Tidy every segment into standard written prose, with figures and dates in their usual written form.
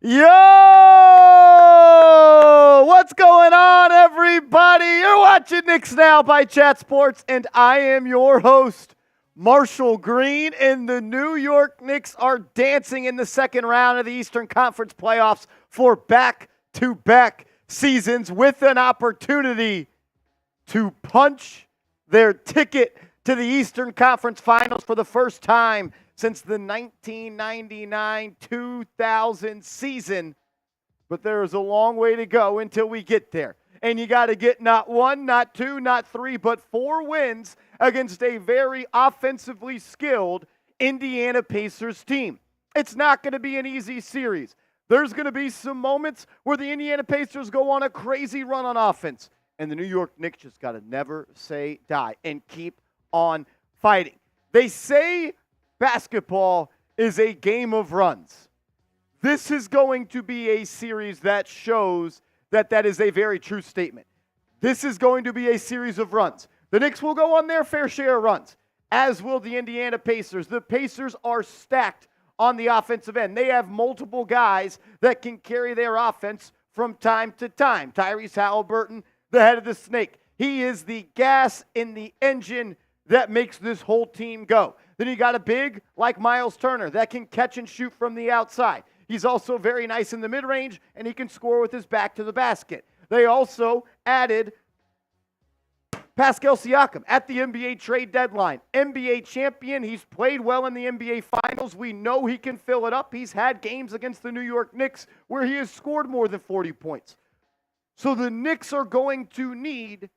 Yo! What's going on, everybody? You're watching Knicks Now by Chat Sports, and I am your host, Marshall Green, and the New York Knicks are dancing in the second round of the Eastern Conference playoffs for back-to-back seasons with an opportunity to punch their ticket to the Eastern Conference Finals for the first time since the 1999-2000 season. But there is a long way to go until we get there. And you got to get not one, not two, not three, but 4 wins against a very offensively skilled Indiana Pacers team. It's not going to be an easy series. There's going to be some moments where the Indiana Pacers go on a crazy run on offense. And the New York Knicks just got to never say die and keep on fighting. They say basketball is a game of runs. This is going to be a series that shows that that is a very true statement. This is going to be a series of runs. The Knicks will go on their fair share of runs, as will the Indiana Pacers. The Pacers are stacked on the offensive end. They have multiple guys that can carry their offense from time to time. Tyrese Haliburton, the head of the snake. He is the gas in the engine that makes this whole team go. Then you got a big like Miles Turner that can catch and shoot from the outside. He's also very nice in the mid-range, and he can score with his back to the basket. They also added Pascal Siakam at the NBA trade deadline. NBA champion. He's played well in the NBA Finals. We know he can fill it up. He's had games against the New York Knicks where he has scored more than 40 points. So the Knicks are going to need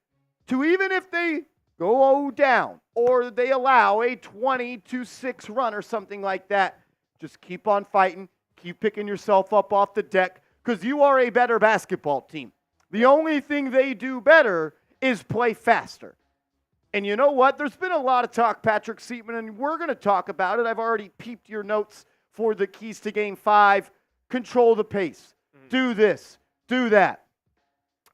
to, even if they go down or they allow a 20-6 run or something like that, just keep on fighting. Keep picking yourself up off the deck because you are a better basketball team. The only thing they do better is play faster. And you know what? There's been a lot of talk, Patrick Seaman, and we're going to talk about it. I've already peeped your notes for the keys to Game 5. Control the pace. Do this. Do that.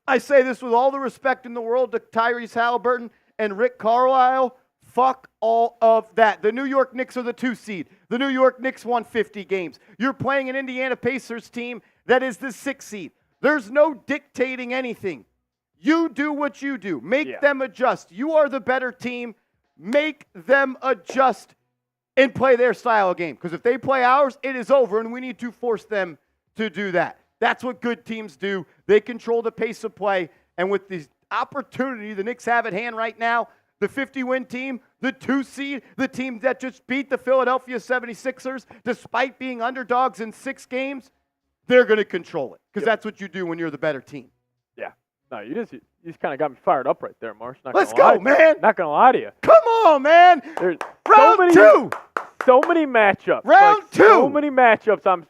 I say this with all the respect in the world to Tyrese Haliburton and Rick Carlisle. Fuck all of that. The New York Knicks are the 2 seed. The New York Knicks won 50 games. You're playing an Indiana Pacers team that is the 6 seed. There's no dictating anything. You do what you do. Make them adjust. You are the better team. Make them adjust and play their style of game. Because if they play ours, it is over, and we need to force them to do that. That's what good teams do. They control the pace of play. And with the opportunity the Knicks have at hand right now, the 50-win team, the 2 seed, the team that just beat the Philadelphia 76ers despite being underdogs in 6 games, they're going to control it because that's what you do when you're the better team. Yeah. No, you just kind of got me fired up right there, Marsh. Let's go, man. Not going to lie to you. Come on, man. There's Round 2. So many matchups. Round 2. So many matchups.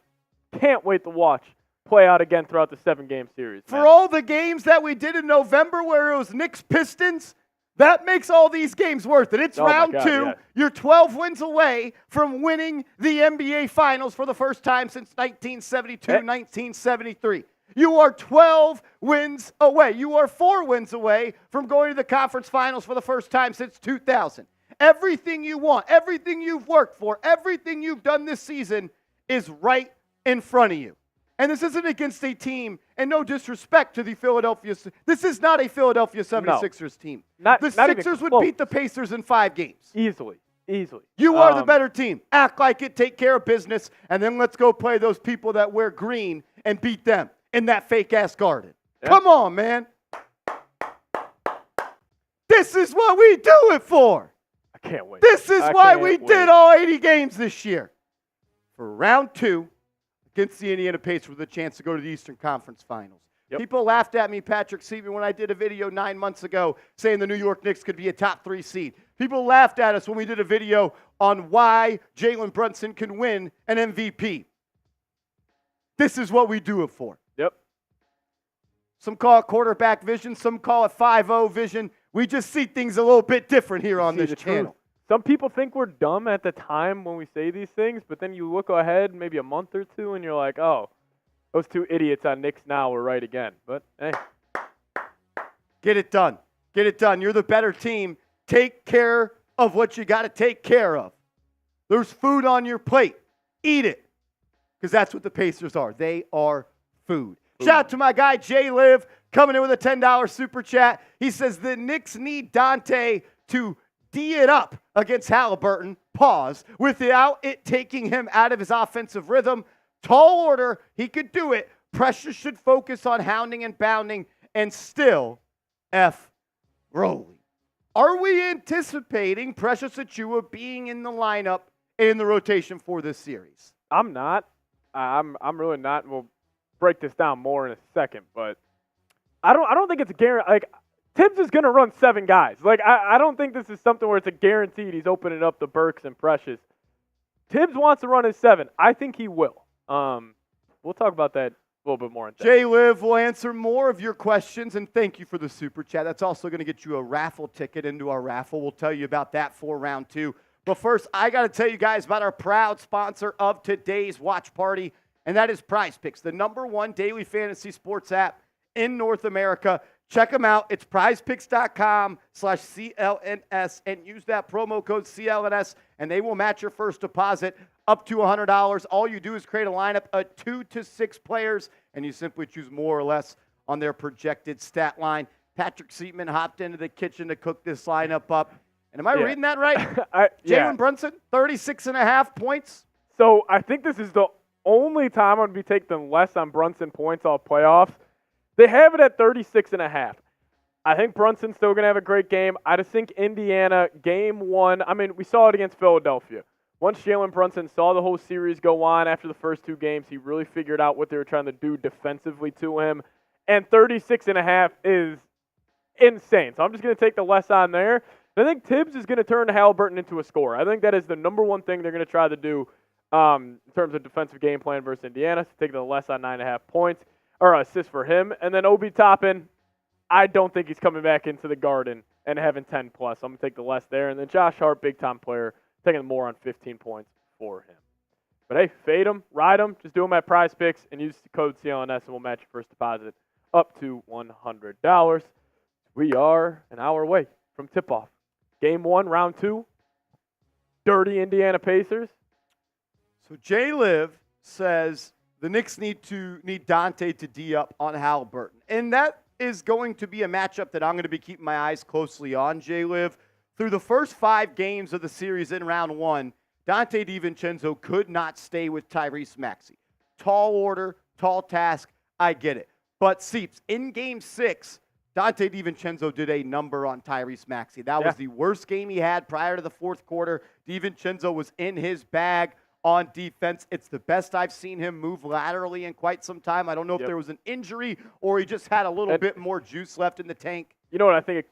Can't wait to watch play out again throughout the 7-game series. For all the games that we did in November where it was Knicks-Pistons, that makes all these games worth it. It's round 2. Yeah. You're 12 wins away from winning the NBA Finals for the first time since 1972, 1973. You are 12 wins away. You are 4 wins away from going to the conference finals for the first time since 2000. Everything you want, everything you've worked for, everything you've done this season is right in front of you. And this isn't against a team, and no disrespect to the Philadelphia. This is not a Philadelphia 76ers team. The Sixers would beat the Pacers in 5 games. Easily. You are the better team. Act like it, take care of business, and then let's go play those people that wear green and beat them in that fake-ass garden. Yeah. Come on, man. This is what we do it for. I can't wait. This is why we did all 80 games this year. For round 2. Against the Indiana Pacers with a chance to go to the Eastern Conference Finals. Yep. People laughed at me, Patrick Seaman, when I did a video 9 months ago saying the New York Knicks could be a top 3 seed. People laughed at us when we did a video on why Jalen Brunson can win an MVP. This is what we do it for. Yep. Some call it quarterback vision. Some call it 5-0 vision. We just see things a little bit different here on this channel. Truth. Some people think we're dumb at the time when we say these things, but then you look ahead maybe a month or 2 and you're like, oh, those 2 idiots on Knicks Now were right again. But, hey. Get it done. Get it done. You're the better team. Take care of what you got to take care of. There's food on your plate. Eat it. because that's what the Pacers are. They are food. Shout out to my guy, Jay Liv, coming in with a $10 super chat. He says the Knicks need Donte to D it up against Haliburton, without it taking him out of his offensive rhythm. Tall order, he could do it. Pressure should focus on hounding and bounding, and still F. Rolly. Are we anticipating Precious Achiuwa being in the lineup in the rotation for this series? I'm not. I'm really not. We'll break this down more in a second, but I don't think it's a guarantee. Like, Tibbs is going to run 7 guys. Like, I don't think this is something where it's a guaranteed he's opening up the Burks and Precious. Tibbs wants to run his 7. I think he will. We'll talk about that a little bit more. Jay Liv will answer more of your questions, and thank you for the super chat. That's also going to get you a raffle ticket into our raffle. We'll tell you about that for round 2. But first, I got to tell you guys about our proud sponsor of today's watch party, and that is Prize Picks, the #1 daily fantasy sports app in North America. Check them out. It's prizepicks.com/CLNS and use that promo code CLNS, and they will match your first deposit up to $100. All you do is create a lineup of 2 to 6 players, and you simply choose more or less on their projected stat line. Patrick Seatman hopped into the kitchen to cook this lineup up. And am I reading that right? Jalen Brunson, 36.5 points. So I think this is the only time I'm going to be taking less on Brunson points all playoffs. They have it at 36.5. I think Brunson's still going to have a great game. I just think Indiana, game 1, I mean, we saw it against Philadelphia. Once Jalen Brunson saw the whole series go on after the first 2 games, he really figured out what they were trying to do defensively to him. And 36.5 is insane. So I'm just going to take the less on there. And I think Tibbs is going to turn Haliburton into a scorer. I think that is the #1 thing they're going to try to do in terms of defensive game plan versus Indiana. So take the less on 9.5 points. Or assist for him. And then Obi Toppin, I don't think he's coming back into the Garden and having 10+. So I'm going to take the less there. And then Josh Hart, big-time player, taking more on 15 points for him. But, hey, fade him, ride him. Just do them at Prize Picks and use the code CLNS, and we'll match your first deposit up to $100. We are an hour away from tip-off. Game 1, round 2, dirty Indiana Pacers. So Jay Liv says the Knicks need Donte to D up on Haliburton. And that is going to be a matchup that I'm going to be keeping my eyes closely on, Jay Liv. Through the first 5 games of the series in round 1, Donte DiVincenzo could not stay with Tyrese Maxey. Tall order, tall task, I get it. But Seeps, in game 6, Donte DiVincenzo did a number on Tyrese Maxey. That was the worst game he had prior to the fourth quarter. DiVincenzo was in his bag on defense. It's the best I've seen him move laterally in quite some time. I don't know if there was an injury or he just had a little bit more juice left in the tank. You know what I think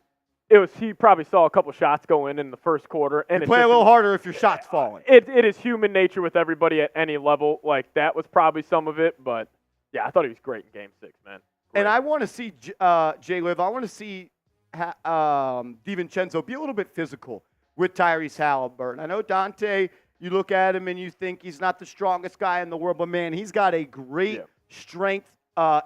it was? He probably saw a couple shots go in the first quarter. And you play a little harder if your shot's falling. It is human nature with everybody at any level. Like, that was probably some of it. But, yeah, I thought he was great in Game 6, man. Great. And I want to see, Jay Liv, I want to see DiVincenzo be a little bit physical with Tyrese Haliburton. I know Donte, you look at him and you think he's not the strongest guy in the world, but, man, he's got a great strength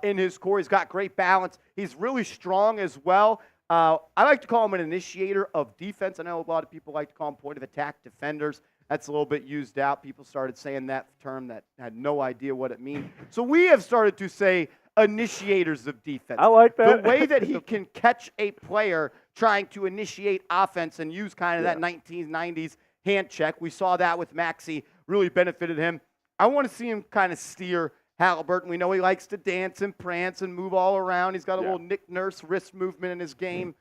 in his core. He's got great balance. He's really strong as well. I like to call him an initiator of defense. I know a lot of people like to call him point of attack defenders. That's a little bit used out. People started saying that term that had no idea what it means. So we have started to say initiators of defense. I like that. The way that he can catch a player trying to initiate offense and use kind of that 1990s hand check. We saw that with Maxey. Really benefited him. I want to see him kind of steer Haliburton. We know he likes to dance and prance and move all around. He's got a little Nick Nurse wrist movement in his game.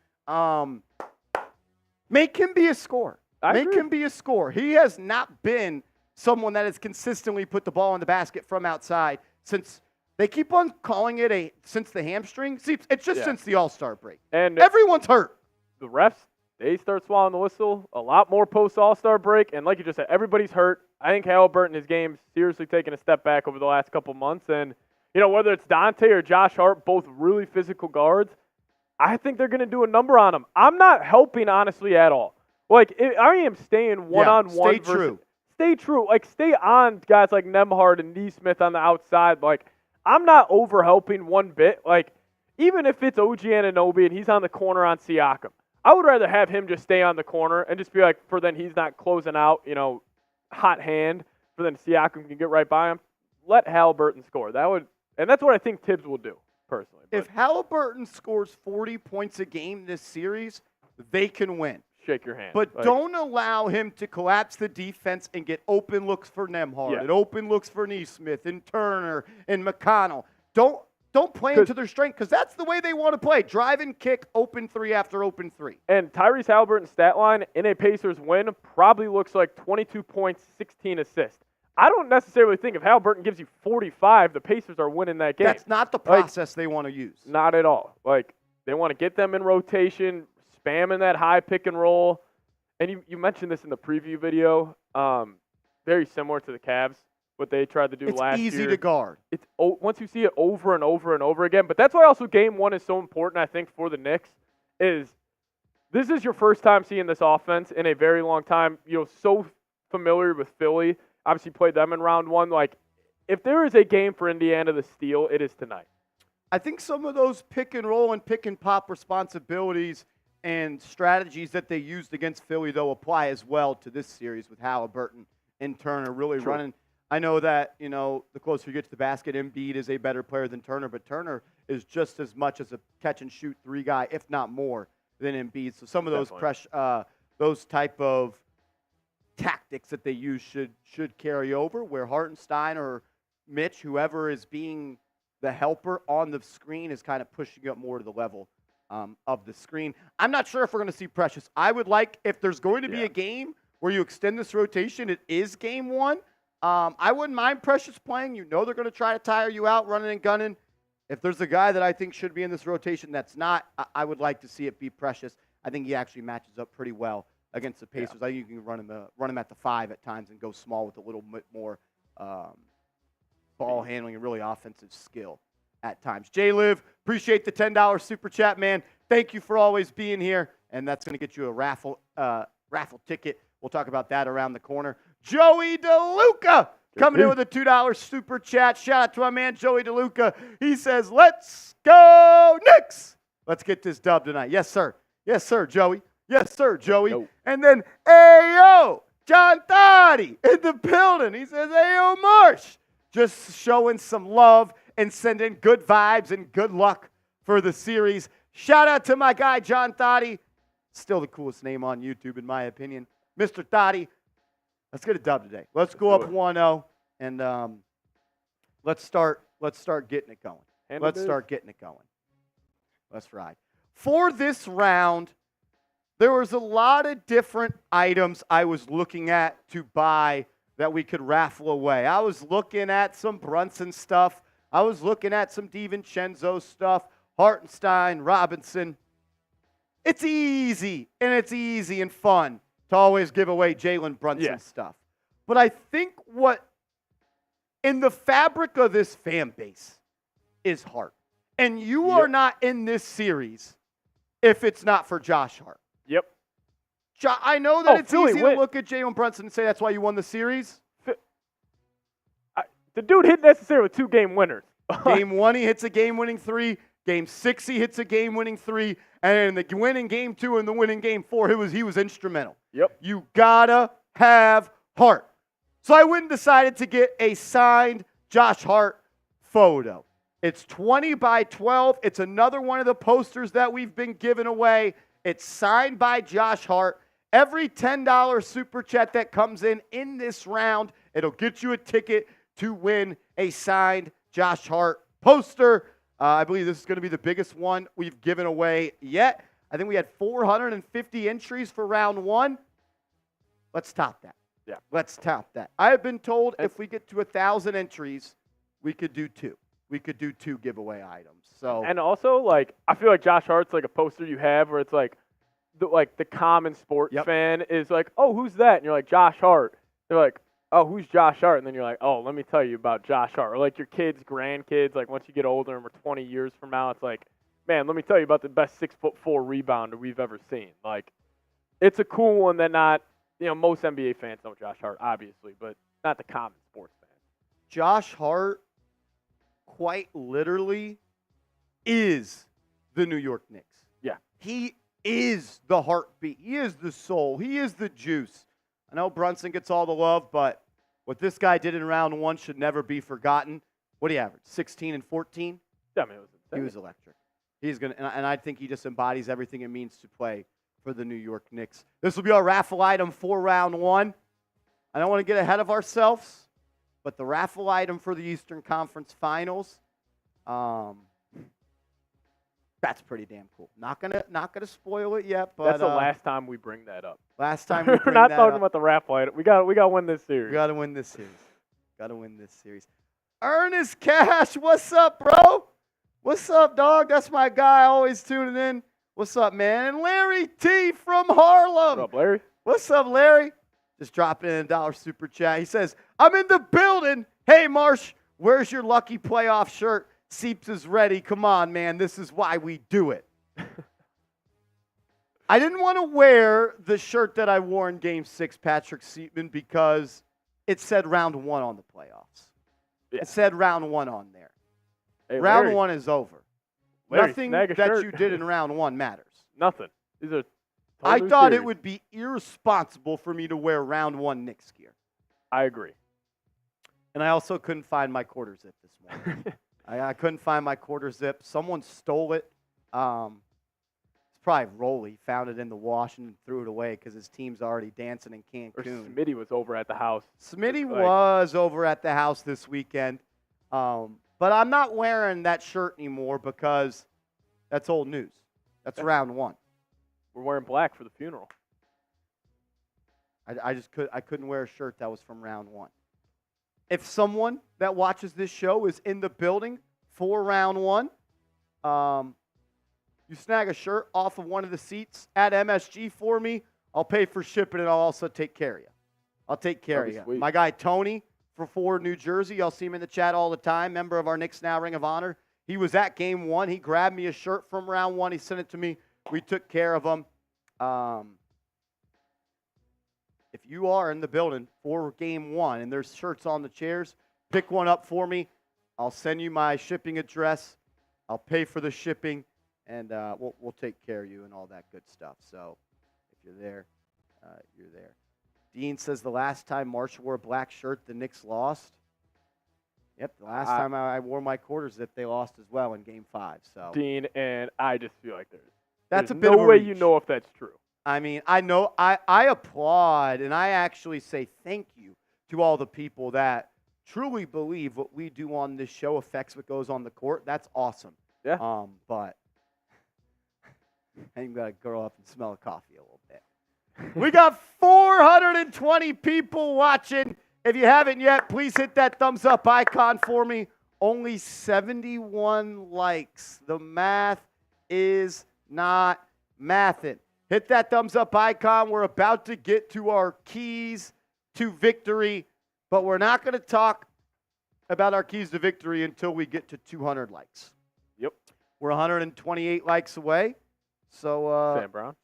Make him be a scorer. Make him be a scorer. He has not been someone that has consistently put the ball in the basket from outside since they keep on calling it since the hamstring. See, it's just since the All-Star break. And everyone's hurt. The refs, they start swallowing the whistle a lot more post-All-Star break. And like you just said, everybody's hurt. I think Haliburton, his game's seriously taken a step back over the last couple months. And, you know, whether it's Donte or Josh Hart, both really physical guards, I think they're going to do a number on them. I'm not helping, honestly, at all. Like, I am staying one-on-one. Stay true. Stay true. Like, stay on guys like Nembhard and Nesmith on the outside. Like, I'm not over-helping one bit. Like, even if it's OG Anunoby and he's on the corner on Siakam, I would rather have him just stay on the corner and just be like, for then he's not closing out, you know, hot hand, for then Siakam can get right by him. let Haliburton score. And that's what I think Tibbs will do personally. But If Haliburton scores 40 points a game this series, they can win. shake your hand. But don't allow him to collapse the defense and get open looks for Nembhard and open looks for Nesmith and Turner and McConnell. Don't play into their strength because that's the way they want to play. Drive and kick, open three after open three. And Tyrese Haliburton's stat line in a Pacers win probably looks like 22 points, 16 assists. I don't necessarily think if Haliburton gives you 45, the Pacers are winning that game. That's not the process they want to use. Not at all. They want to get them in rotation, spamming that high pick and roll. And you mentioned this in the preview video. Very similar to the Cavs, what they tried to do last year. It's easy to guard. Once you see it over and over and over again. But that's why also game one is so important, I think, for the Knicks, is this is your first time seeing this offense in a very long time. So familiar with Philly. Obviously played them in round one. If there is a game for Indiana to steal, it is tonight. I think some of those pick and roll and pick and pop responsibilities and strategies that they used against Philly, though, apply as well to this series with Haliburton and Turner really running. I know that, the closer you get to the basket, Embiid is a better player than Turner, but Turner is just as much as a catch-and-shoot three guy, if not more, than Embiid. So some of those type of tactics that they use should carry over, where Hartenstein or Mitch, whoever is being the helper on the screen, is kind of pushing up more to the level of the screen. I'm not sure if we're going to see Precious. I would like, if there's going to be a game where you extend this rotation, it is game one. I wouldn't mind Precious playing. They're going to try to tire you out, running and gunning. If there's a guy that I think should be in this rotation that's not, I would like to see it be Precious. I think he actually matches up pretty well against the Pacers. I think you can run him at the 5 at times and go small with a little bit more ball handling and really offensive skill at times. J-Liv, appreciate the $10 super chat, man. Thank you for always being here, and that's going to get you a raffle ticket. We'll talk about that around the corner. Joey DeLuca coming in with a $2 super chat. Shout out to my man Joey DeLuca. He says, "Let's go Knicks. Let's get this dub tonight." Yes, sir. Yes, sir, Joey. Yes, sir, Joey. Nope. And then, Ayo, John Thotty in the building. He says, Ayo, Marsh. Just showing some love and sending good vibes and good luck for the series. Shout out to my guy, John Thotty. Still the coolest name on YouTube, in my opinion. Mr. Thotty, let's get a dub today. Let's go up 1-0, and let's start getting it going. Start getting it going. Let's ride. For this round, there was a lot of different items I was looking at to buy that we could raffle away. I was looking at some Brunson stuff. I was looking at some DiVincenzo stuff, Hartenstein, Robinson. It's easy and fun to always give away Jalen Brunson stuff. But I think what in the fabric of this fan base is Hart. And you are not in this series if it's not for Josh Hart. Yep. I know that it's Philly easy to look at Jalen Brunson and say that's why you won the series. The dude hit necessarily with 2 game winners. Game 1, he hits a game-winning 3. Game 6, he hits a game-winning 3. And in the winning Game 2 and the winning Game 4, he was instrumental. Yep. You gotta have Hart. So I went and decided to get a signed Josh Hart photo. It's 20 by 12. It's another one of the posters that we've been giving away. It's signed by Josh Hart. Every $10 super chat that comes in this round, it'll get you a ticket to win a signed Josh Hart poster. I believe this is going to be the biggest one we've given away yet. I think we had 450 entries for round 1. Let's top that. Yeah. Let's top that. I have been told if we get to 1,000 entries, we could do 2. We could do 2 giveaway items. So and also, I feel like Josh Hart's like a poster you have where it's the common sports fan is like, oh, who's that? And you're like, Josh Hart. They're like, oh, who's Josh Hart? And then you're like, oh, let me tell you about Josh Hart. Or your kids, grandkids, once you get older and we're 20 years from now, it's like, man, let me tell you about the best 6'4" rebounder we've ever seen. It's a cool one that not, most NBA fans know Josh Hart, obviously, but not the common sports fan. Josh Hart quite literally is the New York Knicks. Yeah. He is the heartbeat. He is the soul. He is the juice. I know Brunson gets all the love, but What this guy did in round one should never be forgotten. What did he average? 16 and 14? Yeah, I mean, it was insane. He was electric. He's gonna, and I think he just embodies everything it means to play for the New York Knicks. This will be our raffle item for round one. I don't want to get ahead of ourselves, but the raffle item for the Eastern Conference Finals, that's pretty damn cool. Not gonna spoil it yet, but that's the last time we bring that up. Last time we we're bring not that talking up. about the raffle item. We got to win this series. We got to win this series. Got to win this series. Ernest Cash, what's up, bro? What's up, dog? That's my guy, always tuning in. What's up, man? And Larry T from Harlem. What's up, Larry? What's up, Larry? Just dropping in $1 super chat. He says, I'm in the building. Hey, Marsh, where's your lucky playoff shirt? Seeps is ready. Come on, man. This is why we do it. I didn't want to wear the shirt that I wore in Game 6, Patrick Seatman, because it said round one on the playoffs. Yeah. It said round one on there. Hey, round Larry, one is over. Larry, Nothing snag a that shirt. you did in round one matters. Nothing. These are I totally thought serious. it would be irresponsible for me to wear round one Knicks gear. I agree. And I also couldn't find my quarter zip this morning. I couldn't find my quarter zip. Someone stole it. It's probably Rolly. Found it in the wash and threw it away because his team's already dancing in Or Cancun. Smitty was over at the house. Smitty Like- was over at the house this weekend. But I'm not wearing that shirt anymore because that's old news. That's round one. We're wearing black for the funeral. I couldn't wear a shirt that was from round one. If someone that watches this show is in the building for round one, you snag a shirt off of one of the seats at MSG for me, I'll pay for shipping and I'll also take care of you. I'll take care of That'd you. be sweet. My guy Tony for Ford, New Jersey, y'all see him in the chat all the time, member of our Knicks Now Ring of Honor. He was at game one. He grabbed me a shirt from round one. He sent it to me. We took care of him. If you are in the building for game one and there's shirts on the chairs, pick one up for me. I'll send you my shipping address. I'll pay for the shipping, and we'll take care of you and all that good stuff. So if you're there, you're there. Dean says the last time Marsh wore a black shirt, the Knicks lost. Yep, the last time I wore my quarter zip, they lost as well in Game 5. So Dean, and I just feel like that's there's a bit no of a way reach. you know if that's true. I mean, I know I applaud and I actually say thank you to all the people that truly believe what we do on this show affects what goes on the court. That's awesome. Yeah. But I'm gonna grow up and smell a coffee a little bit. We got 420 people watching. If you haven't yet, please hit that thumbs up icon for me. Only 71 likes. The math is not mathing. Hit that thumbs up icon. We're about to get to our keys to victory, but we're not going to talk about our keys to victory until we get to 200 likes. Yep. We're 128 likes away, so Sam Brown.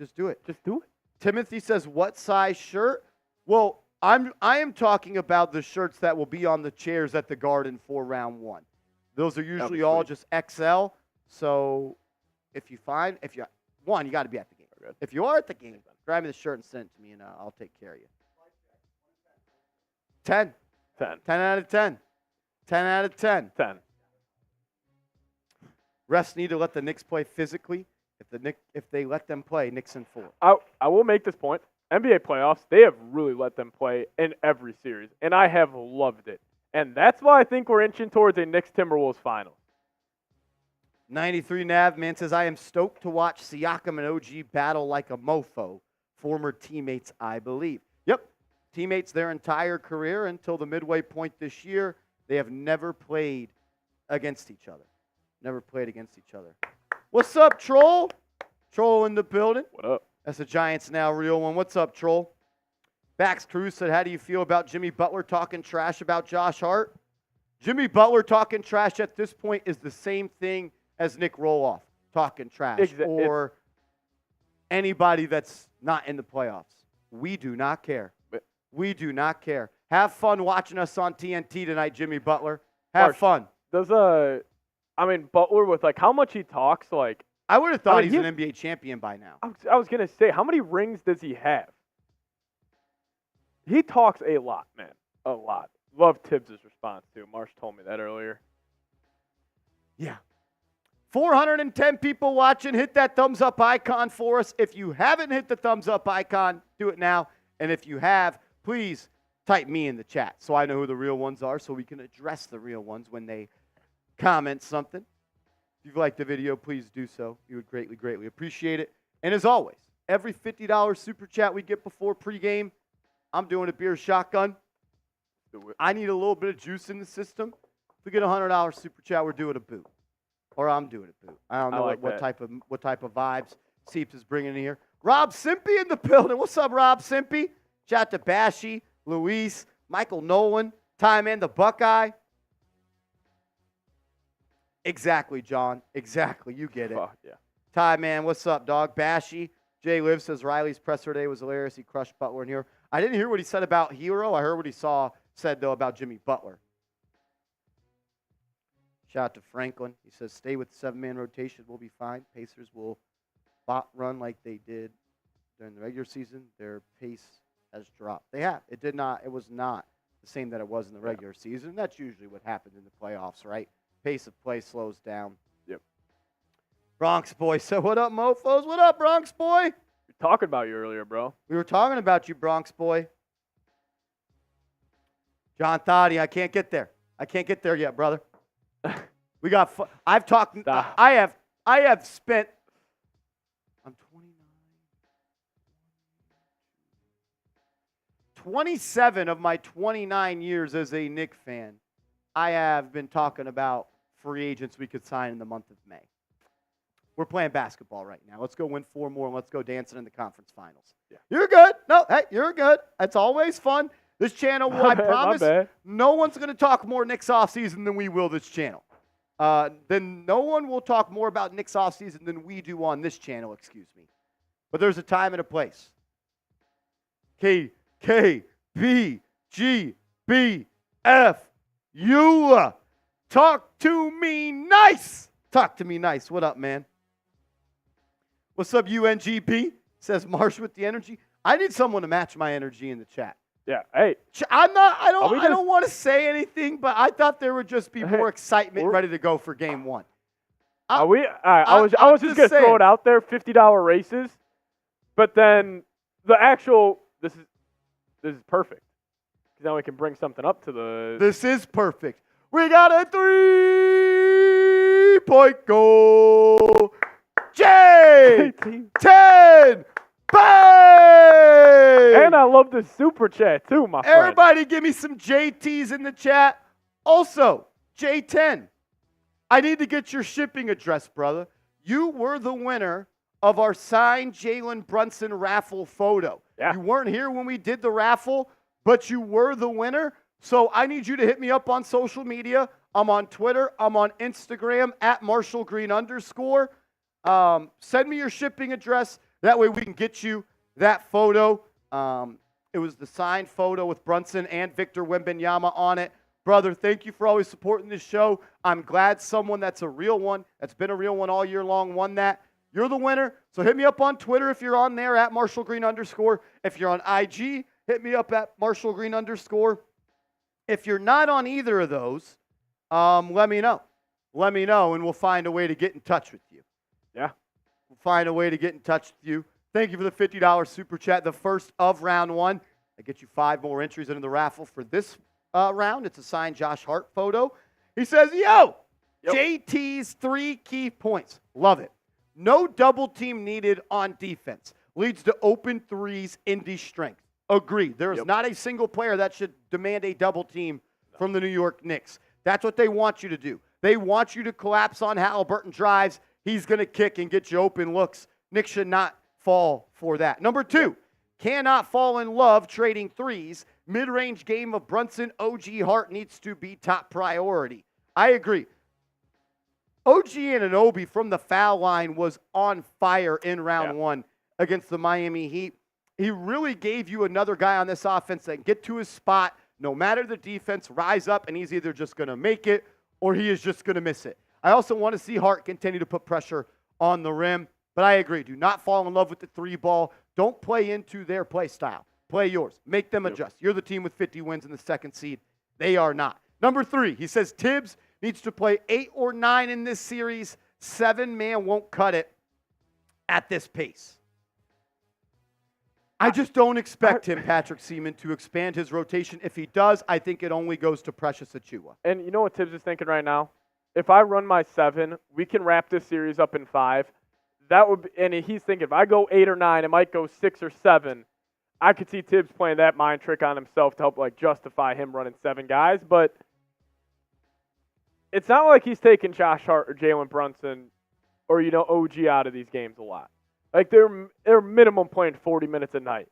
just do it. Just do it. Timothy says, what size shirt? Well, I am talking about the shirts that will be on the chairs at the Garden for round one. Those are usually all just XL, so if you you got to be at the game. Okay. If you are at the game, grab me the shirt and send it to me, and I'll take care of you. 10. 10. 10 out of 10. 10 out of 10. 10. Refs need to let the Knicks play physically. If they let them play, Knicks in 4. I will make this point. NBA playoffs, they have really let them play in every series, and I have loved it. And that's why I think we're inching towards a Knicks-Timberwolves final. 93 Nav man says, I am stoked to watch Siakam and OG battle like a mofo. Former teammates, I believe. Yep, teammates their entire career until the midway point this year. They have never played against each other. Never played against each other. What's up, Troll? Troll in the building. What up? That's a Giants Now real one. What's up, Troll? Bax Cruz said, how do you feel about Jimmy Butler talking trash about Josh Hart? Jimmy Butler talking trash at this point is the same thing as Nick Roloff talking trash or anybody that's not in the playoffs. We do not care. We do not care. Have fun watching us on TNT tonight, Jimmy Butler. Have fun. Butler with how much he talks, I would have thought he's an NBA champion by now. I was going to say, how many rings does he have? he talks a lot, man. A lot. Love Tibbs' response, too. Marsh told me that earlier. Yeah. 410 people watching. Hit that thumbs up icon for us. If you haven't hit the thumbs up icon, do it now. And if you have, please type me in the chat so I know who the real ones are so we can address the real ones when they comment something. If you've liked the video, please do so. We would greatly, greatly appreciate it. And as always, every $50 super chat we get before pregame, I'm doing a beer shotgun. I need a little bit of juice in the system. If we get a $100 super chat, we're doing a boot. Or I'm doing a boot. I don't know what type of vibes Seeps is bringing in here. Rob Simpy in the building. What's up, Rob Simpy? Shout out to Bashy, Luis, Michael Nolan, Ty Man the Buckeye. Exactly, John. Exactly. You get it. Oh, yeah. Ty Man, what's up, dog? Bashy. Jay Liv says Riley's presser day was hilarious. He crushed Butler in here. I didn't hear what he said about Hero. I heard what he said, though, about Jimmy Butler. Shout out to Franklin. He says, stay with the 7-man rotation. We'll be fine. Pacers will bot run like they did during the regular season. Their pace has dropped. They have. It was not the same that it was in the regular season. That's usually what happens in the playoffs, right? Pace of play slows down. Yep. Bronx Boy said, what up, mofos? What up, Bronx Boy? We were talking about you earlier, bro. We were talking about you, Bronx Boy. John Thotty, I can't get there. I can't get there yet, brother. We got. I've talked. Stop. I have spent. I'm 29. 27 of my 29 years as a Knicks fan, I have been talking about free agents we could sign in the month of May. We're playing basketball right now. Let's go win 4 more and let's go dancing in the conference finals. Yeah. You're good. No, hey, you're good. It's always fun. This channel, will, I promise, no one's going to talk more Knicks offseason than we will this channel. Then no one will talk more about Knicks offseason than we do on this channel, excuse me. But there's a time and a place. K, B, G, B, F, U. Talk to me nice. Talk to me nice. What up, man? What's up, UNGP? Says Marsh with the energy. I need someone to match my energy in the chat. Yeah. Hey. I don't want to say anything, but I thought there would just be more excitement ready to go for game one. I was just gonna throw it out there, $50 races, but then the actual this is perfect. Because now we can bring something up to the. This is perfect. We got a 3-point goal. J10. Bang! And I love the super chat too, my friend. Everybody give me some JTs in the chat. Also, J10, I need to get your shipping address, brother. You were the winner of our signed Jalen Brunson raffle photo. Yeah. You weren't here when we did the raffle, but you were the winner. So I need you to hit me up on social media. I'm on Twitter. I'm on Instagram at @MarshallGreen_. Send me your shipping address. That way we can get you that photo. It was the signed photo with Brunson and Victor Wembanyama on it. Brother, thank you for always supporting this show. I'm glad someone that's a real one, that's been a real one all year long, won that. You're the winner. So hit me up on Twitter if you're on there at @MarshallGreen_. If you're on IG, hit me up at @MarshallGreen_. If you're not on either of those, let me know. Let me know, and we'll find a way to get in touch with you. Yeah. We'll find a way to get in touch with you. Thank you for the $50 super chat, the first of round one. I get you 5 more entries into the raffle for this round. It's a signed Josh Hart photo. He says, yo, JT's 3 key points. Love it. No double team needed on defense. Leads to open threes, Indy strength. Agreed. There is not a single player that should demand a double team from the New York Knicks. That's what they want you to do. They want you to collapse on Haliburton drives. He's going to kick and get you open looks. Knicks should not fall for that. Number 2, cannot fall in love trading threes. Mid-range game of Brunson, OG Hart needs to be top priority. I agree. OG Anunoby from the foul line was on fire in round one against the Miami Heat. He really gave you another guy on this offense that can get to his spot, no matter the defense, rise up, and he's either just going to make it or he is just going to miss it. I also want to see Hart continue to put pressure on the rim, but I agree. Do not fall in love with the 3 ball. Don't play into their play style. Play yours. Make them adjust. You're the team with 50 wins in the second seed. They are not. Number 3, he says Tibbs needs to play 8 or 9 in this series. 7-man won't cut it at this pace. I just don't expect him, Patrick Seaman, to expand his rotation. If he does, I think it only goes to Precious Achiuwa. And you know what Tibbs is thinking right now? If I run my 7, we can wrap this series up in 5. That would be, and he's thinking if I go 8 or 9, it might go 6 or 7. I could see Tibbs playing that mind trick on himself to help justify him running 7 guys, but it's not like he's taking Josh Hart or Jalen Brunson or OG out of these games a lot. They're minimum playing 40 minutes a night.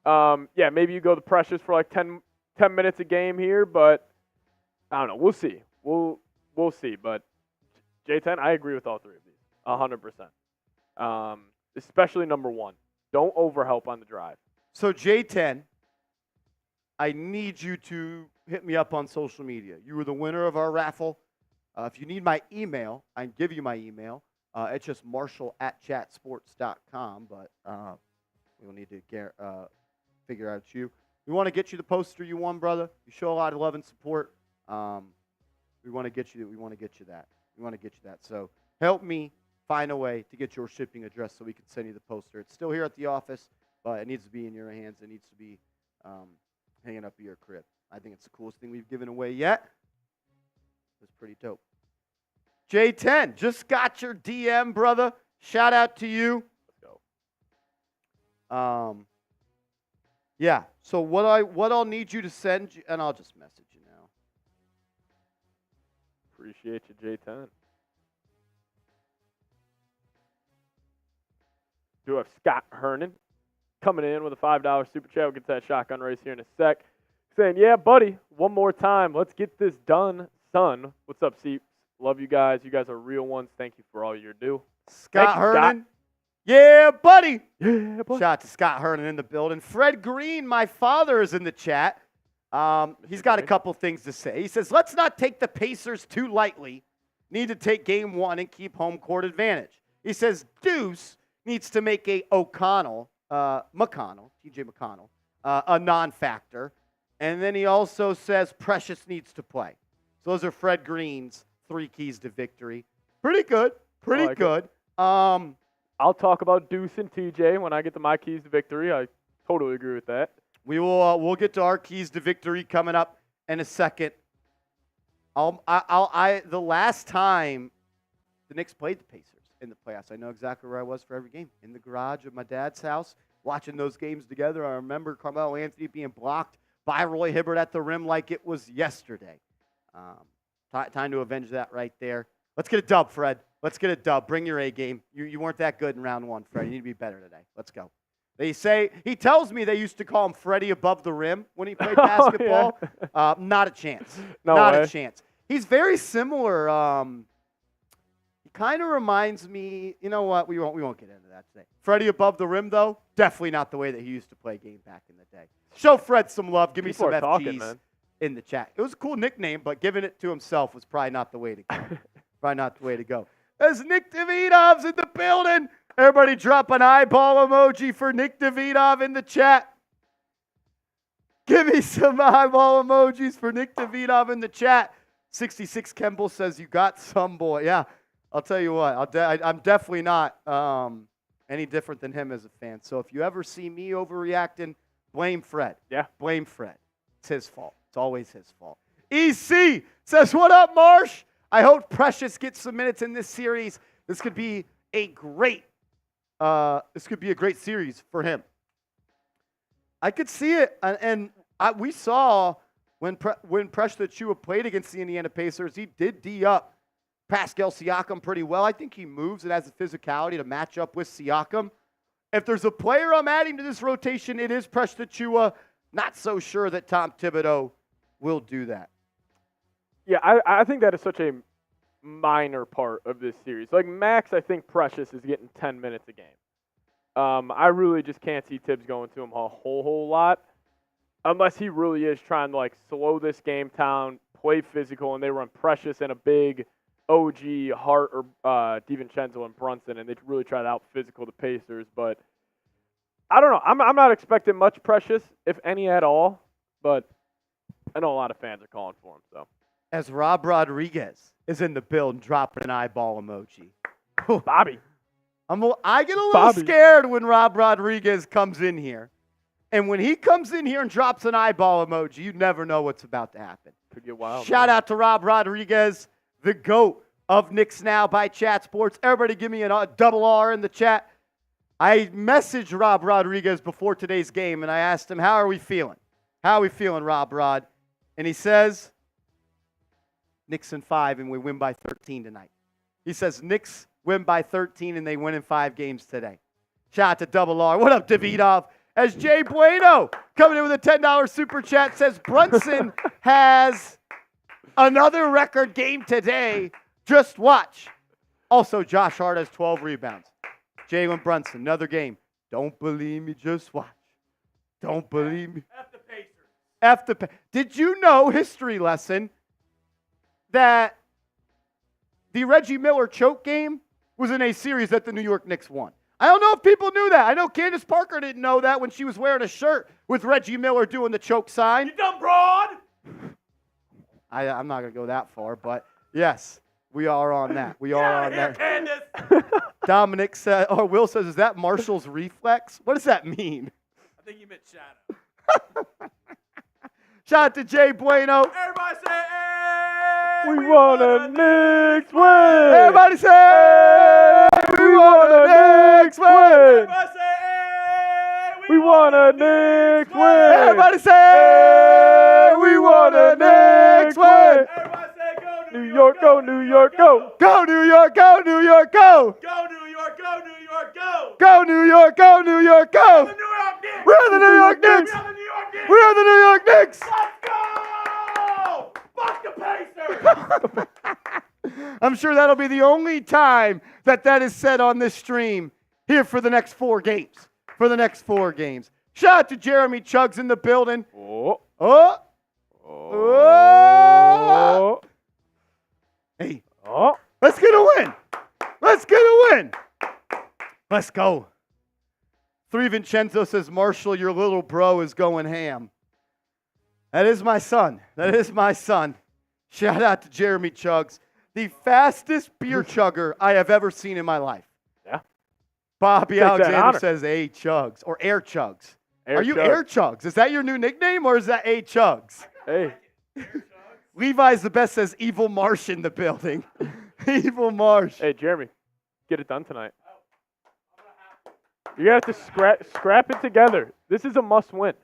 Yeah, maybe you go the Precious for 10 minutes a game here, but I don't know. We'll see. We'll see. But J10, I agree with all 3 of these, 100%. Especially number 1. Don't overhelp on the drive. So J10, I need you to hit me up on social media. You were the winner of our raffle. If you need my email, I can give you my email. It's just marshall@chatsports.com, but we'll need to figure out you. We want to get you the poster you won, brother. You show a lot of love and support. We want to get you that. So help me find a way to get your shipping address so we can send you the poster. It's still here at the office, but it needs to be in your hands. It needs to be hanging up at your crib. I think it's the coolest thing we've given away yet. It's pretty dope. J10, just got your DM, brother. Shout out to you. Let's go. Yeah. So what I'll need you to send you, and I'll just message you now. Appreciate you, J10. Do have Scott Hernan coming in with a $5 super chat. We'll get to that shotgun race here in a sec. Saying, yeah, buddy, one more time. Let's get this done, son. What's up, Seeps? Love you guys. You guys are real ones. Thank you for all you do. Scott Hernan. Yeah, buddy. Yeah, buddy. Shout out to Scott Hernan in the building. Fred Green, my father, is in the chat. He's got a couple things to say. He says, let's not take the Pacers too lightly. Need to take game 1 and keep home court advantage. He says, Deuce needs to make TJ McConnell, a non-factor. And then he also says Precious needs to play. So those are Fred Green's 3 keys to victory. Pretty good. Pretty good. I'll talk about Deuce and TJ when I get to my keys to victory. I totally agree with that. We'll get to our keys to victory coming up in a second. The last time the Knicks played the Pacers in the playoffs, I know exactly where I was for every game. In the garage of my dad's house, watching those games together. I remember Carmelo Anthony being blocked by Roy Hibbert at the rim like it was yesterday. Time to avenge that right there. Let's get a dub, Fred. Let's get a dub. Bring your A game. You weren't that good in round 1, Fred. You need to be better today. Let's go. He tells me they used to call him Freddie above the rim when he played basketball. Yeah. Not a chance. Not a chance. He's very similar. He kind of reminds me, you know what? We won't get into that today. Freddie above the rim, though, definitely not the way that he used to play game back in the day. Show Fred some love. Give People me some talking, FGs man. In the chat. It was a cool nickname, but giving it to himself was probably not the way to go. There's Nick Davidov's in the building. Everybody drop an eyeball emoji for Nick Davidov in the chat. Give me some eyeball emojis for Nick Davidov in the chat. 66 Kemble says, you got some boy. Yeah, I'll tell you what. I'm definitely not any different than him as a fan. So if you ever see me overreacting, blame Fred. Yeah. Blame Fred. It's his fault. It's always his fault. EC says, what up, Marsh? I hope Precious gets some minutes in this series. This could be a great series for him. I could see it, and we saw when Precious Achiuwa played against the Indiana Pacers, he did D up Pascal Siakam pretty well. I think he moves and has the physicality to match up with Siakam. If there's a player I'm adding to this rotation, it is Precious Achiuwa. Not so sure that Tom Thibodeau will do that. Yeah, I think that is such a minor part of this series. Like, max, I think Precious is getting 10 minutes a game. I really just can't see Tibbs going to him a whole lot unless he really is trying to, slow this game down, play physical, and they run Precious and a big OG, Hart, or DiVincenzo and Brunson, and they really try to out-physical the Pacers. But I don't know. I'm not expecting much Precious, if any at all, but I know a lot of fans are calling for him. So As Rob Rodriguez is in the building, dropping an eyeball emoji. Bobby. I get a little Bobby. scared when Rob Rodriguez comes in here. And when he comes in here and drops an eyeball emoji, you never know what's about to happen. Could get wild. Shout out to Rob Rodriguez, the GOAT of Knicks Now by Chat Sports. Everybody give me a double R in the chat. I messaged Rob Rodriguez before today's game, and I asked him, how are we feeling? How are we feeling, Rob Rod? And he says, Knicks in 5, and we win by 13 tonight. He says, Knicks win by 13, and they win in 5 games today. Shout out to Double R. What up, Davidov? As Jay Bueno coming in with a $10 super chat says, Brunson has another record game today. Just watch. Also, Josh Hart has 12 rebounds. Jalen Brunson, another game. Don't believe me, just watch. Don't believe me. F the Pacers. F the Did you know, history lesson, that the Reggie Miller choke game was in a series that the New York Knicks won? I don't know if people knew that. I know Candace Parker didn't know that when she was wearing a shirt with Reggie Miller doing the choke sign. You dumb broad. I'm not going to go that far, but yes, we are on that. We are on that. Candace. Dominic said, or Will says, is that Marshall's reflex? What does that mean? I think you meant shadow. Shout out to Jay Bueno. Everybody say, hey, we want a Knicks win. Everybody say, hey, we want a Knicks win. Everybody say, hey, we want a Knicks win. Everybody say, hey, we want a Knicks win. Everybody say, go New York, go New York, go. Go New York, go New York, go. Go New York, go New York, go. Go New York, go New York, go. The New York Knicks. We're the New York Knicks. We are the New York Knicks. We are the New York Knicks. Let's go. Fuck the Pacers. I'm sure that'll be the only time that is said on this stream here for the next 4 games. For the next 4 games. Shout out to Jeremy Chuggs in the building. Oh. Oh. Oh. Hey. Oh. Let's get a win. Let's get a win. Let's go. 3 Vincenzo says, Marshall, your little bro is going ham. That is my son. That is my son. Shout out to Jeremy Chuggs, the fastest beer chugger I have ever seen in my life. Yeah. Bobby Take that Alexander honor. says A Chuggs or Air Chuggs. Air Are you Chuggs. Air Chuggs? Is that your new nickname or is that A Chuggs? Hey. Levi's the best says Evil Marsh in the building. Evil Marsh. Hey, Jeremy, get it done tonight. You're going to have to scrap it together. This is a must-win.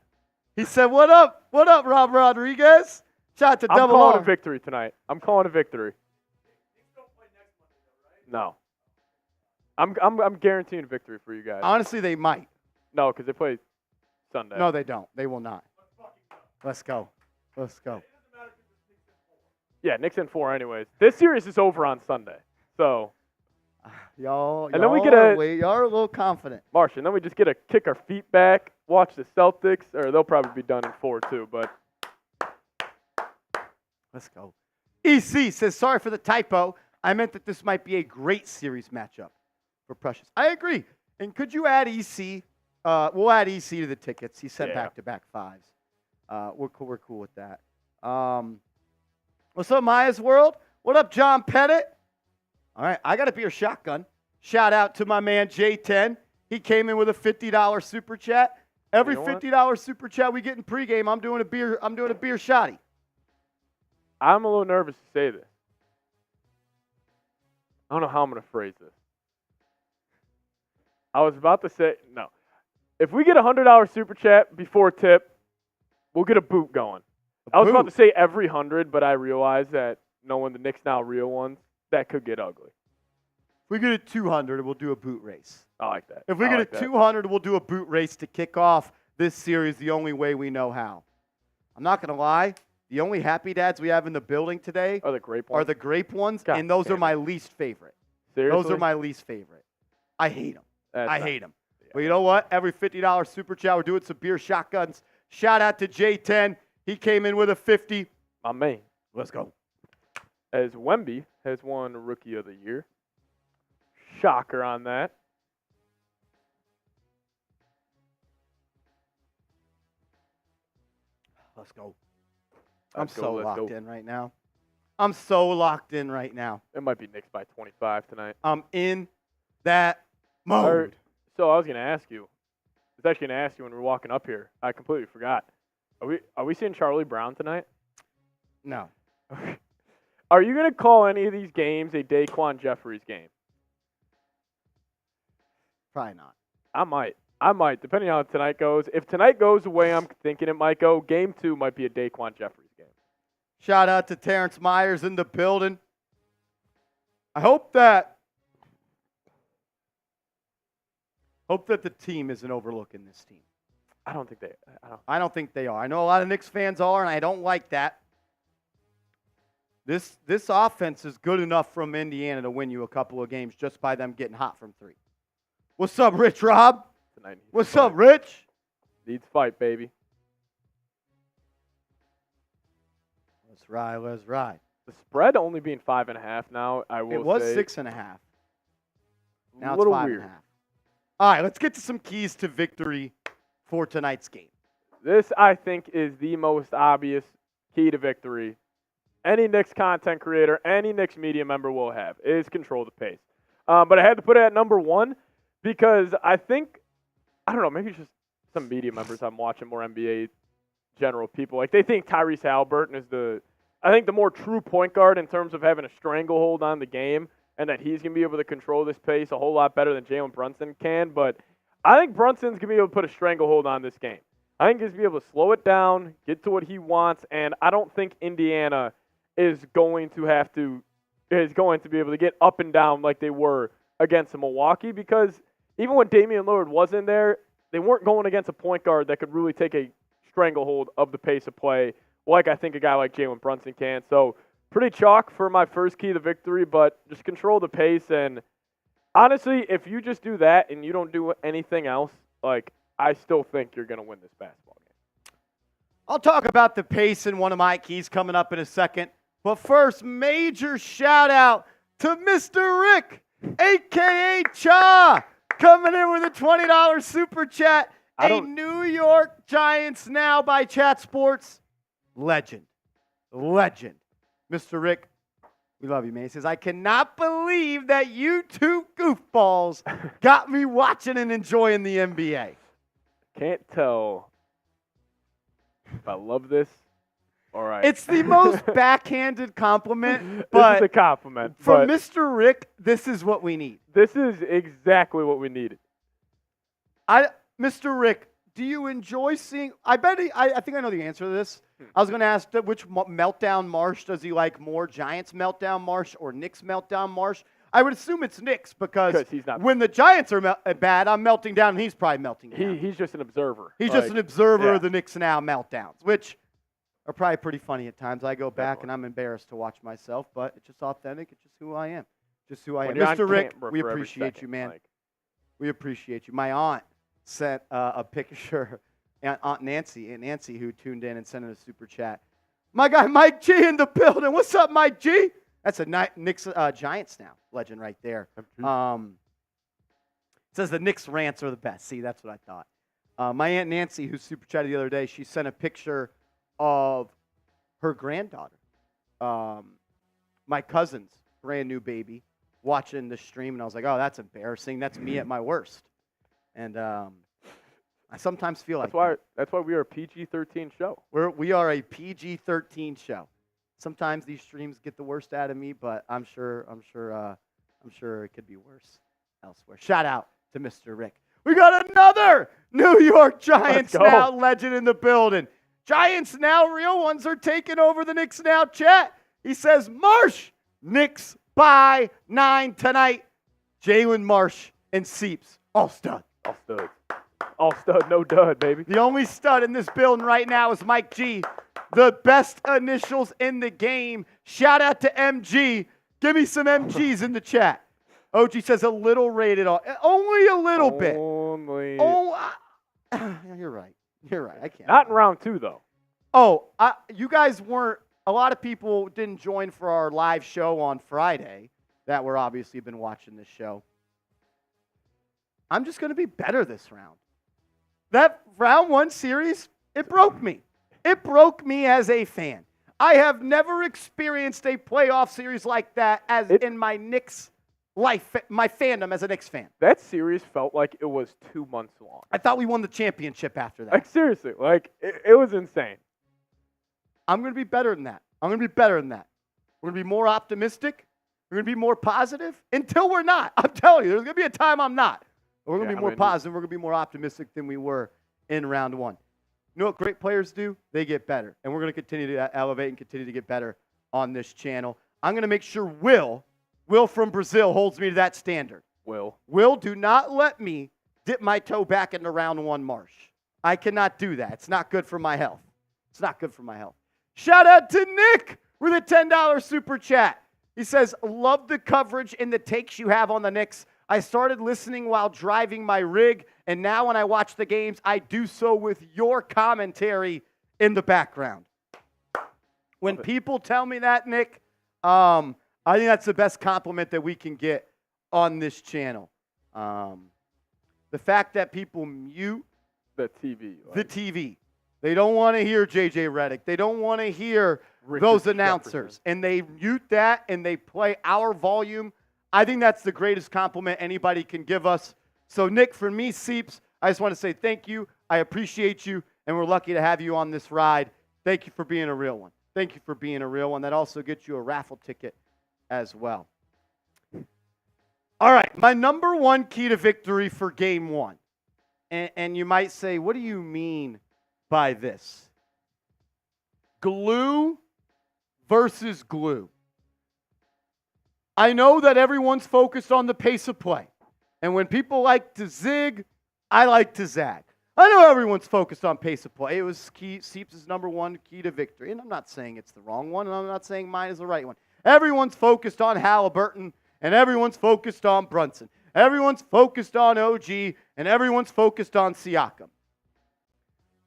He said, what up? What up, Rob Rodriguez? Shout out to I'm Double calling R. a victory tonight. I'm calling a victory. No. I'm guaranteeing a victory for you guys. Honestly, they might. No, because they play Sunday. No, they don't. They will not. Let's go. Let's go. Yeah, Knicks in 4 anyways. This series is over on Sunday. So, Y'all And then we get y'all are a little confident. Marsh, and then we just get to kick our feet back, watch the Celtics, or they'll probably be done in 4 too, but Let's go. EC says, sorry for the typo. I meant that this might be a great series matchup for Precious. I agree. And could you add EC? We'll add EC to the tickets. He said Yeah. back-to-back 5s. We're cool with that. What's up, Maya's World? What up, John Pettit? All right, I got a beer shotgun. Shout out to my man J10. He came in with a $50 super chat. Every You know what? $50 super chat we get in pregame, I'm doing a beer shotty. I'm a little nervous to say this. I don't know how I'm going to phrase this. I was about to say, no. If we get a $100 super chat before tip, we'll get a boot going. I was about to say every 100, but I realized that knowing the Knicks Now real ones, that could get ugly. If we get a 200, we'll do a boot race. I like that. If we get a 200, we'll do a boot race to kick off this series the only way we know how. I'm not going to lie. The only happy dads we have in the building today Are the grape are ones? the grape ones, God and those damn are my least favorite. Seriously? Those are my least favorite. I hate them. That's I not- hate them. But you know what? Every $50 super chat, we're doing some beer shotguns. Shout out to J10. He came in with a 50. My man. Let's go. As Wemby has won Rookie of the Year. Shocker on that. Let's go. I'm Let's go, so let's locked go. in right now. I'm so locked in right now. It might be Knicks by 25 tonight. I'm in that mode. Alright, so I was going to ask you. I was actually going to ask you when we were walking up here. I completely forgot. Are we seeing Charlie Brown tonight? No. Are you going to call any of these games a Daquan Jeffries game? Probably not. I might, depending on how tonight goes. If tonight goes the way I'm thinking it might go, game 2 might be a Daquan Jeffries game. Shout out to Terrence Myers in the building. I hope that the team isn't overlooking this team. I don't think I don't think they are. I know a lot of Knicks fans are, and I don't like that. This offense is good enough from Indiana to win you a couple of games just by them getting hot from 3. What's up, Rich Rob? tonight. What's up, Rich? Needs fight, baby. Let's ride, let's ride. The spread only being 5.5 now. I will It was say 6.5. Now a it's little 5.5. weird. All right, let's get to some keys to victory for tonight's game. This, I think, is the most obvious key to victory any Knicks content creator, any Knicks media member will have, is control the pace. But I had to put it at number 1 because I think, I don't know, maybe it's just some media members I'm watching, more NBA general people. Like, they think Tyrese Haliburton is the more true point guard in terms of having a stranglehold on the game and that he's going to be able to control this pace a whole lot better than Jalen Brunson can. But I think Brunson's going to be able to put a stranglehold on this game. I think he's going to be able to slow it down, get to what he wants, and I don't think Indiana is going to be able to get up and down like they were against Milwaukee, because even when Damian Lillard was in there, they weren't going against a point guard that could really take a stranglehold of the pace of play like I think a guy like Jalen Brunson can. So pretty chalk for my first key to victory, but just control the pace. And honestly, if you just do that and you don't do anything else, like, I still think you're going to win this basketball game. I'll talk about the pace in one of my keys coming up in a second. But first, major shout out to Mr. Rick, a.k.a. Cha, coming in with a $20 super chat. A New York Giants Now by Chat Sports. Legend. Mr. Rick, we love you, man. He says, I cannot believe that you two goofballs got me watching and enjoying the NBA. Can't tell if I love this. All right. It's the most backhanded compliment, but this is a compliment. From Mr. Rick, this is what we need. This is exactly what we needed. Mr. Rick, do you enjoy seeing? I think I know the answer to this. I was going to ask which meltdown marsh does he like more, Giants meltdown marsh or Knicks meltdown marsh? I would assume it's Knicks because he's not, when the Giants are bad, I'm melting down, and he's probably melting down. He's just an observer. He's just an observer of the Knicks Now meltdowns, which are probably pretty funny at times. I go back and I'm embarrassed to watch myself, but it's just authentic. It's just who I am. Mr. Rick, we appreciate you, man. We appreciate you. My aunt sent a picture, Aunt Nancy, who tuned in and sent in a super chat. My guy Mike G in the building. What's up, Mike G? That's a Knicks Giants Now legend right there. It says the Knicks rants are the best. See, that's what I thought. My Aunt Nancy, who super chatted the other day, she sent a picture of her granddaughter, my cousin's brand new baby, watching the stream, and I was like, oh, that's embarrassing. That's me at my worst. And I sometimes feel that's like that's why we are a PG-13 show. We are a PG-13 show. Sometimes these streams get the worst out of me, but I'm sure it could be worse elsewhere. Shout out to Mr. Rick. We got another New York Giants Now legend in the building. Giants Now real ones are taking over the Knicks Now chat. He says, Marsh, Knicks by 9 tonight. Jalen Marsh and Seeps, all stud. All stud, no dud, baby. The only stud in this building right now is Mike G. The best initials in the game. Shout out to MG. Give me some MGs in the chat. OG says a little rated on. Only a little bit. You're right. I can't. Not in round 2, though. Oh, you guys weren't. A lot of people didn't join for our live show on Friday that were obviously been watching this show. I'm just going to be better this round. That round 1 series, it broke me. It broke me as a fan. I have never experienced a playoff series like that in my Knicks life, my fandom as a Knicks fan. That series felt like it was 2 months long. I thought we won the championship after that. Like, seriously, like, it was insane. I'm going to be better than that. We're going to be more optimistic. We're going to be more positive until we're not. I'm telling you, there's going to be a time I'm not. We're going to be more positive. We're going to be more optimistic than we were in round one. You know what great players do? They get better. And we're going to continue to elevate and continue to get better on this channel. I'm going to make sure Will from Brazil holds me to that standard. Will, do not let me dip my toe back into round one marsh. I cannot do that. It's not good for my health. Shout out to Nick with a $10 super chat. He says, love the coverage and the takes you have on the Knicks. I started listening while driving my rig, and now when I watch the games, I do so with your commentary in the background. When people tell me that, Nick, I think that's the best compliment that we can get on this channel. The fact that people mute the TV. They don't want to hear J.J. Redick. They don't want to hear those announcers. Jefferson. And they mute that and they play our volume. I think that's the greatest compliment anybody can give us. So, Nick, for me, Seeps, I just want to say thank you. I appreciate you, and we're lucky to have you on this ride. Thank you for being a real one. That also gets you a raffle ticket as well. All right, my number one key to victory for game one. And you might say, what do you mean by this? Glue versus glue. I know that everyone's focused on the pace of play. And when people like to zig, I like to zag. I know everyone's focused on pace of play. It was Seeps' number one key to victory. And I'm not saying it's the wrong one, and I'm not saying mine is the right one. Everyone's focused on Haliburton, and everyone's focused on Brunson. Everyone's focused on OG, and everyone's focused on Siakam.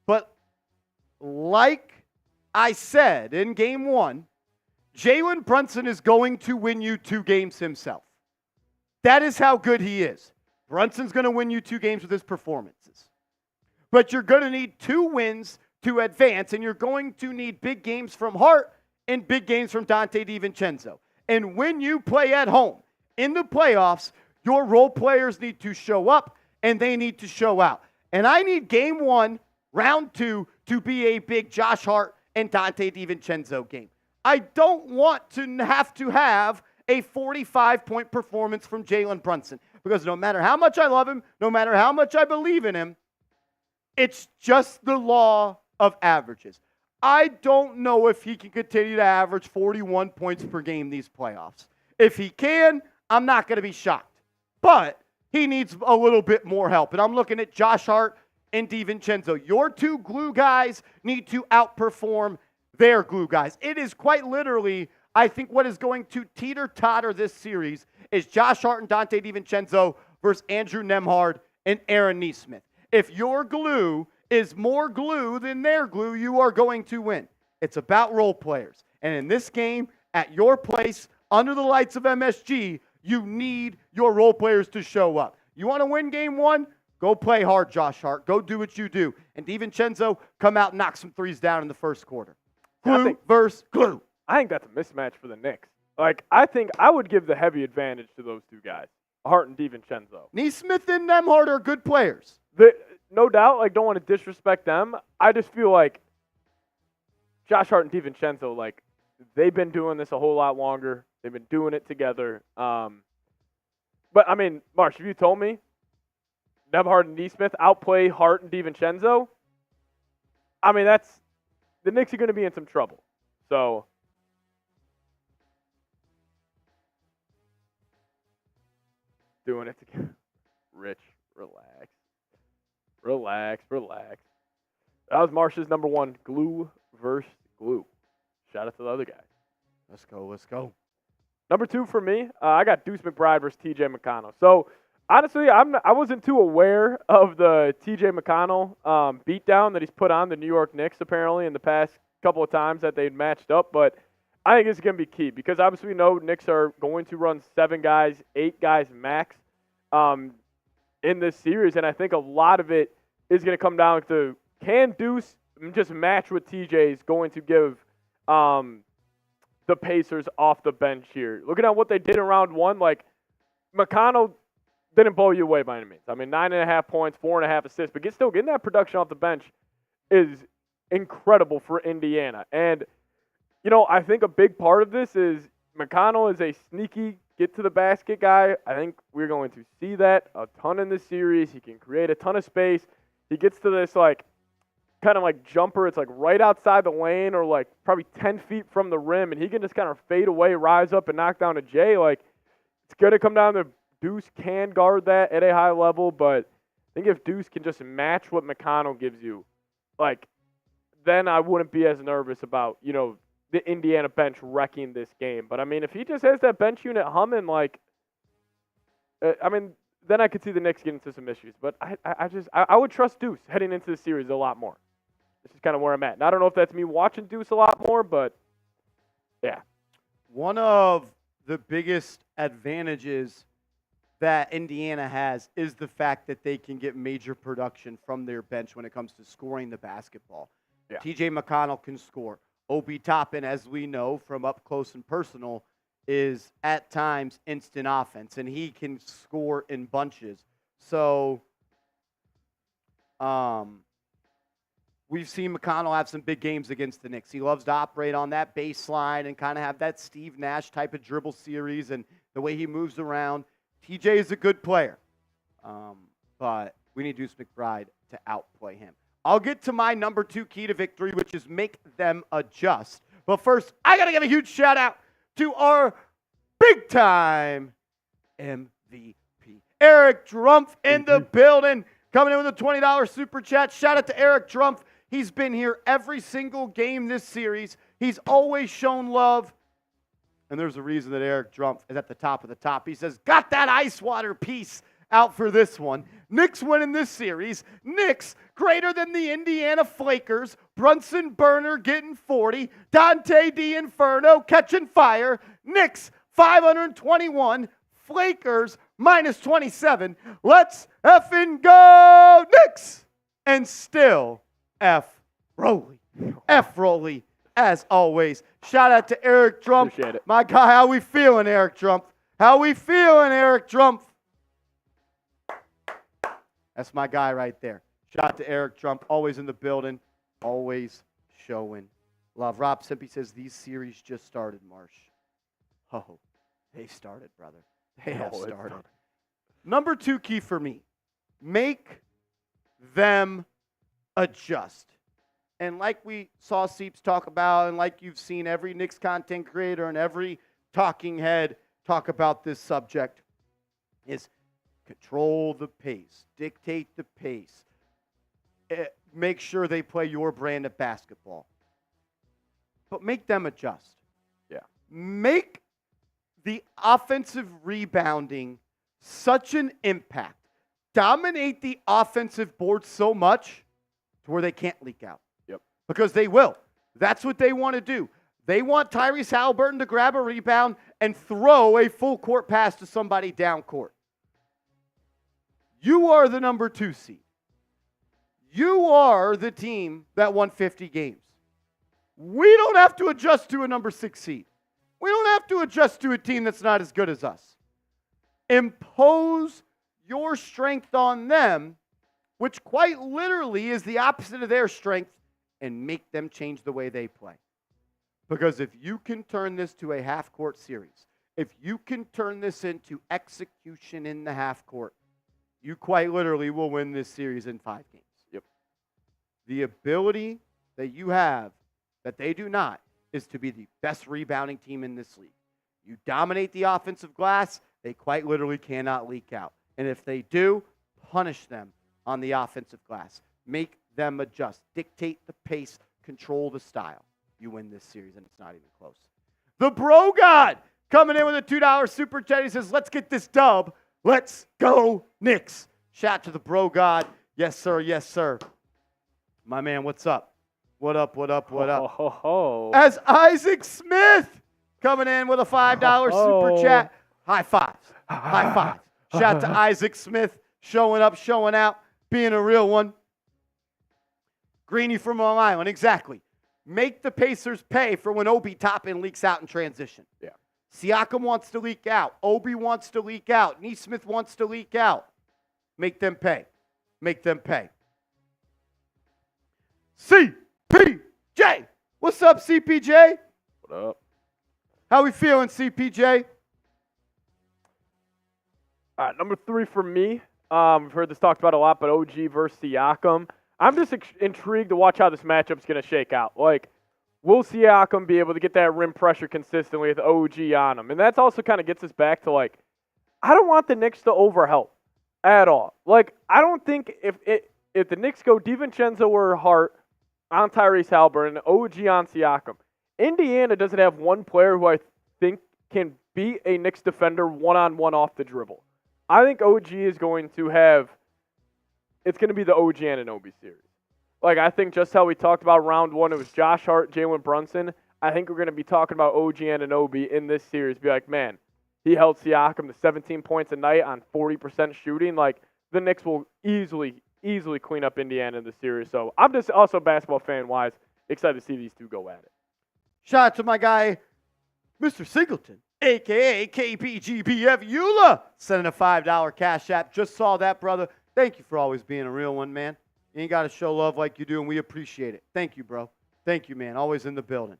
But like I said in game one, Jalen Brunson is going to win you 2 games himself. That is how good he is. Brunson's going to win you 2 games with his performances. But you're going to need 2 wins to advance, and you're going to need big games from Hart and big games from Donte DiVincenzo. And when you play at home in the playoffs, your role players need to show up, and they need to show out. And I need game 1, round 2, to be a big Josh Hart and Donte DiVincenzo game. I don't want to have a 45-point performance from Jalen Brunson, because no matter how much I love him, no matter how much I believe in him, it's just the law of averages. I don't know if he can continue to average 41 points per game these playoffs. If he can, I'm not going to be shocked. But he needs a little bit more help. And I'm looking at Josh Hart and DiVincenzo. Your 2 glue guys need to outperform their glue guys. It is quite literally, I think, what is going to teeter-totter this series is Josh Hart and Donte DiVincenzo versus Andrew Nembhard and Aaron Nesmith. If your glue is more glue than their glue, you are going to win. It's about role players. And in this game, at your place, under the lights of MSG, you need your role players to show up. You want to win game 1? Go play hard, Josh Hart. Go do what you do. And DiVincenzo, come out and knock some threes down in the first quarter. Glue versus glue. I think that's a mismatch for the Knicks. Like, I think I would give the heavy advantage to those 2 guys, Hart and DiVincenzo. Nesmith and Nembhard are good players. No doubt, like, don't want to disrespect them. I just feel like Josh Hart and DiVincenzo, like, they've been doing this a whole lot longer. They've been doing it together. But, I mean, Marsh, if you told me Nembhard and Nesmith outplay Hart and DiVincenzo, I mean, the Knicks are going to be in some trouble. So, doing it together. Rich, relax. That was Marsh's number 1, glue versus glue. Shout out to the other guy. Let's go. Number 2 for me, I got Deuce McBride versus T.J. McConnell. So, honestly, I wasn't too aware of the T.J. McConnell beatdown that he's put on the New York Knicks, apparently, in the past couple of times that they'd matched up. But I think it's going to be key because, obviously, we know Knicks are going to run 7 guys, 8 guys max in this series. And I think a lot of it is going to come down to, can Deuce just match what TJ is going to give the Pacers off the bench here. Looking at what they did in round one, like McConnell didn't blow you away by any means. I mean, 9.5 points, 4.5 assists, but still getting that production off the bench is incredible for Indiana. And, I think a big part of this is McConnell is a sneaky get-to-the-basket guy. I think we're going to see that a ton in this series. He can create a ton of space. He gets to this, kind of jumper. It's right outside the lane or probably 10 feet from the rim, and he can just kind of fade away, rise up, and knock down a J. It's going to come down to Deuce can guard that at a high level, but I think if Deuce can just match what McConnell gives you, then I wouldn't be as nervous about, the Indiana bench wrecking this game. But, I mean, if he just has that bench unit humming, then I could see the Knicks get into some issues. But I would trust Deuce heading into the series a lot more. This is kind of where I'm at. And I don't know if that's me watching Deuce a lot more, but, yeah. One of the biggest advantages that Indiana has is the fact that they can get major production from their bench when it comes to scoring the basketball. Yeah. TJ McConnell can score. Obi Toppin, as we know from up close and personal, is at times instant offense, and he can score in bunches. So we've seen McConnell have some big games against the Knicks. He loves to operate on that baseline and kind of have that Steve Nash type of dribble series and the way he moves around. TJ is a good player, but we need Deuce McBride to outplay him. I'll get to my number 2 key to victory, which is make them adjust. But first, I got to give a huge shout-out to our big-time MVP, Eric Drumpf in the building, coming in with a $20 super chat. Shout out to Eric Drumpf. He's been here every single game this series. He's always shown love. And there's a reason that Eric Drumpf is at the top of the top. He says, got that ice water piece out for this one. Knicks winning this series. Knicks greater than the Indiana Flakers. Brunson Burner getting 40. Donte DiVincenzo catching fire. Knicks 521. Flakers minus 27. Let's effing go Knicks! And still F Rolly. F Rolly as always. Shout out to Eric Drumpf. Appreciate it. My guy, how we feeling, Eric Drumpf? How we feeling, Eric Drumpf? That's my guy right there. Shout out to Eric Drumpf, always in the building, always showing love. Rob Simpy says, these series just started, Marsh. Oh, they started, brother. They have started. Number 2 key for me, make them adjust. And like we saw Seeps talk about, and like you've seen every Knicks content creator and every talking head talk about this subject, is control the pace, dictate the pace, make sure they play your brand of basketball. But make them adjust. Yeah. Make the offensive rebounding such an impact. Dominate the offensive board so much to where they can't leak out. Yep. Because they will. That's what they want to do. They want Tyrese Haliburton to grab a rebound and throw a full court pass to somebody down court. You are the number 2 seed. You are the team that won 50 games. We don't have to adjust to a number 6 seed. We don't have to adjust to a team that's not as good as us. Impose your strength on them, which quite literally is the opposite of their strength, and make them change the way they play. Because if you can turn this to a half-court series, if you can turn this into execution in the half court, you quite literally will win this series in 5 games. Yep. The ability that you have that they do not is to be the best rebounding team in this league. You dominate the offensive glass, they quite literally cannot leak out. And if they do, punish them on the offensive glass. Make them adjust. Dictate the pace. Control the style. You win this series, and it's not even close. The Bro God coming in with a $2 super chat. He says, let's get this dub. Let's go Knicks. Shout to the Bro God. Yes, sir. Yes, sir. My man, what's up? What up, what up, what up? As Isaac Smith coming in with a $5 super chat. High fives. High fives. Shout to Isaac Smith showing up, showing out, being a real one. Greeny from Long Island, exactly. Make the Pacers pay for when Obi Toppin leaks out in transition. Yeah. Siakam wants to leak out. Obi wants to leak out. Nesmith wants to leak out. Make them pay. Make them pay. CPJ. What's up, CPJ? What up? How we feeling, CPJ? All right, number 3 for me. We've heard this talked about a lot, but OG versus Siakam. I'm just intrigued to watch how this matchup's going to shake out. Like, will Siakam be able to get that rim pressure consistently with OG on him? And that's also kind of gets us back to, like, I don't want the Knicks to overhelp at all. Like, I don't think if the Knicks go DiVincenzo or Hart on Tyrese Haliburton and OG on Siakam, Indiana doesn't have one player who I think can beat a Knicks defender one-on-one off the dribble. I think OG is going to have – it's going to be the OG Anunoby series. Like, I think just how we talked about round 1, it was Josh Hart, Jalen Brunson. I think we're going to be talking about OG Anunoby in this series. Be like, man, he held Siakam to 17 points a night on 40% shooting. Like, the Knicks will easily clean up Indiana in the series. So I'm just also basketball fan-wise excited to see these two go at it. Shout out to my guy, Mr. Singleton, a.k.a. KPGBF Eula, sending a $5 Cash App. Just saw that, brother. Thank you for always being a real one, man. You ain't got to show love like you do, and we appreciate it. Thank you, bro. Thank you, man. Always in the building.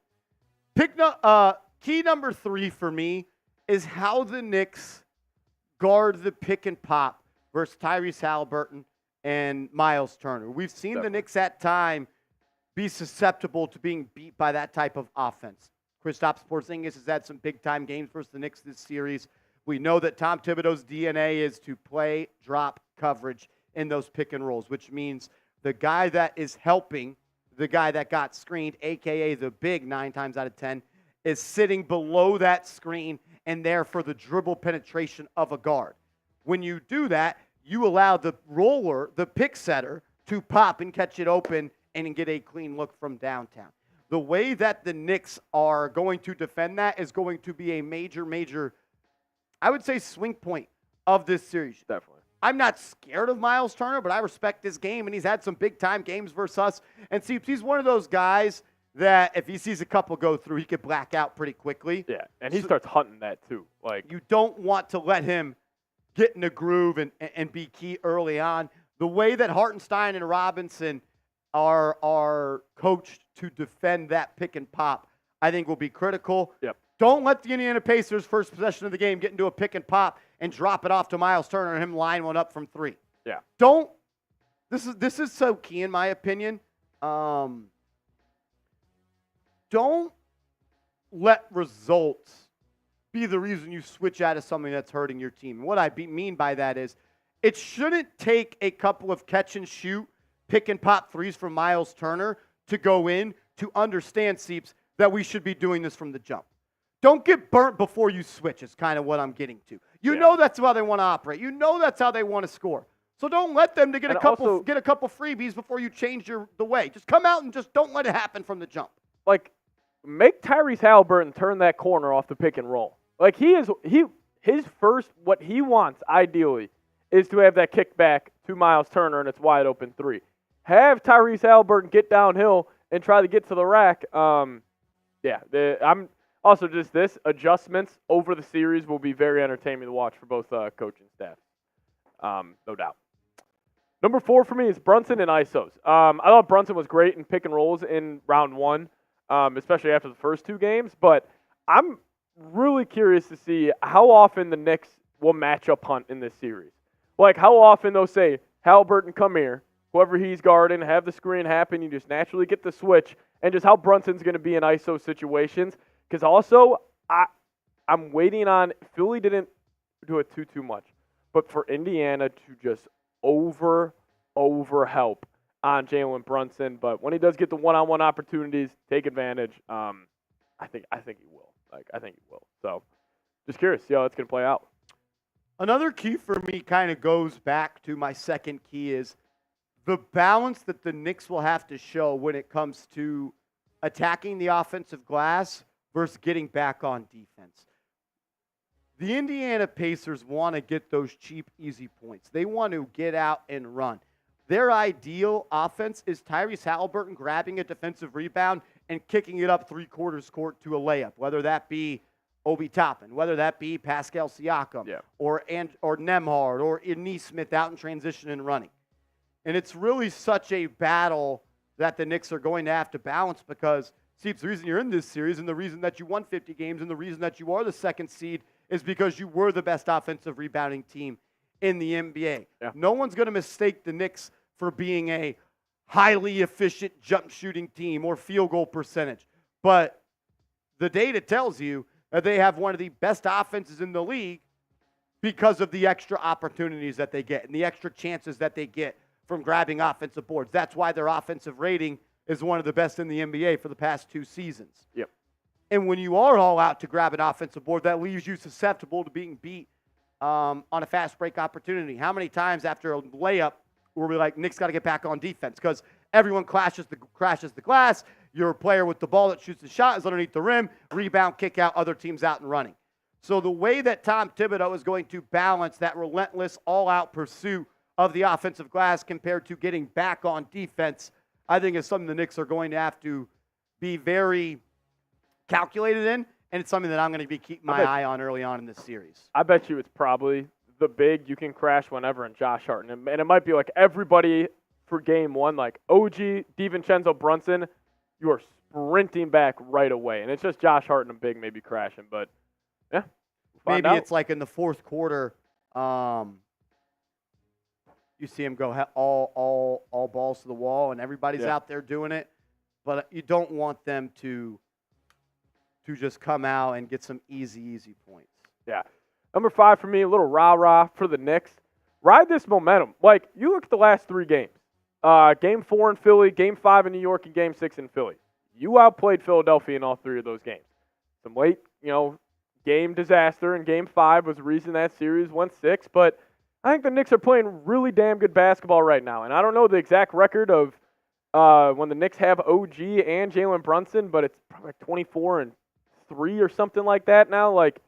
Key number 3 for me is how the Knicks guard the pick and pop versus Tyrese Haliburton and Miles Turner. We've seen the Knicks at time be susceptible to being beat by that type of offense. Kristaps Porzingis has had some big-time games versus the Knicks this series. We know that Tom Thibodeau's DNA is to play drop coverage in those pick and rolls, which means the guy that is helping the guy that got screened, a.k.a. the big 9 times out of 10, is sitting below that screen and there for the dribble penetration of a guard. When you do that, you allow the roller, the pick setter, to pop and catch it open and get a clean look from downtown. The way that the Knicks are going to defend that is going to be a major, I would say, swing point of this series. Definitely. I'm not scared of Miles Turner, but I respect his game, and he's had some big-time games versus us. And see, he's one of those guys that if he sees a couple go through, he could black out pretty quickly. Yeah, and he starts hunting that too. Like, you don't want to let him get in a groove and be key early on. The way that Hartenstein and Robinson are coached to defend that pick and pop, I think will be critical. Yep. Don't let the Indiana Pacers' first possession of the game get into a pick and pop and drop it off to Miles Turner and him line one up from 3. Yeah. Don't. This is so key in my opinion. Don't let results be the reason you switch out of something that's hurting your team. And what I mean by that is it shouldn't take a couple of catch and shoot, pick and pop threes from Miles Turner to go in to understand, Seeps, that we should be doing this from the jump. Don't get burnt before you switch is kind of what I'm getting to. You know that's how they want to operate. You know that's how they want to score. So don't let them get a couple freebies before you change the way. Just come out and just don't let it happen from the jump. Like, make Tyrese Haliburton turn that corner off the pick and roll. Like, his first, what he wants ideally is to have that kick back to Miles Turner and it's wide open 3. Have Tyrese Haliburton get downhill and try to get to the rack. I'm also just this adjustments over the series will be very entertaining to watch for both coaching staff. No doubt. Number 4 for me is Brunson and ISOs. I thought Brunson was great in pick and rolls in round 1, especially after the first 2 games. But I'm really curious to see how often the Knicks will match up hunt in this series. Like, how often they'll say, Haliburton, come here. Whoever he's guarding, have the screen happen. You just naturally get the switch. And just how Brunson's going to be in ISO situations. Because also, I'm waiting on – Philly didn't do it too much. But for Indiana to just over help on Jalen Brunson. But when he does get the one-on-one opportunities, take advantage. I think he will. I think he will. So, just curious, see how it's going to play out. Another key for me kind of goes back to my second key is the balance that the Knicks will have to show when it comes to attacking the offensive glass versus getting back on defense. The Indiana Pacers want to get those cheap, easy points. They want to get out and run. Their ideal offense is Tyrese Haliburton grabbing a defensive rebound and kicking it up three-quarters court to a layup, whether that be Obi Toppin, whether that be Pascal Siakam, or Nembhard, or Nesmith out in transition and running. And it's really such a battle that the Knicks are going to have to balance because, see, it's the reason you're in this series and the reason that you won 50 games and the reason that you are the second seed is because you were the best offensive rebounding team in the NBA. Yeah. No one's going to mistake the Knicks for being a highly efficient jump shooting team or field goal percentage. But the data tells you that they have one of the best offenses in the league because of the extra opportunities that they get and the extra chances that they get from grabbing offensive boards. That's why their offensive rating is one of the best in the NBA for the past 2 seasons. Yep. And when you are all out to grab an offensive board, that leaves you susceptible to being beat on a fast break opportunity. How many times after a layup were we like, Knicks got to get back on defense because everyone crashes the glass. Your player with the ball that shoots the shot is underneath the rim, rebound, kick out, other teams out and running. So the way that Tom Thibodeau is going to balance that relentless, all-out pursuit of the offensive glass compared to getting back on defense, I think is something the Knicks are going to have to be very calculated in, and it's something that I'm going to be keeping my eye on early on in this series. I bet you it's probably the big you can crash whenever and Josh Hart. And it might be like everybody for game one, like OG, DiVincenzo, Brunson, you are sprinting back right away. And it's just Josh Hart and a big maybe crashing. But, yeah, maybe it's like in the fourth quarter, you see him go all balls to the wall, and everybody's out there doing it. But you don't want them to just come out and get some easy points. Yeah. Number 5 for me, a little rah-rah for the Knicks. Ride this momentum. Like, you look at the last 3 games. Game 4 in Philly, Game 5 in New York, and Game 6 in Philly. You outplayed Philadelphia in all 3 of those games. Some late, game disaster in Game 5 was the reason that series went 6. But I think the Knicks are playing really damn good basketball right now. And I don't know the exact record of when the Knicks have OG and Jalen Brunson, but it's probably like 24-3 or something like that now. Like,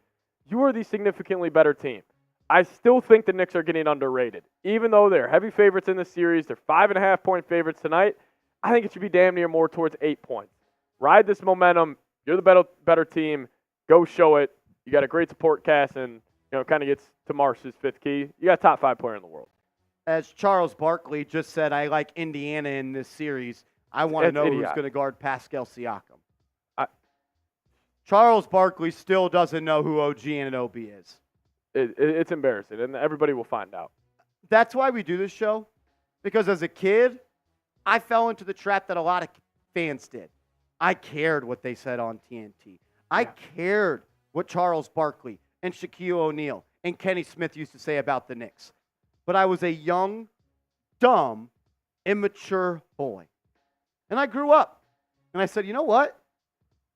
you are the significantly better team. I still think the Knicks are getting underrated. Even though they're heavy favorites in the series, they're 5.5-point favorites tonight, I think it should be damn near more towards 8 points. Ride this momentum. You're the better team. Go show it. You got a great support cast, and kind of gets to Marsh's 5th key. You got a top 5 player in the world. As Charles Barkley just said, I like Indiana in this series. I want to know who's going to guard Pascal Siakam. Charles Barkley still doesn't know who OG Anunoby is. It's embarrassing, and everybody will find out. That's why we do this show, because as a kid, I fell into the trap that a lot of fans did. I cared what they said on TNT. I cared what Charles Barkley and Shaquille O'Neal and Kenny Smith used to say about the Knicks. But I was a young, dumb, immature boy. And I grew up. And I said, you know what?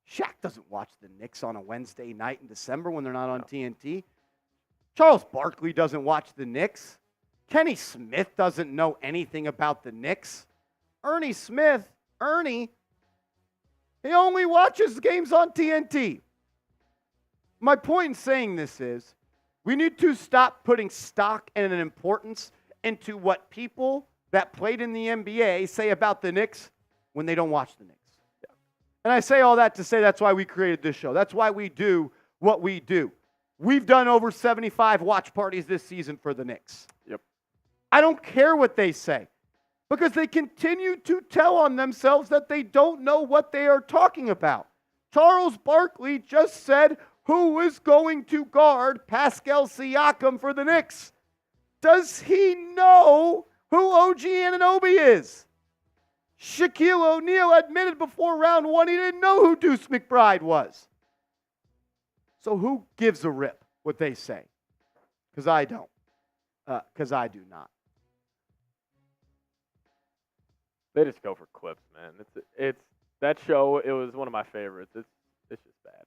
Shaq doesn't watch the Knicks on a Wednesday night in December when they're not on TNT. Charles Barkley doesn't watch the Knicks. Kenny Smith doesn't know anything about the Knicks. Ernie Smith, he only watches games on TNT. My point in saying this is we need to stop putting stock and an importance into what people that played in the NBA say about the Knicks when they don't watch the Knicks. And I say all that to say that's why we created this show. That's why we do what we do. We've done over 75 watch parties this season for the Knicks. Yep. I don't care what they say because they continue to tell on themselves that they don't know what they are talking about. Charles Barkley just said who is going to guard Pascal Siakam for the Knicks. Does he know who OG Anunoby is? Shaquille O'Neal admitted before round 1 he didn't know who Deuce McBride was. So who gives a rip what they say? Because I don't. Because I do not. They just go for clips, man. It's that show. It was one of my favorites. It's just bad.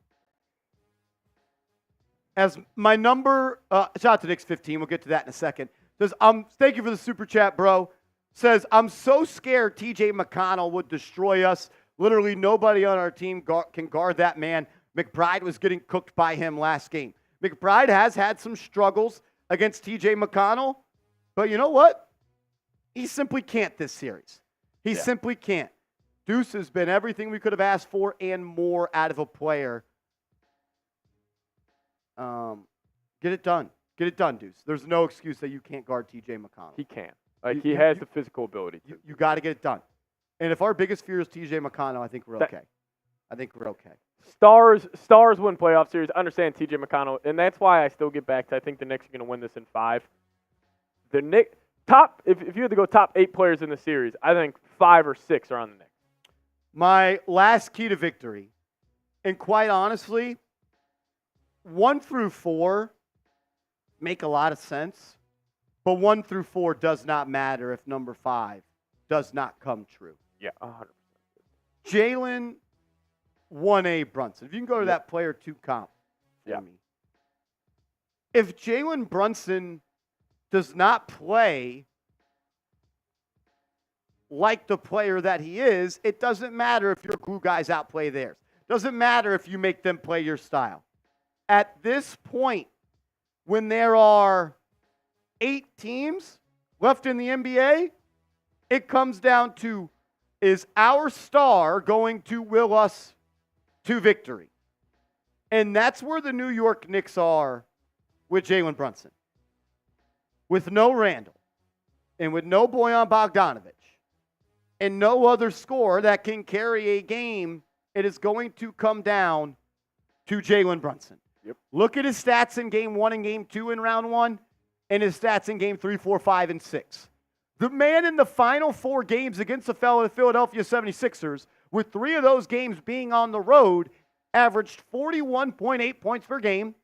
As my number, shout out to Knicks 15. We'll get to that in a second. Says, thank you for the super chat, bro. Says, I'm so scared TJ McConnell would destroy us. Literally nobody on our team can guard that man. McBride was getting cooked by him last game. McBride has had some struggles against TJ McConnell, but you know what? He simply can't this series. He simply can't. Deuce has been everything we could have asked for and more out of a player. Get it done. Get it done, Deuce. There's no excuse that you can't guard T.J. McConnell. He can. He has the physical ability to. You got to get it done. And if our biggest fear is T.J. McConnell, I think we're okay. Stars win playoff series. I understand T.J. McConnell, and that's why I still get back to I think the Knicks are going to win this in 5. The Knicks if you had to go top 8 players in the series, I think 5 or 6 are on the Knicks. My last key to victory, and quite honestly, 1 through 4 make a lot of sense, but 1 through 4 does not matter if number 5 does not come true. Yeah, 100%. Jalen 1A Brunson. If you can go to that player 2 comp for me. If Jalen Brunson does not play like the player that he is, it doesn't matter if your glue guys outplay theirs. Doesn't matter if you make them play your style. At this point, when there are 8 teams left in the NBA, it comes down to, is our star going to will us to victory? And that's where the New York Knicks are with Jalen Brunson. With no Randall, and with no Bojan Bogdanovic, and no other scorer that can carry a game, it is going to come down to Jalen Brunson. Yep. Look at his stats in Game 1 and Game 2 in Round 1, and his stats in Game 3, 4, 5, and 6. The man in the final 4 games against the Philadelphia 76ers, with 3 of those games being on the road, averaged 41.8 points per game,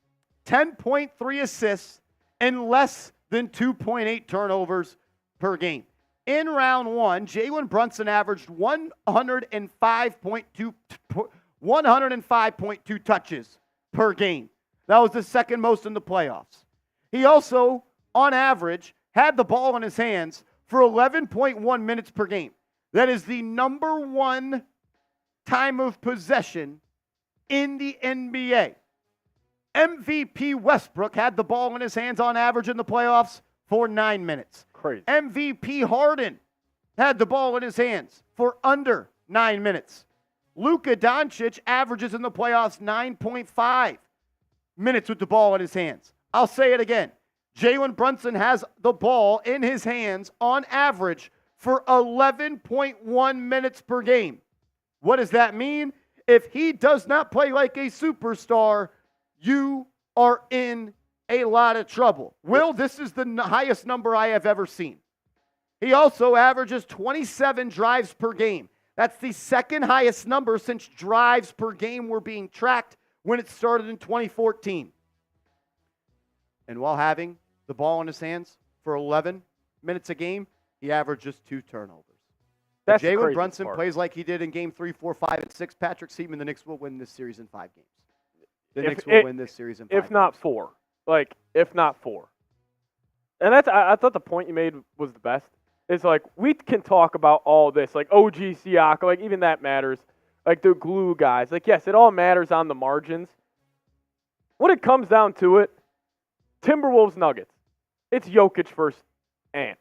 10.3 assists, and less than 2.8 turnovers per game. In Round 1, Jalen Brunson averaged 105.2 touches per game. That was the second most in the playoffs. He also, on average, had the ball in his hands for 11.1 minutes per game. That is the number 1 time of possession in the NBA. MVP Westbrook had the ball in his hands on average in the playoffs for 9 minutes. Crazy. MVP Harden had the ball in his hands for under 9 minutes. Luka Doncic averages in the playoffs 9.5 minutes with the ball in his hands. I'll say it again. Jalen Brunson has the ball in his hands on average for 11.1 minutes per game. What does that mean? If he does not play like a superstar, you are in a lot of trouble. Will, this is the highest number I have ever seen. He also averages 27 drives per game. That's the second highest number since drives per game were being tracked when it started in 2014. And while having the ball in his hands for 11 minutes a game, he averages 2 turnovers. If Jalen Brunson plays like he did in Game 3, 4, 5, and 6, Patrick Seaman, the Knicks will win this series in 5 games. The Knicks will win this series in 5 games. If not 4. If not 4. And that's I thought the point you made was the best. It's like, we can talk about all this, like OG Siaka, like even that matters. Like the glue guys. Like, yes, it all matters on the margins. When it comes down to it, Timberwolves Nuggets. It's Jokic versus Ant.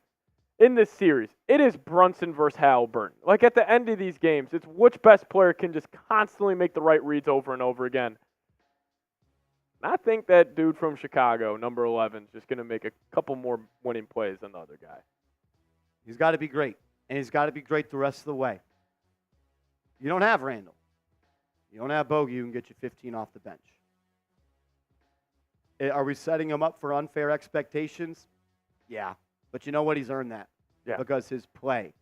In this series, it is Brunson versus Haliburton. Like at the end of these games, it's which best player can just constantly make the right reads over and over again. And I think that dude from Chicago, number 11, is just going to make a couple more winning plays than the other guy. He's got to be great, and he's got to be great the rest of the way. You don't have Randall. You don't have Bogey who can get you 15 off the bench. Are we setting him up for unfair expectations? Yeah. But you know what? He's earned that. Yeah. Because his play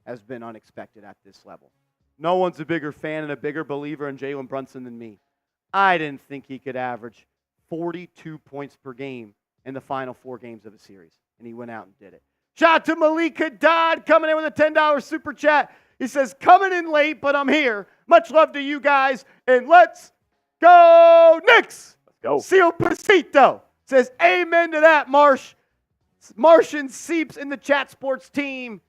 has been unexpected at this level. No one's a bigger fan and a bigger believer in Jalen Brunson than me. I didn't think he could average 42 points per game in the final 4 games of a series. And he went out and did it. Shout out to Malika Dodd coming in with a $10 super chat. He says, coming in late, but I'm here. Much love to you guys. And let's go Knicks. Let's go. Seal Pasito says, amen to that, Marsh. Martian Seeps in the Chat Sports team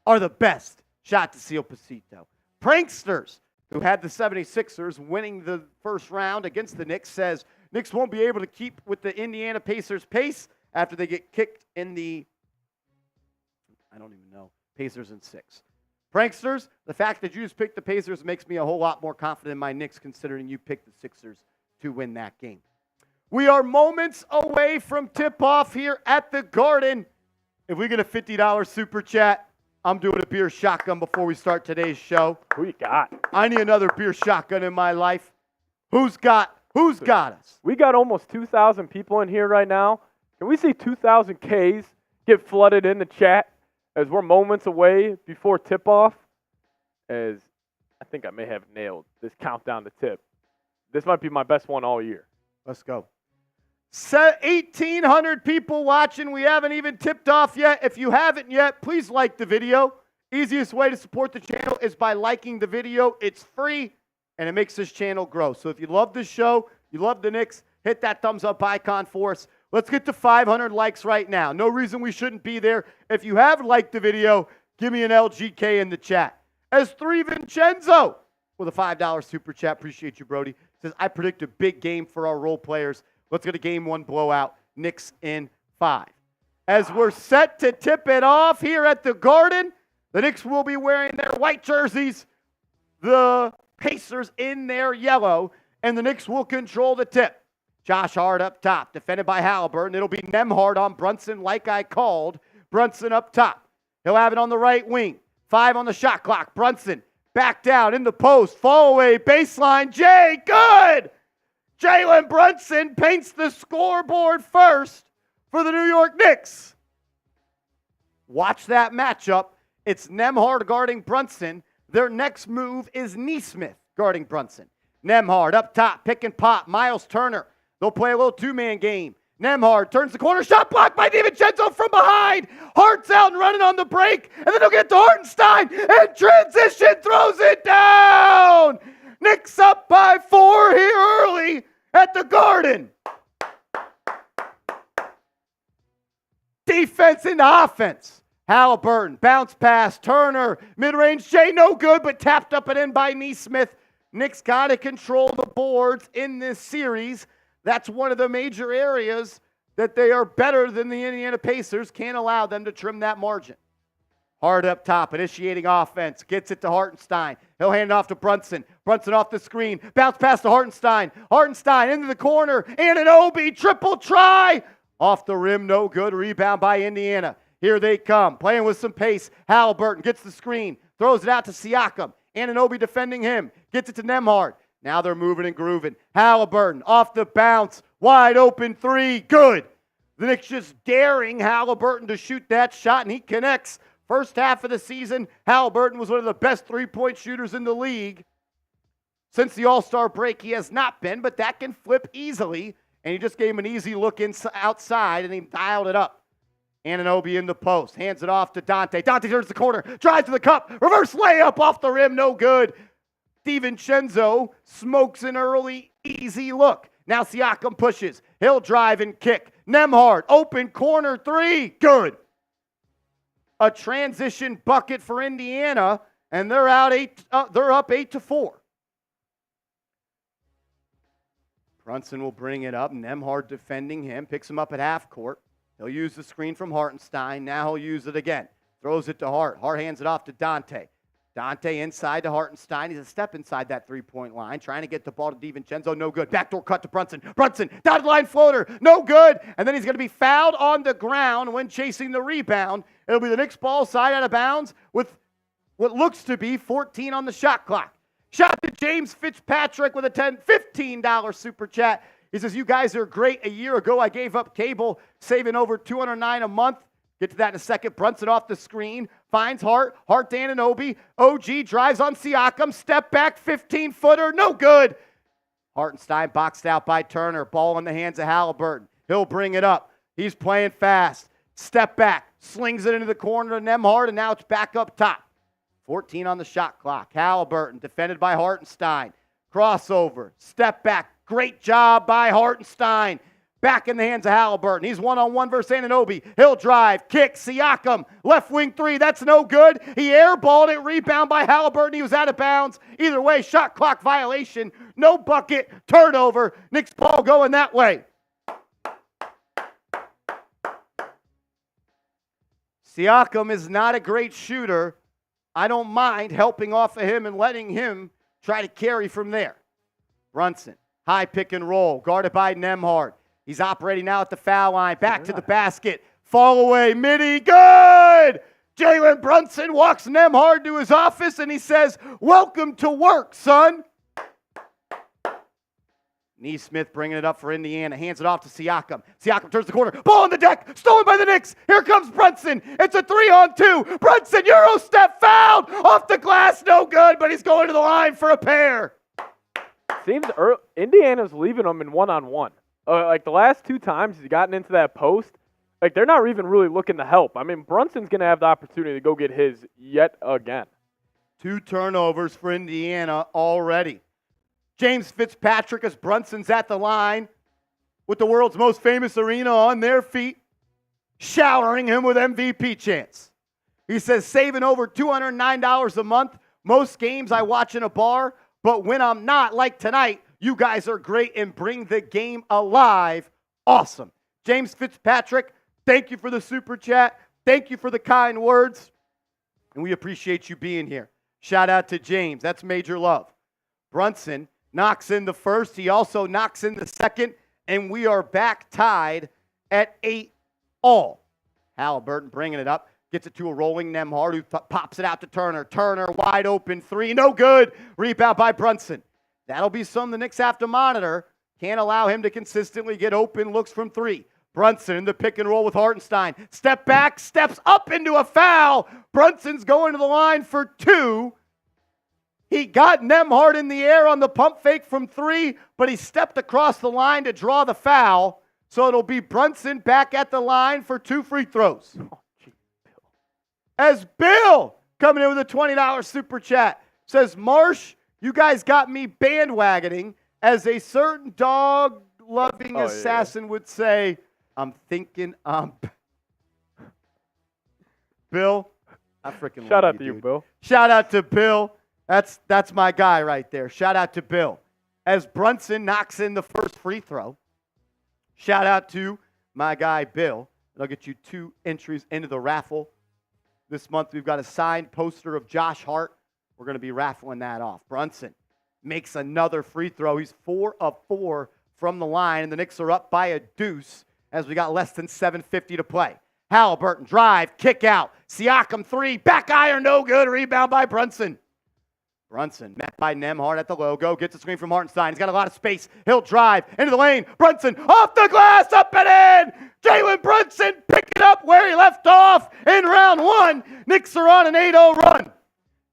are the best. Shout to Seal Pasito. Pranksters, who had the 76ers winning the first round against the Knicks, says Knicks won't be able to keep with the Indiana Pacers pace after they get kicked in the I don't even know. Pacers in 6. Pranksters, the fact that you just picked the Pacers makes me a whole lot more confident in my Knicks considering you picked the Sixers to win that game. We are moments away from tip-off here at the Garden. If we get a $50 super chat, I'm doing a beer shotgun before we start today's show. Who you got? I need another beer shotgun in my life. Who's got us? We got almost 2,000 people in here right now. Can we see 2,000 Ks get flooded in the chat as we're moments away before tip-off? As I think I may have nailed this countdown to tip. This might be my best one all year. Let's go. 1,800 people watching. We haven't even tipped off yet. If you haven't yet, please like the video. Easiest way to support the channel is by liking the video. It's free, and it makes this channel grow. So if you love this show, you love the Knicks, hit that thumbs up icon for us. Let's get to 500 likes right now. No reason we shouldn't be there. If you have liked the video, give me an LGK in the chat. As DiVincenzo with a $5 super chat. Appreciate you, Brody. Says, I predict a big game for our role players. Let's get a game 1 blowout. Knicks in 5. As we're set to tip it off here at the Garden, the Knicks will be wearing their white jerseys, the Pacers in their yellow, and the Knicks will control the tip. Josh Hart up top, defended by Haliburton. It'll be Nembhard on Brunson like I called. Brunson up top. He'll have it on the right wing. 5 on the shot clock. Brunson back down in the post. Fall away, baseline. Jay, good! Jalen Brunson paints the scoreboard first for the New York Knicks. Watch that matchup. It's Nembhard guarding Brunson. Their next move is Nesmith guarding Brunson. Nembhard up top, pick and pop. Miles Turner. They'll play a little two-man game. Nembhard turns the corner. Shot blocked by DiVincenzo from behind. Hart's out and running on the break. And then they'll get to Hartenstein. And transition throws it down. Knicks up by 4 here early at the Garden. Defense into offense. Haliburton, bounce pass, Turner, mid-range, Jay, no good, but tapped up and in by Nesmith. Knicks got to control the boards in this series. That's one of the major areas that they are better than the Indiana Pacers. Can't allow them to trim that margin. Hart up top, initiating offense. Gets it to Hartenstein. He'll hand it off to Brunson. Brunson off the screen. Bounce pass to Hartenstein. Hartenstein into the corner. Anunoby, triple try. Off the rim, no good. Rebound by Indiana. Here they come, playing with some pace. Haliburton gets the screen. Throws it out to Siakam. Anunoby defending him. Gets it to Nembhard. Now they're moving and grooving. Haliburton off the bounce. Wide open 3. Good. The Knicks just daring Haliburton to shoot that shot, and he connects. First half of the season, Haliburton was one of the best three-point shooters in the league. Since the All-Star break, he has not been, but that can flip easily. And he just gave him an easy look outside, and he dialed it up. Anunoby in the post. Hands it off to Donte. Donte turns the corner. Drives to the cup. Reverse layup off the rim. No good. DiVincenzo smokes an early, easy look. Now Siakam pushes. He'll drive and kick. Nembhard, open corner 3. Good. A transition bucket for Indiana, and they're up 8-4. Brunson will bring it up. Nembhard defending him. Picks him up at half court. He'll use the screen from Hartenstein. Now he'll use it again. Throws it to Hart. Hart hands it off to Donte. Donte inside to Hartenstein. He's a step inside that three-point line. Trying to get the ball to DiVincenzo. No good. Backdoor cut to Brunson. Brunson, dotted line floater. No good. And then he's going to be fouled on the ground when chasing the rebound. It'll be the Knicks ball side out of bounds with what looks to be 14 on the shot clock. Shout to James Fitzpatrick with a $15 super chat. He says, you guys are great. A year ago, I gave up cable, saving over $209 a month. Get to that in a second. Brunson off the screen. Finds Hart. Hart to Anunoby. OG drives on Siakam. Step back, 15-footer. No good. Hartenstein boxed out by Turner. Ball in the hands of Haliburton. He'll bring it up. He's playing fast. Step back. Slings it into the corner to Nembhard, and now it's back up top. 14 on the shot clock. Haliburton defended by Hartenstein. Crossover. Step back. Great job by Hartenstein. Back in the hands of Haliburton. He's one-on-one versus Anunoby. He'll drive, kick, Siakam. Left wing 3, that's no good. He airballed it, rebound by Haliburton. He was out of bounds. Either way, shot clock violation. No bucket, turnover. Knicks ball going that way. Siakam is not a great shooter. I don't mind helping off of him and letting him try to carry from there. Brunson, high pick and roll, guarded by Nembhard. He's operating now at the foul line. Back to the basket. Fall away, midi, good! Jalen Brunson walks Nembhard to his office and he says, welcome to work, son. Neesmith bringing it up for Indiana. Hands it off to Siakam. Siakam turns the corner. Ball on the deck. Stolen by the Knicks. Here comes Brunson. It's a 3-on-2. Brunson, Euro step fouled. Off the glass. No good, but he's going to the line for a pair. Seems Indiana's leaving him in one-on-one. Like the last 2 times he's gotten into that post, like they're not even really looking to help. I mean, Brunson's going to have the opportunity to go get his yet again. 2 turnovers for Indiana already. James Fitzpatrick as Brunson's at the line with the world's most famous arena on their feet, showering him with MVP chants. He says, saving over $209 a month. Most games I watch in a bar, but when I'm not, like tonight, you guys are great and bring the game alive. Awesome. James Fitzpatrick, thank you for the super chat. Thank you for the kind words. And we appreciate you being here. Shout out to James. That's major love. Brunson knocks in the first. He also knocks in the second. And we are back tied at 8-all. Haliburton bringing it up. Gets it to a rolling Nembhard who pops it out to Turner. Turner wide open 3. No good. Rebound by Brunson. That'll be something the Knicks have to monitor. Can't allow him to consistently get open looks from 3. Brunson in the pick and roll with Hartenstein. Step back, steps up into a foul. Brunson's going to the line for 2. He got Nembhard in the air on the pump fake from 3, but he stepped across the line to draw the foul. So it'll be Brunson back at the line for 2 free throws. As Bill coming in with a $20 super chat says, Marsh, you guys got me bandwagoning. As a certain dog-loving assassin would say, I'm thinking Bill, I freaking Shout love out to you, you, Bill. Shout out to Bill. That's my guy right there. Shout out to Bill. As Brunson knocks in the first free throw, shout out to my guy Bill. That'll get you 2 entries into the raffle. This month we've got a signed poster of Josh Hart. We're going to be raffling that off. Brunson makes another free throw. He's 4 of 4 from the line, and the Knicks are up by a deuce as we got less than 7:50 to play. Haliburton drive, kick out. Siakam 3, back iron, no good. Rebound by Brunson. Brunson met by Nembhard at the logo. Gets a screen from Hartenstein. He's got a lot of space. He'll drive into the lane. Brunson off the glass, up and in. Jalen Brunson picking up where he left off in round 1. Knicks are on an 8-0 run.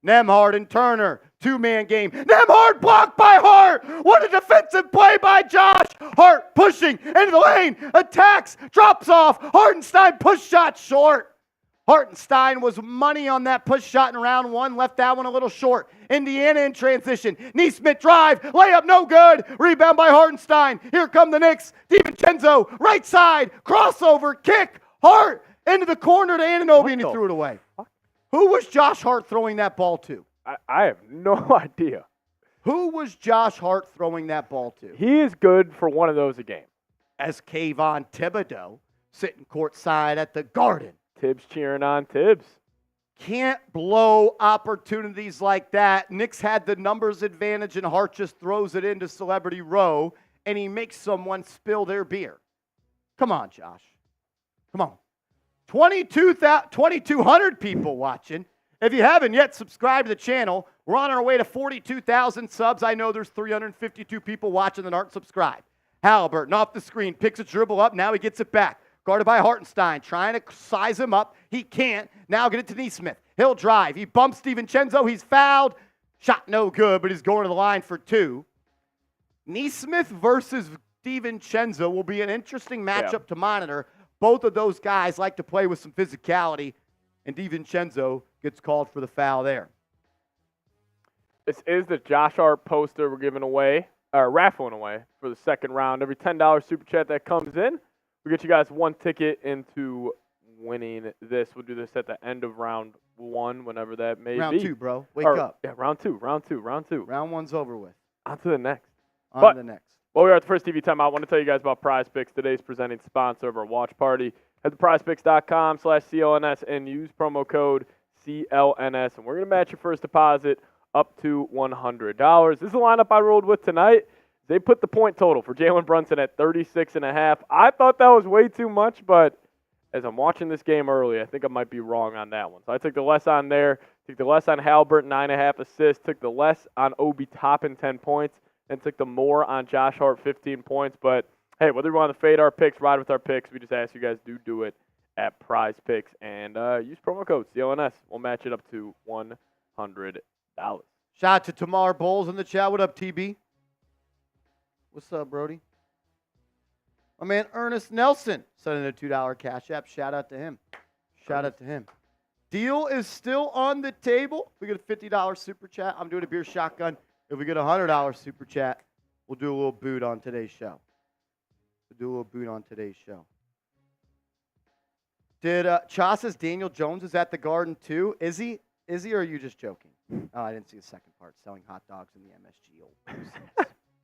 Nembhard and Turner, 2-man game. Nembhard blocked by Hart. What a defensive play by Josh. Hart pushing into the lane. Attacks, drops off. Hartenstein push shot short. Hartenstein was money on that push shot in round 1. Left that one a little short. Indiana in transition. Neesmith drive. Layup no good. Rebound by Hartenstein. Here come the Knicks. DiVincenzo, right side. Crossover, kick. Hart into the corner to Anunoby, and he threw it away. Who was Josh Hart throwing that ball to? I have no idea. Who was Josh Hart throwing that ball to? He is good for one of those a game. As Kayvon Thibodeau sitting courtside at the Garden. Tibbs cheering on Tibbs. Can't blow opportunities like that. Knicks had the numbers advantage, and Hart just throws it into Celebrity Row, and he makes someone spill their beer. Come on, Josh. Come on. 2,200 people watching. If you haven't yet subscribed to the channel, we're on our way to 42,000 subs. I know there's 352 people watching that aren't subscribed. Haliburton off the screen, picks a dribble up. Now he gets it back. Guarded by Hartenstein, trying to size him up. He can't. Now get it to Neesmith. He'll drive. He bumps DiVincenzo. He's fouled. Shot no good, but he's going to the line for 2. Neesmith versus DiVincenzo will be an interesting matchup to monitor. Both of those guys like to play with some physicality, and DiVincenzo gets called for the foul there. This is the Josh Hart poster we're giving away, or raffling away for the second round. Every $10 super chat that comes in, we get you guys 1 ticket into winning this. We'll do this at the end of round 1, whenever that may be. Round 2, bro. Wake up. Yeah, round two. Round 1's over with. On to the next. On to the next. Well, we are at the first TV timeout. I want to tell you guys about Prize Picks, today's presenting sponsor of our watch party. Head to prizepicks.com/CLNS and use promo code CLNS. And we're going to match your first deposit up to $100. This is the lineup I rolled with tonight. They put the point total for Jalen Brunson at 36.5. I thought that was way too much, but as I'm watching this game early, I think I might be wrong on that one. So I took the less on there, took the less on Haliburton, 9.5 assists, took the less on Obi Toppin, 10 points, and took the more on Josh Hart, 15 points. But, hey, whether you want to fade our picks, ride with our picks, we just ask you guys do it at Prize Picks. And use promo code CLNS. We'll match it up to $100. Shout out to Tamar Bowles in the chat. What up, TB? What's up, Brody? My man Ernest Nelson sending a $2 cash app. Shout out to him. Shout out to him. Deal is still on the table. If we get a $50 super chat, I'm doing a beer shotgun. If we get a $100 super chat, we'll do a little boot on today's show. Did Cha says Daniel Jones is at the Garden too? Is he? Or are you just joking? Oh, I didn't see the second part. Selling hot dogs in the MSG.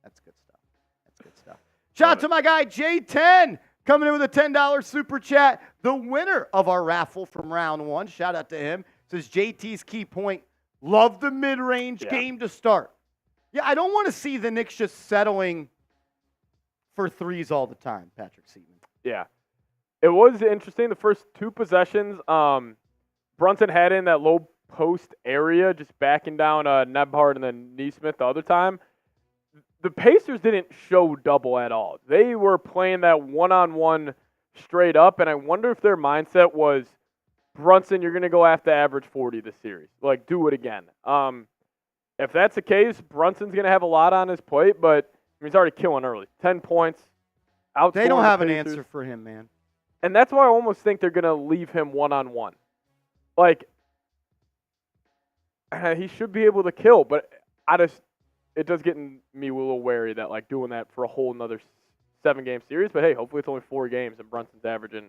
That's good stuff. Shout out to my guy J10 coming in with a $10 super chat. The winner of our raffle from round one. Shout out to him. Says JT's key point. Love the mid-range game to start. Yeah, I don't want to see the Knicks just settling for threes all the time, Patrick Seaman. Yeah. It was interesting. The first two possessions, Brunson had in that low post area, just backing down Nebhard and then Neesmith the other time. The Pacers didn't show double at all. They were playing that one-on-one straight up, and I wonder if their mindset was, Brunson, you're going to go after average 40 this series. Like, do it again. If that's the case, Brunson's going to have a lot on his plate, but he's already killing early. 10 points. They don't have an answer for him, man. And that's why I almost think they're going to leave him one-on-one. Like, he should be able to kill, but it does get me a little wary that, like, doing that for a whole another 7-game series. But, hey, hopefully it's only 4 games and Brunson's averaging,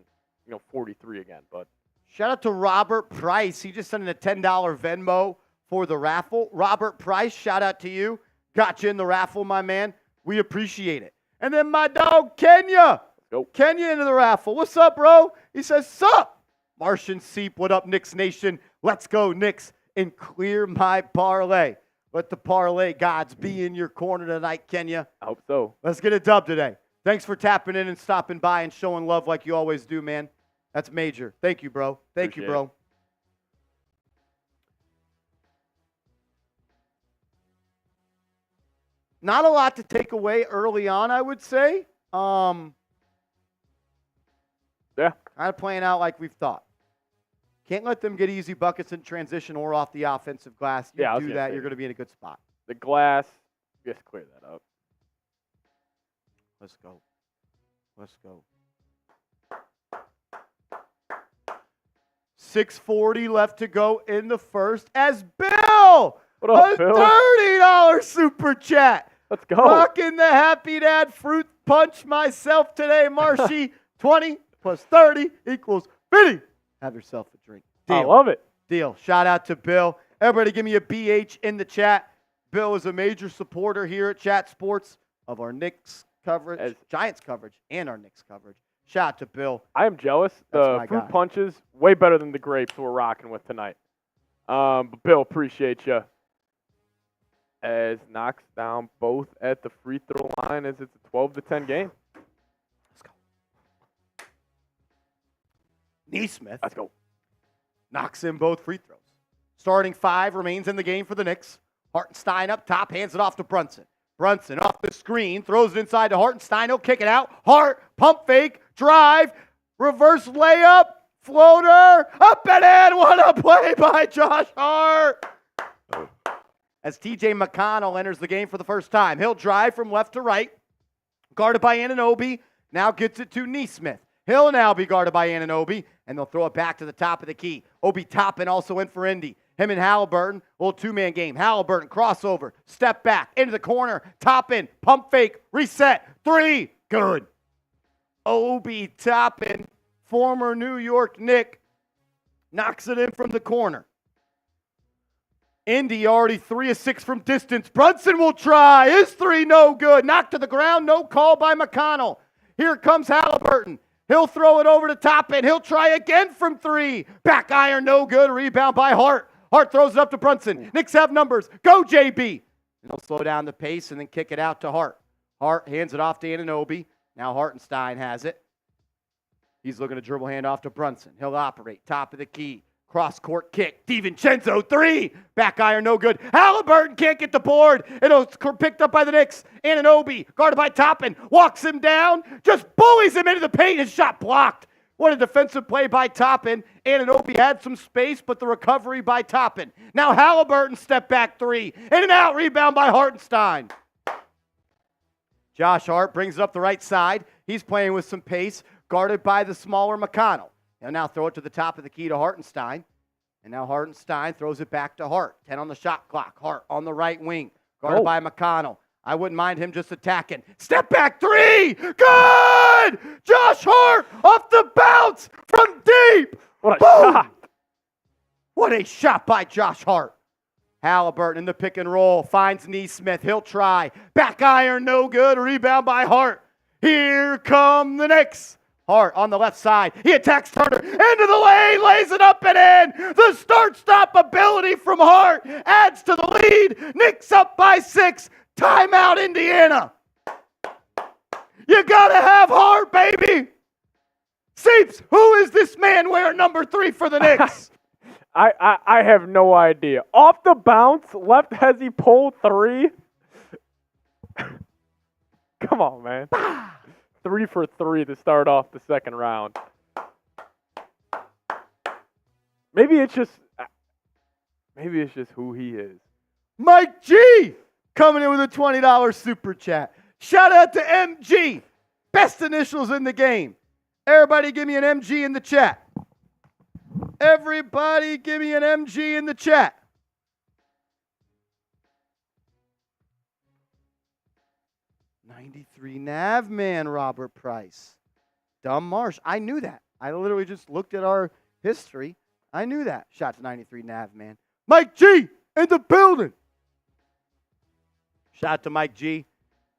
43 again. But shout out to Robert Price. He just sent in a $10 Venmo for the raffle. Robert Price, shout out to you. Got you in the raffle, my man. We appreciate it. And then my dog, Kenya. Go. Kenya into the raffle. What's up, bro? He says, sup? Martian Seep, what up, Knicks Nation? Let's go, Knicks, and clear my parlay. Let the parlay gods be in your corner tonight, Kenya. I hope so. Let's get a dub today. Thanks for tapping in and stopping by and showing love like you always do, man. That's major. Thank you, bro. Thank you, bro. Not a lot to take away early on, I would say. Yeah. Kind of playing out like we've thought. Can't let them get easy buckets in transition or off the offensive glass. You do that, you're going to be in a good spot. The glass, just clear that up. Let's go. 6:40 left to go in the first as Bill, what up, Bill? $30 super chat. Let's go. Rocking the Happy Dad fruit punch myself today, Marshy. 20 plus 30 equals 50. Have yourself a drink. Deal. I love it. Deal. Shout out to Bill. Everybody give me a BH in the chat. Bill is a major supporter here at Chat Sports of our Knicks coverage, Giants coverage, and our Knicks coverage. Shout out to Bill. I am jealous. The fruit punches, way better than the grapes we're rocking with tonight. But Bill, appreciate you. As knocks down both at the free throw line as it's a 12-10 game. Let's go. Neesmith. Let's go. Knocks in both free throws. Starting 5 remains in the game for the Knicks. Hartenstein up top, hands it off to Brunson. Brunson off the screen, throws it inside to Hartenstein. He'll kick it out. Hart, pump fake, drive, reverse layup, floater, up and in. What a play by Josh Hart. As TJ McConnell enters the game for the first time. He'll drive from left to right, guarded by Anunoby. Now gets it to Neesmith. He'll now be guarded by Anunoby, and they'll throw it back to the top of the key. Obi Toppin also in for Indy. Him and Haliburton, little 2-man game. Haliburton, crossover, step back, into the corner, Toppin, pump fake, reset, 3, good. Obi Toppin, former New York Knick, knocks it in from the corner. Indy already 3 of 6 from distance. Brunson will try. His three no good. Knocked to the ground. No call by McConnell. Here comes Haliburton. He'll throw it over to Toppin. He'll try again from 3. Back iron no good. Rebound by Hart. Hart throws it up to Brunson. Knicks have numbers. Go JB. And he'll slow down the pace and then kick it out to Hart. Hart hands it off to Anunoby. Now Hartenstein has it. He's looking to dribble hand off to Brunson. He'll operate. Top of the key. Cross-court kick. DiVincenzo, 3. Back iron, no good. Haliburton can't get the board. It'll picked up by the Knicks. Anunoby, guarded by Toppin, walks him down, just bullies him into the paint. His shot blocked. What a defensive play by Toppin. Anunoby had some space, but the recovery by Toppin. Now Haliburton, step back 3. In and out, rebound by Hartenstein. Josh Hart brings it up the right side. He's playing with some pace, guarded by the smaller McConnell. He'll now throw it to the top of the key to Hartenstein. And now Hartenstein throws it back to Hart. 10 on the shot clock. Hart on the right wing. Guarded by McConnell. I wouldn't mind him just attacking. Step back 3. Good! Josh Hart off the bounce from deep. What a Boom! shot. What a shot by Josh Hart. Haliburton in the pick and roll. Finds Neesmith. He'll try. Back iron, no good. Rebound by Hart. Here come the Knicks. Hart on the left side. He attacks Turner. Into the lane. Lays it up and in. The start-stop ability from Hart adds to the lead. Knicks up by 6. Timeout, Indiana. You got to have Hart, baby. Seeps, who is this man wearing number 3 for the Knicks? I have no idea. Off the bounce, left hezzy pull 3. Come on, man. 3 for 3 to start off the second round. Maybe it's just who he is. Mike G coming in with a $20 super chat. Shout out to MG. Best initials in the game. Everybody give me an MG in the chat. Everybody give me an MG in the chat. '93 Nav man, Robert Price. Dumb Marsh. I knew that. I literally just looked at our history. I knew that. Shout to 93 Nav man. Mike G in the building. Shout out to Mike G.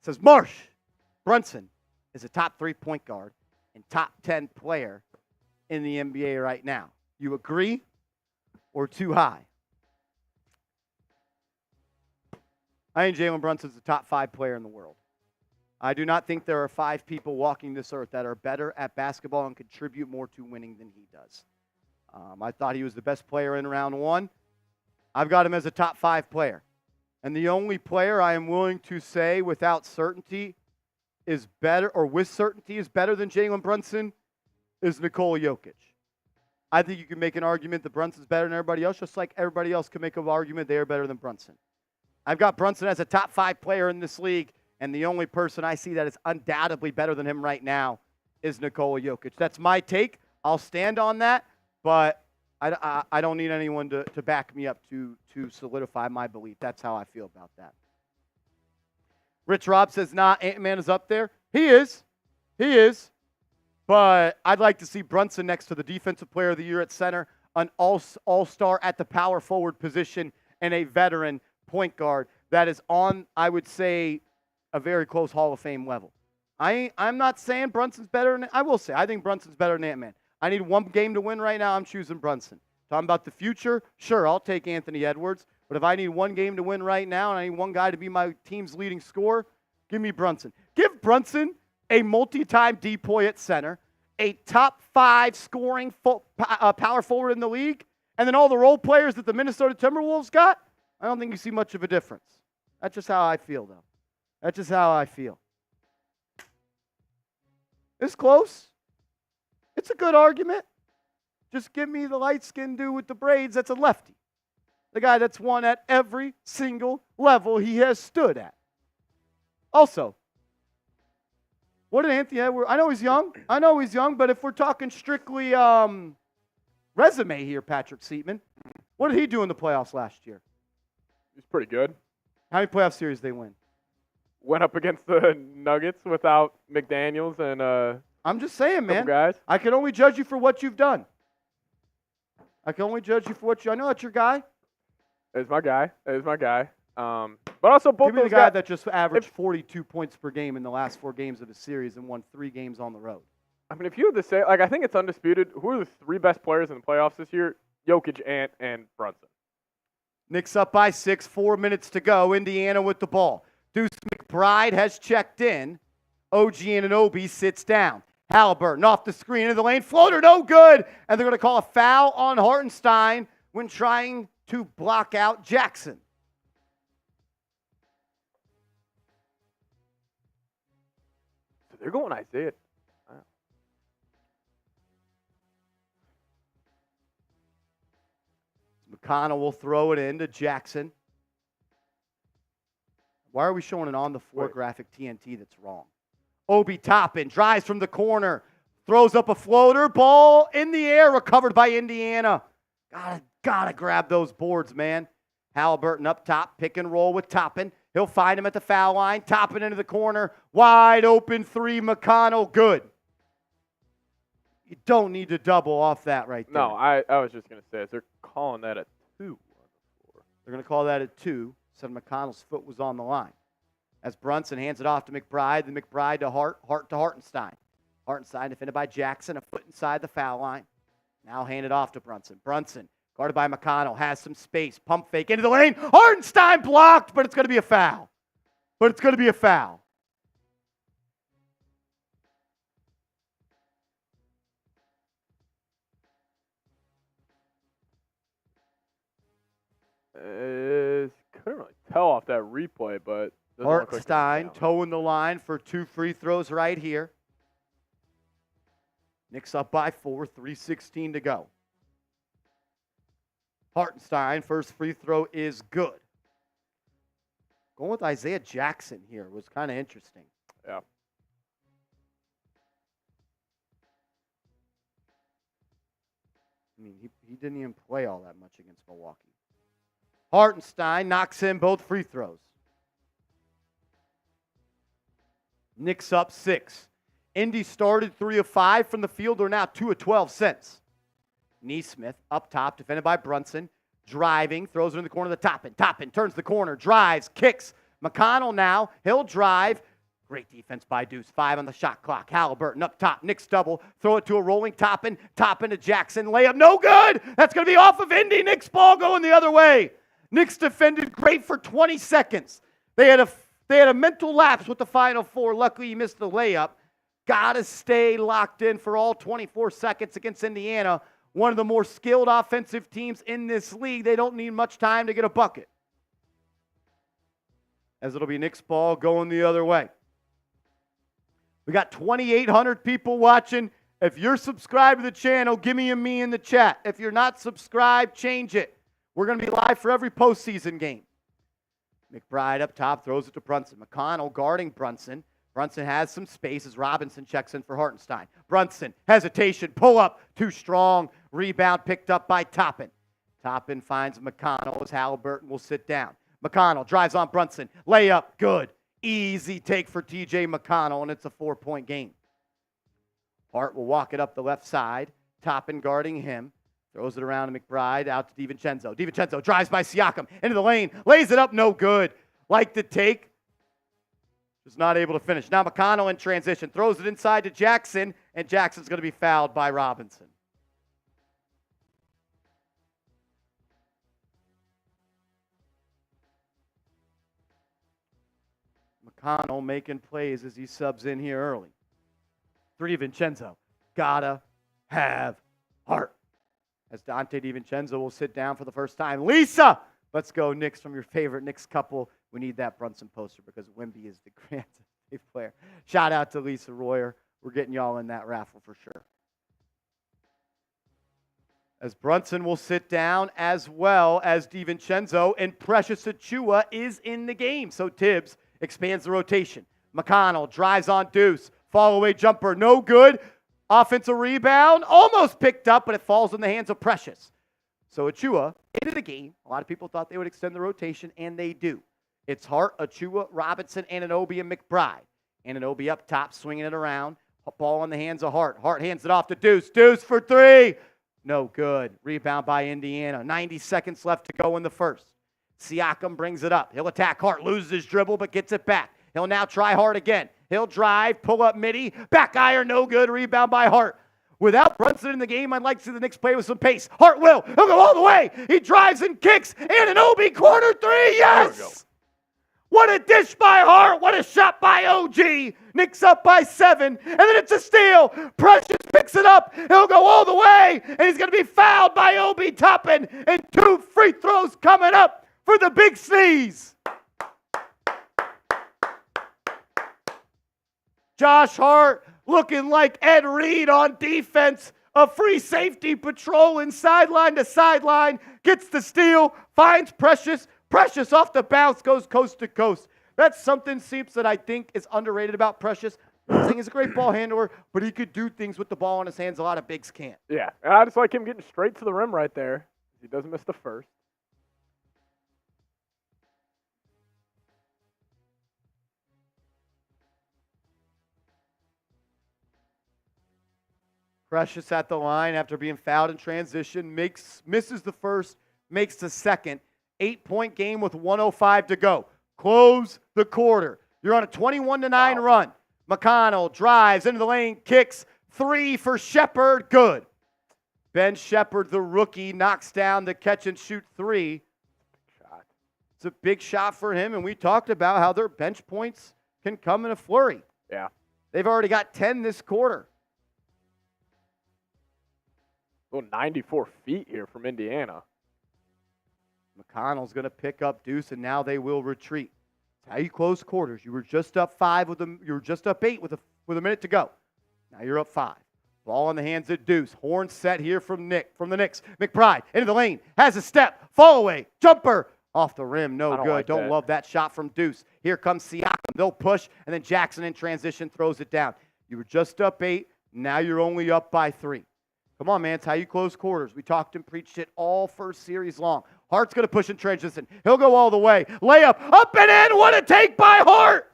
Says Marsh Brunson is a top 3 point guard and top 10 player in the NBA right now. You agree or too high? I think Jalen Brunson is the top 5 player in the world. I do not think there are 5 people walking this earth that are better at basketball and contribute more to winning than he does. I thought he was the best player in round 1. I've got him as a top 5 player. And the only player I am willing to say without certainty is better, or with certainty is better than Jalen Brunson, is Nikola Jokic. I think you can make an argument that Brunson's better than everybody else, just like everybody else can make an argument they are better than Brunson. I've got Brunson as a top 5 player in this league, and the only person I see that is undoubtedly better than him right now is Nikola Jokic. That's my take. I'll stand on that, but I don't need anyone to back me up to solidify my belief. That's how I feel about that. Rich Rob says, nah, Ant-Man is up there. He is. He is. But I'd like to see Brunson next to the Defensive Player of the Year at center, an all-star at the power forward position, and a veteran point guard that is on, I would say, a very close Hall of Fame level. I'm not saying Brunson's better than, I will say, I think Brunson's better than Ant-Man. I need one game to win right now, I'm choosing Brunson. Talking about the future, sure, I'll take Anthony Edwards. But if I need one game to win right now and I need one guy to be my team's leading scorer, give me Brunson. Give Brunson a multi-time DPOY at center, a top 5 scoring power forward in the league, and then all the role players that the Minnesota Timberwolves got. I don't think you see much of a difference. That's just how I feel, though. That's just how I feel. It's close. It's a good argument. Just give me the light-skinned dude with the braids that's a lefty. The guy that's won at every single level he has stood at. Also, what did Anthony Edwards... I know he's young, but if we're talking strictly resume here, Patrick Seatman, what did he do in the playoffs last year? He's pretty good. How many playoff series did they win? Went up against the Nuggets without McDaniels and I'm just saying, man. guys. I can only judge you for what you've done. I know that's your guy. Is my guy. Is my guy. But also both Give me the those guy guys. that just averaged 42 points per game in the last 4 games of the series and won 3 games on the road. I mean, if you had to say, I think it's undisputed. Who are the 3 best players in the playoffs this year? Jokic, Ant, and Brunson. Knicks up by 6, 4 minutes to go. Indiana with the ball. Deuce McBride has checked in. OG Anunoby sits down. Haliburton off the screen into the lane. Floater, no good. And they're going to call a foul on Hartenstein when trying to block out Jackson. So they're going Isaiah. Wow. McConnell will throw it in to Jackson. Why are we showing an on-the-floor graphic TNT that's wrong? Obi Toppin drives from the corner, throws up a floater, ball in the air, recovered by Indiana. Gotta grab those boards, man. Haliburton up top, pick and roll with Toppin. He'll find him at the foul line. Toppin into the corner, wide open 3, McConnell, good. You don't need to double off that right there. No, I was just going to say, they're calling that a 2 on the floor. They're going to call that a 2. Said McConnell's foot was on the line. As Brunson hands it off to McBride, then McBride to Hart, Hart to Hartenstein. Hartenstein defended by Jackson, a foot inside the foul line. Now handed off to Brunson. Brunson, guarded by McConnell, has some space. Pump fake into the lane. Hartenstein blocked, but it's going to be a foul. Couldn't really tell off that replay, but Hartenstein toeing the line for 2 free throws right here. Knicks up by 4, 3:16 to go. Hartenstein, first free throw is good. Going with Isaiah Jackson here was kind of interesting. Yeah. I mean, he didn't even play all that much against Milwaukee. Hartenstein knocks in both free throws. Knicks up 6. Indy started 3 of 5 from the field. They're now 2 of 12 since. Neesmith up top, defended by Brunson. Driving, throws it in the corner of the Toppin. Toppin turns the corner, drives, kicks. McConnell now, he'll drive. Great defense by Deuce. 5 on the shot clock. Haliburton up top. Knicks double. Throw it to a rolling Toppin. Toppin to Jackson. Layup no good. That's going to be off of Indy. Knicks ball going the other way. Knicks defended great for 20 seconds. They had a mental lapse with the Final 4. Luckily, he missed the layup. Got to stay locked in for all 24 seconds against Indiana. One of the more skilled offensive teams in this league. They don't need much time to get a bucket. As it'll be Knicks ball going the other way. We got 2,800 people watching. If you're subscribed to the channel, give me a me in the chat. If you're not subscribed, change it. We're going to be live for every postseason game. McBride up top, throws it to Brunson. McConnell guarding Brunson. Brunson has some space as Robinson checks in for Hartenstein. Brunson, hesitation, pull up, too strong. Rebound picked up by Toppin. Toppin finds McConnell as Haliburton will sit down. McConnell drives on Brunson. Layup, good. Easy take for TJ McConnell, and it's a 4-point game. Hart will walk it up the left side. Toppin guarding him. Throws it around to McBride, out to DiVincenzo. DiVincenzo drives by Siakam, into the lane, lays it up, no good. Like the take, was not able to finish. Now McConnell in transition, throws it inside to Jackson, and Jackson's going to be fouled by Robinson. McConnell making plays as he subs in here early. 3 DiVincenzo, gotta have Hart. As Donte DiVincenzo will sit down for the first time. Lisa! Let's go, Knicks, from your favorite Knicks couple. We need that Brunson poster because Wemby is the grand player. Shout out to Lisa Royer. We're getting y'all in that raffle for sure. As Brunson will sit down as well as DiVincenzo, and Precious Achiuwa is in the game. So Tibbs expands the rotation. McConnell drives on Deuce. Fall away jumper, no good. Offensive rebound, almost picked up, but it falls in the hands of Precious. So Achiuwa into the game. A lot of people thought they would extend the rotation, and they do. It's Hart, Achiuwa, Robinson, Anunoby, and McBride. Anunoby up top, swinging it around. Ball in the hands of Hart. Hart hands it off to Deuce. Deuce for 3. No good. Rebound by Indiana. 90 seconds left to go in the first. Siakam brings it up. He'll attack Hart, loses his dribble, but gets it back. He'll now try Hart again. He'll drive, pull up midi, back iron, no good, rebound by Hart. Without Brunson in the game, I'd like to see the Knicks play with some pace. Hart will. He'll go all the way. He drives and kicks. Anunoby, corner three, yes! What a dish by Hart. What a shot by OG. Knicks up by 7. And then it's a steal. Precious picks it up. He'll go all the way. And he's going to be fouled by Obi Toppin. And 2 free throws coming up for the Big Sneeze. Josh Hart looking like Ed Reed on defense. A free safety patrolling sideline to sideline. Gets the steal. Finds Precious. Precious off the bounce goes coast to coast. That's something, Seeps, that I think is underrated about Precious. I'm not saying he's a great ball handler, but he could do things with the ball in his hands a lot of bigs can't. Yeah, and I just like him getting straight to the rim right there. He doesn't miss the first. Precious at the line after being fouled in transition, misses the first, makes the second. 8-point game with 1:05 to go. Close the quarter. You're on a 21-9 run. McConnell drives into the lane, kicks, 3 for Shepherd, good. Ben Shepherd, the rookie, knocks down the catch-and-shoot 3. It's a big shot for him, and we talked about how their bench points can come in a flurry. Yeah. They've already got 10 this quarter. Well, 94 feet here from Indiana. McConnell's going to pick up Deuce, and now they will retreat. That's how you close quarters. You were just up 5 you were just up 8 with a minute to go. Now you're up 5. Ball in the hands of Deuce. Horn set here from the Knicks. McBride into the lane, has a step, fall away, jumper off the rim, no good. Don't love that shot from Deuce. Here comes Siakam. They'll push, and then Jackson in transition throws it down. You were just up 8. Now you're only up by 3. Come on, man. It's how you close quarters. We talked and preached it all first series long. Hart's going to push in transition. He'll go all the way. Layup, up and in. What a take by Hart.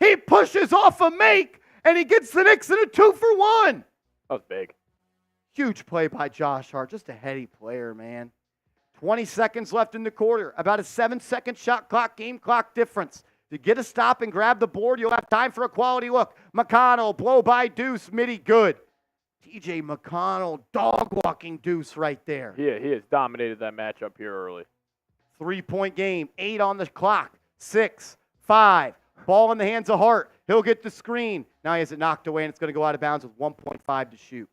He pushes off a make, and he gets the Knicks in a 2-for-1. That was big. Huge play by Josh Hart. Just a heady player, man. 20 seconds left in the quarter. About a 7-second shot clock, game clock difference. To get a stop and grab the board, you'll have time for a quality look. McConnell, blow by Deuce, midi, good. TJ McConnell, dog-walking Deuce right there. Yeah, he has dominated that matchup here early. 3-point game, 8 on the clock, 6, 5. Ball in the hands of Hart. He'll get the screen. Now he has it knocked away, and it's going to go out of bounds with 1.5 to shoot.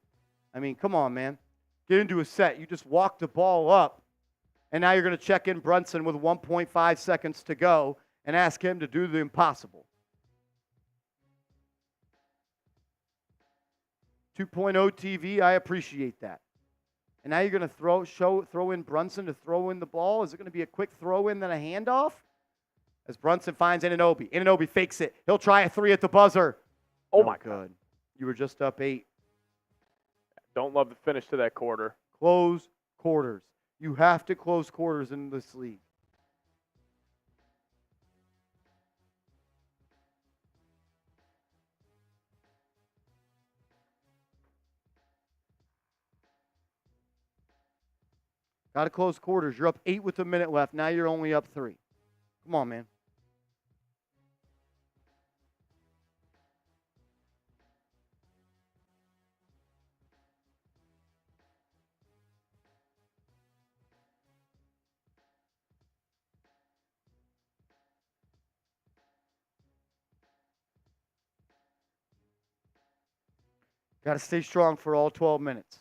I mean, come on, man. Get into a set. You just walk the ball up, and now you're going to check in Brunson with 1.5 seconds to go and ask him to do the impossible. 2.0 TV, I appreciate that. And now you're going to throw in Brunson to throw in the ball. Is it going to be a quick throw in then a handoff? As Brunson finds Anunoby. Anunoby fakes it. He'll try a 3 at the buzzer. Oh, my God. You were just up 8. Don't love the finish to that quarter. Close quarters. You have to close quarters in this league. Got to close quarters. You're up 8 with a minute left. Now you're only up 3. Come on, man. Got to stay strong for all 12 minutes.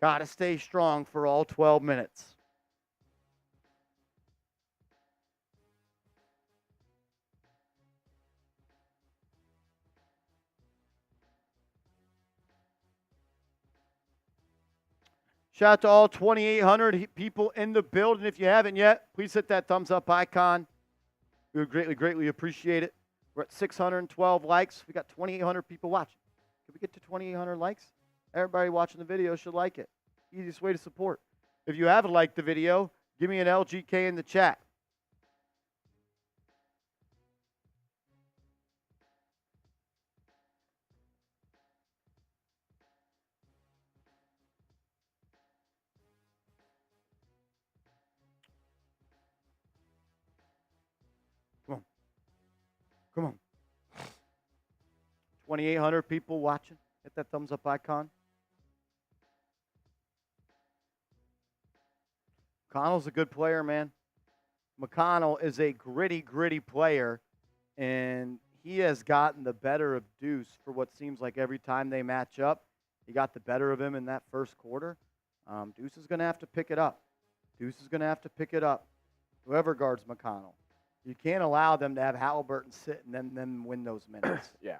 Got to stay strong for all 12 minutes. Shout out to all 2,800 people in the building. If you haven't yet, please hit that thumbs up icon. We would greatly, greatly appreciate it. We're at 612 likes. We got 2,800 people watching. Can we get to 2,800 likes? Everybody watching the video should like it. Easiest way to support. If you haven't liked the video, give me an LGK in the chat. Come on. 2,800 people watching. Hit that thumbs up icon. McConnell's a good player, man. McConnell is a gritty player, and he has gotten the better of Deuce for what seems like every time they match up. He got the better of him in that first quarter. Deuce is going to have to pick it up. Whoever guards McConnell. You can't allow them to have Haliburton sit and then win those minutes. Yeah.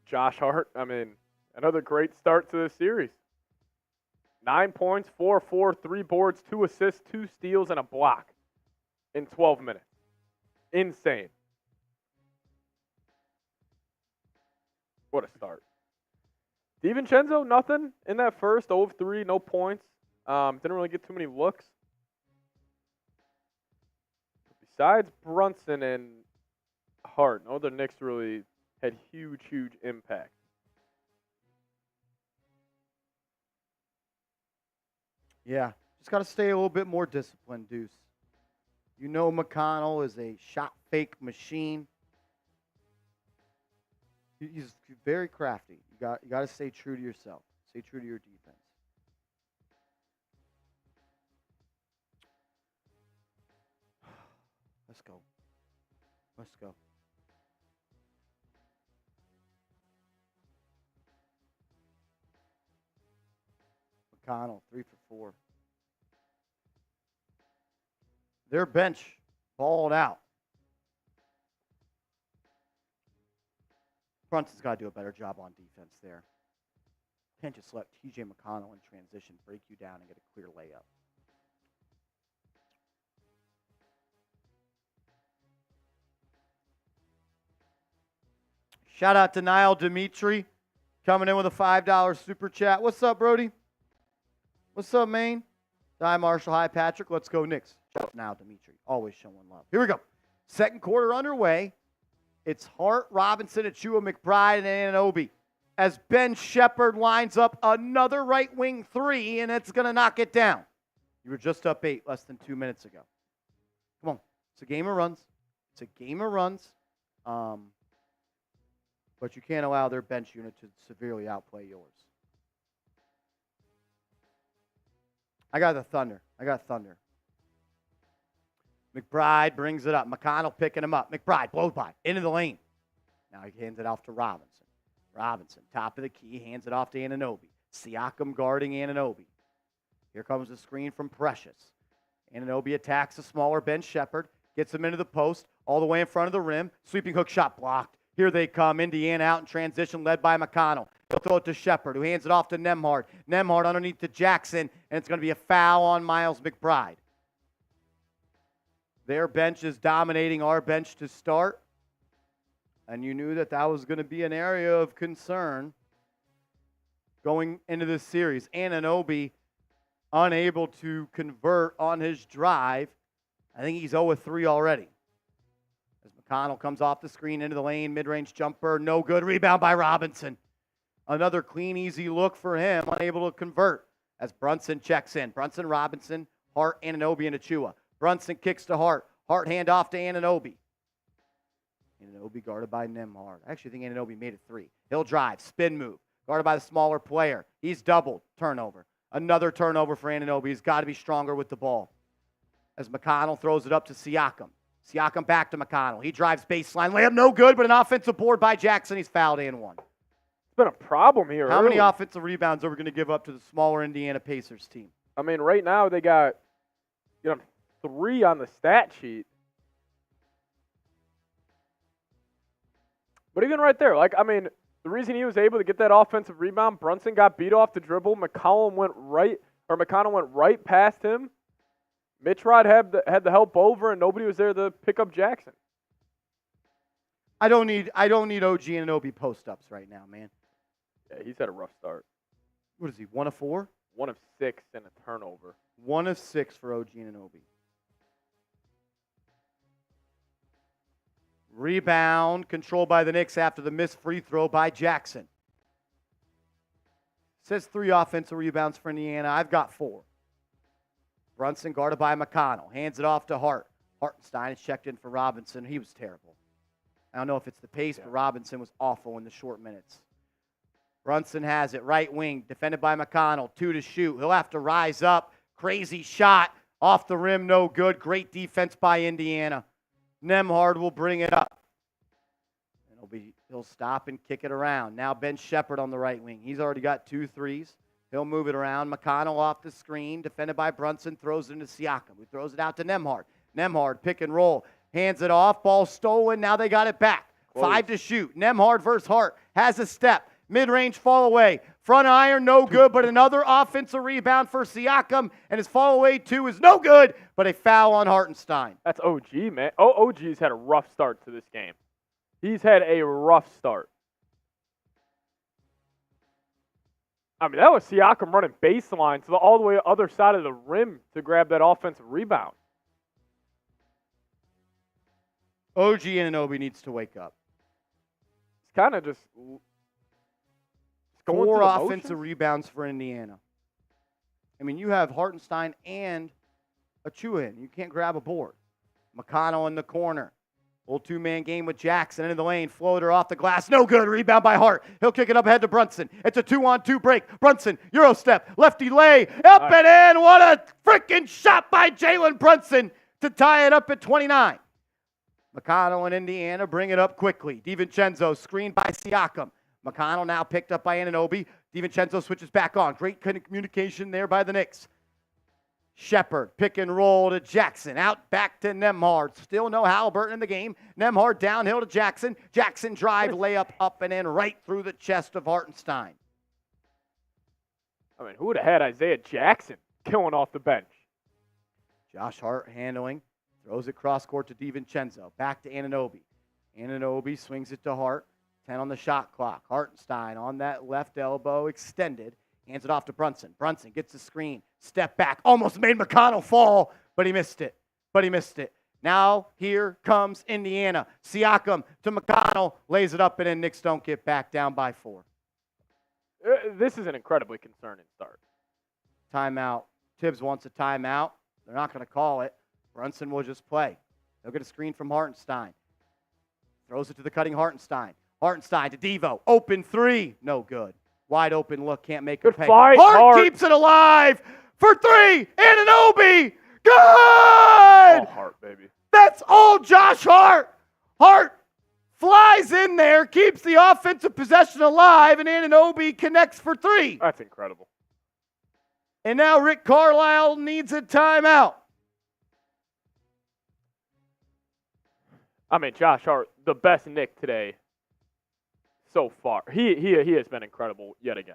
Josh Hart, another great start to this series. 9 points, 4, 3 boards, 2 assists, 2 steals, and a block in 12 minutes. Insane. What a start. DiVincenzo, nothing in that first. 0 of 3, no points. Didn't really get too many looks. Besides Brunson and Hart, no other Knicks really had huge impact. Yeah, just got to stay a little bit more disciplined, Deuce. You know McConnell is a shot fake machine. He's very crafty. You got to stay true to yourself. Stay true to your defense. Let's go. McConnell, 3 for 4. Their bench balled out. Brunson's got to do a better job on defense there. Can't just let TJ McConnell in transition break you down and get a clear layup. Shout out to Niall Dimitri coming in with a $5 super chat. What's up, Brody? What's up, Maine? Hi, Marshall. Hi, Patrick. Let's go, Knicks. Shout out now, Dimitri. Always showing love. Here we go. Second quarter underway. It's Hart, Robinson, Achua, McBride, and Anunoby. As Ben Shepherd lines up another right wing 3, and it's going to knock it down. You were just up 8 less than 2 minutes ago. Come on. It's a game of runs. But you can't allow their bench unit to severely outplay yours. I got Thunder. McBride brings it up. McConnell picking him up. McBride blows by. Into the lane. Now he hands it off to Robinson. Robinson, top of the key, hands it off to Anunoby. Siakam guarding Anunoby. Here comes the screen from Precious. Anunoby attacks the smaller Ben Shepherd. Gets him into the post. All the way in front of the rim. Sweeping hook shot blocked. Here they come. Indiana out in transition, led by McConnell. He'll throw it to Shepherd, who hands it off to Nembhard. Nembhard underneath to Jackson, and it's going to be a foul on Miles McBride. Their bench is dominating our bench to start, and you knew that was going to be an area of concern going into this series. Anunoby unable to convert on his drive. I think he's 0-3 already. As McConnell comes off the screen into the lane, mid-range jumper, no good. Rebound by Robinson. Another clean, easy look for him, unable to convert as Brunson checks in. Brunson, Robinson, Hart, Anunoby, and Achua. Brunson kicks to Hart. Hart hand off to Anunoby. Anunoby guarded by Nembhard. I actually think Anunoby made it 3. He'll drive, spin move, guarded by the smaller player. He's doubled, turnover. Another turnover for Anunoby. He's got to be stronger with the ball. As McConnell throws it up to Siakam. Siakam back to McConnell. He drives baseline. Layup no good, but an offensive board by Jackson. He's fouled and 1. It's been a problem here. How many offensive rebounds are we going to give up to the smaller Indiana Pacers team? Right now they got 3 on the stat sheet. But even right there, the reason he was able to get that offensive rebound, Brunson got beat off the dribble. McConnell went right past him. Mitch Rod had the help over, and nobody was there to pick up Jackson. I don't need OG Anunoby post-ups right now, man. Yeah, he's had a rough start. What is he, 1 of 4? 1 of 6 and a turnover. 1 of 6 for OG Anunoby. Rebound controlled by the Knicks after the missed free throw by Jackson. Says 3 offensive rebounds for Indiana. I've got 4. Brunson guarded by McConnell. Hands it off to Hart. Hartenstein is checked in for Robinson. He was terrible. I don't know if it's the pace, but Robinson was awful in the short minutes. Brunson has it, right wing, defended by McConnell, 2 to shoot. He'll have to rise up. Crazy shot, off the rim, no good. Great defense by Indiana. Nembhard will bring it up. And he'll stop and kick it around. Now Ben Shepherd on the right wing. He's already got 2 threes. He'll move it around. McConnell off the screen, defended by Brunson, throws it into Siakam, who throws it out to Nembhard. Nembhard, pick and roll, hands it off, ball stolen, now they got it back. Close. 5 to shoot. Nembhard versus Hart, has a step. Mid-range fall away. Front iron, no good, but another offensive rebound for Siakam, and his fall away 2 is no good, but a foul on Hartenstein. That's OG, man. OG's had a rough start to this game. He's had a rough start. I mean, that was Siakam running baseline to all the way other side of the rim to grab that offensive rebound. OG Anunoby needs to wake up. It's kind of just going 4 through the offensive motions. rebounds for Indiana. I mean, you have Hartenstein and Achua in. You can't grab a board. McConnell in the corner. Little 2-man game with Jackson into the lane. Floater off the glass. No good. Rebound by Hart. He'll kick it up ahead to Brunson. It's a 2-on-2 break. Brunson, Euro step. Lefty lay. Up and in. What a freaking shot by Jalen Brunson to tie it up at 29. McConnell and Indiana bring it up quickly. DiVincenzo screened by Siakam. McConnell now picked up by Anunoby. DiVincenzo switches back on. Great communication there by the Knicks. Shepherd, pick and roll to Jackson. Out back to Nembhard. Still no Haliburton in the game. Nembhard downhill to Jackson. Jackson drive, layup up and in right through the chest of Hartenstein. I mean, who would have had Isaiah Jackson killing off the bench? Josh Hart handling. Throws it cross court to DiVincenzo. Back to Anunoby. Anunoby swings it to Hart. 10 on the shot clock. Hartenstein on that left elbow extended. Hands it off to Brunson. Brunson gets the screen. Step back. Almost made McConnell fall, but he missed it. Now here comes Indiana. Siakam to McConnell. Lays it up and in. Knicks don't get back, down by 4. This is an incredibly concerning start. Timeout. Tibbs wants a timeout. They're not going to call it. Brunson will just play. They'll get a screen from Hartenstein. Throws it to the cutting Hartenstein. Hartenstein to Devo. Open 3. No good. Wide open look. Can't make it pay. Fight, Hart keeps it alive for 3. Anunoby. Good. All Hart, baby. That's all Josh Hart. Hart flies in there, keeps the offensive possession alive, and Anunoby connects for 3. That's incredible. And now Rick Carlisle needs a timeout. I mean, Josh Hart, the best Knick today so far. He has been incredible yet again.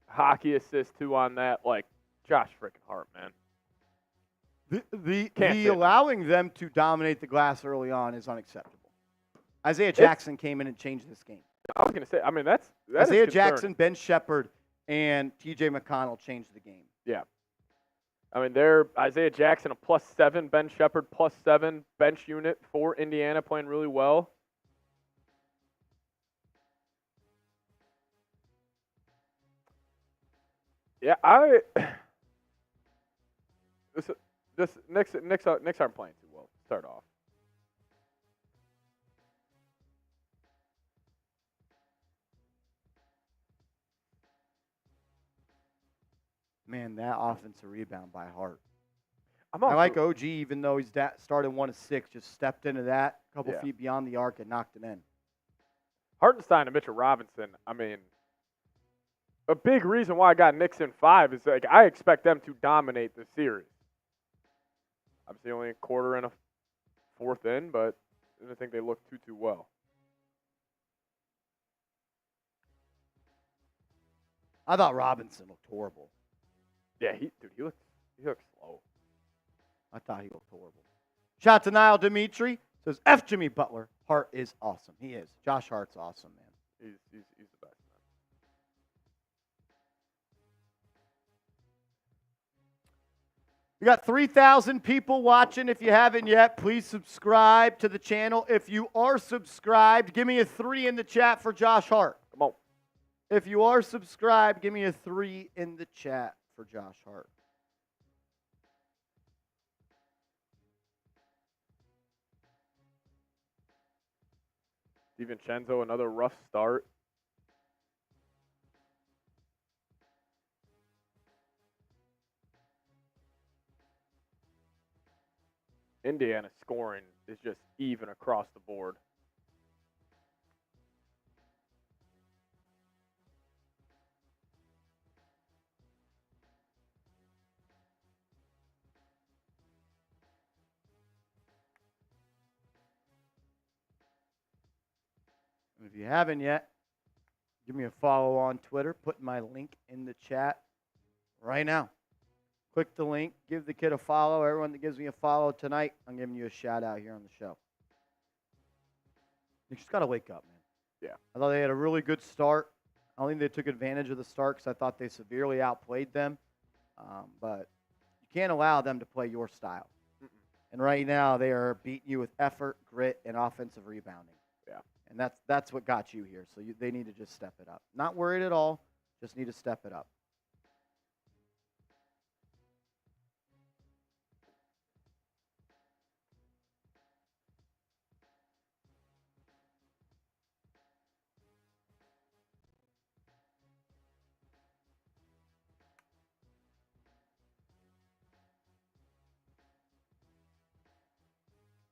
Hockey assist, 2 on that. Like, Josh freaking Hart, man. The allowing them to dominate the glass early on is unacceptable. Isaiah Jackson came in and changed this game. I was going to say, I mean, that Isaiah is Jackson, Ben Shepherd, and TJ McConnell changed the game. Yeah. I mean, they're Isaiah Jackson, a +7, Ben Shepherd, +7 bench unit for Indiana, playing really well. Yeah, this Knicks aren't playing too well to start off. Man, that offensive rebound by Hart. I like OG, even though he's started 1 of 6, just stepped into that, a couple feet beyond the arc and knocked it in. Hartenstein and Mitchell Robinson, I mean, a big reason why I got Knicks in 5 is like I expect them to dominate the series. Obviously, only a quarter and a fourth in, but I didn't think they looked too well. I thought Robinson looked horrible. Yeah, he looks slow. I thought he looked horrible. Shout to Niall Dimitri. Says, F Jimmy Butler. Hart is awesome. He is. Josh Hart's awesome, man. He's the best, man. We got 3,000 people watching. If you haven't yet, please subscribe to the channel. If you are subscribed, give me a 3 in the chat for Josh Hart. Come on. If you are subscribed, give me a 3 in the chat for Josh Hart. DiVincenzo, another rough start. Indiana scoring is just even across the board. If you haven't yet, give me a follow on Twitter. Put my link in the chat right now. Click the link. Give the kid a follow. Everyone that gives me a follow tonight, I'm giving you a shout out here on the show. You just got to wake up, man. Yeah. I thought they had a really good start. I don't think they took advantage of the start because I thought they severely outplayed them. But you can't allow them to play your style. And right now, they are beating you with effort, grit, and offensive rebounding. Yeah. And that's what got you here. So they need to just step it up. Not worried at all. Just need to step it up.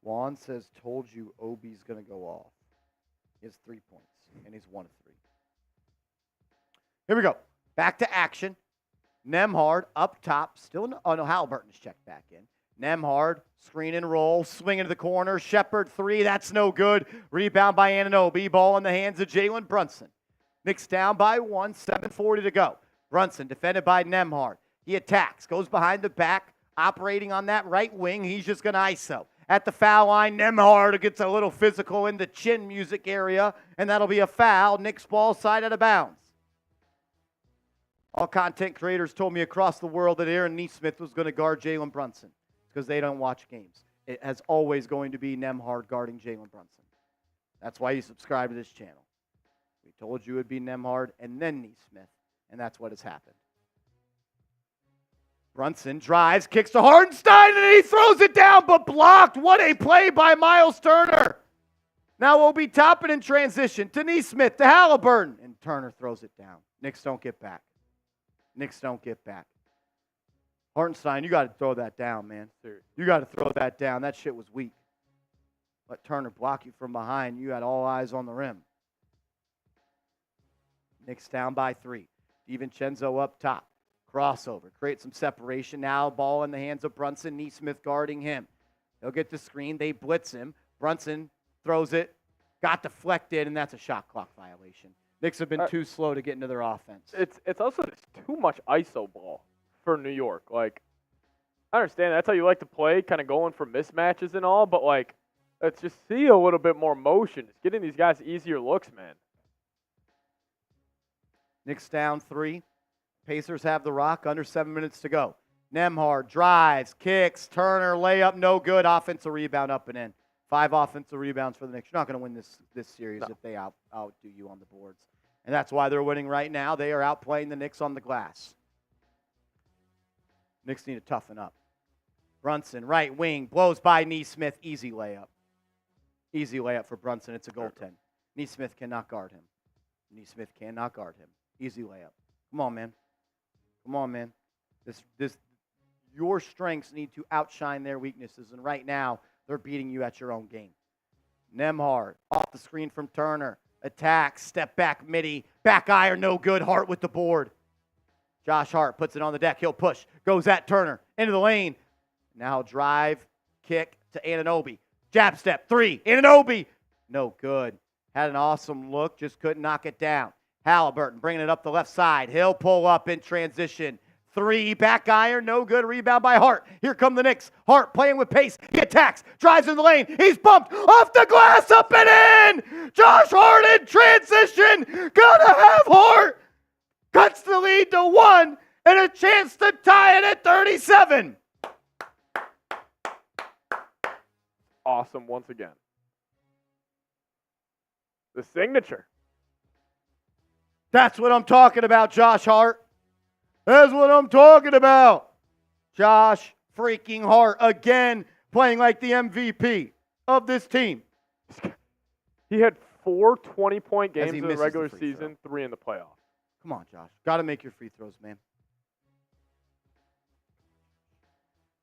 Juan says, told you Obi's going to go off. He has 3 points, and he's 1 of 3. Here we go. Back to action. Nembhard up top. Still no, Haliburton's checked back in. Nembhard, screen and roll, swing into the corner. Shepard 3, that's no good. Rebound by Anunoby. Ball in the hands of Jalen Brunson. Knicks down by 1, 7:40 to go. Brunson defended by Nembhard. He attacks, goes behind the back, operating on that right wing. He's just going to ISO. At the foul line, Nembhard gets a little physical in the chin music area, and that'll be a foul. Knicks ball side out of bounds. All content creators told me across the world that Aaron Nesmith was going to guard Jalen Brunson because they don't watch games. It has always going to be Nembhard guarding Jalen Brunson. That's why you subscribe to this channel. We told you it would be Nembhard and then Nesmith, and that's what has happened. Brunson drives, kicks to Hartenstein, and he throws it down, but blocked. What a play by Miles Turner. Now we'll be topping in transition to Nesmith, to Haliburton, and Turner throws it down. Knicks don't get back. Knicks don't get back. Hartenstein, you got to throw that down, man. Seriously. You got to throw that down. That shit was weak. Let Turner block you from behind. You had all eyes on the rim. Knicks down by 3. DiVincenzo up top. Crossover. Create some separation. Now ball in the hands of Brunson. Nesmith guarding him. He'll get the screen. They blitz him. Brunson throws it. Got deflected, and that's a shot clock violation. Knicks have been too slow to get into their offense. It's also just too much ISO ball for New York. Like, I understand that's how you like to play, kind of going for mismatches and all, but, like, let's just see a little bit more motion. Just getting these guys easier looks, man. Knicks down 3. Pacers have the rock, under 7 minutes to go. Nembhard drives, kicks, Turner, layup, no good. Offensive rebound up and in. 5 offensive rebounds for the Knicks. You're not going to win this series if they outdo you on the boards. And that's why they're winning right now. They are outplaying the Knicks on the glass. Knicks need to toughen up. Brunson, right wing, blows by Nesmith. Easy layup. Easy layup for Brunson. It's a goaltend. Nesmith cannot guard him. Nesmith cannot guard him. Easy layup. Come on, man. Come on, man. Your strengths need to outshine their weaknesses, and right now they're beating you at your own game. Nembhard off the screen from Turner. Attacks, step back, midi, back iron, no good. Hart with the board. Josh Hart puts it on the deck. He'll push. Goes at Turner. Into the lane. Now drive, kick to Anunoby. Jab step, 3. Anunoby. No good. Had an awesome look, just couldn't knock it down. Haliburton bringing it up the left side. He'll pull up in transition. 3, back iron, no good. Rebound by Hart. Here come the Knicks. Hart playing with pace. He attacks, drives in the lane. He's bumped off the glass, up and in. Josh Hart in transition. Gonna have Hart. Cuts the lead to 1 and a chance to tie it at 37. Awesome once again. The signature. That's what I'm talking about, Josh Hart. That's what I'm talking about. Josh freaking Hart, again, playing like the MVP of this team. He had 4 20-point As games he in the misses the regular free throw. season, 3 in the playoffs. Come on, Josh. Got to make your free throws, man.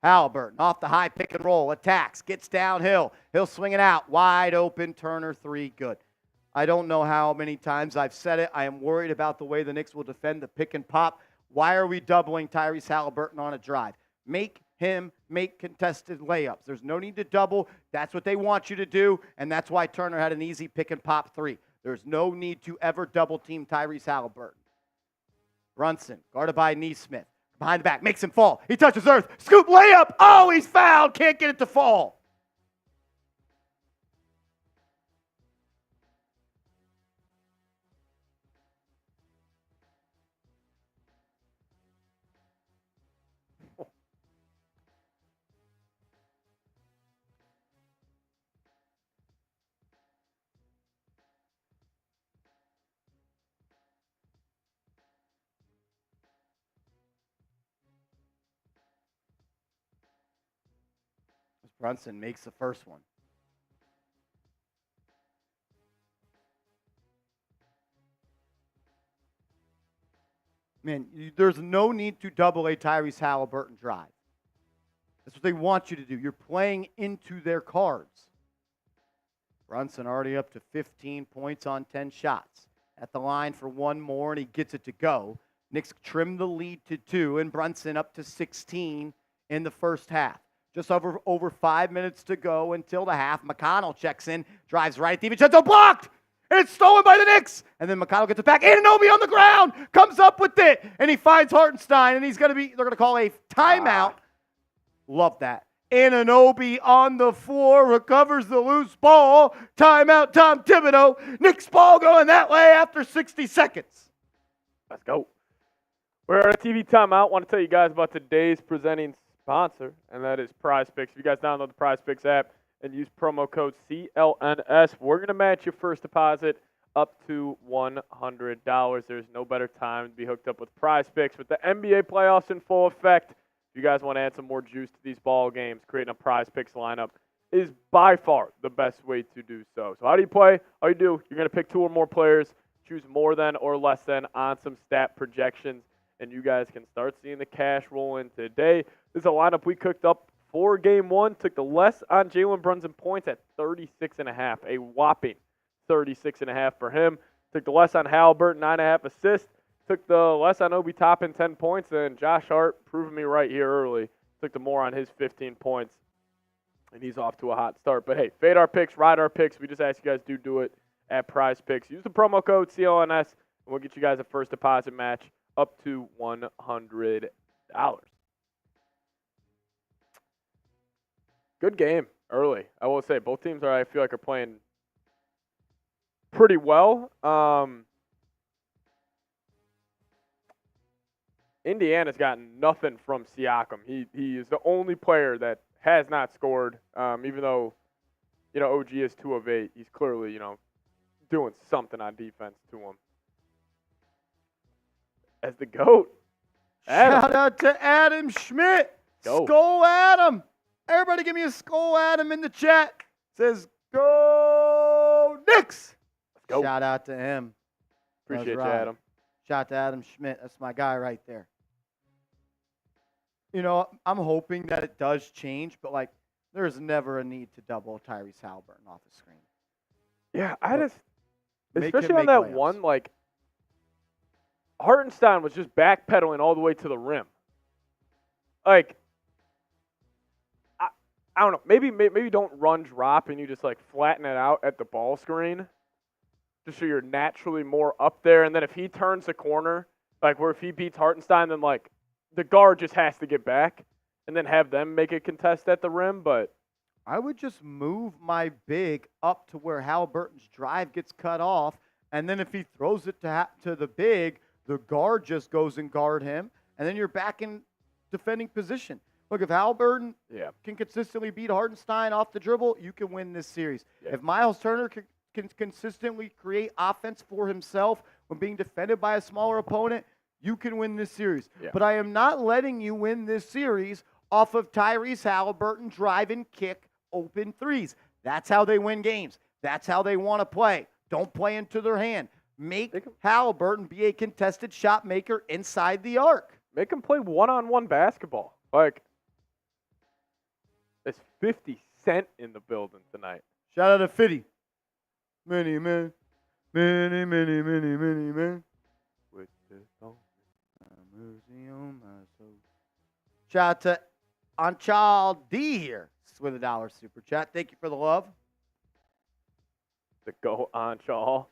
Haliburton off the high pick and roll, attacks, gets downhill. He'll swing it out. Wide open, Turner, 3, good. I don't know how many times I've said it. I am worried about the way the Knicks will defend the pick and pop. Why are we doubling Tyrese Haliburton on a drive? Make him make contested layups. There's no need to double. That's what they want you to do, and that's why Turner had an easy pick and pop 3. There's no need to ever double team Tyrese Haliburton. Brunson, guarded by Nesmith. Behind the back, makes him fall. He touches earth. Scoop layup. Oh, he's fouled. Can't get it to fall. Brunson makes the first one. Man, there's no need to double a Tyrese Haliburton drive. That's what they want you to do. You're playing into their cards. Brunson already up to 15 points on 10 shots. At the line for one more, and he gets it to go. Knicks trim the lead to 2, and Brunson up to 16 in the first half. Just over 5 minutes to go until the half. McConnell checks in, drives right at DiVincenzo, blocked! And it's stolen by the Knicks. And then McConnell gets it back. Anunoby on the ground, comes up with it, and he finds Hartenstein, and they're going to call a timeout. Love that. Anunoby on the floor, recovers the loose ball. Timeout, Tom Thibodeau. Knicks ball going that way after 60 seconds. Let's go. We're at a TV timeout. Want to tell you guys about today's presenting sponsor, and that is Prize Picks. If you guys download the Prize Picks app and use promo code CLNS, we're going to match your first deposit up to $100. There's no better time to be hooked up with Prize Picks. With the NBA playoffs in full effect, if you guys want to add some more juice to these ball games, creating a Prize Picks lineup is by far the best way to do so. So how do you play? All you do, you're going to pick 2 or more players, choose more than or less than on some stat projections, and you guys can start seeing the cash roll in today. This is a lineup we cooked up for Game 1. Took the less on Jalen Brunson points at 36.5, a whopping 36.5 for him. Took the less on Haliburton, 9.5 assists. Took the less on Obi Toppin, 10 points. And Josh Hart, proving me right here early, took the more on his 15 points. And he's off to a hot start. But hey, fade our picks, ride our picks. We just ask you guys do it at Prize Picks. Use the promo code CLNS, and we'll get you guys a first deposit match up to $100. Good game early. I will say both teams I feel like are playing pretty well. Indiana's gotten nothing from Siakam. He is the only player that has not scored. Even though OG is 2 of 8, he's clearly doing something on defense to him. As the GOAT, Adam. Shout out to Adam Schmidt. Go. Skull Adam. Everybody give me a Skull Adam in the chat. Says, go Knicks. Go. Shout out to him. Appreciate you, right. Adam. Shout out to Adam Schmidt. That's my guy right there. I'm hoping that it does change, but, there's never a need to double Tyrese Haliburton off the screen. Yeah, Make especially him on make that layups. one, Hartenstein was just backpedaling all the way to the rim. I don't know. Maybe don't run drop and you just flatten it out at the ball screen, just so you're naturally more up there. And then if he turns the corner, where if he beats Hartenstein, then the guard just has to get back and then have them make a contest at the rim. But I would just move my big up to where Haliburton's drive gets cut off, and then if he throws it to the big, the guard just goes and guard him, and then you're back in defending position. Look, if Haliburton can consistently beat Hartenstein off the dribble, you can win this series. Yeah. If Miles Turner can consistently create offense for himself when being defended by a smaller opponent, you can win this series. Yeah. But I am not letting you win this series off of Tyrese Haliburton drive and kick open threes. That's how they win games. That's how they want to play. Don't play into their hand. Make Haliburton be a contested shot maker inside the arc. Make him play one-on-one basketball. Like, there's 50 Cent in the building tonight. Shout out to Fitty. Many men. Many, many, many, many men. With the song. Mercy on my soul. Shout out to Anchal D here with $1 super chat. Thank you for the love. To go on, Shaw.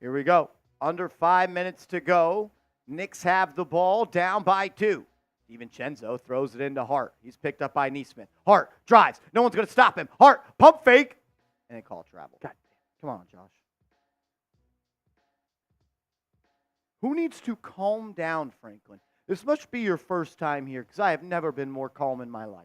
Here we go. Under 5 minutes to go. Knicks have the ball down by 2. DiVincenzo throws it into Hart. He's picked up by Nesmith. Hart drives. No one's going to stop him. Hart, pump fake. And they call travel. God damn. Come on, Josh. Who needs to calm down, Franklin? This must be your first time here because I have never been more calm in my life.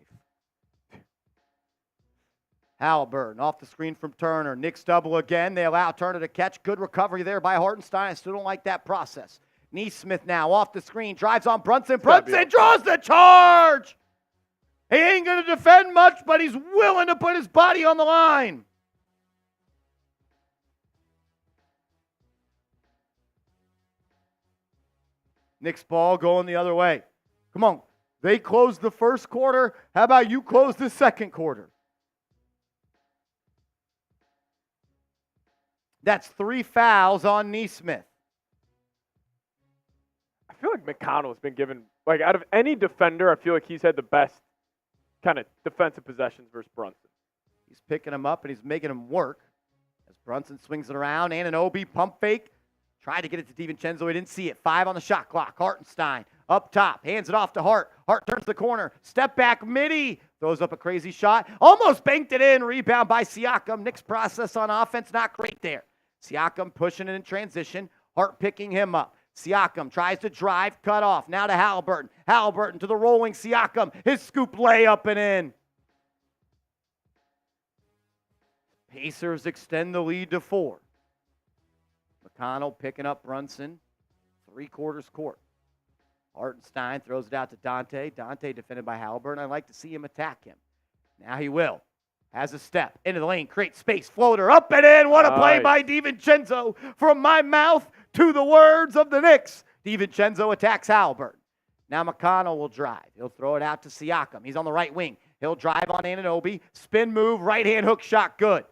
Haliburton off the screen from Turner. Knicks double again. They allow Turner to catch. Good recovery there by Hartenstein. I still don't like that process. Nesmith now off the screen. Drives on Brunson. Brunson draws the charge. He ain't going to defend much, but he's willing to put his body on the line. Knicks ball going the other way. Come on. They closed the first quarter. How about you close the second quarter? That's 3 fouls on Nesmith. I feel like McConnell's been given, like, out of any defender, I feel like he's had the best kind of defensive possessions versus Brunson. He's picking him up and he's making him work. As Brunson swings it around, Anunoby pump fake. Tried to get it to DiVincenzo. He didn't see it. 5 on the shot clock. Hartenstein up top. Hands it off to Hart. Hart turns the corner. Step back midi. Throws up a crazy shot. Almost banked it in. Rebound by Siakam. Knicks process on offense. Not great there. Siakam pushing it in transition. Hart picking him up. Siakam tries to drive. Cut off. Now to Haliburton. Haliburton to the rolling Siakam. His scoop layup and in. Pacers extend the lead to 4. McConnell picking up Brunson. 3/4 court. Hartenstein throws it out to Donte. Donte defended by Haliburton. I'd like to see him attack him. Now he will. Has a step into the lane. Creates space. Floater up and in. What a play by DiVincenzo. From my mouth to the words of the Knicks. DiVincenzo attacks Haliburton. Now McConnell will drive. He'll throw it out to Siakam. He's on the right wing. He'll drive on Anunoby. Spin move. Right-hand hook shot. Good.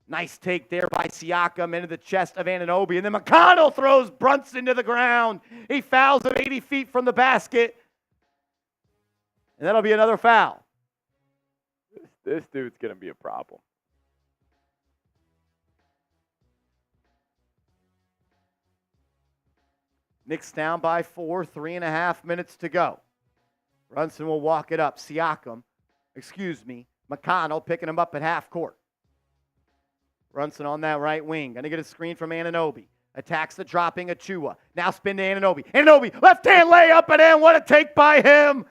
Nice take there by Siakam into the chest of Anunoby. And then McConnell throws Brunson to the ground. He fouls him 80 feet from the basket. And that'll be another foul. This dude's going to be a problem. Knicks down by 4, 3.5 minutes to go. Brunson will walk it up. McConnell picking him up at half court. Brunson on that right wing. Going to get a screen from Anunoby. Attacks the dropping Achua. Now spin to Anunoby. Anunoby, left-hand layup and in. What a take by him.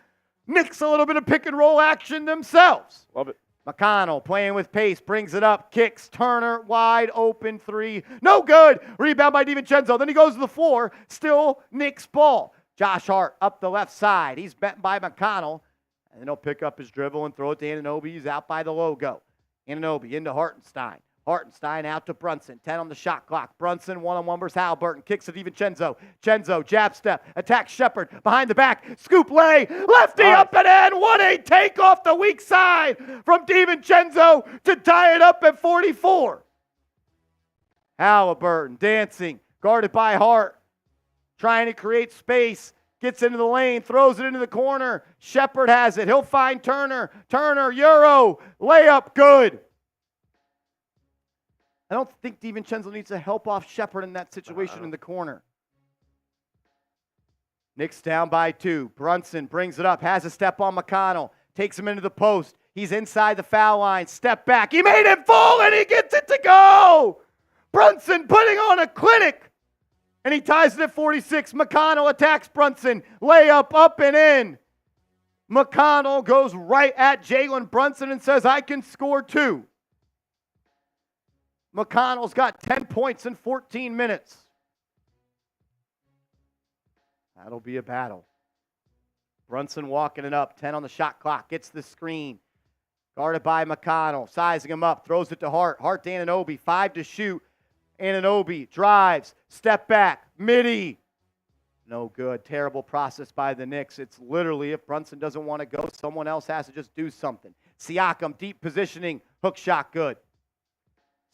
Knicks a little bit of pick and roll action themselves. Love it. McConnell playing with pace. Brings it up. Kicks. Turner wide open 3. No good. Rebound by DiVincenzo. Then he goes to the floor. Still Knicks ball. Josh Hart up the left side. He's bent by McConnell. And then he'll pick up his dribble and throw it to Anunoby. He's out by the logo. Anunoby into Hartenstein. Hartenstein out to Brunson. 10 on the shot clock. Brunson one-on-one versus Haliburton. Kicks to DiVincenzo. Chenzo, jab step. Attacks Shepherd. Behind the back. Scoop lay. Lefty up and in. What a take off the weak side from DiVincenzo to tie it up at 44. Haliburton dancing. Guarded by Hart. Trying to create space. Gets into the lane. Throws it into the corner. Shepherd has it. He'll find Turner. Turner, Euro. Layup good. I don't think DiVincenzo needs to help off Shepherd in that situation in the corner. Knicks down by 2. Brunson brings it up, has a step on McConnell, takes him into the post. He's inside the foul line, step back. He made it fall and he gets it to go. Brunson putting on a clinic. And he ties it at 46. McConnell attacks Brunson. Layup up and in. McConnell goes right at Jalen Brunson and says, I can score 2. McConnell's got 10 points in 14 minutes. That'll be a battle. Brunson walking it up. 10 on the shot clock. Gets the screen. Guarded by McConnell, sizing him up, throws it to Hart. Hart to Anunoby, 5 to shoot. Anunoby drives, step back, midi. No good. Terrible process by the Knicks. It's literally, if Brunson doesn't want to go, someone else has to just do something. Siakam, deep positioning, hook shot good.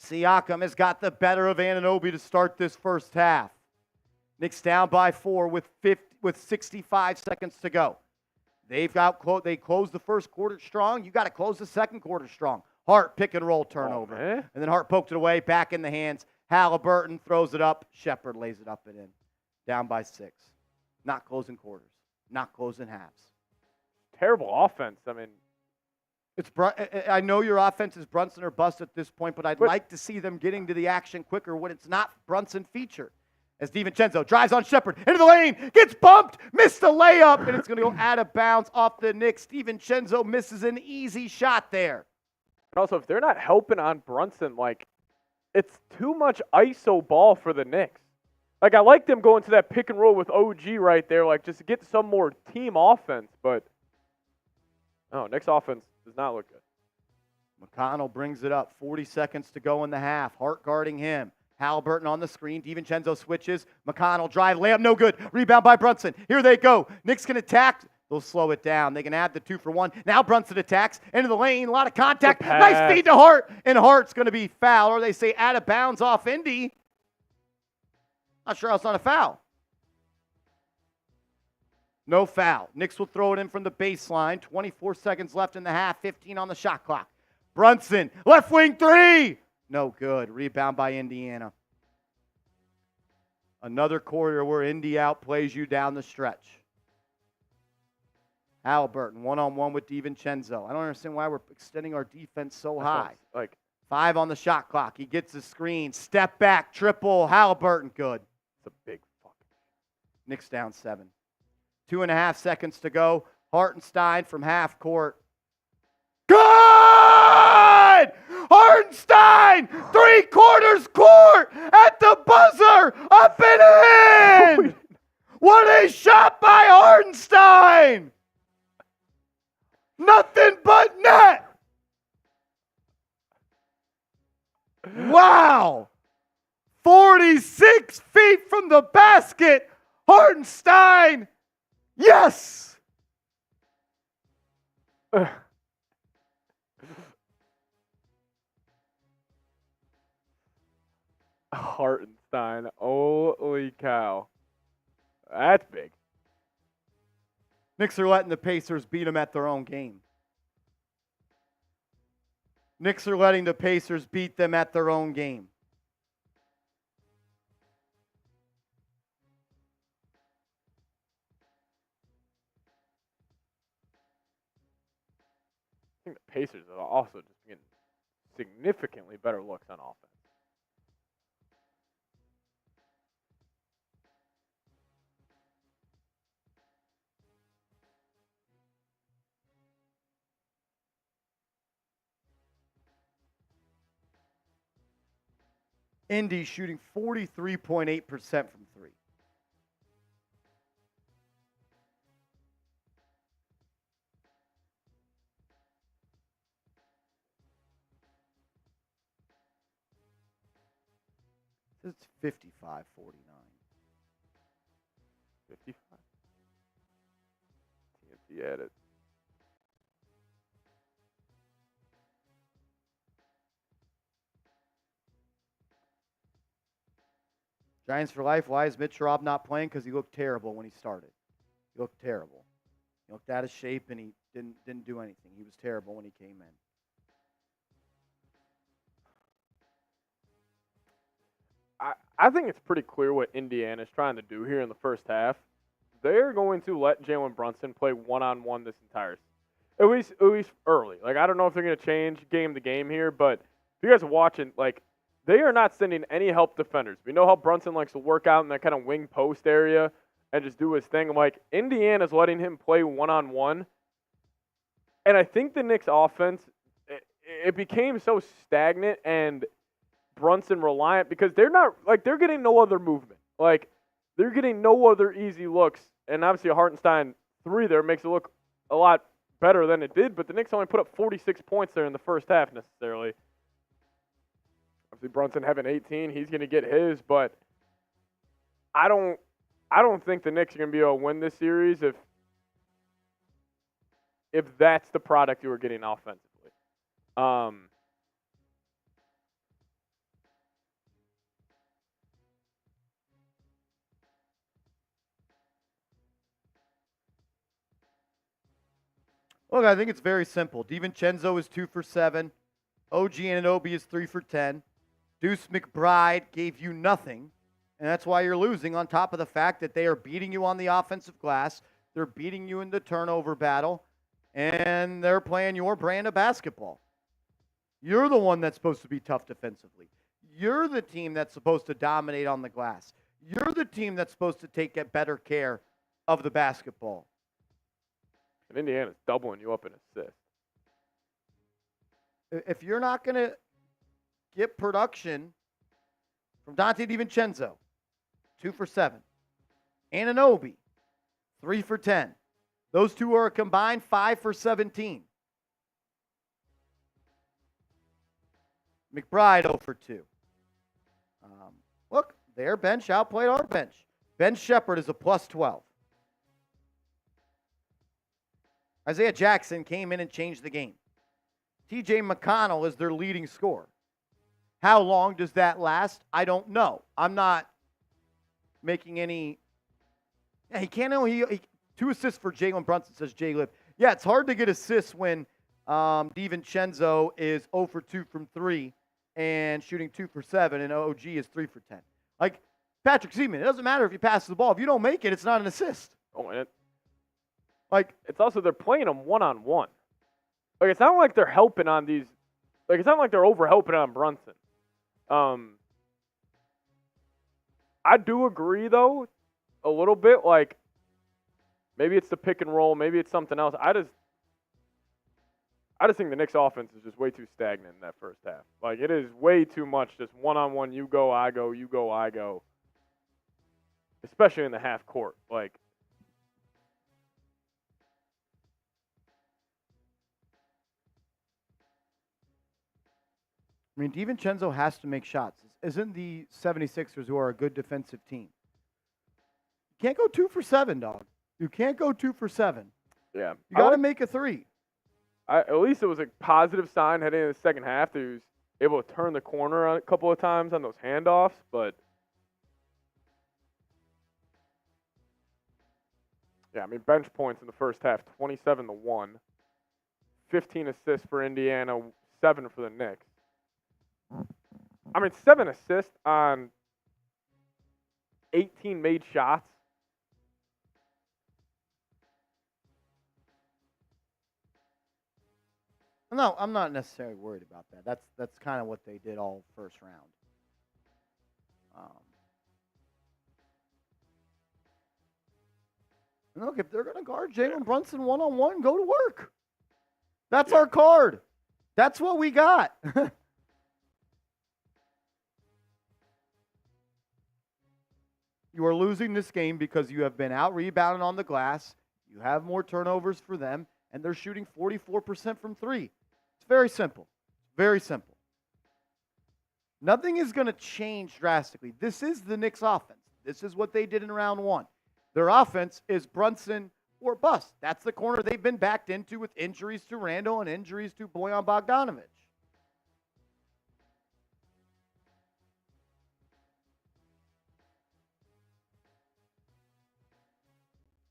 Siakam has got the better of Anunoby to start this first half. Knicks down by 4 with 65 seconds to go. They closed the first quarter strong. You got to close the second quarter strong. Hart, pick and roll turnover. And then Hart poked it away, back in the hands. Haliburton throws it up. Shepherd lays it up and in. Down by 6. Not closing quarters. Not closing halves. Terrible offense. I mean, I know your offense is Brunson or bust at this point, but I'd like to see them getting to the action quicker when it's not Brunson feature. As DiVincenzo drives on Shepherd into the lane, gets bumped, missed the layup, and it's going to go out of bounds off the Knicks. DiVincenzo misses an easy shot there. But also, if they're not helping on Brunson, like, it's too much ISO ball for the Knicks. Like, I like them going to that pick and roll with OG right there, like, just to get some more team offense, but no, Knicks offense does not look good. McConnell brings it up. 40 seconds to go in the half. Hart guarding him. Haliburton on the screen. DiVincenzo switches. McConnell drive. Layup no good. Rebound by Brunson. Here they go. Knicks can attack. They'll slow it down. They can add the 2 for 1. Now Brunson attacks. Into the lane. A lot of contact. Nice feed to Hart. And Hart's going to be fouled. Or they say out of bounds off Indy. Not sure how it's not a foul. No foul. Knicks will throw it in from the baseline. 24 seconds left in the half. 15 on the shot clock. Brunson. Left wing 3. No good. Rebound by Indiana. Another quarter where Indy outplays you down the stretch. Haliburton, one-on-one with DiVincenzo. I don't understand why we're extending our defense so high. Like 5 on the shot clock. He gets the screen. Step back. Triple. Haliburton. Good. It's a big fucking. Knicks down 7. 2.5 seconds to go. Hartenstein from half court. Good! Hartenstein! 3/4 court at the buzzer! Up and in! What a shot by Hartenstein! Nothing but net! Wow! 46 feet from the basket. Hartenstein! Yes! Hartenstein. Holy cow. That's big. Knicks are letting the Pacers beat them at their own game. Knicks are letting the Pacers beat them at their own game. I think the Pacers are also just getting significantly better looks on offense. Indy shooting 43.8% from 3. It's 55-49. 55? TNT added. Giants for life. Why is Mitch Robb not playing? Because he looked terrible when he started. He looked terrible. He looked out of shape and he didn't do anything. He was terrible when he came in. I think it's pretty clear what Indiana's trying to do here in the first half. They're going to let Jalen Brunson play one-on-one this entire season. At least early. Like, I don't know if they're going to change game to game here, but if you guys are watching, like, they are not sending any help defenders. We know how Brunson likes to work out in that kind of wing post area and just do his thing. Like, Indiana's letting him play one-on-one. And I think the Knicks offense, it became so stagnant and Brunson reliant because they're not, like, they're getting no other movement. Like, they're getting no other easy looks. And obviously a Hartenstein 3 there makes it look a lot better than it did, but the Knicks only put up 46 points there in the first half necessarily. Obviously, Brunson having 18, he's going to get his, but I don't think the Knicks are going to be able to win this series if that's the product you were getting offensively. Look, I think it's very simple. DiVincenzo is 2 for 7. OG Anunoby is 3 for 10. Deuce McBride gave you nothing, and that's why you're losing, on top of the fact that they are beating you on the offensive glass. They're beating you in the turnover battle, and they're playing your brand of basketball. You're the one that's supposed to be tough defensively. You're the team that's supposed to dominate on the glass. You're the team that's supposed to take better care of the basketball. And Indiana's doubling you up in assists. If you're not going to get production from Donte DiVincenzo, 2 for 7. Anunoby, 3 for 10. Those two are a combined 5 for 17. McBride 0 for 2. Look, their bench outplayed our bench. Ben Shepherd is a plus 12. Isaiah Jackson came in and changed the game. TJ McConnell is their leading scorer. How long does that last? I don't know. I'm not making any. Yeah, he can't know. He 2 assists for Jalen Brunson, says Jay Lip. Yeah, it's hard to get assists when DiVincenzo is 0 for 2 from 3 and shooting 2 for 7, and OG is 3 for 10. Like Patrick Seaman, it doesn't matter if you pass the ball. If you don't make it, it's not an assist. Oh, and Like, it's also they're playing them one-on-one. Like, it's not like they're helping on these. Like, it's not like they're over-helping on Brunson. I do agree, though, a little bit. Like, maybe it's the pick and roll. Maybe it's something else. I just think the Knicks' offense is just way too stagnant in that first half. Like, it is way too much just one-on-one, you go, I go, you go, I go. Especially in the half court. Like, I mean, DiVincenzo has to make shots. Isn't the 76ers, who are a good defensive team? You can't go 2 for 7, dog. You can't go 2 for 7. yeah. You got to make a 3. At least it was a positive sign heading into the second half that he was able to turn the corner a couple of times on those handoffs, but yeah, I mean, bench points in the first half, 27-1, 15 assists for Indiana, 7 for the Knicks. I mean, 7 assists on 18 made shots. No, I'm not necessarily worried about that. That's kind of what they did all first round. And look, if they're going to guard Jalen Brunson one-on-one, go to work. That's our card. That's what we got. You are losing this game because you have been out-rebounded on the glass. You have more turnovers for them, and they're shooting 44% from 3. It's very simple. Very simple. Nothing is going to change drastically. This is the Knicks' offense. This is what they did in round 1. Their offense is Brunson or bust. That's the corner they've been backed into with injuries to Randall and injuries to Bojan Bogdanovic.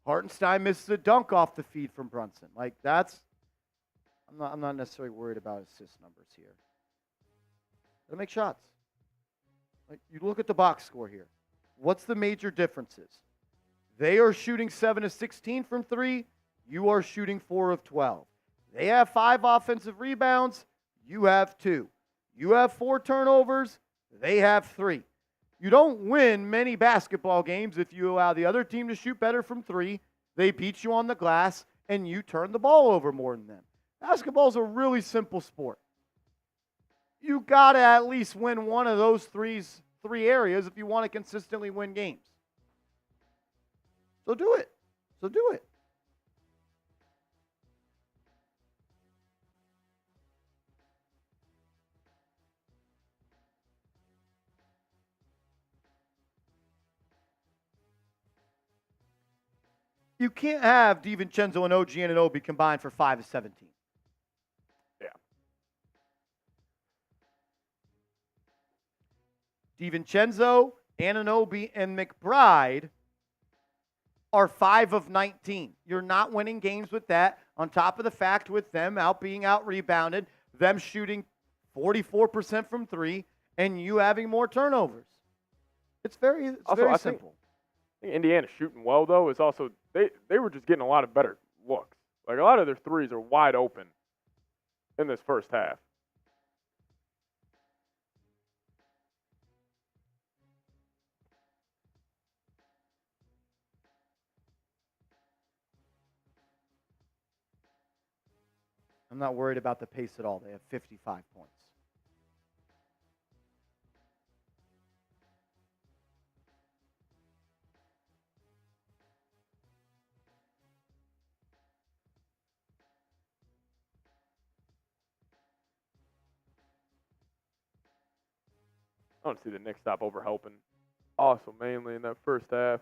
Hartenstein misses a dunk off the feed from Brunson. Like, that's I'm not necessarily worried about assist numbers here. They'll make shots. Like, you look at the box score here. What's the major differences? They are shooting 7 of 16 from 3. You are shooting 4 of 12. They have 5 offensive rebounds. You have 2. You have 4 turnovers. They have 3. You don't win many basketball games if you allow the other team to shoot better from 3. They beat you on the glass, and you turn the ball over more than them. Basketball is a really simple sport. You got to at least win one of those 3 areas if you want to consistently win games. So do it. You can't have DiVincenzo and OG Anunoby combined for 5 of 17. Yeah. DiVincenzo, Anunoby, and McBride are 5 of 19. You're not winning games with that, on top of the fact with them being out rebounded, them shooting 44% from 3, and you having more turnovers. It's very simple. I think Indiana shooting well, though, is also they were just getting a lot of better looks. Like, a lot of their threes are wide open in this first half. I'm not worried about the pace at all. They have 55 points. I don't see the Knicks stop over helping. Also, mainly in that first half.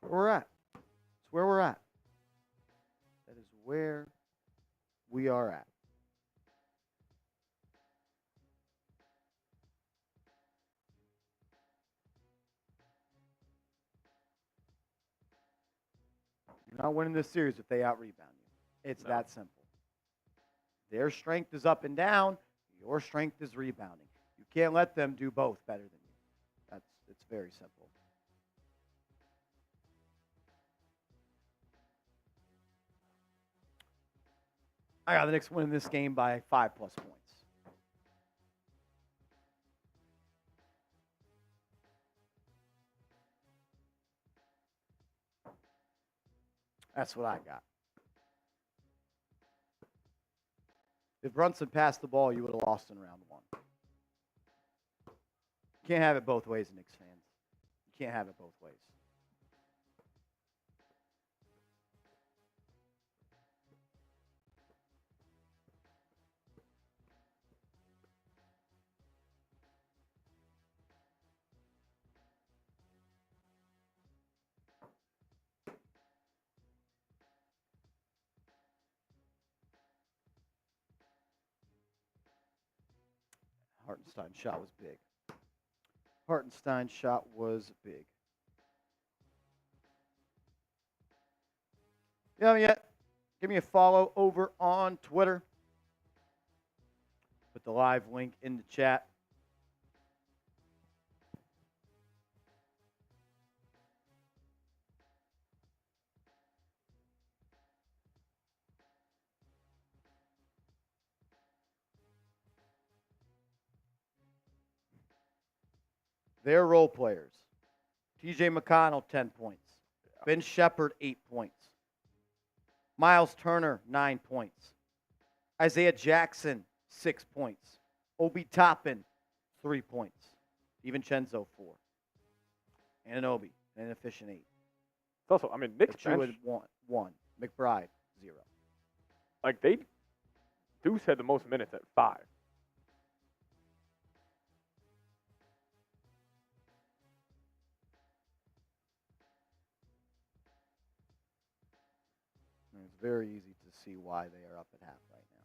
That's where we're at. That's where we're at. That is where we are at. You're not winning this series if they out rebound you. It's that simple. Their strength is up and down. Your strength is rebounding. You can't let them do both better than you. It's very simple. I got the Knicks winning this game by 5+ points. That's what I got. If Brunson passed the ball, you would have lost in round 1. You can't have it both ways, Knicks fans. You can't have it both ways. Hartenstein's shot was big. Hartenstein's shot was big. You haven't yet? Give me a follow over on Twitter. Put the live link in the chat. Their role players. TJ McConnell, 10 points. Ben Shepherd, 8 points. Miles Turner, 9 points. Isaiah Jackson, 6 points. Obi Toppin, 3 points. DiVincenzo, 4. Anunoby, an inefficient 8. It's also, I mean, Knicks bench, 1. McBride, 0. like, Deuce had the most minutes at 5. And it's very easy to see why they are up at half right now.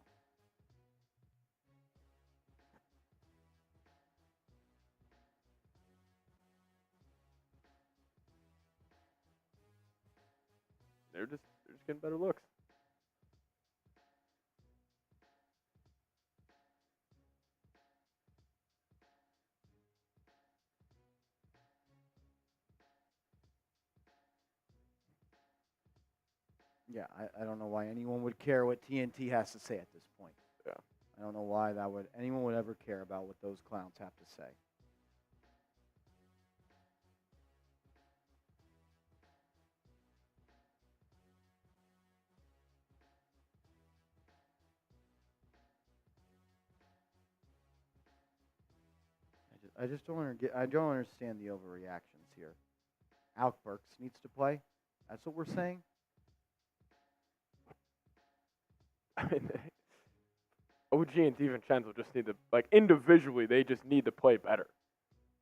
They're just getting better looks. Yeah, I don't know why anyone would care what TNT has to say at this point. Yeah. I don't know why anyone would ever care about what those clowns have to say. I just don't understand the overreactions here. Alec Burks needs to play. That's what we're saying. I mean, OG and DiVincenzo just need to, like, individually, they just need to play better.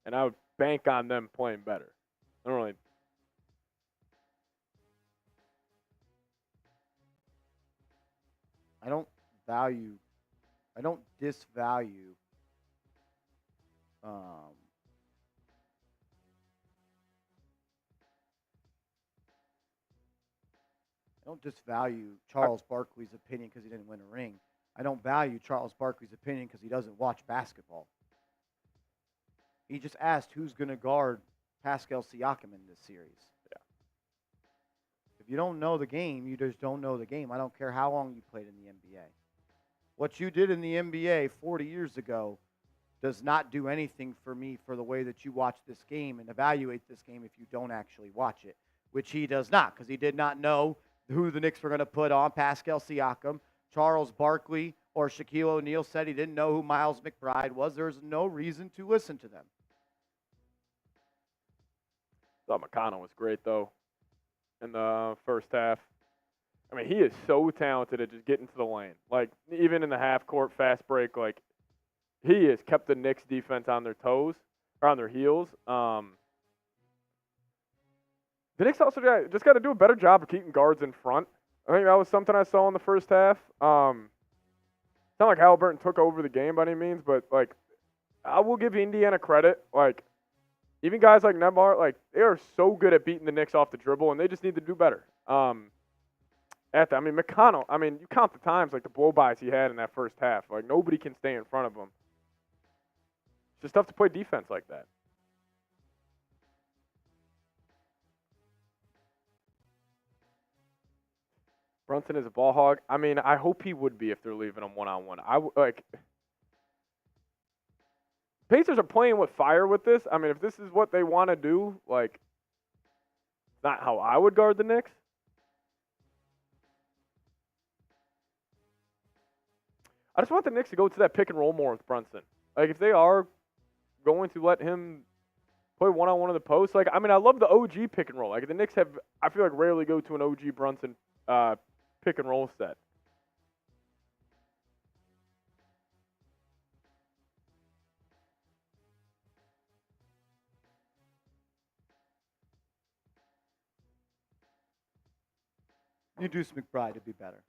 And I would bank on them playing better. I don't really. I don't disvalue I don't disvalue Charles Barkley's opinion because he didn't win a ring. I don't value Charles Barkley's opinion because he doesn't watch basketball. He just asked who's going to guard Pascal Siakam in this series. Yeah. If you don't know the game, you just don't know the game. I don't care how long you played in the NBA. What you did in the NBA 40 years ago does not do anything for me for the way that you watch this game and evaluate this game if you don't actually watch it, which he does not because he did not know who the Knicks were going to put on Pascal Siakam. Charles Barkley or Shaquille O'Neal said he didn't know who Miles McBride was. There's no reason to listen to them. Thought McConnell was great, though, in the first half. I mean, he is so talented at just getting to the lane. Like, even in the half-court fast break, like, he has kept the Knicks defense on their toes, or on their heels. The Knicks also just got to do a better job of keeping guards in front. I think that was something I saw in the first half. It's not like Haliburton took over the game by any means, but, like, I will give Indiana credit. Like, even guys like Nemar, like, they are so good at beating the Knicks off the dribble, and they just need to do better. McConnell, I mean, you count the times, like, the blow-bys he had in that first half. Like, nobody can stay in front of him. It's just tough to play defense like that. Brunson is a ball hog. I mean, I hope he would be if they're leaving him one-on-one. Pacers are playing with fire with this. I mean, if this is what they want to do, like, not how I would guard the Knicks. I just want the Knicks to go to that pick and roll more with Brunson. Like, if they are going to let him play one-on-one in the post, like, I mean, I love the OG pick and roll. Like, the Knicks have, I feel like, rarely go to an OG Brunson pick and roll set. You Deuce McBride to be better.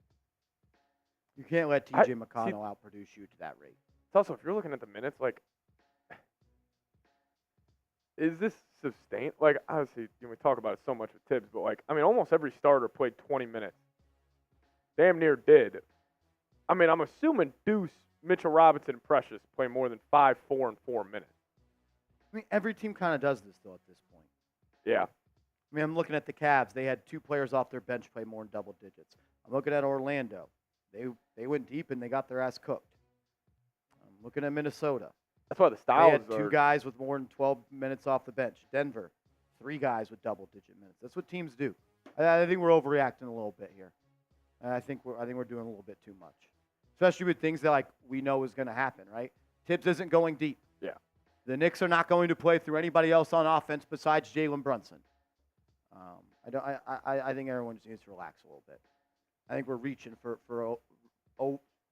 You can't let TJ McConnell outproduce you to that rate. It's also, if you're looking at the minutes, like, is this sustained? Like, obviously, we talk about it so much with Tibbs, but, like, I mean, almost every starter played 20 minutes. Damn near did. I mean, I'm assuming Deuce, Mitchell Robinson, and Precious play more than 5, 4, and 4 minutes. I mean, every team kind of does this, though, at this point. Yeah. I mean, I'm looking at the Cavs. They had 2 players off their bench play more than double digits. I'm looking at Orlando. They went deep and they got their ass cooked. I'm looking at Minnesota. That's why the styles they had 2 guys with more than 12 minutes off the bench. Denver, 3 guys with double-digit minutes. That's what teams do. I think we're overreacting a little bit here. I think we're doing a little bit too much, especially with things that, like, we know is going to happen, right? Tibbs isn't going deep. Yeah. The Knicks are not going to play through anybody else on offense besides Jalen Brunson. I think everyone just needs to relax a little bit. I think we're reaching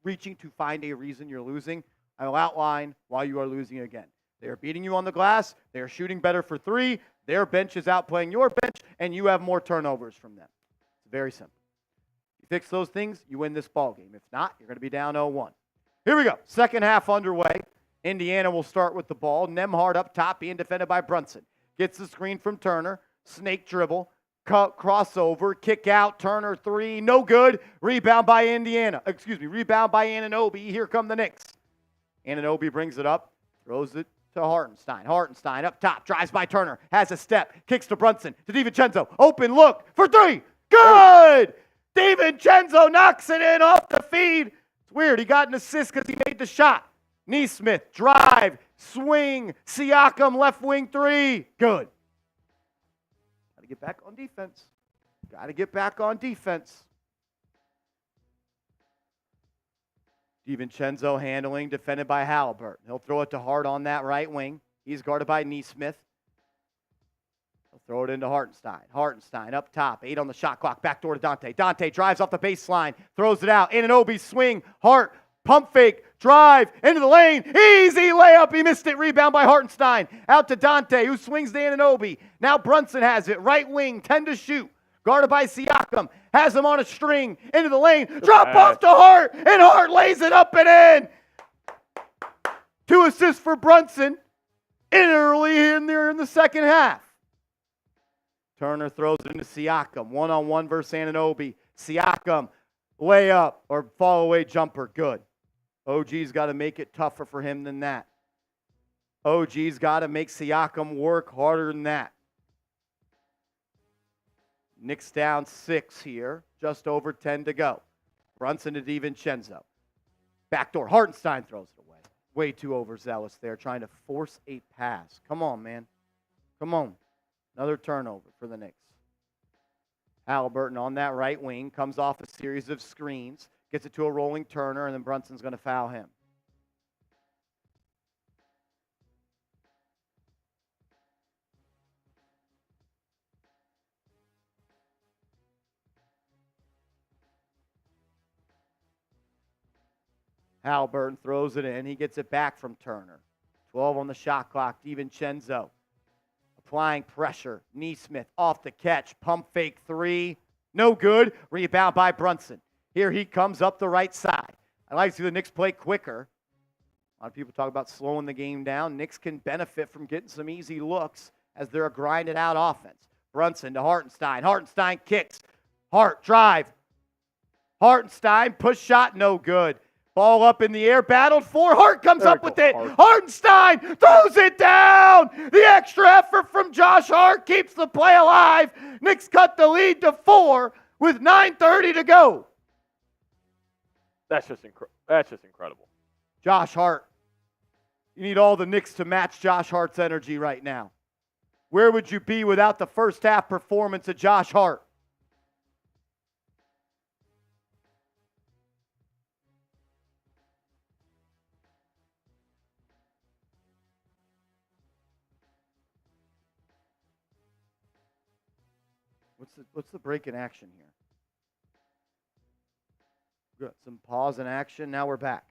reaching to find a reason you're losing. I'll outline why you are losing again. They are beating you on the glass. They are shooting better for 3. Their bench is outplaying your bench, and you have more turnovers from them. It's very simple. You fix those things, you win this ball game. If not, you're going to be down 0-1. Here we go. Second half underway. Indiana will start with the ball. Nembhard up top, being defended by Brunson. Gets the screen from Turner. Snake dribble. Crossover. Kick out. Turner 3. No good. Rebound by Indiana. Rebound by Anunoby. Here come the Knicks. Anunoby brings it up. Throws it to Hartenstein. Hartenstein up top. Drives by Turner. Has a step. Kicks to Brunson. To DiVincenzo. Open look for 3. Good! DiVincenzo knocks it in off the feed. It's weird. He got an assist because he made the shot. Nesmith, drive, swing. Siakam, left wing three. Good. Got to get back on defense. Got to get back on defense. DiVincenzo handling, defended by Haliburton. He'll throw it to Hart on that right wing. He's guarded by Nesmith. He'll throw it into Hartenstein. Hartenstein up top, 8 on the shot clock, backdoor to Donte. Donte drives off the baseline, throws it out. Anunoby swing, Hart, pump fake, drive, into the lane. Easy layup, he missed it. Rebound by Hartenstein. Out to Donte, who swings to Anunoby. Now Brunson has it, right wing, 10 to shoot. Guarded by Siakam, has him on a string, into the lane, drop off to Hart, and Hart lays it up and in. 2 assists for Brunson, early in there in the second half. Turner throws it into Siakam, one-on-one versus Anunoby. Siakam, layup or fall-away jumper, good. OG's got to make it tougher for him than that. OG's got to make Siakam work harder than that. Knicks down 6 here, just over 10 to go. Brunson to DiVincenzo. Backdoor, Hartenstein throws it away. Way too overzealous there, trying to force a pass. Come on, man. Come on. Another turnover for the Knicks. Haliburton on that right wing, comes off a series of screens, gets it to a rolling Turner, and then Brunson's going to foul him. Haliburton throws it in. He gets it back from Turner. 12 on the shot clock. DiVincenzo applying pressure. Nesmith off the catch. Pump fake three. No good. Rebound by Brunson. Here he comes up the right side. I like to see the Knicks play quicker. A lot of people talk about slowing the game down. Knicks can benefit from getting some easy looks as they're a grinded out offense. Brunson to Hartenstein. Hartenstein kicks. Hart drive. Hartenstein push shot. No good. Ball up in the air, battled for. Hart comes up with it. Hartenstein throws it down. The extra effort from Josh Hart keeps the play alive. Knicks cut the lead to 4 with 9:30 to go. That's just incredible. Josh Hart. You need all the Knicks to match Josh Hart's energy right now. Where would you be without the first half performance of Josh Hart? What's the break in action here? Good. Some pause in action. Now we're back.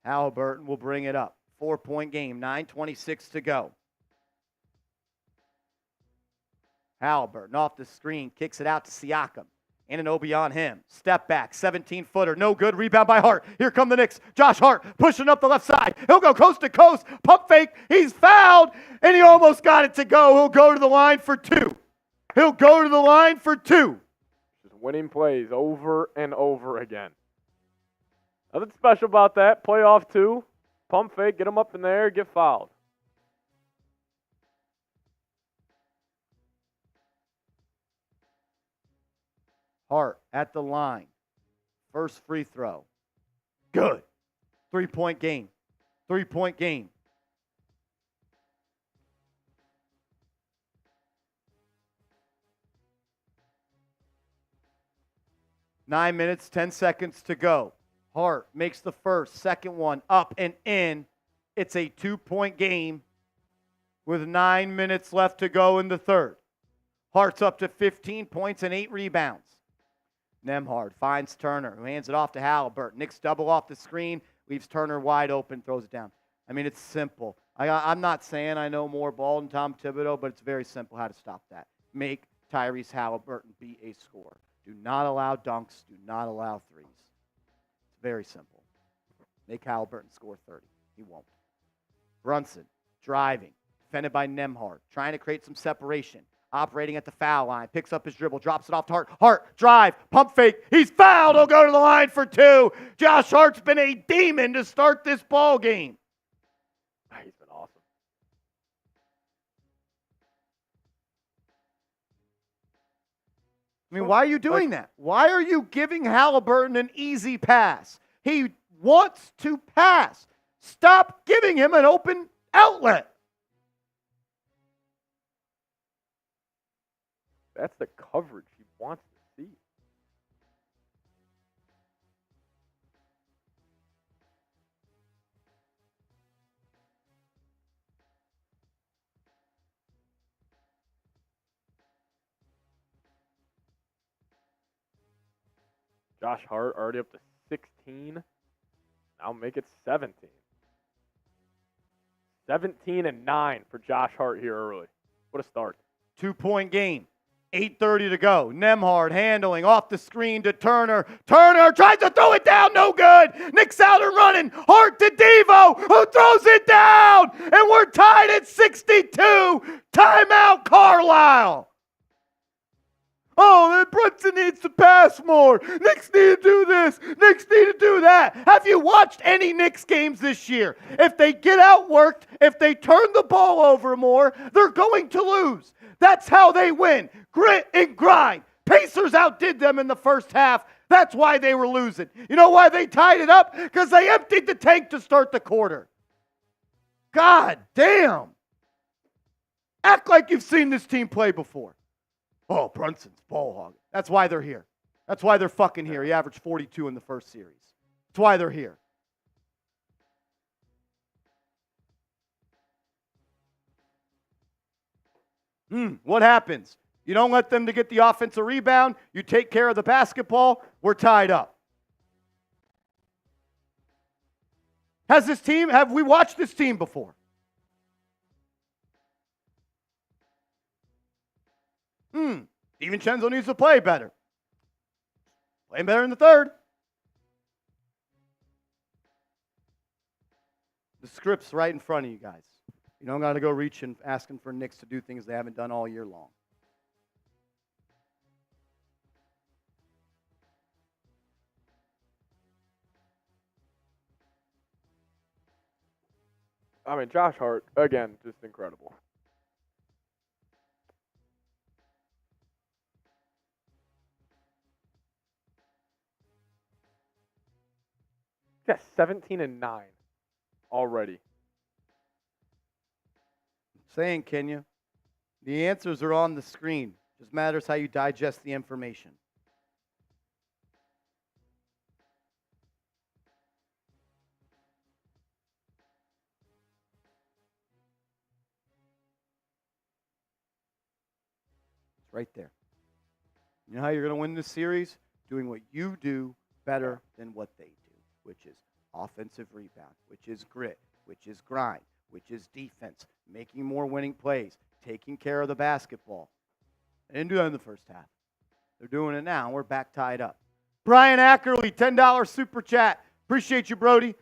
Haliburton will bring it up. 4-point game. 9:26 to go. Haliburton off the screen. Kicks it out to Siakam. Anunoby on him. Step back. 17-footer. No good. Rebound by Hart. Here come the Knicks. Josh Hart pushing up the left side. He'll go coast to coast. Pump fake. He's fouled. And he almost got it to go. He'll go to the line for 2. He'll go to the line for 2. Just winning plays over and over again. Nothing special about that. Playoff 2. Pump fake. Get him up in there. Get fouled. Hart at the line. First free throw. Good. 3-point game. 3-point game. Nine minutes, 10 seconds to go. Hart makes the first, second one up and in. It's a 2-point game with 9 minutes left to go in the third. Hart's up to 15 points and 8 rebounds. Nembhard finds Turner, who hands it off to Haliburton. Knicks double off the screen, leaves Turner wide open, throws it down. I mean, it's simple. I'm not saying I know more ball than Tom Thibodeau, but it's very simple how to stop that. Make Tyrese Haliburton be a scorer. Do not allow dunks. Do not allow threes. It's very simple. Make Haliburton score 30. He won't. Brunson, driving, defended by Nembhard, trying to create some separation, operating at the foul line, picks up his dribble, drops it off to Hart. Hart, drive, pump fake. He's fouled. He'll go to the line for 2. Josh Hart's been a demon to start this ball game. He's been awesome. I mean, why are you doing that? Why are you giving Haliburton an easy pass? He wants to pass. Stop giving him an open outlet. That's the coverage he wants to see. Josh Hart already up to 16. Now make it 17. 17-9 for Josh Hart here early. What a start. 2-point game. 8:30 to go. Nembhard handling off the screen to Turner. Turner tries to throw it down. No good. Knicks out and running. Hart to Devo, who throws it down. And we're tied at 62. Timeout, Carlisle. Oh, then Brunson needs to pass more. Knicks need to do this. Knicks need to do that. Have you watched any Knicks games this year? If they get outworked, if they turn the ball over more, they're going to lose. That's how they win. Grit and grind. Pacers outdid them in the first half. That's why they were losing. You know why they tied it up? Because they emptied the tank to start the quarter. God damn. Act like you've seen this team play before. Oh, Brunson's ball hog. That's why they're here. That's why they're fucking here. He averaged 42 in the first series. That's why they're here. What happens? You don't let them to get the offensive rebound. You take care of the basketball. We're tied up. Have we watched this team before? DiVincenzo needs to play better. Playing better in the third. The script's right in front of you guys. You don't got to go reaching, asking for Knicks to do things they haven't done all year long. I mean, Josh Hart, again, just incredible. Yeah, 17-9 already. Saying, Kenya, the answers are on the screen. Just matters how you digest the information. It's right there. You know how you're going to win this series? Doing what you do better than what they do, which is offensive rebound, which is grit, which is grind, which is defense, making more winning plays, taking care of the basketball. They didn't do that in the first half. They're doing it now, and we're back tied up. Brian Ackerley, $10 super chat. Appreciate you, Brody.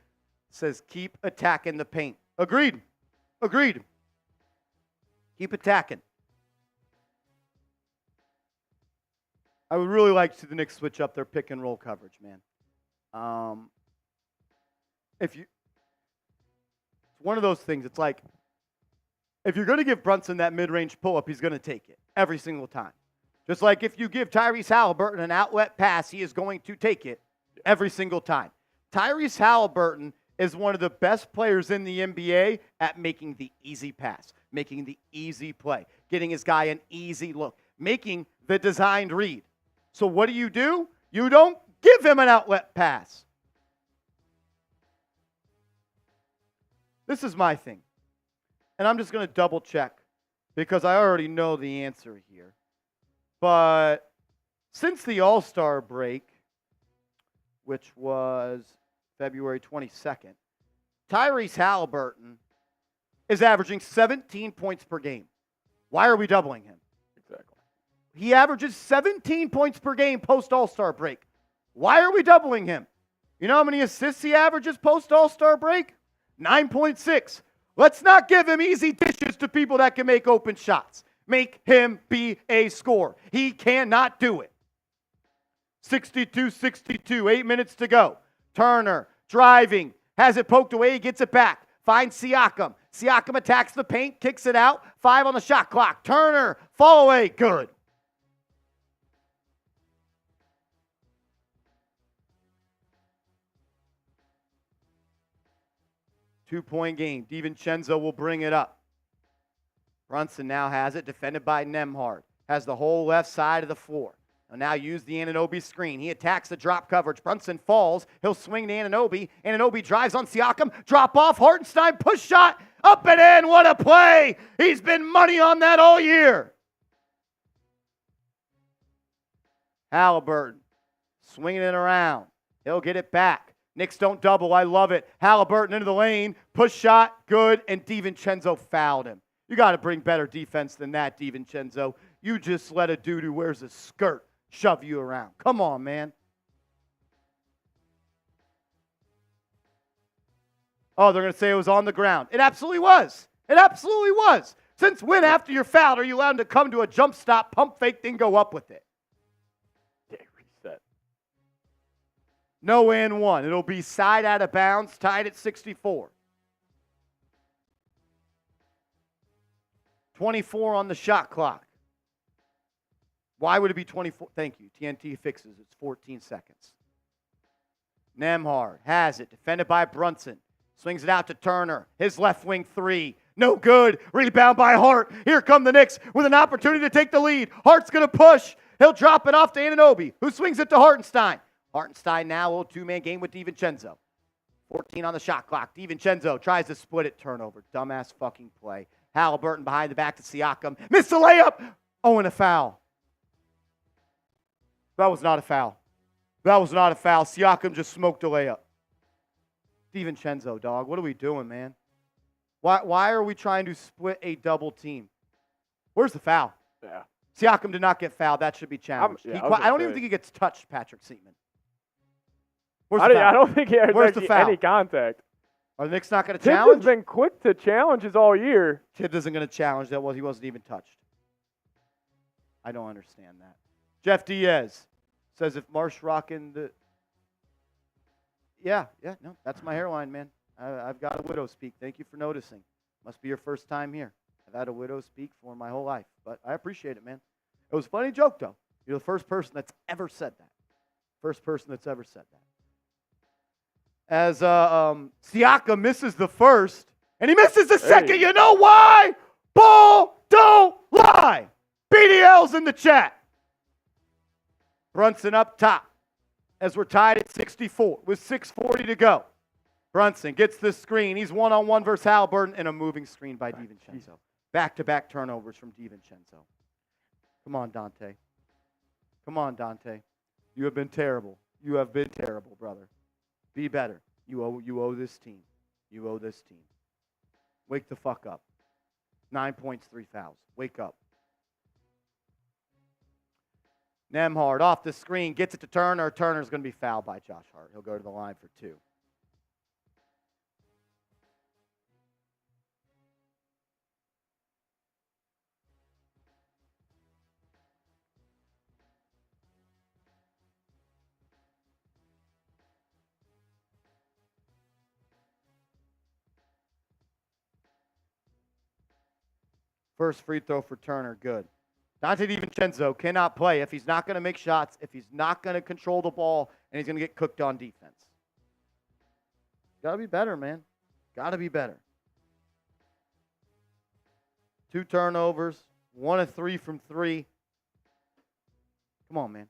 Says, keep attacking the paint. Agreed. Agreed. Keep attacking. I would really like to see the Knicks switch up their pick and roll coverage, man. It's one of those things. It's like, if you're going to give Brunson that mid-range pull-up, he's going to take it every single time. Just like if you give Tyrese Haliburton an outlet pass, he is going to take it every single time. Tyrese Haliburton is one of the best players in the NBA at making the easy pass, making the easy play, getting his guy an easy look, making the designed read. So what do? You don't give him an outlet pass. This is my thing. And I'm just going to double check because I already know the answer here. But since the All-Star break, which was February 22nd, Tyrese Haliburton is averaging 17 points per game. Why are we doubling him? Exactly. He averages 17 points per game post-All-Star break. Why are we doubling him? You know how many assists he averages post-All-Star break? 9.6. Let's not give him easy dishes to people that can make open shots. Make him be a scorer. He cannot do it. 62-62, 8 minutes to go. Turner driving, has it poked away, he gets it back. Finds Siakam. Siakam attacks the paint, kicks it out. 5 on the shot clock. Turner, fall away, good. 2-point game. DiVincenzo will bring it up. Brunson now has it, defended by Nembhard. Has the whole left side of the floor. He'll now use the Anunoby screen. He attacks the drop coverage. Brunson falls. He'll swing to Anunoby. Anunoby drives on Siakam. Drop off. Hartenstein push shot. Up and in. What a play. He's been money on that all year. Haliburton swinging it around. He'll get it back. Knicks don't double. I love it. Haliburton into the lane. Push shot. Good. And DiVincenzo fouled him. You got to bring better defense than that, DiVincenzo. You just let a dude who wears a skirt shove you around. Come on, man. Oh, they're going to say it was on the ground. It absolutely was. It absolutely was. Since when, after you're fouled, are you allowed to come to a jump stop, pump fake, then go up with it? Yeah, reset. No and one. It'll be side out of bounds, tied at 64. 24 on the shot clock. Why would it be 24? Thank you. TNT fixes. It's 14 seconds. Nembhard has it. Defended by Brunson. Swings it out to Turner. His left wing three. No good. Rebound by Hart. Here come the Knicks with an opportunity to take the lead. Hart's going to push. He'll drop it off to Anunoby, who swings it to Hartenstein. Hartenstein now a little two-man game with DiVincenzo. 14 on the shot clock. DiVincenzo tries to split it. Turnover. Dumbass fucking play. Haliburton behind the back to Siakam. Missed the layup. Oh, and a foul. That was not a foul. That was not a foul. Siakam just smoked a layup. DiVincenzo, dog. What are we doing, man? Why are we trying to split a double team? Where's the foul? Yeah. Siakam did not get fouled. That should be challenged. I don't even think he gets touched, Patrick Seaman. I don't think he has any contact. Are the Knicks not going to Tibbs challenge? Has been quick to challenges all year. Tibbs isn't going to challenge that. He wasn't even touched. I don't understand that. Jeff Diaz says if Marsh rocking the... Yeah, no, that's my hairline, man. I've got a widow speak. Thank you for noticing. Must be your first time here. I've had a widow speak for my whole life, but I appreciate it, man. It was a funny joke, though. You're the first person that's ever said that. First person that's ever said that. As Siakam misses the first, and he misses the second. You know why? Ball don't lie. BDL's in the chat. Brunson up top as we're tied at 64 with 6:40 to go. Brunson gets the screen. He's one-on-one versus Haliburton and a moving screen by DiVincenzo. Back-to-back turnovers from DiVincenzo. Come on, Donte. Come on, Donte. You have been terrible. You have been terrible, brother. Be better. You owe this team. You owe this team. Wake the fuck up. 9 points, 3 fouls. Wake up. Nembhard off the screen, gets it to Turner. Turner's going to be fouled by Josh Hart. He'll go to the line for 2. First free throw for Turner, good. Donte DiVincenzo cannot play if he's not going to make shots, if he's not going to control the ball, and he's going to get cooked on defense. Got to be better, man. Got to be better. 2 turnovers, 1 of 3 from 3. Come on, man.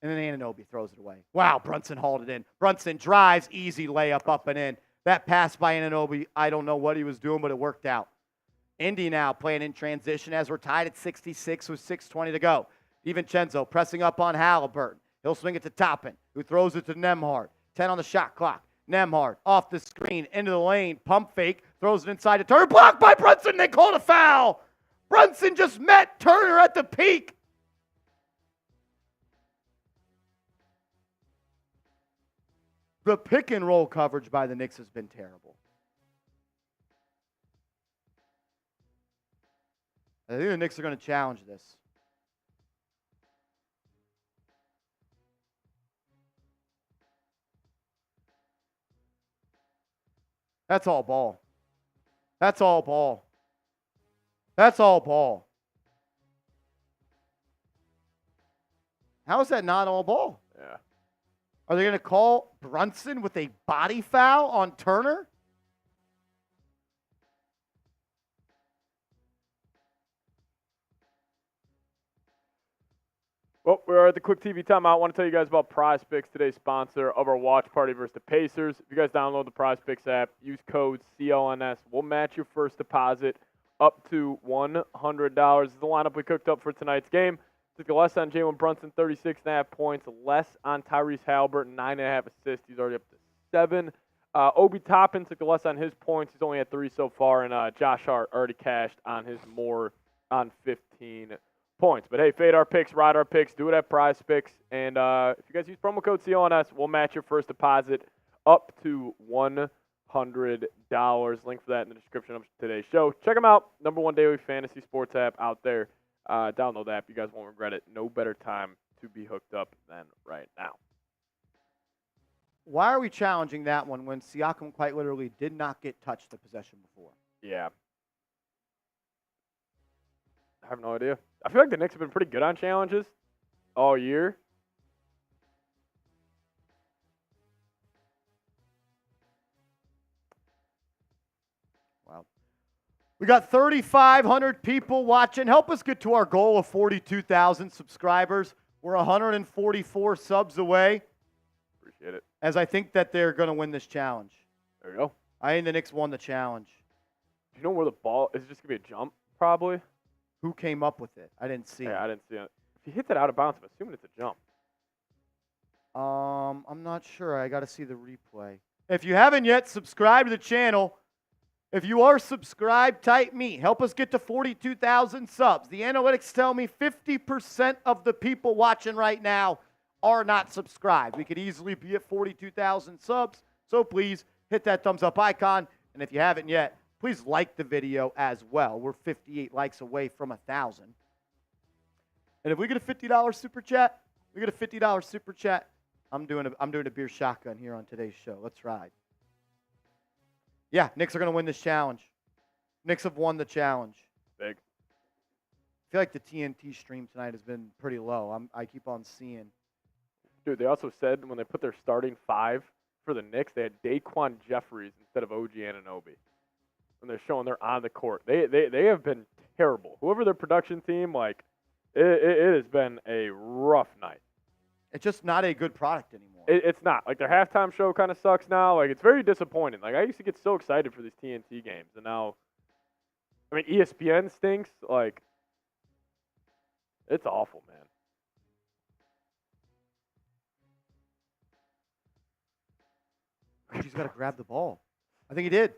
And then Anunoby throws it away. Wow, Brunson hauled it in. Brunson drives, easy layup up and in. That pass by Anunoby, I don't know what he was doing, but it worked out. Indy now playing in transition as we're tied at 66 with 6:20 to go. DiVincenzo pressing up on Haliburton. He'll swing it to Toppin, who throws it to Nembhard. 10 on the shot clock. Nembhard off the screen, into the lane, pump fake, throws it inside to Turner. Blocked by Brunson. They called a foul. Brunson just met Turner at the peak. The pick and roll coverage by the Knicks has been terrible. I think the Knicks are going to challenge this. That's all ball. That's all ball. That's all ball. How is that not all ball? Yeah. Are they going to call Brunson with a body foul on Turner? Well, we're at the quick TV timeout. I want to tell you guys about Prize Picks, today's sponsor of our watch party versus the Pacers. If you guys download the Prize Picks app, use code CLNS. We'll match your first deposit up to $100. This is the lineup we cooked up for tonight's game. Took less on Jalen Brunson, 36.5 points. Less on Tyrese Haliburton, 9.5 assists. He's already up to 7. Obi Toppin took the less on his points. He's only had 3 so far. And Josh Hart already cashed on his more on 15 points. But hey, fade our picks, ride our picks, do it at Prize Picks. And if you guys use promo code CLNS, we'll match your first deposit up to $100. Link for that in the description of today's show. Check them out. #1 daily fantasy sports app out there. Download the app. You guys won't regret it. No better time to be hooked up than right now. Why are we challenging that one when Siakam quite literally did not get touched the possession before? Yeah. I have no idea. I feel like the Knicks have been pretty good on challenges all year. Wow. We got 3,500 people watching. Help us get to our goal of 42,000 subscribers. We're 144 subs away. Appreciate it. As I think that they're going to win this challenge. There you go. I think the Knicks won the challenge. Do you know where the ball is? It just going to be a jump, probably? Who came up with it? I didn't see it. Yeah, I didn't see it. If he hits it out of bounds, I'm assuming it's a jump. I'm not sure. I got to see the replay. If you haven't yet, subscribe to the channel. If you are subscribed, type me. Help us get to 42,000 subs. The analytics tell me 50% of the people watching right now are not subscribed. We could easily be at 42,000 subs. So please hit that thumbs up icon. And if you haven't yet, please like the video as well. We're 58 likes away from 1,000. And if we get a $50 super chat, I'm doing a beer shotgun here on today's show. Let's ride. Yeah, Knicks are going to win this challenge. Knicks have won the challenge. Big. I feel like the TNT stream tonight has been pretty low. I keep on seeing. Dude, they also said when they put their starting 5 for the Knicks, they had Daquan Jeffries instead of OG Anunoby. When they're showing they're on the court. They have been terrible. Whoever their production team, like, it has been a rough night. It's just not a good product anymore. It's not. Like, their halftime show kind of sucks now. Like, it's very disappointing. Like, I used to get so excited for these TNT games, and now, I mean, ESPN stinks. Like, it's awful, man. He's got to grab the ball. I think he did.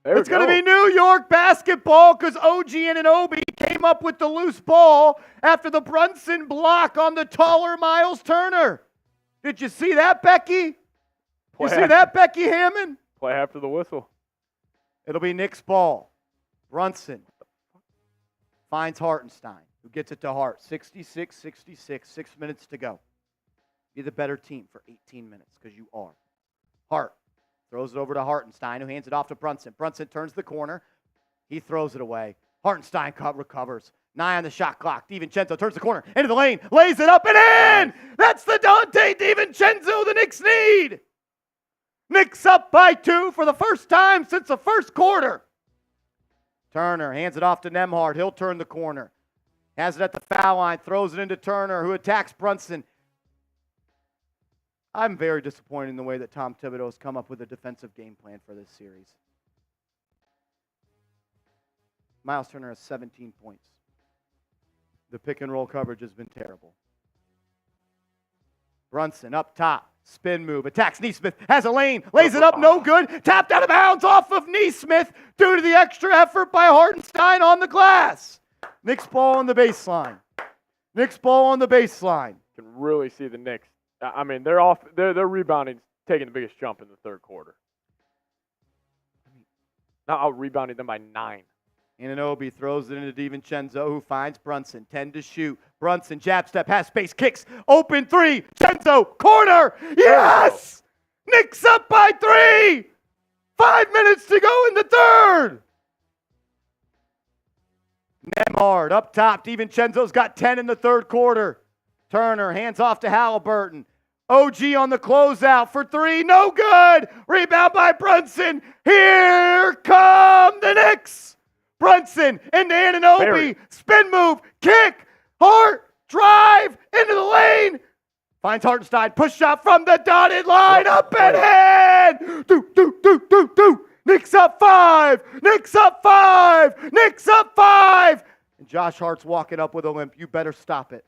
It's going to be New York basketball because OG Anunoby came up with the loose ball after the Brunson block on the taller Miles Turner. Did you see that, Becky? See that, Becky Hammond? Play after the whistle. It'll be Knicks ball. Brunson finds Hartenstein, who gets it to Hart. 66-66, 6 minutes to go. Be the better team for 18 minutes because you are. Hart throws it over to Hartenstein, who hands it off to Brunson. Brunson turns the corner. He throws it away. Hartenstein recovers. 9 on the shot clock. DiVincenzo turns the corner. Into the lane. Lays it up and in! That's the Donte DiVincenzo the Knicks need! Knicks up by 2 for the first time since the first quarter. Turner hands it off to Nembhard. He'll turn the corner. Has it at the foul line. Throws it into Turner, who attacks Brunson. I'm very disappointed in the way that Tom Thibodeau has come up with a defensive game plan for this series. Miles Turner has 17 points. The pick and roll coverage has been terrible. Brunson up top, spin move, attacks Neesmith, has a lane, lays it up, no good, tapped out of bounds off of Neesmith due to the extra effort by Hartenstein on the glass. Knicks ball on the baseline. Knicks ball on the baseline. You can really see the Knicks. I mean, they're rebounding, taking the biggest jump in the third quarter. Now out rebounding them by 9. Anunoby throws it into DiVincenzo, who finds Brunson. 10 to shoot. Brunson, jab step, has space, kicks. Open 3. Cenzo, corner. Yes! Knicks up by 3. 5 minutes to go in the third. Nembhard up top. DiVincenzo's got 10 in the third quarter. Turner hands off to Haliburton. OG on the closeout for 3. No good. Rebound by Brunson. Here come the Knicks. Brunson into Anunoby. Spin move. Kick. Hart. Drive into the lane. Finds Hartenstein. Push shot from the dotted line. Up and in. Do. Knicks up 5. Knicks up 5. Knicks up 5. And Josh Hart's walking up with a limp. You better stop it.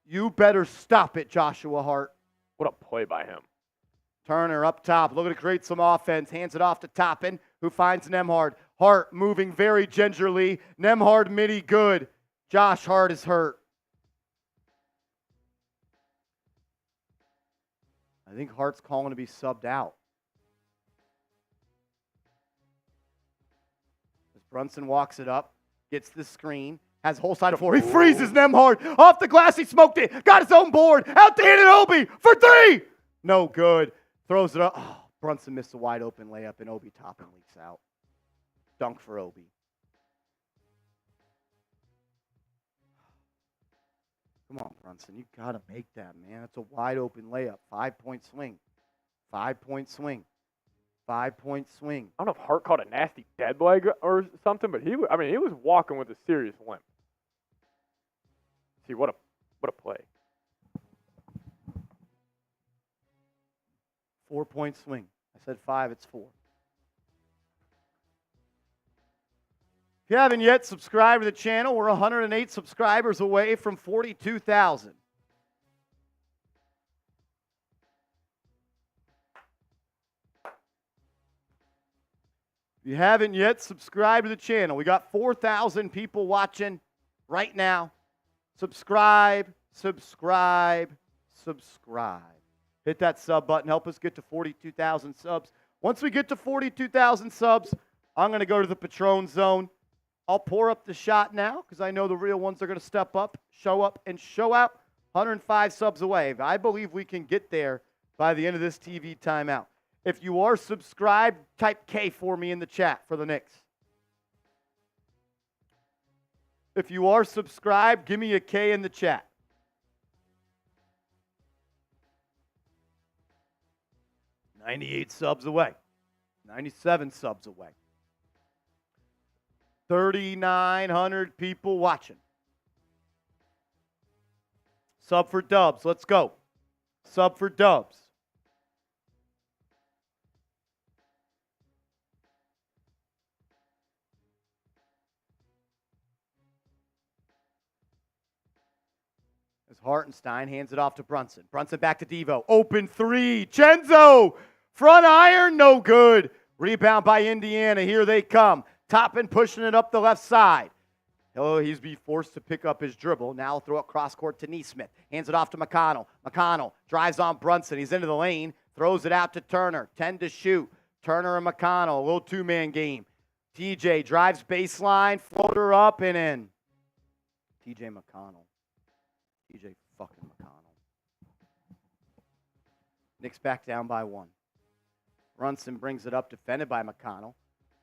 You better stop it, Joshua Hart. What a play by him. Turner up top, looking to create some offense. Hands it off to Toppin, who finds Nembhard. Hart moving very gingerly. Nembhard midi good. Josh Hart is hurt. I think Hart's calling to be subbed out. As Brunson walks it up, gets the screen, has whole side of floor. He freezes Nembhard. Off the glass, he smoked it. Got his own board. Out to Anunoby for 3. No good. Throws it up. Oh, Brunson missed a wide open layup, and Obi Toppin leaks out. Dunk for Obi. Come on, Brunson. You got to make that, man. That's a wide open layup. 5-point swing. 5-point swing. 5-point swing. I don't know if Hart caught a nasty dead leg or something, but he was walking with a serious limp. See, what a play. 4-point swing. I said 5, it's 4. If you haven't yet subscribed to the channel, we're 108 subscribers away from 42,000. If you haven't yet subscribed to the channel, we got 4,000 people watching right now. Subscribe. Hit that sub button. Help us get to 42,000 subs. Once we get to 42,000 subs, I'm going to go to the Patron zone. I'll pour up the shot now because I know the real ones are going to step up, show out. 105 subs away. I believe we can get there by the end of this TV timeout. If you are subscribed, type K for me in the chat for the Knicks. If you are subscribed, give me a K in the chat. $98 subs away. 97 subs away. 3,900 people watching. Sub for Dubs. Let's go. Sub for Dubs. As Hartenstein hands it off to Brunson. Brunson back to Devo. Open 3. Chenzo. Front iron. No good. Rebound by Indiana. Here they come. Toppin pushing it up the left side. He's be forced to pick up his dribble. Now throw it cross court to Nesmith. Hands it off to McConnell. McConnell drives on Brunson. He's into the lane. Throws it out to Turner. 10 to shoot. Turner and McConnell. A little two-man game. TJ drives baseline. Floater up and in. TJ McConnell. TJ fucking McConnell. Knicks back down by 1. Brunson brings it up. Defended by McConnell.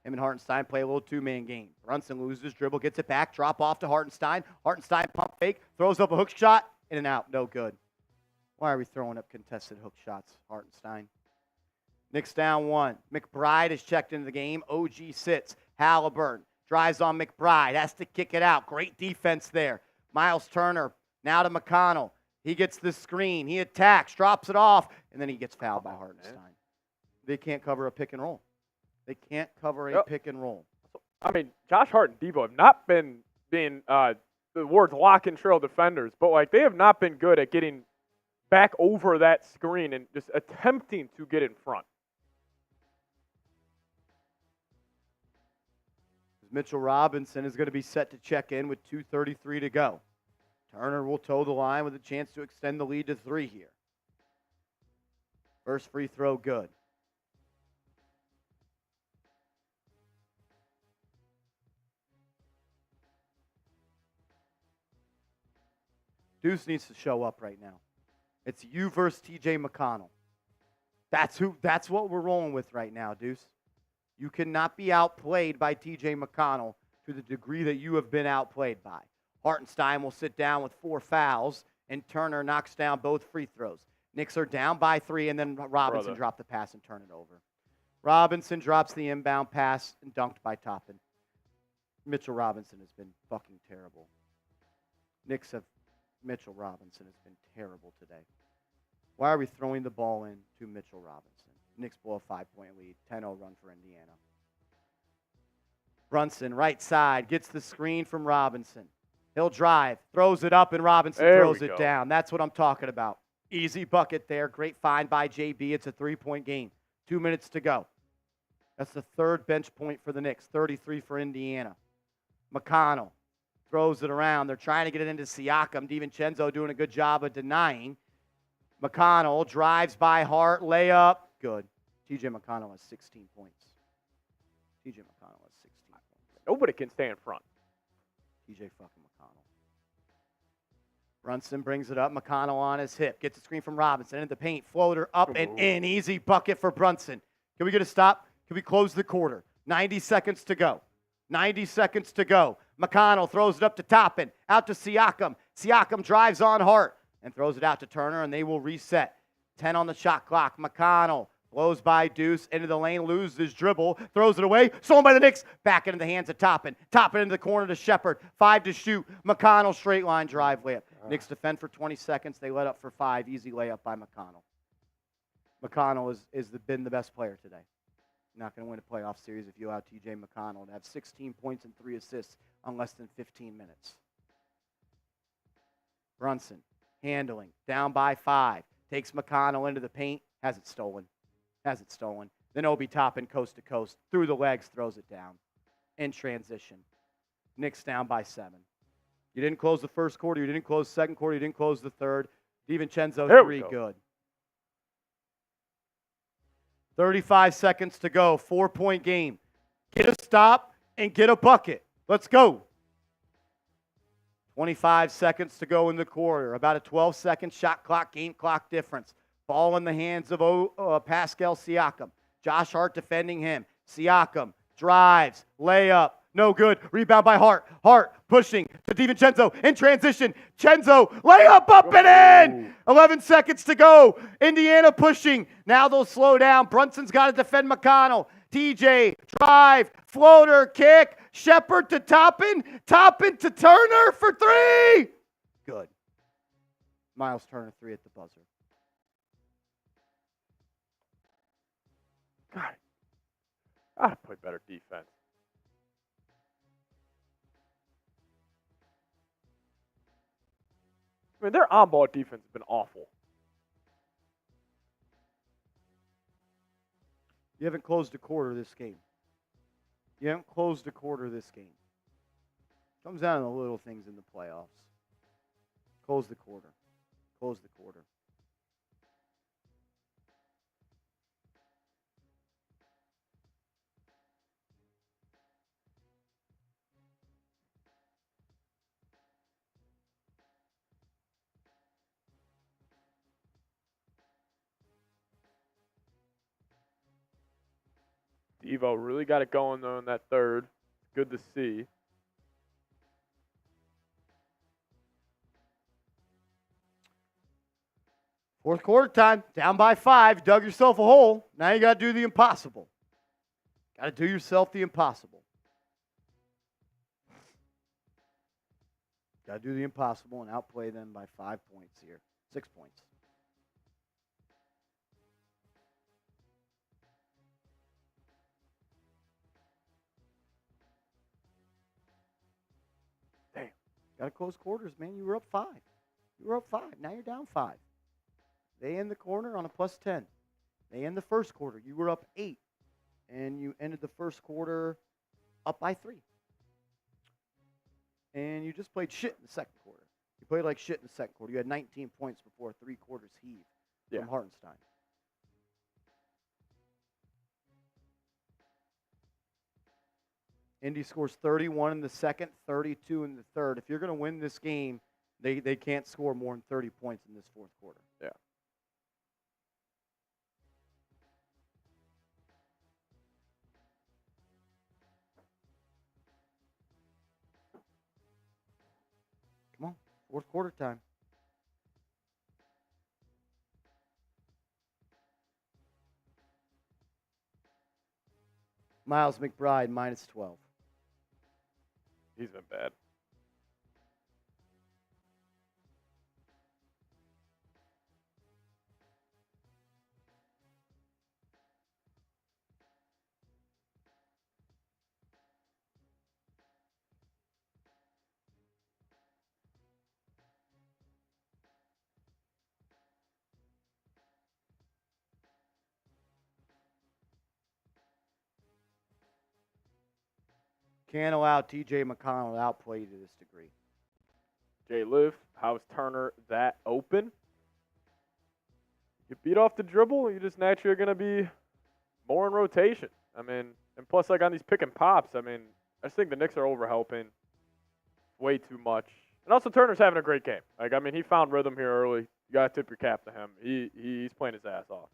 Him and Hartenstein play a little two-man game. Brunson loses dribble, gets it back, drop off to Hartenstein. Hartenstein pump fake, throws up a hook shot, in and out, no good. Why are we throwing up contested hook shots, Hartenstein? Knicks down 1. McBride is checked into the game. OG sits. Haliburton drives on McBride, has to kick it out. Great defense there. Miles Turner now to McConnell. He gets the screen. He attacks, drops it off, and then he gets fouled by Hartenstein. They can't cover a pick and roll. They can't cover a pick and roll. I mean, Josh Hart and Devo have not been being the word's lock and trail defenders, but like they have not been good at getting back over that screen and just attempting to get in front. Mitchell Robinson is going to be set to check in with 2:33 to go. Turner will toe the line with a chance to extend the lead to 3 here. First free throw good. Deuce needs to show up right now. It's you versus TJ McConnell. That's what we're rolling with right now, Deuce. You cannot be outplayed by TJ McConnell to the degree that you have been outplayed by. Hartenstein will sit down with 4 fouls, and Turner knocks down both free throws. Knicks are down by 3, and then Robinson dropped the pass and turned it over. Robinson drops the inbound pass and dunked by Toppin. Mitchell Robinson has been fucking terrible. Mitchell Robinson has been terrible today. Why are we throwing the ball in to Mitchell Robinson? Knicks blow a 5-point lead, 10-0 run for Indiana. Brunson, right side, gets the screen from Robinson. He'll drive, throws it up, and Robinson throws it down. That's what I'm talking about. Easy bucket there. Great find by JB. It's a 3-point game. 2 minutes to go. That's the third bench point for the Knicks, 33 for Indiana. McConnell throws it around. They're trying to get it into Siakam. DiVincenzo doing a good job of denying. McConnell drives by Hart. Layup. Good. TJ McConnell has 16 points. TJ McConnell has 16 points. Nobody can stay in front. TJ fucking McConnell. Brunson brings it up. McConnell on his hip. Gets a screen from Robinson. Into the paint. Floater up and in. Easy bucket for Brunson. Can we get a stop? Can we close the quarter? 90 seconds to go. 90 seconds to go. McConnell throws it up to Toppin. Out to Siakam. Siakam drives on Hart and throws it out to Turner, and they will reset. 10 on the shot clock. McConnell blows by Deuce into the lane, loses his dribble, throws it away. Stolen by the Knicks. Back into the hands of Toppin. Toppin into the corner to Shepard. 5 to shoot. McConnell straight line drive layup. Knicks defend for 20 seconds. They let up for 5. Easy layup by McConnell. McConnell has been the best player today. Not going to win a playoff series if you allow TJ McConnell to have 16 points and 3 assists on less than 15 minutes. Brunson handling. Down by 5. Takes McConnell into the paint. Has it stolen. Then Obi Toppin coast to coast. Through the legs. Throws it down. In transition. Knicks down by 7. You didn't close the first quarter. You didn't close the second quarter. You didn't close the third. DiVincenzo, 3 good. 35 seconds to go. 4-point game. Get a stop and get a bucket. Let's go. 25 seconds to go in the quarter. About a 12-second shot clock, game clock difference. Ball in the hands of Pascal Siakam. Josh Hart defending him. Siakam drives. Layup. No good. Rebound by Hart. Hart pushing to DiVincenzo in transition. Chenzo, layup up and in. 11 seconds to go. Indiana pushing. Now they'll slow down. Brunson's got to defend McConnell. TJ, drive, floater, kick. Shepard to Toppin. Toppin to Turner for 3. Good. Miles Turner, 3 at the buzzer. God, gotta play better defense. I mean, their on-ball defense has been awful. You haven't closed a quarter this game. Comes down to the little things in the playoffs. Close the quarter. Devo really got it going, though, in that third. Good to see. Fourth quarter time, down by 5, dug yourself a hole. Now you got to do the impossible. Got to do yourself the impossible. Got to do the impossible and outplay them by 5 points here. 6 points. Damn. Got to close quarters, man. You were up 5. Now you're down 5. They end the corner on a +10. They end the first quarter. You were up 8. And you ended the first quarter up by 3. And you just played shit in the second quarter. You played like shit in the second quarter. You had 19 points before a 3-quarters heave from Hartenstein. Indy scores 31 in the second, 32 in the third. If you're going to win this game, they can't score more than 30 points in this fourth quarter. Yeah. Come on, fourth quarter time. Miles McBride, -12. He's been bad. Can't allow T.J. McConnell to outplay you to this degree. Jay Liv, how's Turner that open? You beat off the dribble, you just naturally are going to be more in rotation. I mean, and plus, like on these pick and pops, I mean, I just think the Knicks are overhelping way too much. And also, Turner's having a great game. Like, I mean, he found rhythm here early. You got to tip your cap to him. He's playing his ass off.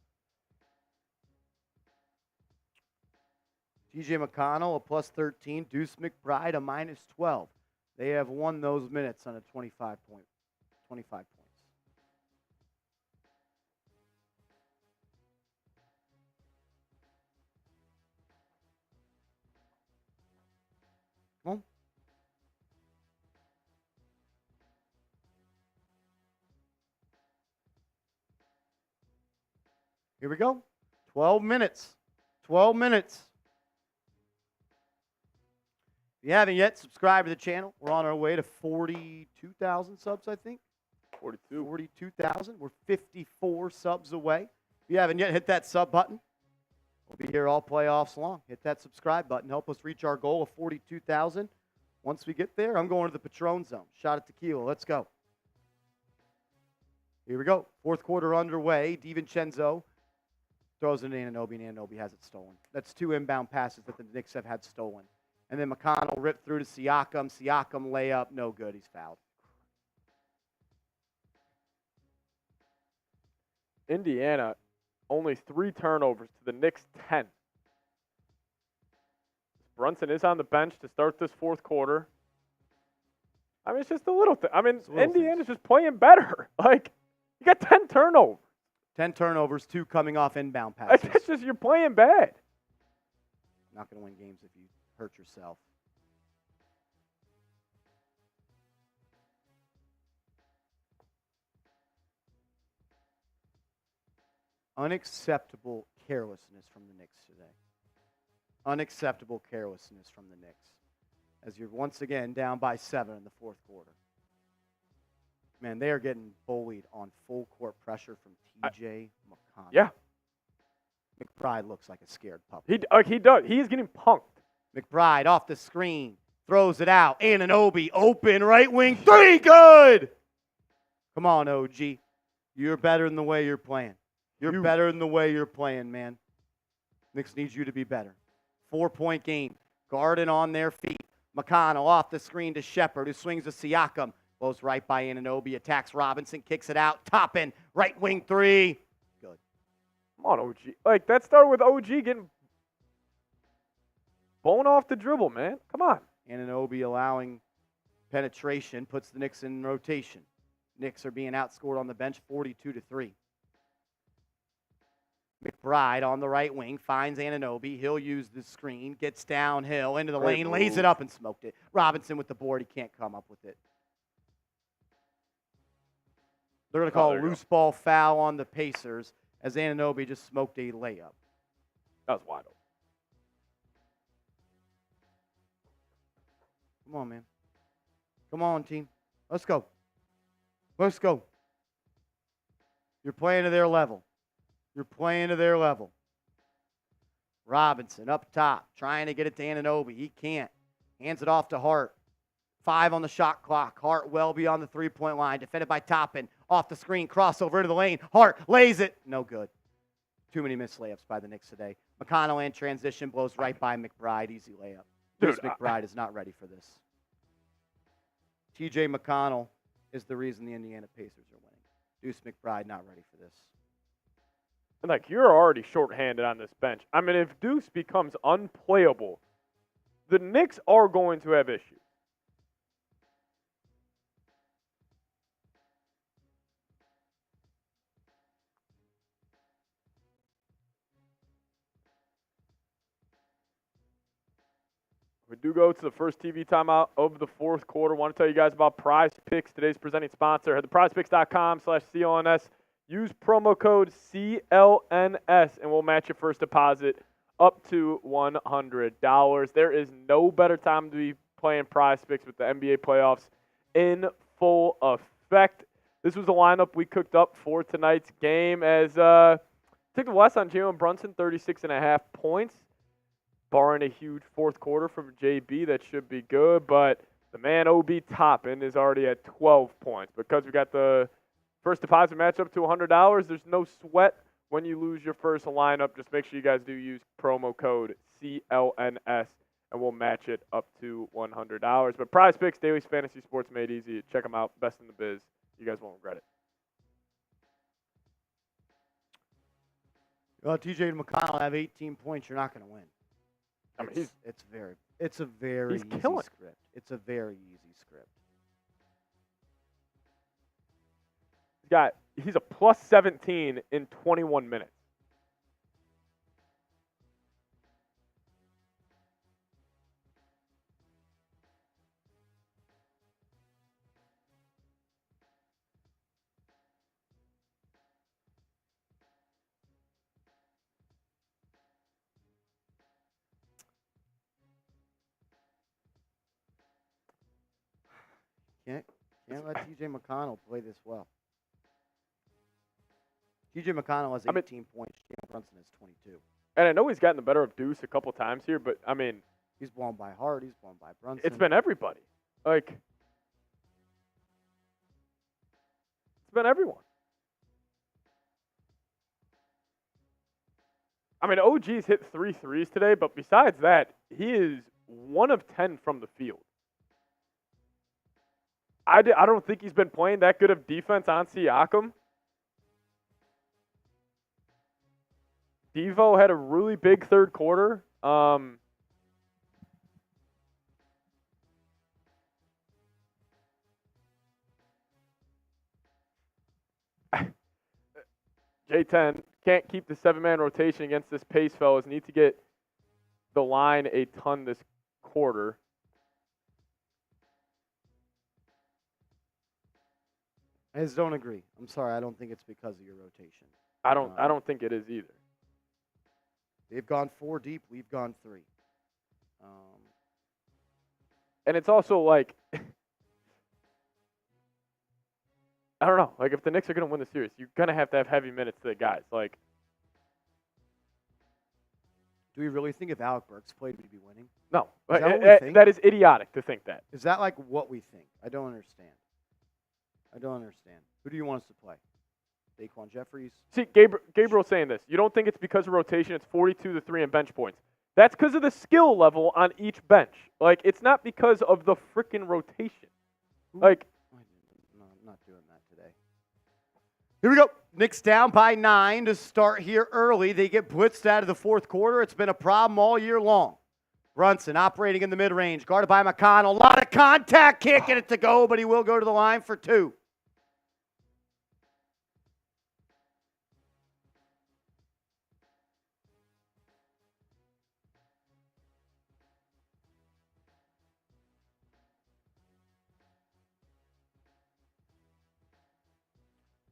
T.J. McConnell, a plus 13. Deuce McBride, a minus 12. They have won those minutes on a 25 points. Come on. Here we go. 12 minutes. 12 minutes. If you haven't yet, subscribe to the channel. We're on our way to 42,000 subs, I think. 42,000. We're 54 subs away. If you haven't yet, hit that sub button. We'll be here all playoffs long. Hit that subscribe button. Help us reach our goal of 42,000. Once we get there, I'm going to the Patron zone. Shot at tequila. Let's go. Here we go. Fourth quarter underway. DiVincenzo throws it in Anunoby, and Anunoby has it stolen. That's 2 inbound passes that the Knicks have had stolen. And then McConnell ripped through to Siakam. Siakam layup, no good. He's fouled. Indiana, only 3 turnovers to the Knicks' 10. Brunson is on the bench to start this fourth quarter. I mean, it's just a little thing. I mean, Indiana's just playing better. Like, you got 10 turnovers. 10 turnovers, 2 coming off inbound passes. It's just you're playing bad. Not going to win games if you hurt yourself. Unacceptable carelessness from the Knicks today. Unacceptable carelessness from the Knicks. As you're once again down by 7 in the fourth quarter. Man, they are getting bullied on full court pressure from T.J. McConnell. Yeah. McBride looks like a scared pup. He does. He is getting punked. McBride off the screen. Throws it out. Anunoby open. Right wing. 3. Good. Come on, OG. You're better than the way you're playing. You're better than the way you're playing, man. Knicks needs you to be better. 4-point game. Garden on their feet. McConnell off the screen to Shepard, who swings to Siakam. Blows right by Anunoby. Attacks Robinson. Kicks it out. Toppin. Right wing 3. Good. Come on, OG. Like, that started with OG getting blown off the dribble, man. Come on. Anunoby allowing penetration. Puts the Knicks in rotation. Knicks are being outscored on the bench 42-3. McBride on the right wing finds Anunoby. He'll use the screen. Gets downhill into the lane. Lays it up and smoked it. Robinson with the board. He can't come up with it. They're going to call a loose ball foul on the Pacers as Anunoby just smoked a layup. That was wide open. Come on, man. Come on, team. Let's go. Let's go. You're playing to their level. You're playing to their level. Robinson up top, trying to get it to Anunoby. He can't. Hands it off to Hart. 5 on the shot clock. Hart well beyond the three-point line. Defended by Toppin. Off the screen. Crossover into the lane. Hart lays it. No good. Too many missed layups by the Knicks today. McConnell in transition blows right by McBride. Easy layup. Deuce McBride is not ready for this. T.J. McConnell is the reason the Indiana Pacers are winning. Deuce McBride not ready for this. And, like, you're already shorthanded on this bench. I mean, if Deuce becomes unplayable, the Knicks are going to have issues. We do go to the first TV timeout of the fourth quarter. Want to tell you guys about Prize Picks, today's presenting sponsor. Head to prizepicks.com/CLNS. Use promo code CLNS, and we'll match your first deposit up to $100. There is no better time to be playing Prize Picks with the NBA playoffs in full effect. This was the lineup we cooked up for tonight's game as took the less on Jalen Brunson, 36.5 points. Barring a huge fourth quarter from JB, that should be good. But the man OB Toppin is already at 12 points. Because we got the first deposit match up to $100, there's no sweat when you lose your first lineup. Just make sure you guys do use promo code CLNS, and we'll match it up to $100. But Prize Picks, daily fantasy sports made easy. Check them out. Best in the biz. You guys won't regret it. Well, TJ McConnell have 18 points. You're not going to win. I mean, it's a very he's easy killing. script. It's a very easy script. He's a plus 17 in 21 minutes. Can't let TJ McConnell play this well. TJ McConnell has 18 points. Jalen Brunson has 22. And I know he's gotten the better of Deuce a couple times here, but, I mean, he's blown by Hart. He's blown by Brunson. it's been everybody. Like, it's been everyone. I mean, OG's hit 3 threes today, but besides that, he is 1 of 10 from the field. I don't think he's been playing that good of defense on Siakam. Devo had a really big third quarter. J10, can't keep the 7-man rotation against this pace, fellas. Need to get the line a ton this quarter. I just don't agree. I'm sorry. I don't think it's because of your rotation. I don't think it is either. They've gone 4 deep. We've gone 3. And it's also like, I don't know. Like, if the Knicks are going to win the series, you're going to have heavy minutes to the guys. Like, do we really think if Alec Burks played, we'd be winning? No. Is that what we think? That is idiotic to think that. Is that like what we think? I don't understand. Who do you want us to play? Daquan Jeffries? See, Gabriel's saying this. You don't think it's because of rotation. It's 42-3 in bench points. That's because of the skill level on each bench. Like, it's not because of the freaking rotation. Like, no, I'm not doing that today. Here we go. Knicks down by 9 to start here early. They get blitzed out of the fourth quarter. It's been a problem all year long. Brunson operating in the mid-range, guarded by McConnell. A lot of contact, can't get it to go, but he will go to the line for 2.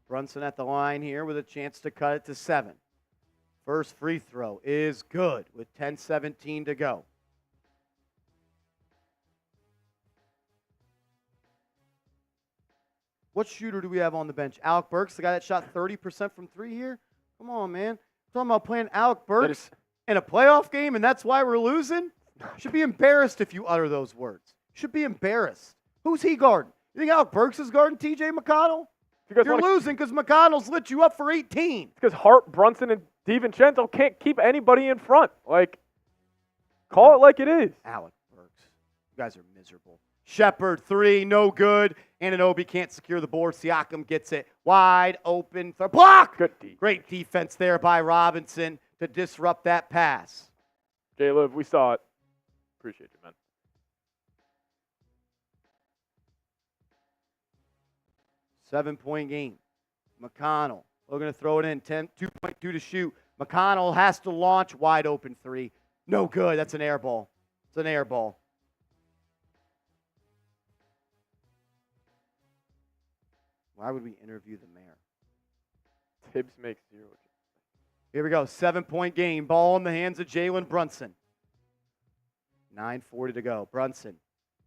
Brunson at the line here with a chance to cut it to 7. First free throw is good with 10:17 to go. What shooter do we have on the bench? Alec Burks, the guy that shot 30% from 3 here? Come on, man. We're talking about playing Alec Burks in a playoff game, and that's why we're losing? Should be embarrassed if you utter those words. Should be embarrassed. Who's he guarding? You think Alec Burks is guarding TJ McConnell? You're losing because McConnell's lit you up for 18. Because Hart, Brunson, and DiVincenzo can't keep anybody in front. Like, call it like it is. Alec Burks. You guys are miserable. Shepard, 3, no good. Anunoby can't secure the board. Siakam gets it wide open. Block! Good D. Great defense there by Robinson to disrupt that pass. J-Liv, we saw it. Appreciate you, man. Seven-point game. McConnell. We're going to throw it in. 2.2 to shoot. McConnell has to launch wide open 3. No good. That's an air ball. It's an air ball. Why would we interview the mayor? Tibbs makes 0. Here we go. 7-point game. Ball in the hands of Jalen Brunson. 9:40 to go. Brunson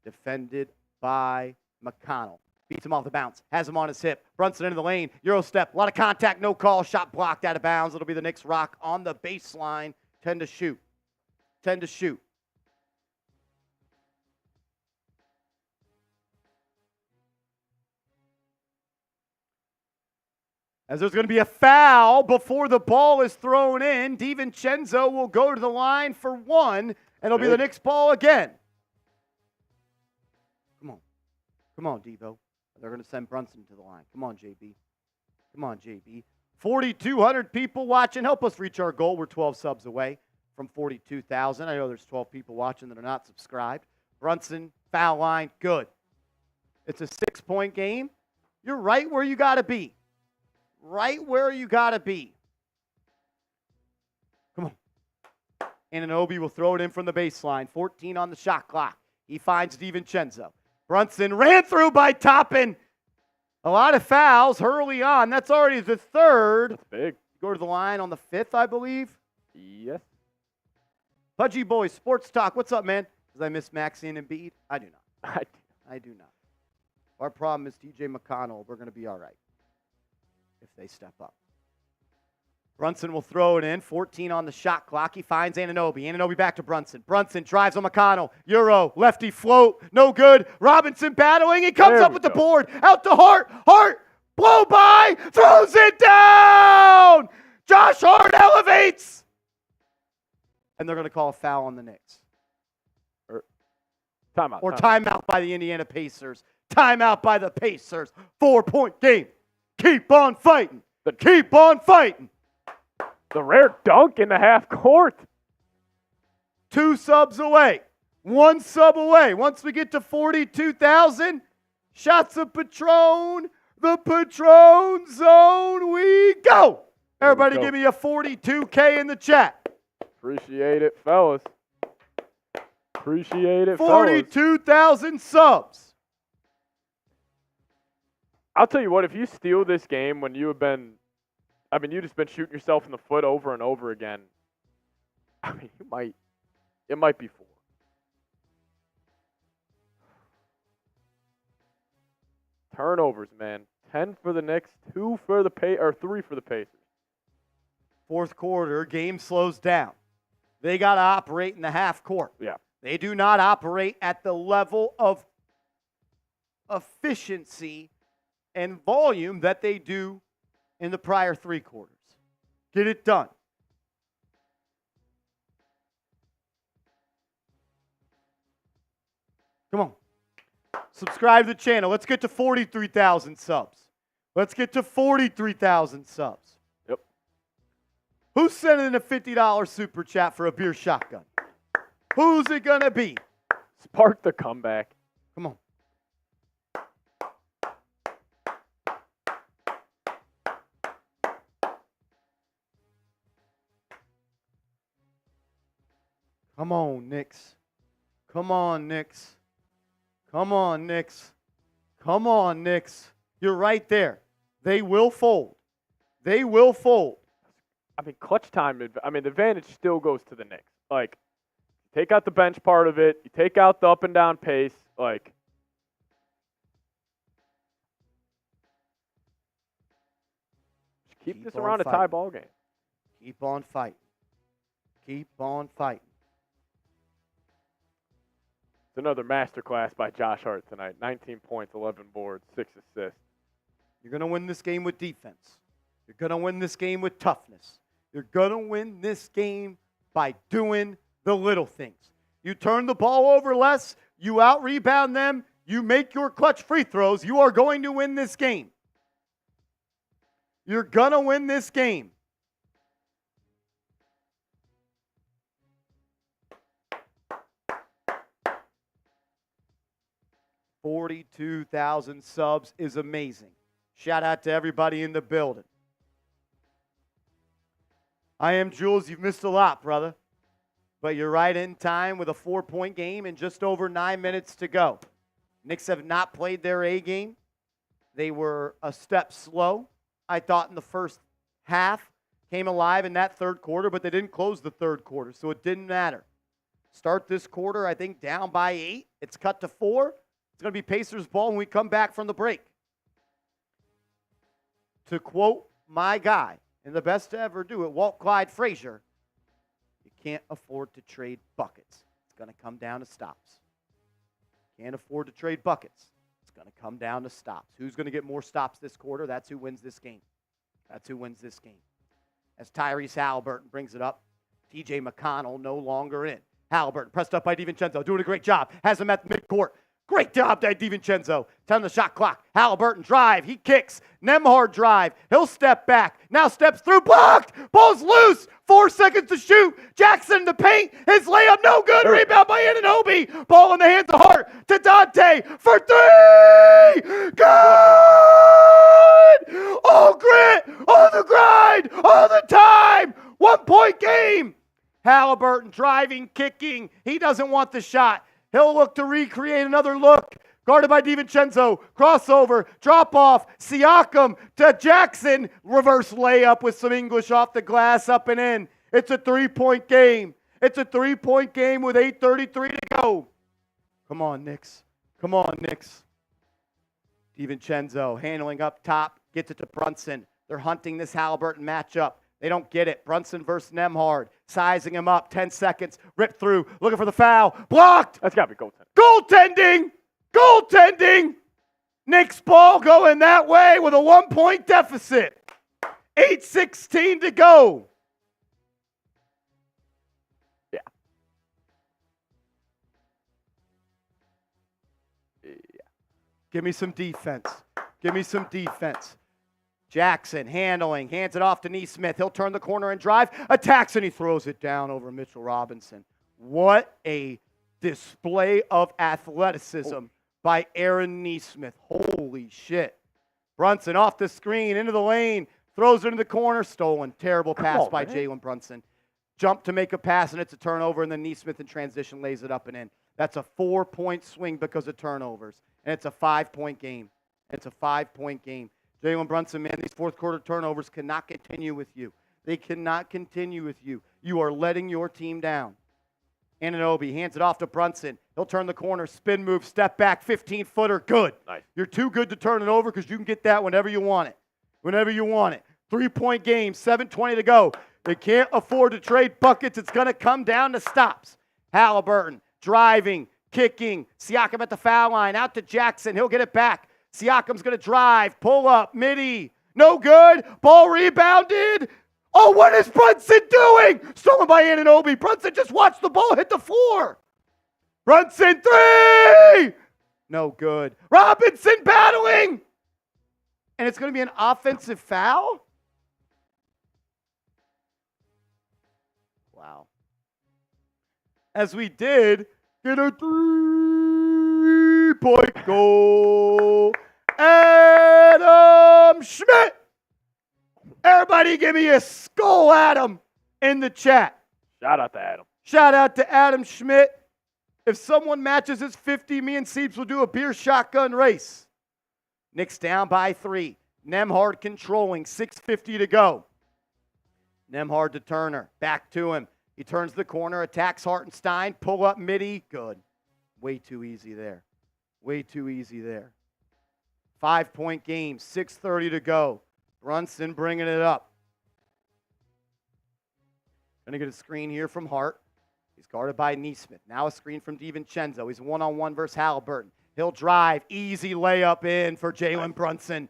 defended by McConnell. Beats him off the bounce. Has him on his hip. Brunson into the lane. Euro step. A lot of contact. No call. Shot blocked out of bounds. It'll be the Knicks rock on the baseline. 10 to shoot. 10 to shoot. As there's going to be a foul before the ball is thrown in. DiVincenzo will go to the line for one, and it'll be the Knicks ball again. Come on. Come on, Devo. They're going to send Brunson to the line. Come on, JB. Come on, JB. 4,200 people watching. Help us reach our goal. We're 12 subs away from 42,000. I know there's 12 people watching that are not subscribed. Brunson, foul line, good. It's a 6-point game. You're right where you got to be. Right where you got to be. Come on. Anunoby will throw it in from the baseline. 14 on the shot clock. He finds DiVincenzo. Brunson ran through by Toppin. A lot of fouls early on. That's already the third. That's big. Go to the line on the 5th, I believe. Yes. Pudgy Boys, Sports Talk. What's up, man? Does I miss Maxey and Embiid? I do not. I do not. Our problem is TJ McConnell. We're going to be all right if they step up. Brunson will throw it in. 14 on the shot clock. He finds Anunoby. Anunoby back to Brunson. Brunson drives on McConnell. Euro, lefty float. No good. Robinson battling. He comes up with the board. Out to Hart. Hart, blow by. Throws it down. Josh Hart elevates. And they're going to call a foul on the Knicks. Timeout. Timeout by the Indiana Pacers. Timeout by the Pacers. 4-point game. Keep on fighting. Keep on fighting. The rare dunk in the half court. 2 subs away. 1 sub away. Once we get to 42,000, shots of Patron. The Patron zone we go. Everybody give me a 42K in the chat. Appreciate it, fellas. Appreciate it, 42,000 subs. I'll tell you what, if you steal this game when you have been, you've just been shooting yourself in the foot over and over again, it might be 4. Turnovers, man. 10 for the Knicks, 3 for the Pacers. Fourth quarter, game slows down. They got to operate in the half court. Yeah. They do not operate at the level of efficiency and volume that they do in the prior 3 quarters. Get it done. Come on. Subscribe to the channel. Let's get to 43,000 subs. Let's get to 43,000 subs. Yep. Who's sending a $50 super chat for a beer shotgun? Who's it going to be? Spark the comeback. Come on. Come on, Knicks. Come on, Knicks. Come on, Knicks. Come on, Knicks. You're right there. They will fold. They will fold. Clutch time, the advantage still goes to the Knicks. Take out the bench part of it. You take out the up and down pace. Just keep this around a tie ball game. Keep on fighting. Keep on fighting. It's another masterclass by Josh Hart tonight. 19 points, 11 boards, 6 assists. You're going to win this game with defense. You're going to win this game with toughness. You're going to win this game by doing the little things. You turn the ball over less, you out-rebound them, you make your clutch free throws, you are going to win this game. You're going to win this game. $42,000 subs is amazing. Shout out to everybody in the building. I am Jules. You've missed a lot, brother. But you're right in time with a 4-point game and just over 9 minutes to go. Knicks have not played their A game. They were a step slow, I thought, in the first half. Came alive in that third quarter, but they didn't close the third quarter, so it didn't matter. Start this quarter, I think, down by 8. It's cut to 4. It's going to be Pacers ball when we come back from the break. To quote my guy, and the best to ever do it, Walt Clyde Frazier, you can't afford to trade buckets. It's going to come down to stops. Can't afford to trade buckets. It's going to come down to stops. Who's going to get more stops this quarter? That's who wins this game. That's who wins this game. As Tyrese Haliburton brings it up, TJ McConnell no longer in. Haliburton pressed up by DiVincenzo, doing a great job. Has him at midcourt. Great job by DiVincenzo. 10 on the shot clock. Haliburton drive. He kicks. Nembhard drive. He'll step back. Now steps through. Blocked. Ball's loose. 4 seconds to shoot. Jackson in the paint. His layup no good. Rebound by Anunoby. Ball in the hands of Hart to Donte for 3. Good. All grit. All the grind. All the time. 1-point game. Haliburton driving, kicking. He doesn't want the shot. He'll look to recreate another look. Guarded by DiVincenzo. Crossover. Drop off. Siakam to Jackson. Reverse layup with some English off the glass, up and in. It's a 3-point game. It's a 3-point game with 8:33 to go. Come on, Knicks. Come on, Knicks. DiVincenzo handling up top. Gets it to Brunson. They're hunting this Haliburton matchup. They don't get it. Brunson versus Nembhard. Sizing him up. 10 seconds. Rip through. Looking for the foul. Blocked. That's got to be goaltending. Goaltending. Goaltending. Knicks ball going that way with a 1-point deficit. 8:16 to go. Yeah. Give me some defense. Give me some defense. Jackson handling, hands it off to Nesmith. He'll turn the corner and drive, attacks, and he throws it down over Mitchell Robinson. What a display of athleticism by Aaron Nesmith. Holy shit. Brunson off the screen, into the lane, throws it into the corner, stolen. Terrible pass by Jalen Brunson. Jump to make a pass, and it's a turnover, and then Nesmith in transition lays it up and in. That's a 4-point swing because of turnovers, and it's a 5-point game. It's a 5-point game. Jalen Brunson, man, these fourth quarter turnovers cannot continue with you. They cannot continue with you. You are letting your team down. Anunoby hands it off to Brunson. He'll turn the corner, spin move, step back, 15-footer, good. Nice. You're too good to turn it over because you can get that whenever you want it. Whenever you want it. 3-point game, 7:20 to go. They can't afford to trade buckets. It's going to come down to stops. Haliburton driving, kicking. Siakam at the foul line, out to Jackson. He'll get it back. Siakam's going to drive, pull up, midi. No good. Ball rebounded. Oh, what is Brunson doing? Stolen by Anunoby. Brunson just watched the ball hit the floor. Brunson 3. No good. Robinson battling. And it's going to be an offensive foul? Wow. As we did get a 3-point goal. Adam Schmidt. Everybody give me a skull Adam in the chat. Shout out to Adam. Shout out to Adam Schmidt. If someone matches his 50, me and Seeps will do a beer shotgun race. Knicks down by 3. Nembhard controlling. 6:50 to go. Nembhard to Turner. Back to him. He turns the corner, attacks Hartenstein. Pull up midi. Good. Way too easy there. Way too easy there. 5-point game. 6:30 to go. Brunson bringing it up. Going to get a screen here from Hart. He's guarded by Nesmith. Now a screen from DiVincenzo. He's one-on-one versus Haliburton. He'll drive. Easy layup in for Jalen Brunson.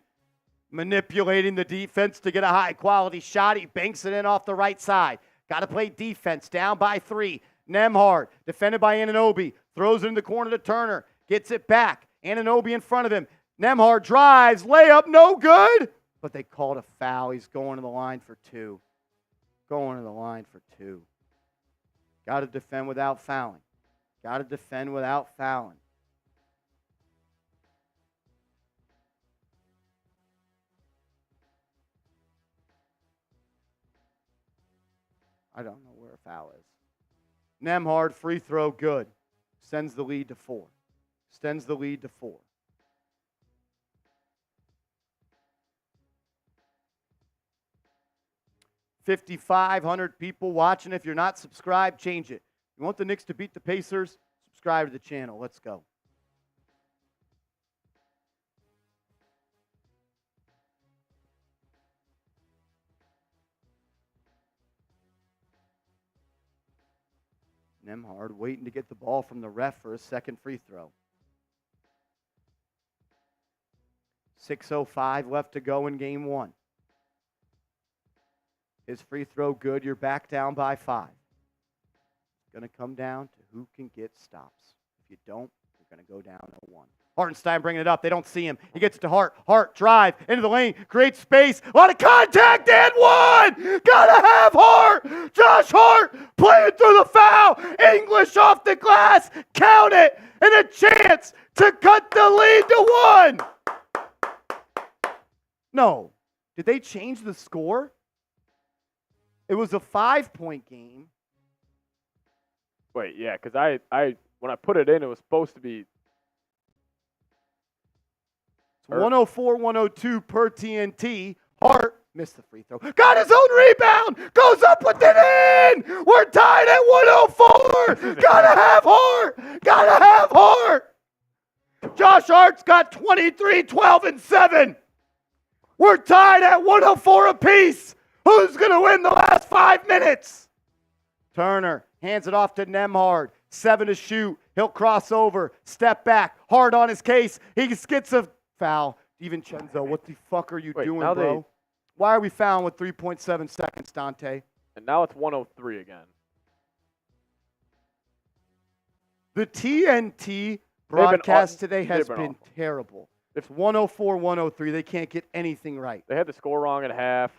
Manipulating the defense to get a high-quality shot. He banks it in off the right side. Got to play defense. Down by 3. Nembhard, defended by Anunoby. Throws it in the corner to Turner. Gets it back. Anunoby in front of him. Nembhard drives. Layup, no good. But they called a foul. He's going to the line for 2. Going to the line for 2. Got to defend without fouling. Got to defend without fouling. I don't know where a foul is. Nembhard, free throw, good. Sends the lead to 4. Extends the lead to 4. 5,500 people watching. If you're not subscribed, change it. You want the Knicks to beat the Pacers? Subscribe to the channel. Let's go. Nembhard waiting to get the ball from the ref for a second free throw. 6:05 left to go in game one. His free throw good. You're back down by 5. It's going to come down to who can get stops. If you don't, you're going to go down 0-1. Hartenstein bringing it up. They don't see him. He gets it to Hart. Hart drive into the lane. Creates space. A lot of contact and one. Gotta have Hart. Josh Hart playing through the foul. English off the glass. Count it. And a chance to cut the lead to 1. No. Did they change the score? It was a 5-point game. Wait, yeah, because I when I put it in, it was supposed to be 104-102 per TNT. Hart missed the free throw. Got his own rebound. Goes up with it in. We're tied at 104. Gotta have Hart. Gotta have Hart. Josh Hart's got 23, 12, and 7. We're tied at 104 apiece. Who's going to win the last 5 minutes? Turner hands it off to Nembhard. 7 to shoot. He'll cross over. Step back. Hard on his case. He gets a foul. DiVincenzo, what the fuck are you doing, bro? Why are we fouling with 3.7 seconds, Donte? And now it's 103 again. The TNT broadcast today has been terrible. It's 104-103. They can't get anything right. They had the score wrong at half.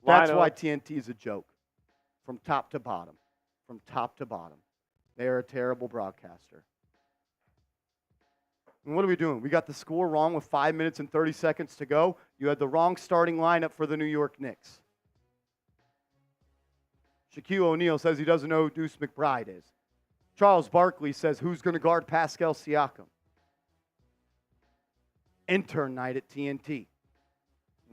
That's why TNT is a joke. From top to bottom. From top to bottom. They are a terrible broadcaster. And what are we doing? We got the score wrong with 5 minutes and 30 seconds to go. You had the wrong starting lineup for the New York Knicks. Shaquille O'Neal says he doesn't know who Deuce McBride is. Charles Barkley says who's going to guard Pascal Siakam. Intern night at TNT.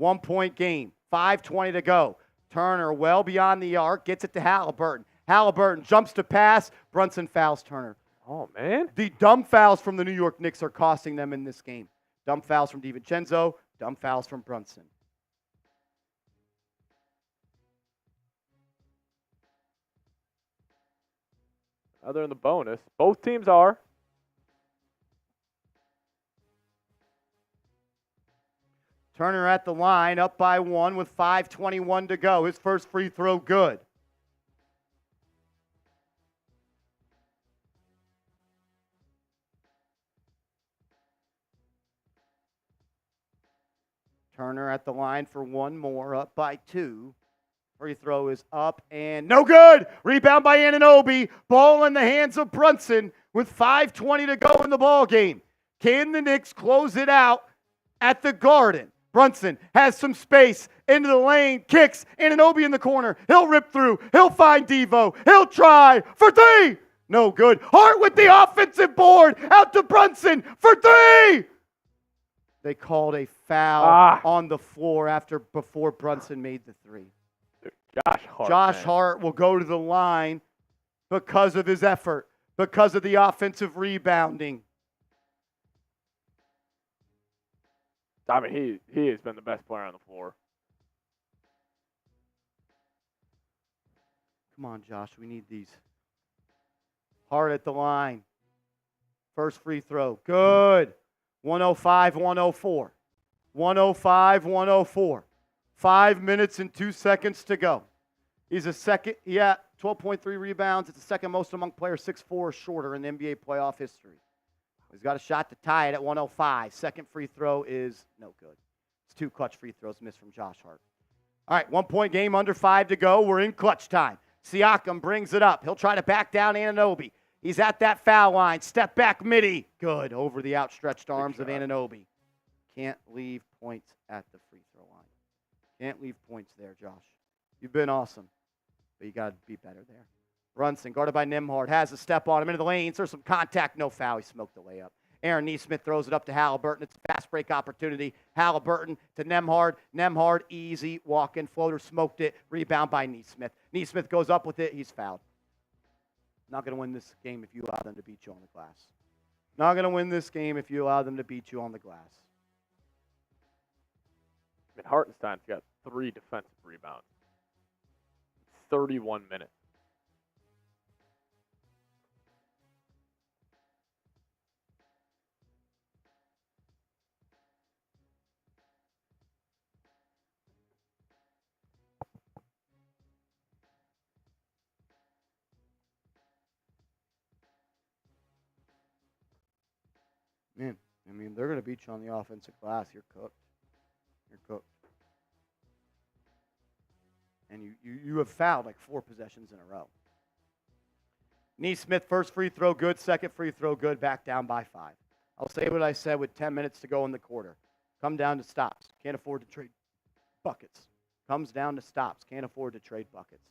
1-point game. 5:20 to go. Turner well beyond the arc. Gets it to Haliburton. Haliburton jumps to pass. Brunson fouls Turner. Oh, man. The dumb fouls from the New York Knicks are costing them in this game. Dumb fouls from DiVincenzo. Dumb fouls from Brunson. Other than the bonus, both teams are. Turner at the line, up by 1 with 5:21 to go. His first free throw good. Turner at the line for one more, up by 2. Free throw is up and no good. Rebound by Anunoby. Ball in the hands of Brunson with 5:20 to go in the ball game. Can the Knicks close it out at the Garden? Brunson has some space into the lane, kicks, Anunoby in the corner. He'll rip through. He'll find Devo. He'll try for 3. No good. Hart with the offensive board. Out to Brunson for 3. They called a foul on the floor before Brunson made the 3. Josh Hart will go to the line because of his effort, because of the offensive rebounding. I mean, he has been the best player on the floor. Come on, Josh. We need these. Hart at the line. First free throw. Good. 105-104. 105-104. 5 minutes and 2 seconds to go. He's a second. 12.3 rebounds. It's the second most among players 6'4 or shorter in the NBA playoff history. He's got a shot to tie it at 105. Second free throw is no good. It's 2 clutch free throws missed from Josh Hart. All right, 1-point game, under 5 to go. We're in clutch time. Siakam brings it up. He'll try to back down Anunoby. He's at that foul line. Step back midi. Good. Over the outstretched arms of Anunoby. Can't leave points at the free throw line. Can't leave points there, Josh. You've been awesome, but you got to be better there. Brunson, guarded by Nembhard, has a step on him into the lanes. There's some contact, no foul. He smoked the layup. Aaron Nesmith throws it up to Haliburton. It's a fast break opportunity. Haliburton to Nembhard. Nembhard, easy, walk-in floater, smoked it. Rebound by Nesmith. Nesmith goes up with it. He's fouled. Not going to win this game if you allow them to beat you on the glass. Not going to win this game if you allow them to beat you on the glass. I mean, Hartenstein's got 3 defensive rebounds. 31 minutes. Man, I mean, they're going to beat you on the offensive glass. You're cooked. You're cooked. And you have fouled like 4 possessions in a row. Nesmith, first free throw good, second free throw good, back down by 5. I'll say what I said with 10 minutes to go in the quarter. Come down to stops. Can't afford to trade buckets. Comes down to stops. Can't afford to trade buckets.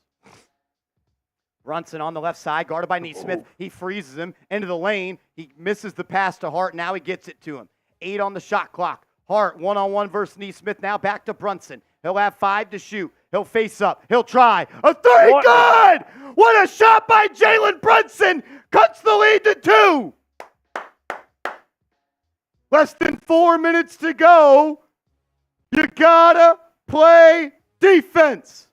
Brunson on the left side, guarded by Nesmith. He freezes him into the lane. He misses the pass to Hart. Now he gets it to him. 8 on the shot clock. Hart, one-on-one versus Nesmith. Now back to Brunson. He'll have 5 to shoot. He'll face up. He'll try. A 3, good! What a shot by Jalen Brunson! Cuts the lead to 2. Less than 4 minutes to go. You gotta play defense.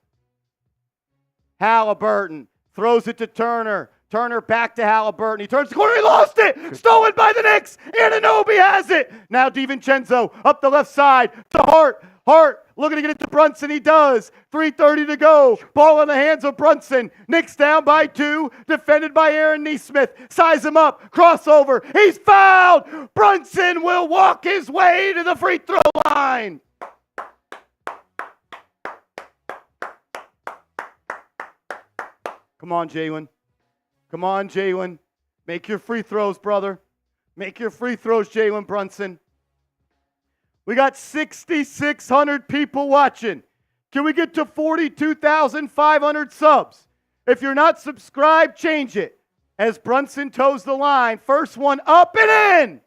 Haliburton throws it to Turner. Turner back to Haliburton. He turns the corner. He lost it. Stolen by the Knicks. Anunoby has it. Now DiVincenzo up the left side to Hart. Hart looking to get it to Brunson. He does. 3:30 to go. Ball in the hands of Brunson. Knicks down by 2. Defended by Aaron Nesmith. Size him up. Crossover. He's fouled. Brunson will walk his way to the free throw line. Come on, Jalen. Come on, Jalen. Make your free throws, brother. Make your free throws, Jalen Brunson. We got 6,600 people watching. Can we get to 42,500 subs? If you're not subscribed, change it. As Brunson toes the line, first one up and in.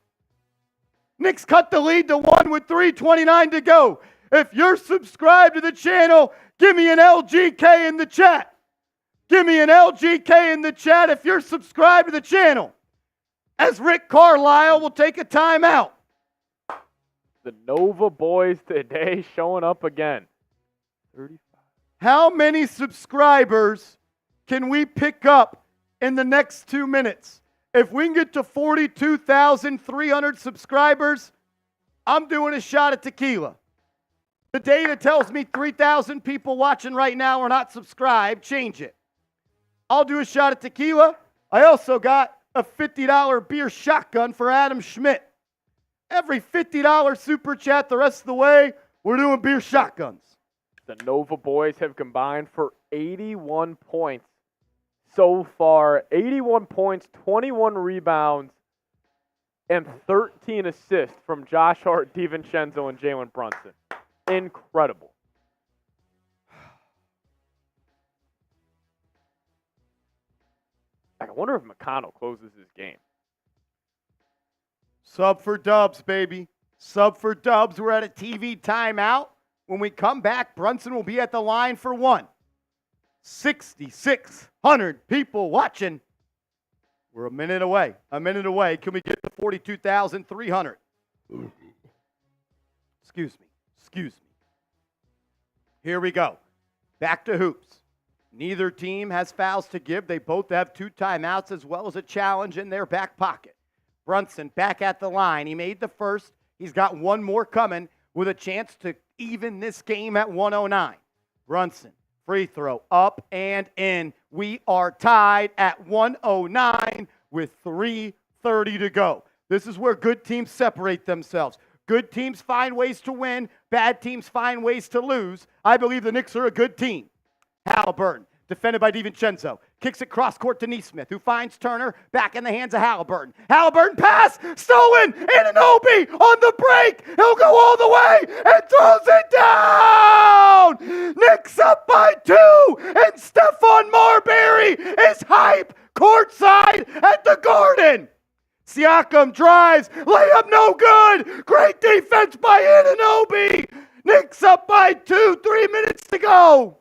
Knicks cut the lead to 1 with 3:29 to go. If you're subscribed to the channel, give me an LGK in the chat. Give me an LGK in the chat if you're subscribed to the channel. As Rick Carlisle will take a timeout. The Nova boys today showing up again. 35. How many subscribers can we pick up in the next 2 minutes? If we can get to 42,300 subscribers, I'm doing a shot at tequila. The data tells me 3,000 people watching right now are not subscribed. Change it. I'll do a shot at tequila. I also got a $50 beer shotgun for Adam Schmidt. Every $50 super chat the rest of the way, we're doing beer shotguns. The Nova boys have combined for 81 points so far. 81 points, 21 rebounds, and 13 assists from Josh Hart, DiVincenzo, and Jalen Brunson. Incredible. I wonder if McConnell closes his game. Sub for Dubs, baby. Sub for Dubs. We're at a TV timeout. When we come back, Brunson will be at the line for 1. 6,600 people watching. We're a minute away. A minute away. Can we get to 42,300? Excuse me. Here we go. Back to hoops. Neither team has fouls to give. They both have 2 timeouts as well as a challenge in their back pocket. Brunson back at the line. He made the first. He's got 1 more coming with a chance to even this game at 109. Brunson, free throw, up and in. We are tied at 109 with 3:30 to go. This is where good teams separate themselves. Good teams find ways to win. Bad teams find ways to lose. I believe the Knicks are a good team. Haliburton, defended by DiVincenzo. Kicks it cross court to Nesmith, who finds Turner back in the hands of Haliburton. Haliburton pass, stolen, Anunoby on the break. He'll go all the way and throws it down. Knicks up by 2, and Stephon Marbury is hype courtside at the Garden. Siakam drives. Layup no good. Great defense by Anunoby. Knicks up by 2, 3 minutes to go.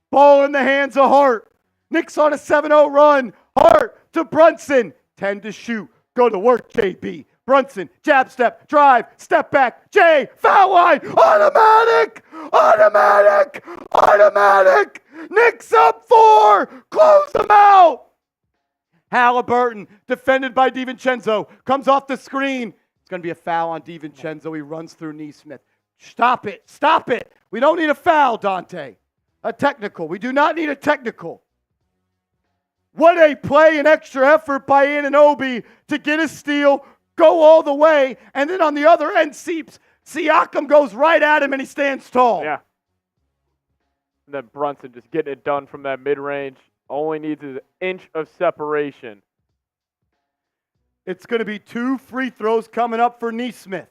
Ball in the hands of Hart. Knicks on a 7-0 run. Hart to Brunson. 10 to shoot. Go to work, JB. Brunson, jab step, drive, step back, J, foul line, automatic, automatic, automatic. Knicks up 4, close them out. Haliburton, defended by DiVincenzo, comes off the screen. It's going to be a foul on DiVincenzo. He runs through Neesmith. Stop it, stop it. We don't need a foul, Donte. A technical. We do not need a technical. What a play and extra effort by Anunoby to get a steal, go all the way, and then on the other end, Siakam goes right at him and he stands tall. Yeah. And then Brunson just getting it done from that mid-range. Only needs an inch of separation. It's going to be 2 free throws coming up for Neesmith.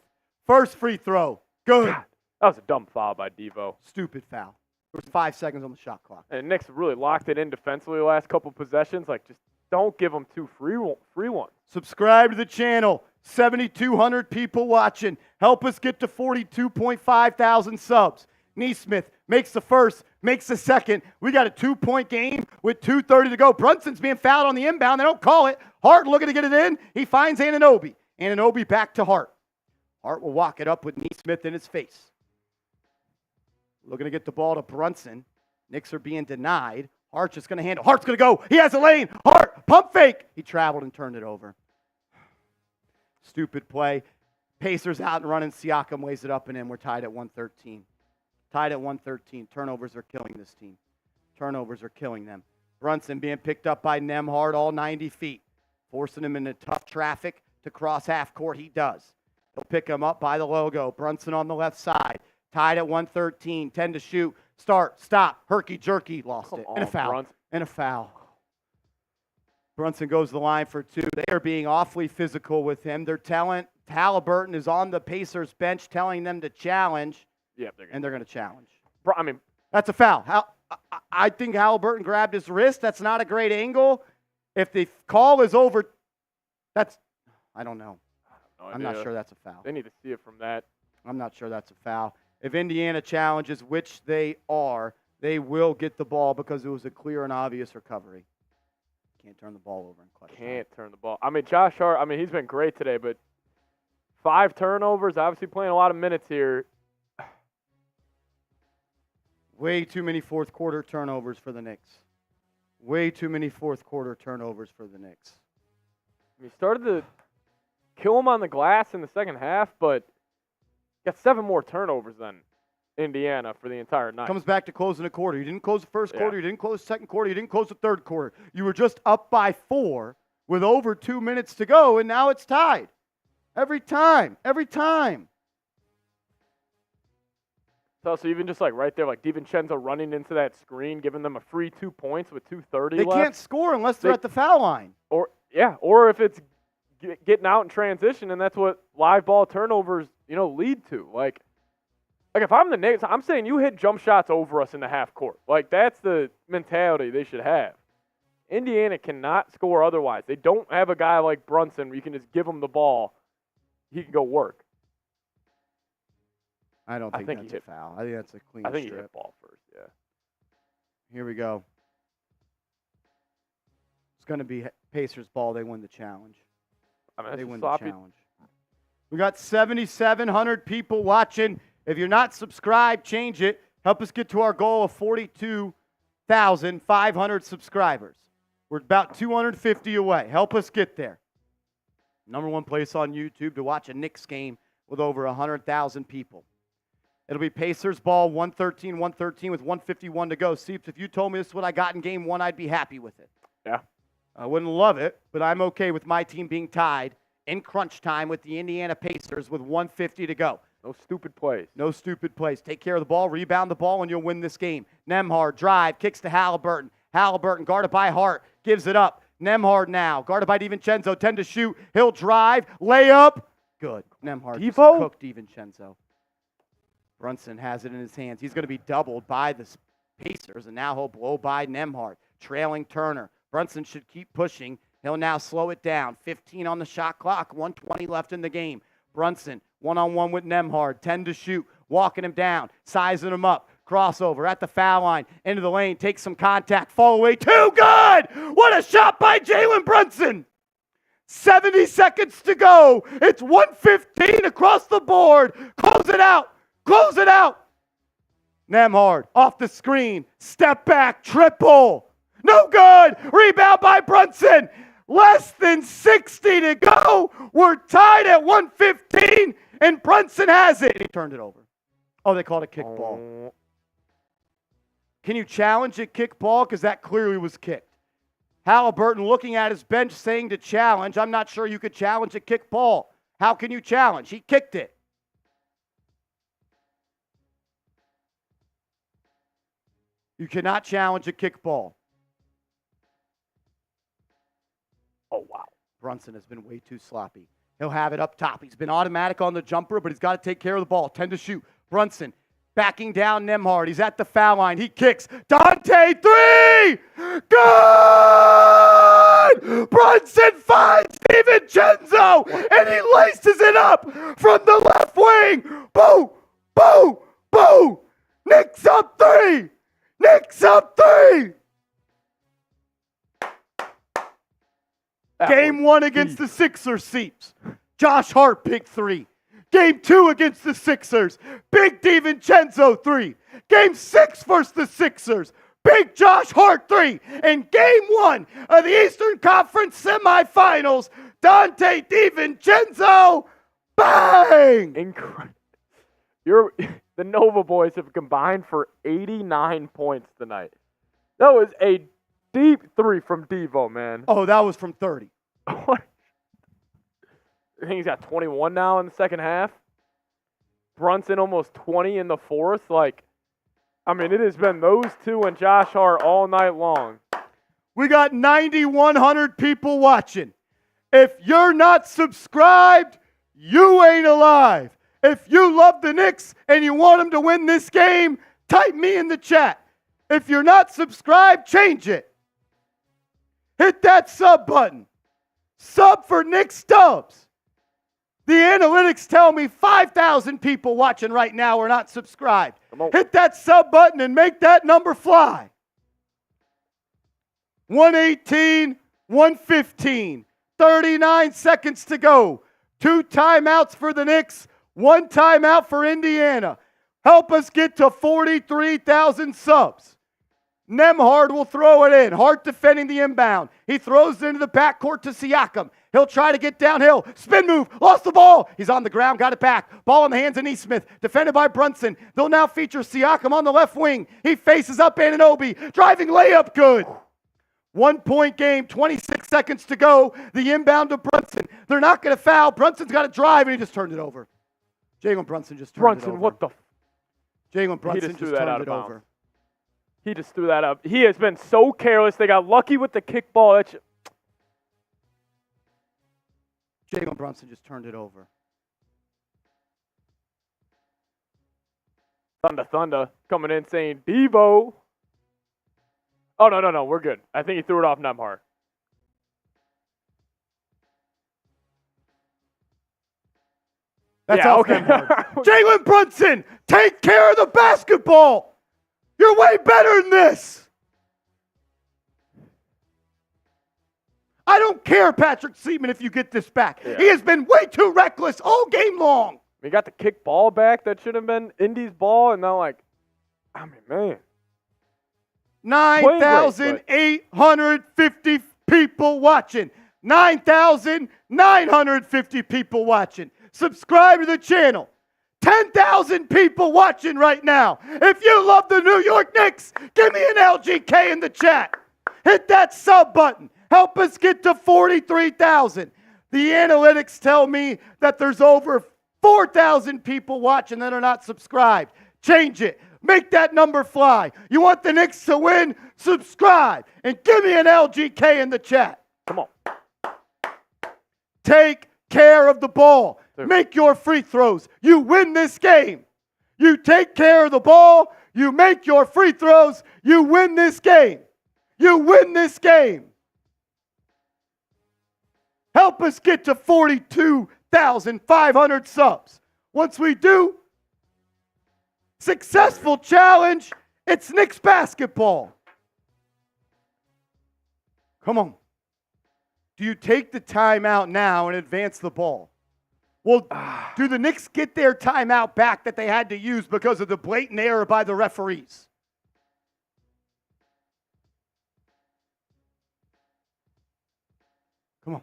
First free throw. Good. God, that was a dumb foul by Devo. Stupid foul. There was 5 seconds on the shot clock. And Knicks really locked it in defensively the last couple possessions. Like, just don't give them 2 free ones. Subscribe to the channel. 7,200 people watching. Help us get to 42.5 thousand subs. Neesmith makes the first, makes the second. We got a 2-point game with 2:30 to go. Brunson's being fouled on the inbound. They don't call it. Hart looking to get it in. He finds Anunoby. Anunoby back to Hart. Hart will walk it up with Neesmith in his face. Looking to get the ball to Brunson. Knicks are being denied. Hart's just going to handle. Hart's going to go. He has a lane. Hart, pump fake. He traveled and turned it over. Stupid play. Pacers out and running. Siakam lays it up and in. We're tied at 113. Tied at 113. Turnovers are killing this team. Turnovers are killing them. Brunson being picked up by Nembhard all 90 feet. Forcing him into tough traffic to cross half court. He does. He'll pick him up by the logo. Brunson on the left side. Tied at 113. 10 to shoot. Start. Stop. Herky-jerky. Lost it. And a foul. Brunson. And a foul. Brunson goes to the line for 2. They are being awfully physical with him. Their talent, Haliburton, is on the Pacers bench telling them to challenge. Yep, they're going to challenge. I mean, that's a foul. I think Haliburton grabbed his wrist. That's not a great angle. If the call is over, I don't know. I'm not sure that's a foul. They need to see it from that. I'm not sure that's a foul. If Indiana challenges, which they are, they will get the ball because it was a clear and obvious recovery. Can't turn the ball over in clutch. Can't turn the ball. I mean, Josh Hart, he's been great today, but 5 turnovers, obviously playing a lot of minutes here. Way too many fourth quarter turnovers for the Knicks. Way too many fourth quarter turnovers for the Knicks. He started to kill him on the glass in the second half, but got 7 more turnovers than Indiana for the entire night. Comes back to closing a quarter. You didn't close the first quarter. You didn't close the second quarter. You didn't close the third quarter. You were just up by 4 with over 2 minutes to go, and now it's tied. Every time. Every time. So even just like right there, like DiVincenzo running into that screen, giving them a free 2 points with 2:30 They left. can't score unless they're at the foul line. Or if it's getting out in transition, and that's what live ball turnovers, lead to. Like if I'm the Knicks, I'm saying you hit jump shots over us in the half court. Like that's the mentality they should have. Indiana cannot score otherwise. They don't have a guy like Brunson where you can just give him the ball. He can go work. I don't think that's a foul. I think that's a clean strip. I think strip. he hit ball first, yeah. Here we go. It's going to be Pacers ball. They win the challenge. They win the challenge. We got 7,700 people watching. If you're not subscribed, change it. Help us get to our goal of 42,500 subscribers. We're about 250 away. Help us get there. Number 1 place on YouTube to watch a Knicks game with over 100,000 people. It'll be Pacers ball, 113 with 151 to go. See, if you told me this is what I got in game 1, I'd be happy with it. Yeah. I wouldn't love it, but I'm okay with my team being tied in crunch time with the Indiana Pacers with 150 to go. No stupid plays. No stupid plays. Take care of the ball, rebound the ball, and you'll win this game. Nembhard, drive, kicks to Haliburton. Haliburton, guarded by Hart, gives it up. Nembhard now, guarded by DiVincenzo, 10 to shoot. He'll drive, layup. Good. Nembhard just cooked DiVincenzo. Brunson has it in his hands. He's going to be doubled by the Pacers, and now he'll blow by Nembhard. Trailing Turner. Brunson should keep pushing. He'll now slow it down. 15 on the shot clock, 1:20 left in the game. Brunson, one-on-one with Nembhard, 10 to shoot, walking him down, sizing him up. Crossover at the foul line, into the lane, takes some contact, fall away, too good! What a shot by Jalen Brunson! 70 seconds to go. It's 1:15 across the board. Close it out. Close it out. Nembhard off the screen. Step back. Triple. No good. Rebound by Brunson. Less than 60 to go. We're tied at 1:15, and Brunson has it. He turned it over. Oh, they called it kickball. Can you challenge a kickball? Because that clearly was kicked. Haliburton looking at his bench saying to challenge. I'm not sure you could challenge a kickball. How can you challenge? He kicked it. You cannot challenge a kickball. Oh, wow. Brunson has been way too sloppy. He'll have it up top. He's been automatic on the jumper, but he's got to take care of the ball. 10 to shoot. Brunson backing down Nembhard. He's at the foul line. He kicks. Donte, three! Good! Brunson finds DiVincenzo, and he laces it up from the left wing. Boom! Boom! Boom! Knicks up three! Knicks up three! Game one against the Sixers seeps. Josh Hart, big three. Game two against the Sixers. Big DiVincenzo three. Game six versus the Sixers. Big Josh Hart three. And game one of the Eastern Conference semifinals. Donte DiVincenzo. Bang! Incredible. The Nova boys have combined for 89 points tonight. That was a deep three from Devo, man. Oh, that was from 30. What? I think he's got 21 now in the second half. Brunson almost 20 in the fourth. It has been those two and Josh Hart all night long. We got 9,100 people watching. If you're not subscribed, you ain't alive. If you love the Knicks and you want them to win this game, type me in the chat. If you're not subscribed, change it. Hit that sub button. Sub for Knicks Dubs. The analytics tell me 5,000 people watching right now are not subscribed. Hit that sub button and make that number fly. 118, 115, 39 seconds to go. 2 timeouts for the Knicks, 1 timeout for Indiana. Help us get to 43,000 subs. Nembhard will throw it in. Hart defending the inbound. He throws it into the backcourt to Siakam. He'll try to get downhill. Spin move. Lost the ball. He's on the ground. Got it back. Ball in the hands of Nesmith. Defended by Brunson. They'll now feature Siakam on the left wing. He faces up Anunoby. Driving layup. Good. 1 point game. 26 seconds to go. The inbound to Brunson. They're not going to foul. Brunson's got to drive, and he just turned it over. Jalen Brunson just turned it over. What the? Jalen Brunson just turned it over. He just threw that up. He has been so careless. They got lucky with the kickball. Jalen Brunson just turned it over. Thunder coming in saying, Devo. Oh, no. We're good. I think he threw it off Nembhard. That's off Nembhard. Jalen Brunson, take care of the basketball. You're way better than this. I don't care, Patrick Seaman, if you get this back. Yeah. He has been way too reckless all game long. We got the kick ball back that should have been Indy's ball, and now, man. 9,850 people watching. 9,950 people watching. Subscribe to the channel. 10,000 people watching right now. If you love the New York Knicks, give me an LGK in the chat. Hit that sub button. Help us get to 43,000. The analytics tell me that there's over 4,000 people watching that are not subscribed. Change it. Make that number fly. You want the Knicks to win? Subscribe. And give me an LGK in the chat. Come on. Take care of the ball. Make your free throws. You win this game. You take care of the ball. You make your free throws. You win this game. You win this game. help us get to 42,500 subs. Once we do, successful challenge, it's Knicks basketball. Come on. Do you take the timeout now and advance the ball? Well, do the Knicks get their timeout back that they had to use because of the blatant error by the referees? Come on.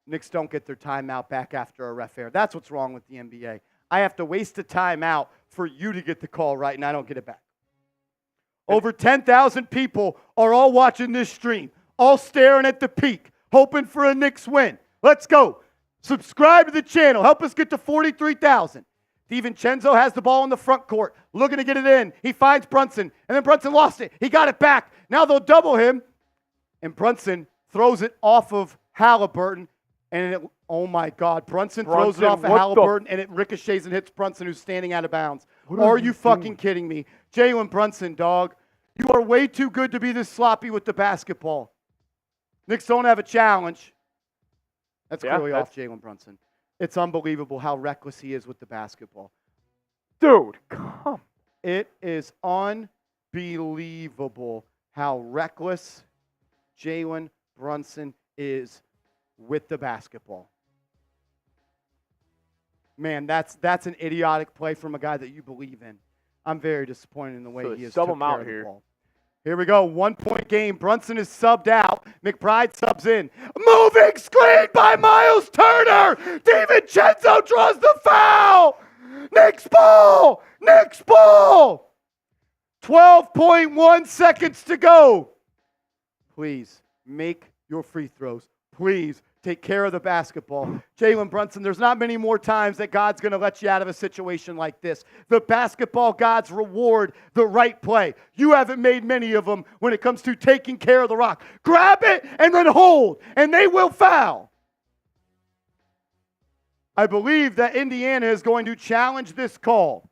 Knicks don't get their timeout back after a ref error. That's what's wrong with the NBA. I have to waste a timeout for you to get the call right, and I don't get it back. Over 10,000 people are all watching this stream, all staring at the peak, hoping for a Knicks win. Let's go. Subscribe to the channel. Help us get to 43,000. DiVincenzo has the ball in the front court, looking to get it in. He finds Brunson, and then Brunson lost it. He got it back. Now they'll double him, and Brunson throws it off of Haliburton, and oh my God, Brunson throws it off of Haliburton, and it ricochets and hits Brunson, who's standing out of bounds. Are you fucking kidding me? Jalen Brunson, dog. You are way too good to be this sloppy with the basketball. Knicks don't have a challenge. That's clearly off Jalen Brunson. It's unbelievable how reckless he is with the basketball. Dude, come. It is unbelievable how reckless Jalen Brunson is with the basketball. Man, that's an idiotic play from a guy that you believe in. I'm very disappointed in the way he is took care of the ball. Here we go, 1 point game. Brunson is subbed out. McBride subs in. Moving screen by Miles Turner. DiVincenzo draws the foul. Knicks ball. Knicks ball. 12.1 seconds to go. Please make your free throws. Please take care of the basketball. Jalen Brunson, there's not many more times that God's going to let you out of a situation like this. The basketball gods reward the right play. You haven't made many of them when it comes to taking care of the rock. Grab it and then hold, and they will foul. I believe that Indiana is going to challenge this call.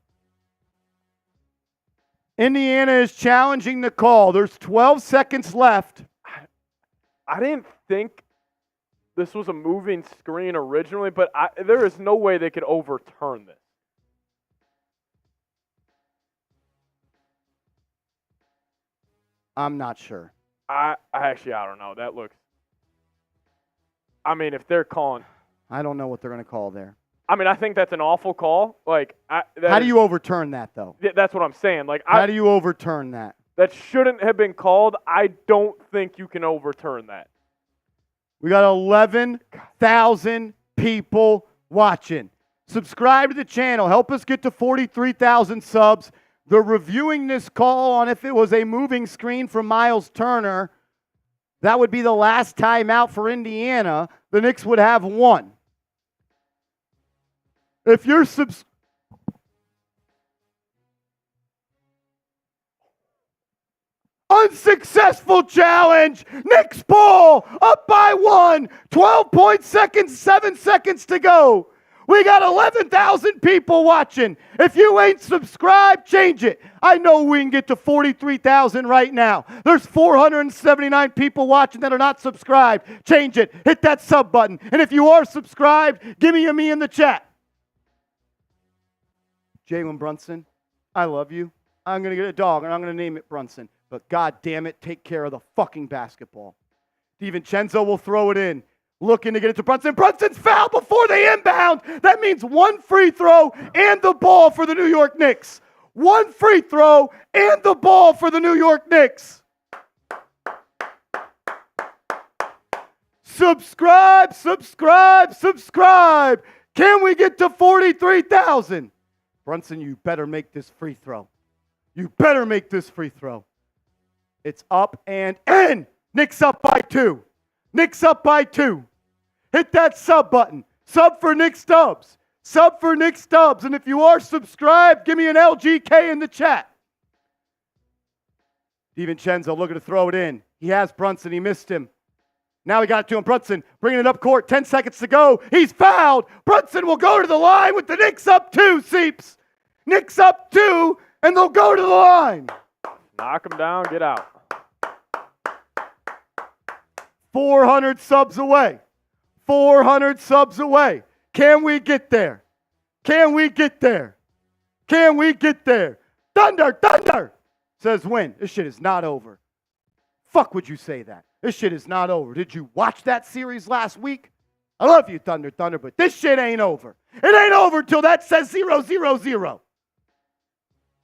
Indiana is challenging the call. There's 12 seconds left. I didn't think this was a moving screen originally, but there is no way they could overturn this. I'm not sure. I don't know. That looks. I mean, if they're calling. I don't know what they're going to call there. I mean, I think that's an awful call. Like, how do you overturn that, though? That's what I'm saying. Like, how do you overturn that? That shouldn't have been called. I don't think you can overturn that. We got 11,000 people watching. Subscribe to the channel. Help us get to 43,000 subs. They're reviewing this call on if it was a moving screen from Miles Turner. That would be the last timeout for Indiana. The Knicks would have one. If you're unsuccessful challenge. Knicks ball up by 1. 7 seconds to go. We got 11,000 people watching. If you ain't subscribed, change it. I know we can get to 43,000 right now. There's 479 people watching that are not subscribed. Change it. Hit that sub button. And if you are subscribed, give me a me in the chat. Jalen Brunson, I love you. I'm going to get a dog, and I'm going to name it Brunson. But God damn it, take care of the fucking basketball. DiVincenzo will throw it in. Looking to get it to Brunson. Brunson's fouled before they inbound. That means one free throw and the ball for the New York Knicks. One free throw and the ball for the New York Knicks. Subscribe, subscribe, subscribe. Can we get to 43,000? Brunson, you better make this free throw. You better make this free throw. It's up and in. Knicks up by 2. Knicks up by 2. Hit that sub button. Sub for Nick Stubbs. Sub for Nick Stubbs. And if you are subscribed, give me an LGK in the chat. DiVincenzo looking to throw it in. He has Brunson. He missed him. Now he got it to him. Brunson bringing it up court. 10 seconds to go. He's fouled. Brunson will go to the line with the Knicks up 2, Seeps. Knicks up 2, and they'll go to the line. Knock him down. Get out. 400 subs away. 400 subs away. Can we get there? Can we get there? Can we get there? Thunder, thunder, says when. This shit is not over. Fuck would you say that? This shit is not over. Did you watch that series last week? I love you, Thunder, Thunder, but this shit ain't over. It ain't over till that says 0-0-0.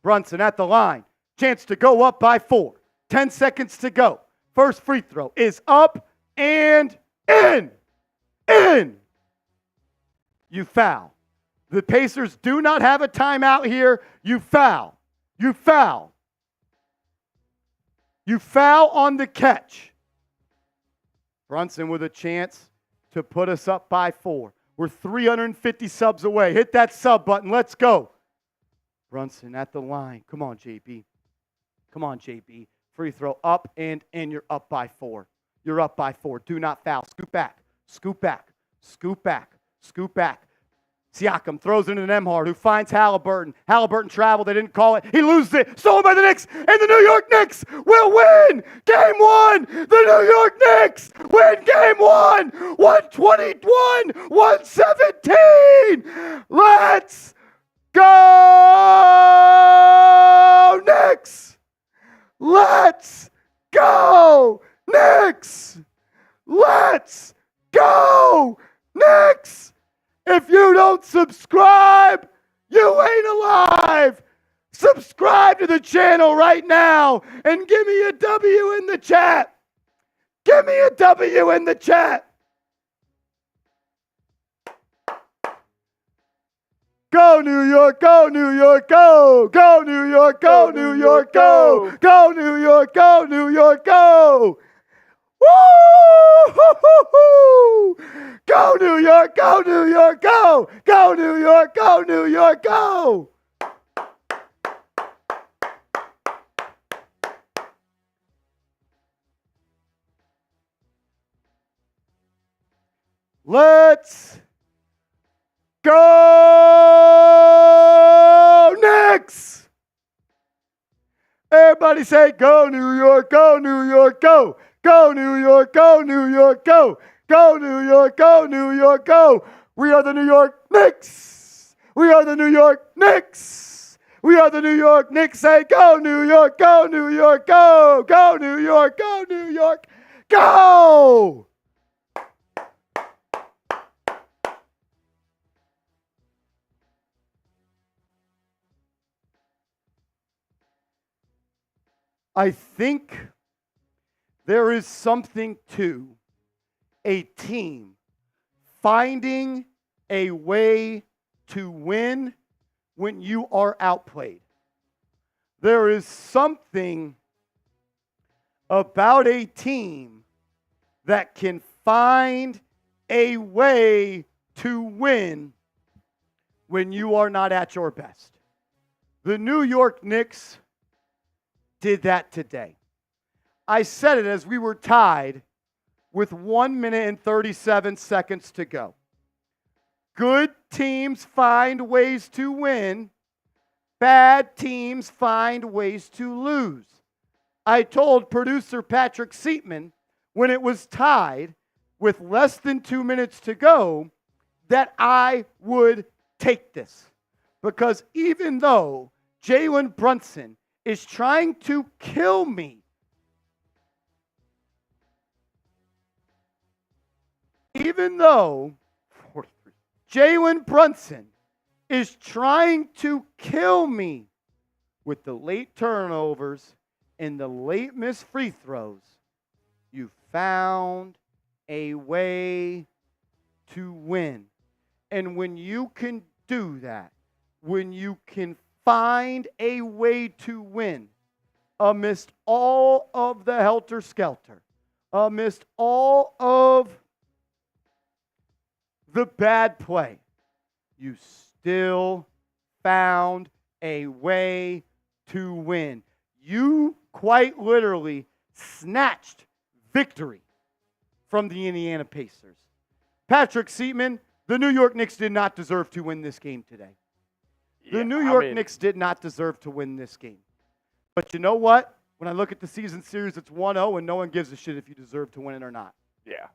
Brunson at the line. Chance to go up by 4. 10 seconds to go. First free throw is up and in. In. You foul. The Pacers do not have a timeout here. You foul. You foul. You foul on the catch. Brunson with a chance to put us up by 4. We're 350 subs away. Hit that sub button. Let's go. Brunson at the line. Come on, JB. Come on, JB. Free throw up and in. You're up by 4. You're up by 4. Do not foul. Scoot back. Scoot back. Scoot back. Scoot back. Siakam throws it into Hart, who finds Haliburton. Haliburton traveled. They didn't call it. He loses it. Stolen by the Knicks. And the New York Knicks will win Game 1. The New York Knicks win Game 1. 121-117. Let's go, Knicks. Let's go, Knicks. Let's go, Knicks. If you don't subscribe, you ain't alive. Subscribe to the channel right now and give me a W in the chat. Give me a W in the chat. Go New York, go New York, go. Go New York, go New York, go. Go New York, go New York, go. Woo! Go New York, go New York, go! Go New York, go New York, go! Let's go, Knicks! Everybody say, go New York, go New York, go! Go New York, go New York, go! Go New York, go New York, go! We are the New York Knicks! We are the New York Knicks! We are the New York Knicks. Say, go New York, go New York, go! Go New York, go New York, go! I think there is something to a team finding a way to win when you are outplayed. There is something about a team that can find a way to win when you are not at your best. The New York Knicks did that today. I said it as we were tied with 1 minute and 37 seconds to go. Good teams find ways to win. Bad teams find ways to lose. I told producer Patrick Seatman when it was tied with less than 2 minutes to go that I would take this. Because even though Jalen Brunson is trying to kill me, even though Jalen Brunson is trying to kill me with the late turnovers and the late missed free throws, you found a way to win. And when you can do that, when you can find a way to win amidst all of the helter-skelter, amidst all of the bad play, you still found a way to win. You quite literally snatched victory from the Indiana Pacers. Patrick Seatman, the New York Knicks did not deserve to win this game today. The New York Knicks did not deserve to win this game. But you know what? When I look at the season series, it's 1-0, and no one gives a shit if you deserve to win it or not. Yeah.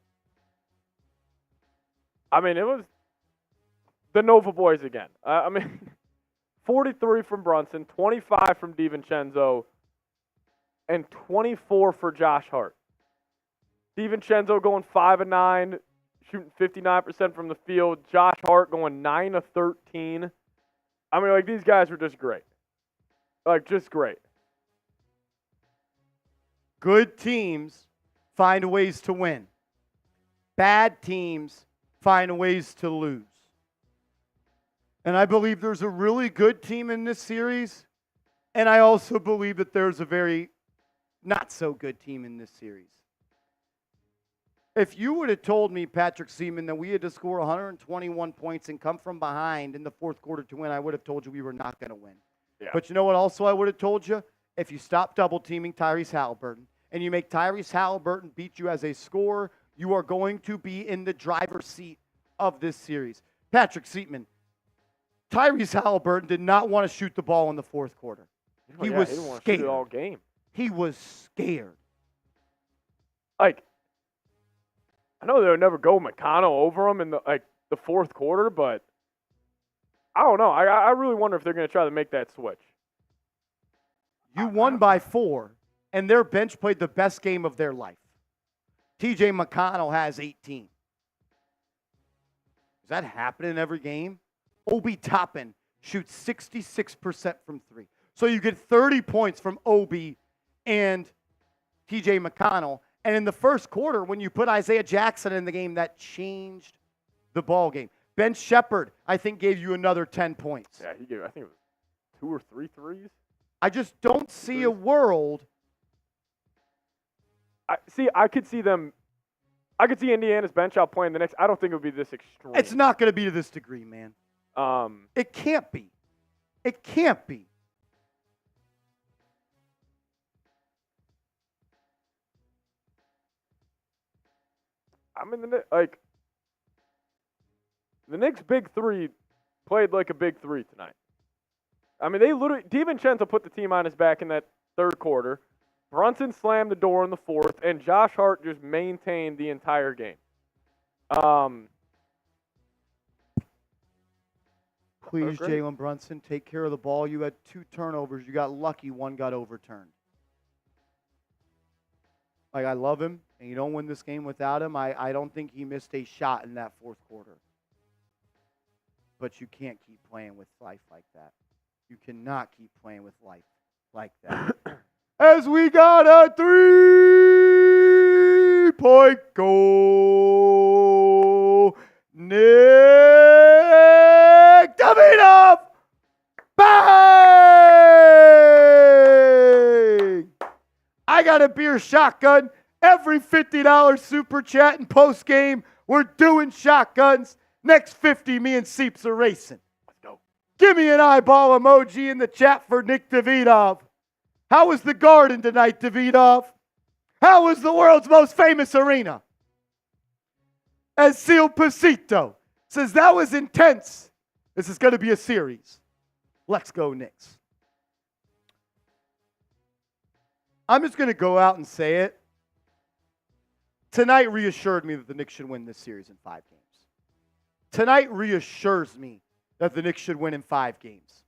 I mean, it was the Nova boys again. 43 from Brunson, 25 from DiVincenzo, and 24 for Josh Hart. DiVincenzo going 5 of 9, shooting 59% from the field. Josh Hart going 9 of 13. I mean, like, these guys were just great. Like, just great. Good teams find ways to win. Bad teams find ways to lose. And I believe there's a really good team in this series, and I also believe that there's a very not so good team in this series. If you would have told me, Patrick Seaman, that we had to score 121 points and come from behind in the fourth quarter to win, I would have told you we were not going to win. Yeah. But you know what also I would have told you? If you stop double-teaming Tyrese Haliburton and you make Tyrese Haliburton beat you as a scorer, you are going to be in the driver's seat of this series. Patrick Seaman, Tyrese Haliburton did not want to shoot the ball in the fourth quarter. He was didn't want to scared. shoot it all game. He was scared. Like, I know they would never go McConnell over him in the fourth quarter, but I don't know. I really wonder if they're going to try to make that switch. You won by 4, and their bench played the best game of their life. TJ McConnell has 18. Does that happen in every game? Obi Toppin shoots 66% from 3. So you get 30 points from Obi and TJ McConnell. And in the first quarter, when you put Isaiah Jackson in the game, that changed the ball game. Ben Shepherd, I think, gave you another 10 points. Yeah, he gave, I think it was 2 or 3 threes. I just don't see a world. I could see Indiana's bench outplaying the Knicks. I don't think it would be this extreme. It's not going to be to this degree, man. It can't be. It can't be. I mean, the Knicks' big three played like a big three tonight. I mean, DiVincenzo put the team on his back in that third quarter. Brunson slammed the door in the fourth, and Josh Hart just maintained the entire game. Please, Jalen Brunson, take care of the ball. You had 2 turnovers. You got lucky. 1 got overturned. Like, I love him, and you don't win this game without him. I don't think he missed a shot in that fourth quarter. But you can't keep playing with life like that. You cannot keep playing with life like that. As we got a 3-point goal. Nick Davidoff! Bang! I got a beer shotgun. Every $50 super chat and post game, we're doing shotguns. Next 50, me and Seeps are racing. Let's go. Give me an eyeball emoji in the chat for Nick Davidoff. How was the Garden tonight, Davidoff? How was the world's most famous arena? As Seal Pasito says, that was intense. This is going to be a series. Let's go, Knicks. I'm just going to go out and say it. Tonight reassured me that the Knicks should win this series in 5 games. Tonight reassures me that the Knicks should win in 5 games.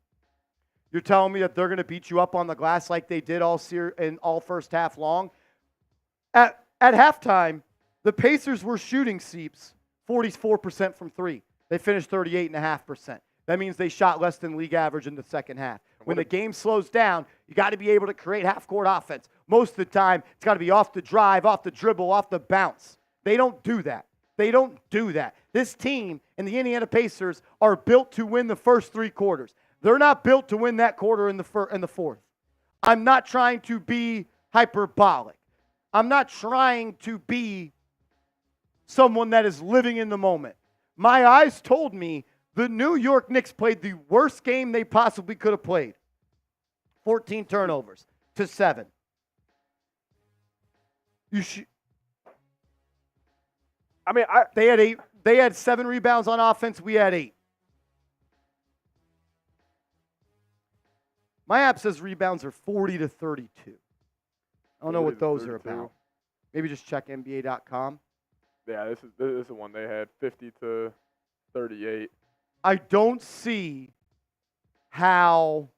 You're telling me that they're going to beat you up on the glass like they did all first half long? At halftime, the Pacers were shooting Seeps 44% from 3. They finished 38.5%. That means they shot less than league average in the second half. When the game slows down, you got to be able to create half-court offense. Most of the time, it's got to be off the drive, off the dribble, off the bounce. They don't do that. They don't do that. This team and the Indiana Pacers are built to win the first 3 quarters. They're not built to win that quarter in the fourth. I'm not trying to be hyperbolic. I'm not trying to be someone that is living in the moment. My eyes told me the New York Knicks played the worst game they possibly could have played. 14 turnovers to 7. They had 8. They had 7 rebounds on offense. We had 8. My app says rebounds are 40 to 32. I don't know what those are about. Maybe just check NBA.com. Yeah, this is the one they had 50-38. I don't see how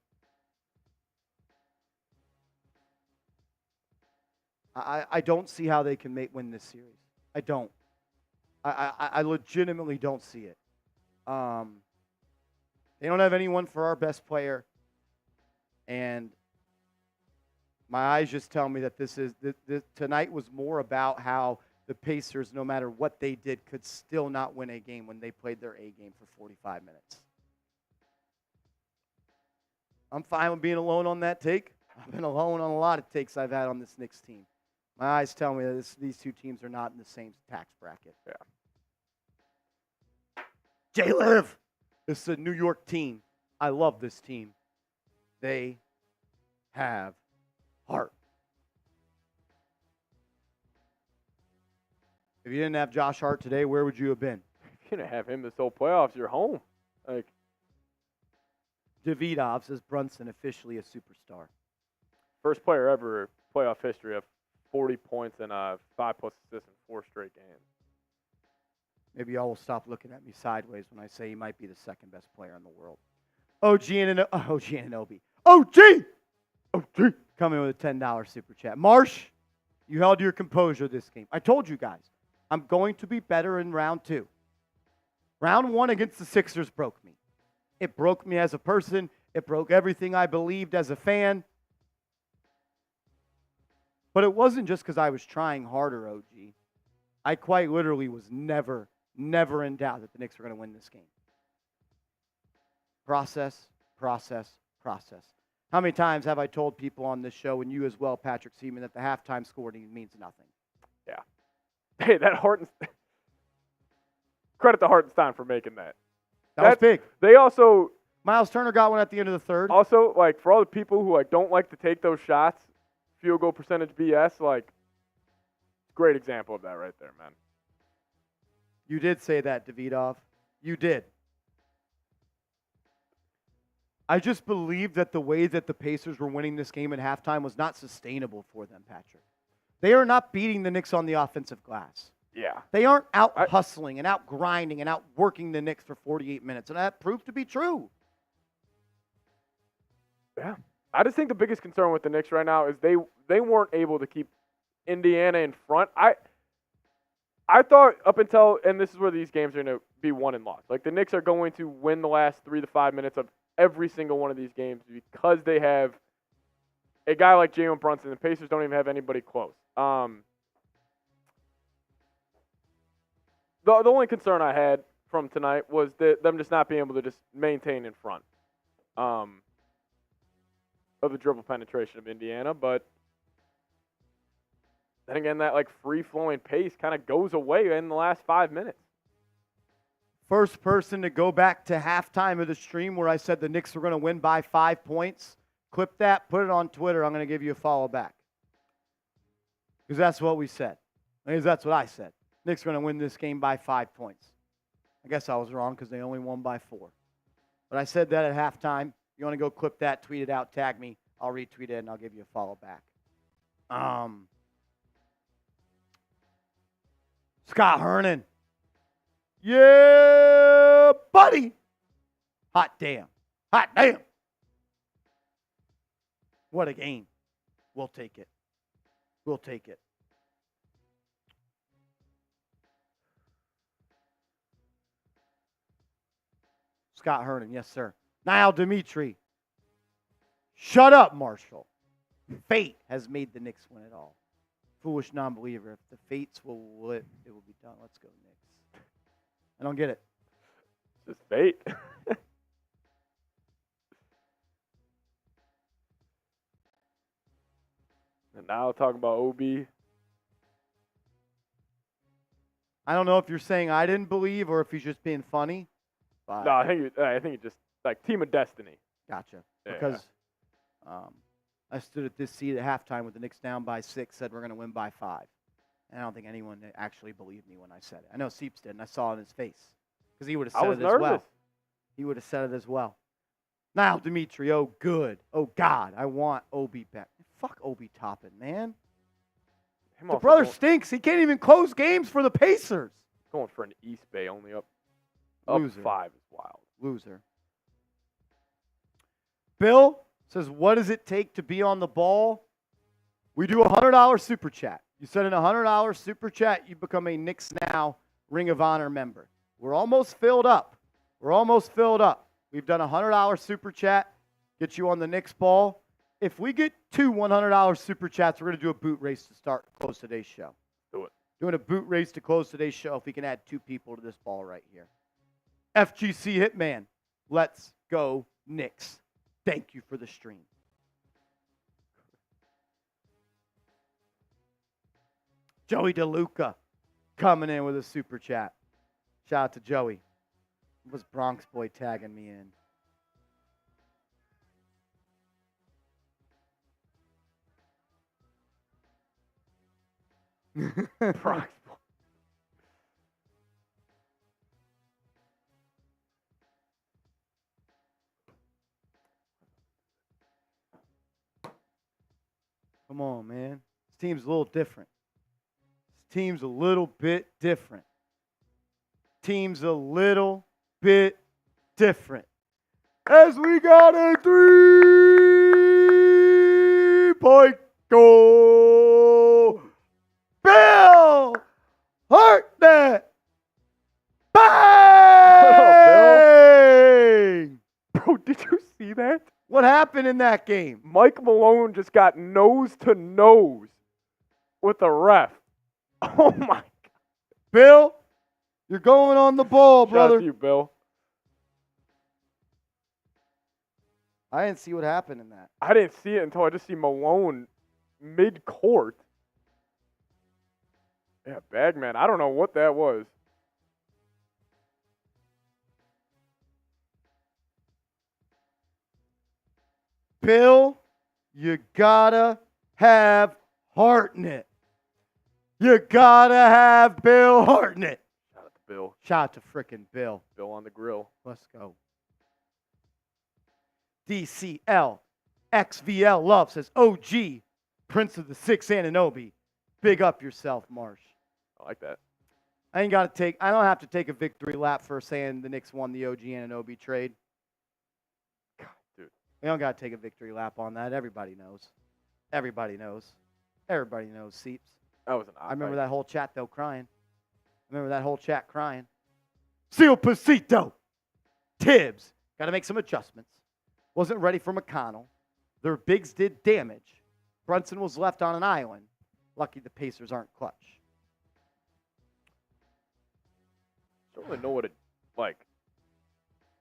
I don't see how they can win this series. I don't. I legitimately don't see it. They don't have anyone for our best player, and my eyes just tell me that this tonight was more about how the Pacers, no matter what they did, could still not win a game when they played their A game for 45 minutes. I'm fine with being alone on that take. I've been alone on a lot of takes I've had on this Knicks team. My eyes tell me that these two teams are not in the same tax bracket. Yeah. J-Liv! This is a New York team. I love this team. They have heart. If you didn't have Josh Hart today, where would you have been? If you didn't have him this whole playoffs, you're home. Like, Davidoff says Brunson officially a superstar. first player ever in playoff history of 40 points and 5+ assists in 4 straight games. Maybe y'all will stop looking at me sideways when I say he might be the second best player in the world. OG Anunoby. OG! Coming with a $10 super chat. Marsh, you held your composure this game. I told you guys, I'm going to be better in round 2. Round 1 against the Sixers broke me. It broke me as a person. It broke everything I believed as a fan. But it wasn't just because I was trying harder, OG. I quite literally was never in doubt that the Knicks were going to win this game. Process. How many times have I told people on this show, and you as well, Patrick Seaman, that the halftime score means nothing? Yeah. Hey, that Hartenstein. Credit to Hartenstein for making that. That was big. They also. Miles Turner got one at the end of the third. Also, like, for all the people who don't like to take those shots, field goal percentage BS, great example of that right there, man. You did say that, Davidoff. You did. I just believe that the way that the Pacers were winning this game at halftime was not sustainable for them, Patrick. They are not beating the Knicks on the offensive glass. Yeah. They aren't out hustling and out grinding and out working the Knicks for 48 minutes, and that proved to be true. Yeah. I just think the biggest concern with the Knicks right now is they weren't able to keep Indiana in front. I thought up until, and this is where these games are going to be won and lost. Like, the Knicks are going to win the last 3 to 5 minutes of every single one of these games because they have a guy like Jalen Brunson. The Pacers don't even have anybody close. The only concern I had from tonight was them just not being able to just maintain in front of the dribble penetration of Indiana. But then again, that free-flowing pace kind of goes away in the last 5 minutes. First person to go back to halftime of the stream where I said the Knicks were going to win by 5 points. Clip that, put it on Twitter. I'm going to give you a follow back. Because that's what we said. That's what I said. Knicks are going to win this game by 5 points. I guess I was wrong because they only won by 4. But I said that at halftime. You want to go clip that, tweet it out, tag me. I'll retweet it, and I'll give you a follow back. Scott Hernan. Yeah, buddy. Hot damn. What a game. We'll take it. Scott Hernan, yes, sir. Niall Dimitri. Shut up, Marshall. Fate has made the Knicks win it all. Foolish non-believer. If the fates will it will be done. Let's go, Knicks. I don't get it. It's just fate. And now talking about OB. I don't know if you're saying I didn't believe or if he's just being funny. But No, I think it just team of destiny. Gotcha. Yeah. Because I stood at this seat at halftime with the Knicks down by 6, said we're going to win by 5. And I don't think anyone actually believed me when I said it. I know Seeps did, and I saw it in his face. Because he would have said it as well. He would have said it as well. Niall Dimitri, oh, good. Oh, God, I want Obi back. Fuck Obi Toppin, man. Him The also brother stinks. He can't even close games for the Pacers. going for an East Bay, only up Loser. 5 is wild. Loser. Bill says, what does it take to be on the ball? We do a $100 super chat. You send in a $100 super chat, you become a Knicks Now Ring of Honor member. We're almost filled up. We've done a $100 super chat, get you on the Knicks ball. If we get 2 $100 super chats, we're going to do a boot race to close today's show. Do it. Doing a boot race to close today's show if we can add 2 people to this ball right here. FGC Hitman, let's go Knicks. Thank you for the stream. Joey DeLuca coming in with a super chat. Shout out to Joey. It was Bronx Boy tagging me in. Bronx Boy. Come on, man. This team's a little different. Team's a little bit different. As we got a 3-point goal. Bill Hartnett. Bang! Bro, did you see that? What happened in that game? Mike Malone just got nose to nose with the ref. Oh, my God. Bill, you're going on the ball, Shout brother. out to you, Bill. I didn't see what happened in that. I didn't see it until I just see Malone mid-court. Yeah, Bagman. I don't know what that was. Bill, you gotta have Hartnett. You gotta have Bill Hartnett. Shout out to Bill. Shout out to frickin' Bill. Bill on the grill. Let's go. DCL XVL Love says, OG, Prince of the Six Anunoby. Big up yourself, Marsh. I like that. I don't have to take a victory lap for saying the Knicks won the OG Anunoby trade. God, dude. We don't got to take a victory lap on that. Everybody knows. Everybody knows, Seeps. That was an I remember that whole chat, though, crying. Seal Pasito. Tibbs. Got to make some adjustments. Wasn't ready for McConnell. Their bigs did damage. Brunson was left on an island. Lucky the Pacers aren't clutch. I don't really know what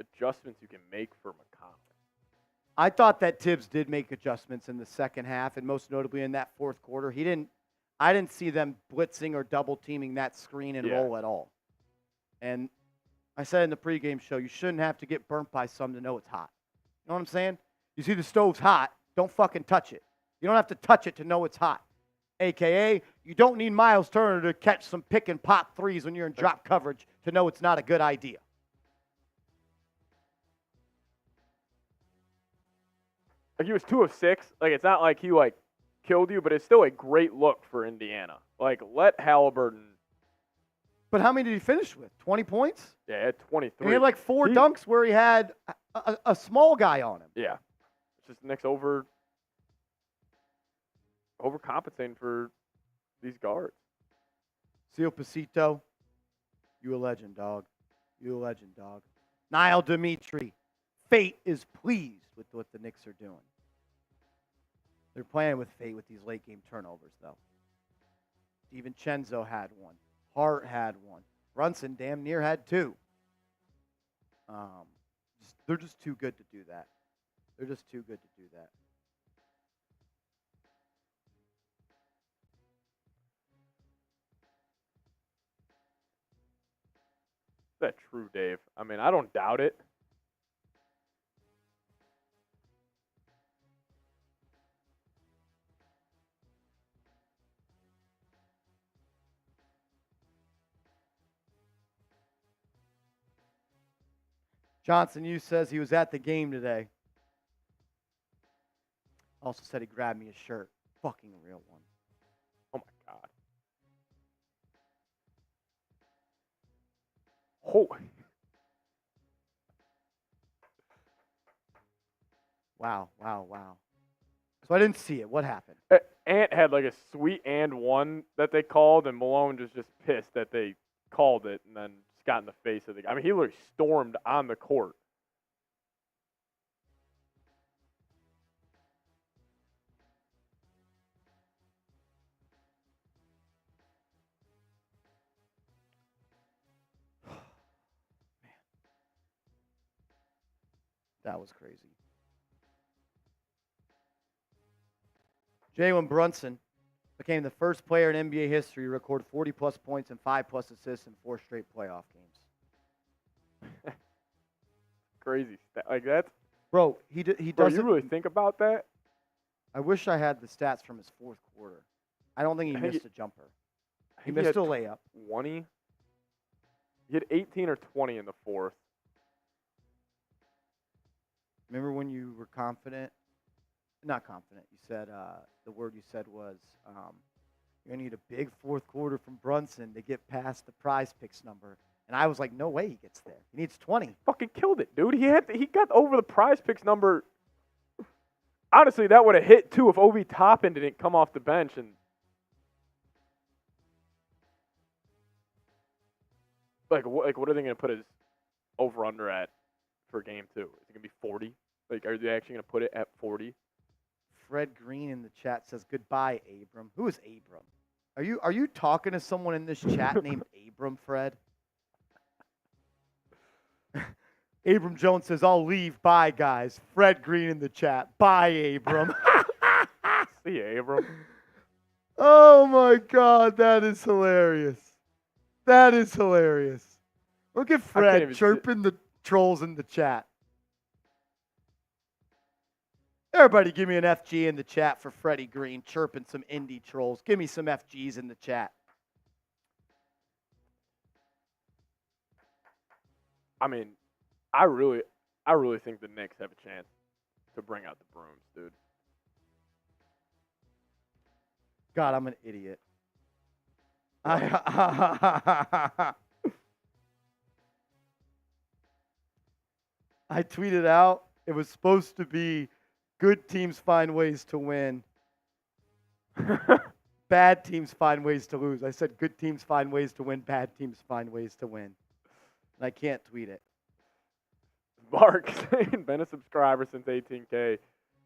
adjustments you can make for McConnell. I thought that Tibbs did make adjustments in the second half, and most notably in that fourth quarter. I didn't see them blitzing or double teaming that screen and roll at all. And I said in the pregame show, you shouldn't have to get burnt by some to know it's hot. You know what I'm saying? You see the stove's hot, don't fucking touch it. You don't have to touch it to know it's hot. AKA, you don't need Miles Turner to catch some pick and pop threes when you're in drop coverage to know it's not a good idea. Like, he was 2 of 6. Like, it's not like he, killed you, but it's still a great look for Indiana. Like, let Haliburton. But how many did he finish with? 20 points? Yeah, he had 23. And he had 4 dunks where he had a small guy on him. Yeah. It's just Knicks overcompensating for these guards. Seal Pasito, you a legend, dog. Niall Dimitri, fate is pleased with what the Knicks are doing. They're playing with fate with these late game turnovers, though. DiVincenzo had one. Hart had one. Brunson damn near had 2. They're just too good to do that. Is that true, Dave? I mean, I don't doubt it. Johnson Hughes says he was at the game today. Also said he grabbed me a shirt. Fucking real one. Oh, my God. Oh, Wow. So I didn't see it. What happened? Ant had like a sweet and one that they called, and Malone was just pissed that they called it, and then just got in the face of the guy. I mean, he literally stormed on the court. That was crazy. Jalen Brunson became the first player in NBA history to record 40-plus points and 5-plus assists in 4 straight playoff games. Crazy. Like that's Bro, he bro, doesn't. you really think about that? I wish I had the stats from his fourth quarter. I don't think he missed a jumper. He missed a layup. 20. He had 18 or 20 in the fourth. Remember when you were confident? Not confident. You said the word you said was you're going to need a big fourth quarter from Brunson to get past the prize picks number. And I was like, no way he gets there. He needs 20. Fucking killed it, dude. He got over the prize picks number. Honestly, that would have hit too if Obi Toppin didn't come off the bench. And like what are they going to put his over under at for game 2? Is it going to be 40? Like, are they actually going to put it at 40? Fred Green in the chat says, goodbye, Abram. Who is Abram? Are you talking to someone in this chat named Abram, Fred? Abram Jones says, I'll leave. Bye, guys. Fred Green in the chat. Bye, Abram. See you, Abram. Oh, my God. That is hilarious. That is hilarious. Look at Fred chirping the trolls in the chat. Everybody give me an FG in the chat for Freddie Green chirping some indie trolls. Give me some FGs in the chat. I mean, I really think the Knicks have a chance to bring out the brooms, dude. God, I'm an idiot. I tweeted out, it was supposed to be good teams find ways to win. Bad teams find ways to lose. I said good teams find ways to win. Bad teams find ways to win. And I can't tweet it. Mark saying, been a subscriber since 18K.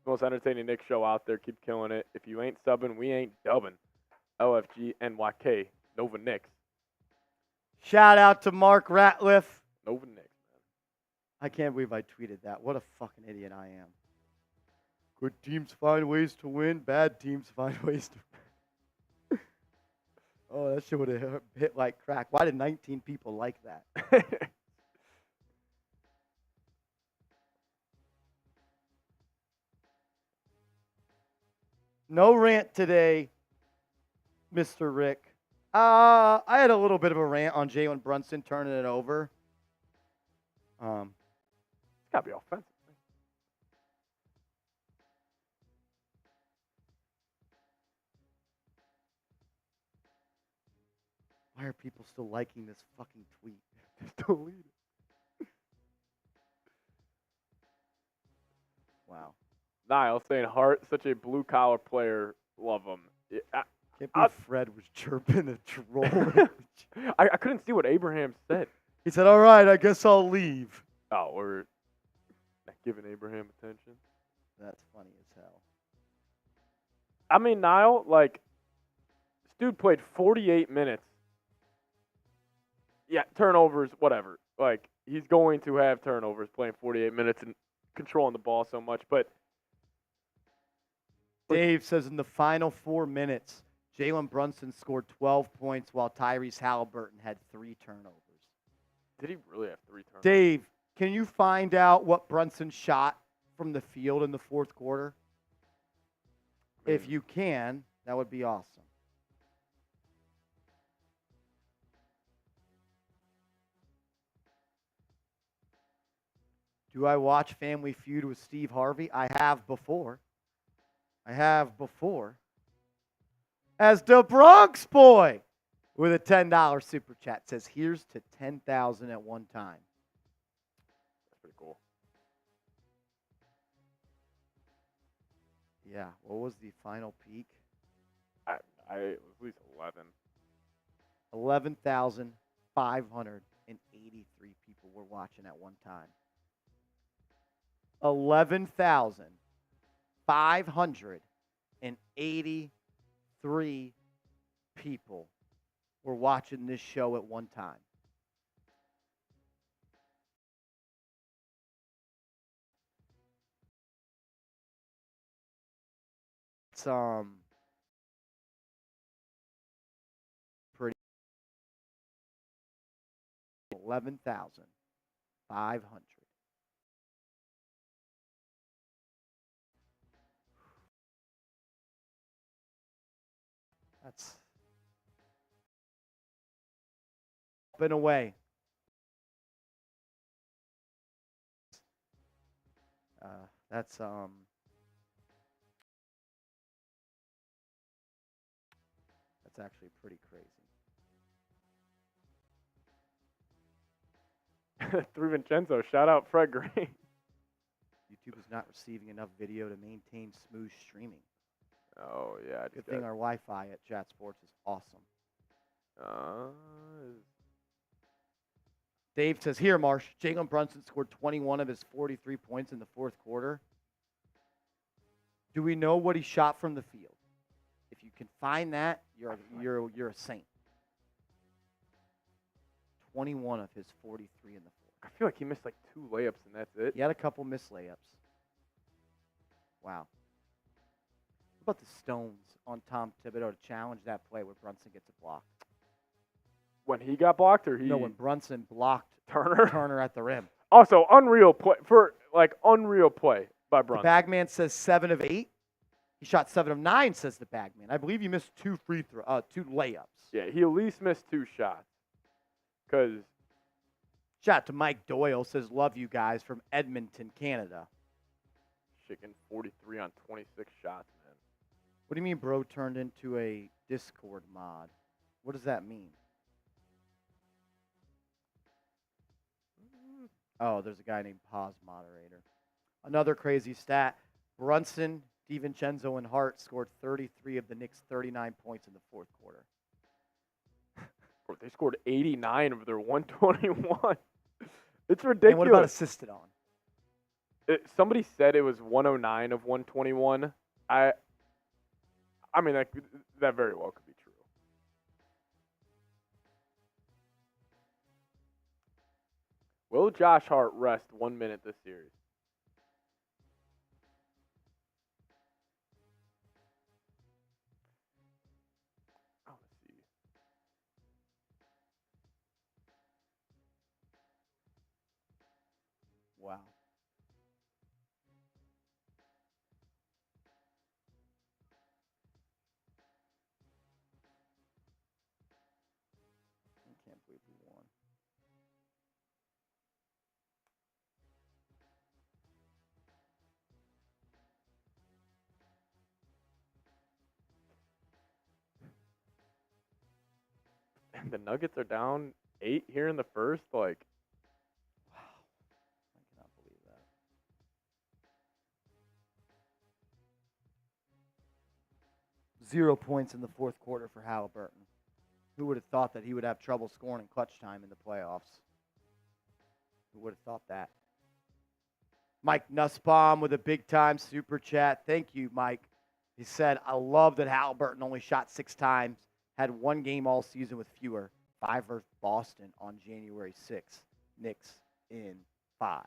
Most entertaining Knicks show out there. Keep killing it. If you ain't subbing, we ain't dubbing. LFG NYK. Nova Knicks. Shout out to Mark Ratliff. Nova Knicks, man. I can't believe I tweeted that. What a fucking idiot I am. Good teams find ways to win. Bad teams find ways to. Oh, that shit would have hit like crack. Why did 19 people like that? No rant today, Mr. Rick. I had a little bit of a rant on Jalen Brunson turning it over. It's got to be offensive. Why are people still liking this fucking tweet? Just delete it. Wow. Niall saying Hart, such a blue collar player. Love him. Can't believe Fred was chirping a troll. I couldn't see what Abraham said. He said, all right, I guess I'll leave. Oh, we're not giving Abraham attention. That's funny as hell. I mean, Niall, like, this dude played 48 minutes. Yeah, turnovers, whatever. Like, he's going to have turnovers playing 48 minutes and controlling the ball so much. But Dave says in the final 4 minutes, Jalen Brunson scored 12 points while Tyrese Haliburton had 3 turnovers. Did he really have 3 turnovers? Dave, can you find out what Brunson shot from the field in the fourth quarter? If you can, that would be awesome. Do I watch Family Feud with Steve Harvey? I have before. As the Bronx boy. with a $10 super chat. Says, here's to 10,000 at one time. That's pretty cool. Yeah. What was the final peak? It was at least 11. 11,583 people were watching at one time. 11,583 people were watching this show at one time. It's pretty 11,500. That's up and away. That's actually pretty crazy. DiVincenzo, shout out Fred Green. YouTube is not receiving enough video to maintain smooth streaming. Oh, yeah. Good thing our Wi-Fi at Chat Sports is awesome. Dave says, here, Marsh, Jalen Brunson scored 21 of his 43 points in the fourth quarter. Do we know what he shot from the field? If you can find that, you're a saint. 21 of his 43 in the fourth. I feel like he missed like 2 layups and that's it. He had a couple missed layups. Wow. What about the Stones on Tom Thibodeau to challenge that play where Brunson gets a block? When he got blocked or he? No, when Brunson blocked Turner at the rim. Also, unreal play by Brunson. The Bagman says 7 of 8. He shot 7 of 9, says the Bagman. I believe he missed 2 layups. Yeah, he at least missed 2 shots. Because shout out to Mike Doyle, says, love you guys from Edmonton, Canada. Chicken 43 on 26 shots, man. What do you mean, bro, turned into a Discord mod? What does that mean? Oh, there's a guy named Pause Moderator. Another crazy stat. Brunson, DiVincenzo, and Hart scored 33 of the Knicks' 39 points in the fourth quarter. They scored 89 of their 121. It's ridiculous. And what about assisted on? Somebody said it was 109 of 121. I mean, that very well could be true. Will Josh Hart rest 1 minute this series? I want to see. Wow. I can't believe we won. And the Nuggets are down 8 here in the first. Like, wow. I cannot believe that. Zero points in the fourth quarter for Haliburton. Who would have thought that he would have trouble scoring in clutch time in the playoffs? Who would have thought that? Mike Nussbaum with a big-time super chat. Thank you, Mike. He said, I love that Haliburton only shot 6 times, had 1 game all season with fewer. 5 versus Boston on January 6th. Knicks in 5.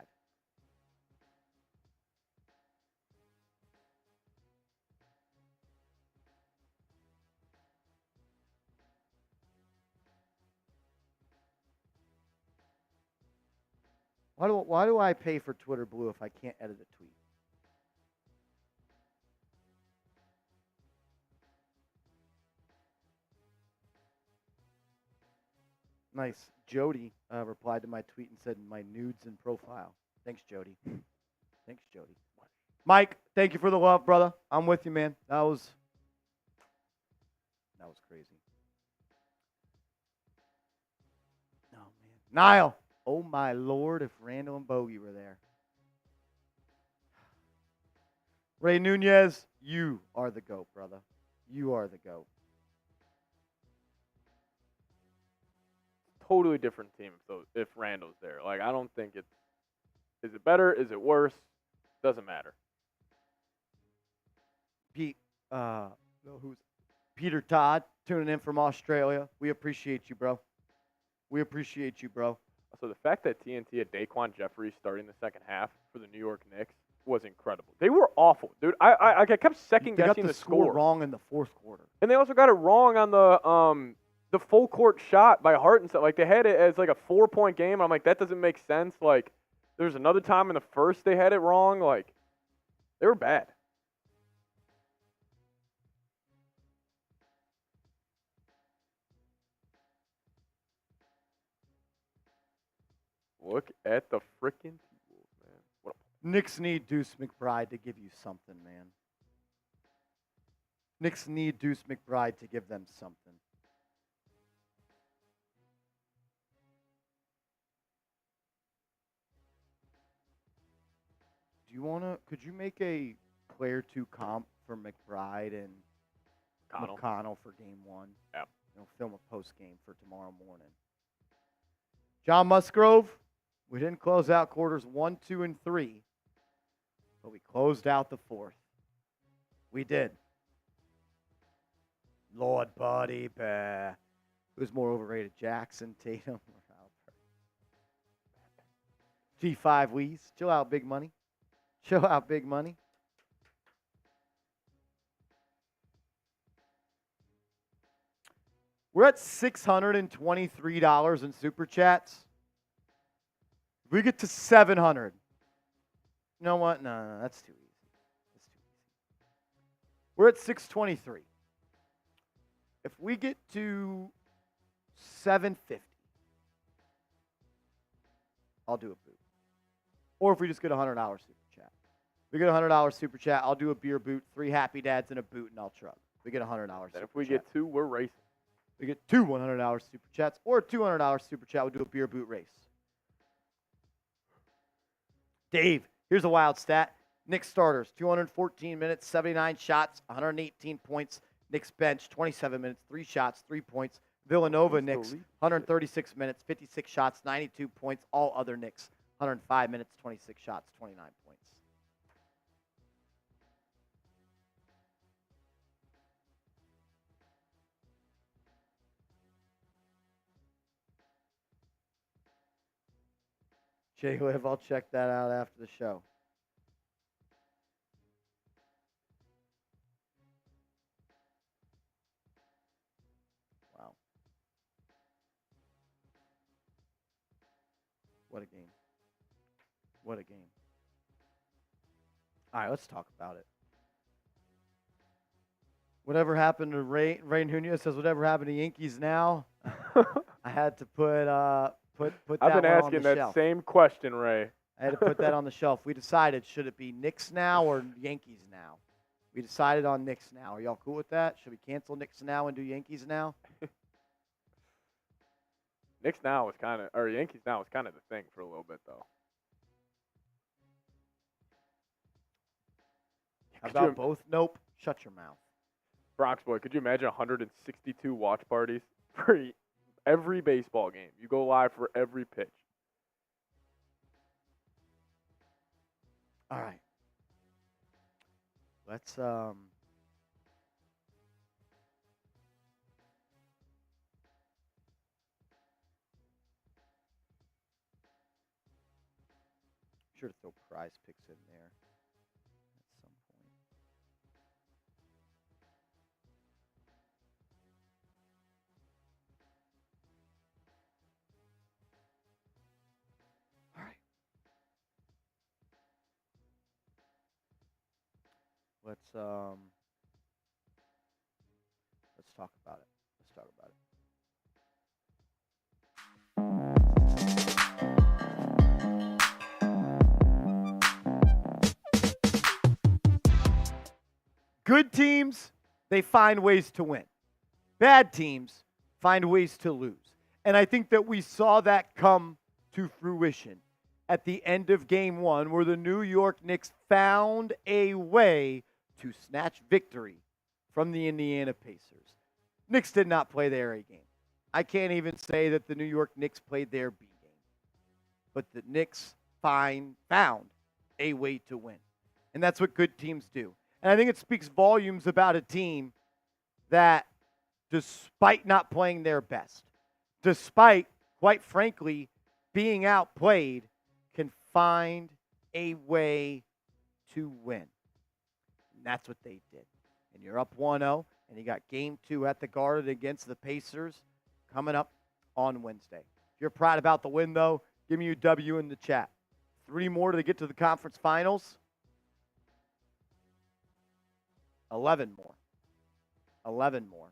Why do I pay for Twitter Blue if I can't edit a tweet? Nice. Jody replied to my tweet and said my nudes in profile. Thanks, Jody. Thanks, Jody. Mike, thank you for the love, brother. I'm with you, man. That was crazy. Niall. Oh, my Lord, if Randall and Bogey were there. Ray Nunez, you are the GOAT, brother. You are the GOAT. Totally different team if Randall's there. Like, I don't think it's. Is it better? Is it worse? Doesn't matter. Peter Todd tuning in from Australia. We appreciate you, bro. We appreciate you, bro. So the fact that TNT had Daquan Jeffries starting the second half for the New York Knicks was incredible. They were awful, dude. I kept second guessing They got the score wrong in the fourth quarter, and they also got it wrong on the full court shot by Hart and stuff. Like they had it as like a 4-point game. I'm like, that doesn't make sense. Like there's another time in the first they had it wrong. Like they were bad. Look at the freaking T-Wolves, man. What a Knicks need Deuce McBride to give you something, man. Knicks need Deuce McBride to give them something. Could you make a player 2 comp for McBride and McConnell for game 1? Yeah. Film a post game for tomorrow morning. John Musgrove, we didn't close out quarters 1, 2, and 3, but we closed out the 4th. We did. Lord Buddy Bear. Who's more overrated, Jackson, Tatum, or Albert? G5 Weez. Chill out, big money. Chill out, big money. We're at $623 in Super Chats. If we get to 700, you know what? No, that's too easy. That's too easy. We're at 623. If we get to 750, I'll do a boot. Or if we just get a $100 Super Chat. If we get a $100 Super Chat, I'll do a beer boot, 3 Happy Dads, and a boot, and I'll truck. We get a $100 Super Chat. If we get 2, we're racing. We get 2 $100 Super Chats, or a $200 Super Chat. We'll do a beer boot race. Dave, here's a wild stat. Knicks starters, 214 minutes, 79 shots, 118 points. Knicks bench, 27 minutes, 3 shots, 3 points. Villanova Knicks, 136 minutes, 56 shots, 92 points. All other Knicks, 105 minutes, 26 shots, 29 points. Jay Liv, I'll check that out after the show. Wow. What a game. What a game. All right, let's talk about it. Whatever happened to Ray Nunez says, whatever happened to Yankees now? I had to put that I've been one on asking the that shelf. same question, Ray. I had to put that on the shelf. We decided, should it be Knicks now or Yankees now? We decided on Knicks now. Are y'all cool with that? Should we cancel Knicks now and do Yankees now? Yankees now was kind of the thing for a little bit, though. How about both? Nope. Shut your mouth. Bronx boy, could you imagine 162 watch parties for every baseball game? You go live for every pitch. All right. Let's sure to throw prize picks in there at some point. All right. Let's talk about it. Let's talk about it. Good teams, they find ways to win. Bad teams find ways to lose. And I think that we saw that come to fruition at the end of game one, where the New York Knicks found a way to snatch victory from the Indiana Pacers. Knicks did not play their A game. I can't even say that the New York Knicks played their B game. But the Knicks found a way to win. And that's what good teams do. And I think it speaks volumes about a team that, despite not playing their best, despite, quite frankly, being outplayed, can find a way to win. And that's what they did. And you're up 1-0, and you got game 2 at the Garden against the Pacers coming up on Wednesday. If you're proud about the win, though, give me a W in the chat. 3 more to get to the conference finals. 11 more. 11 more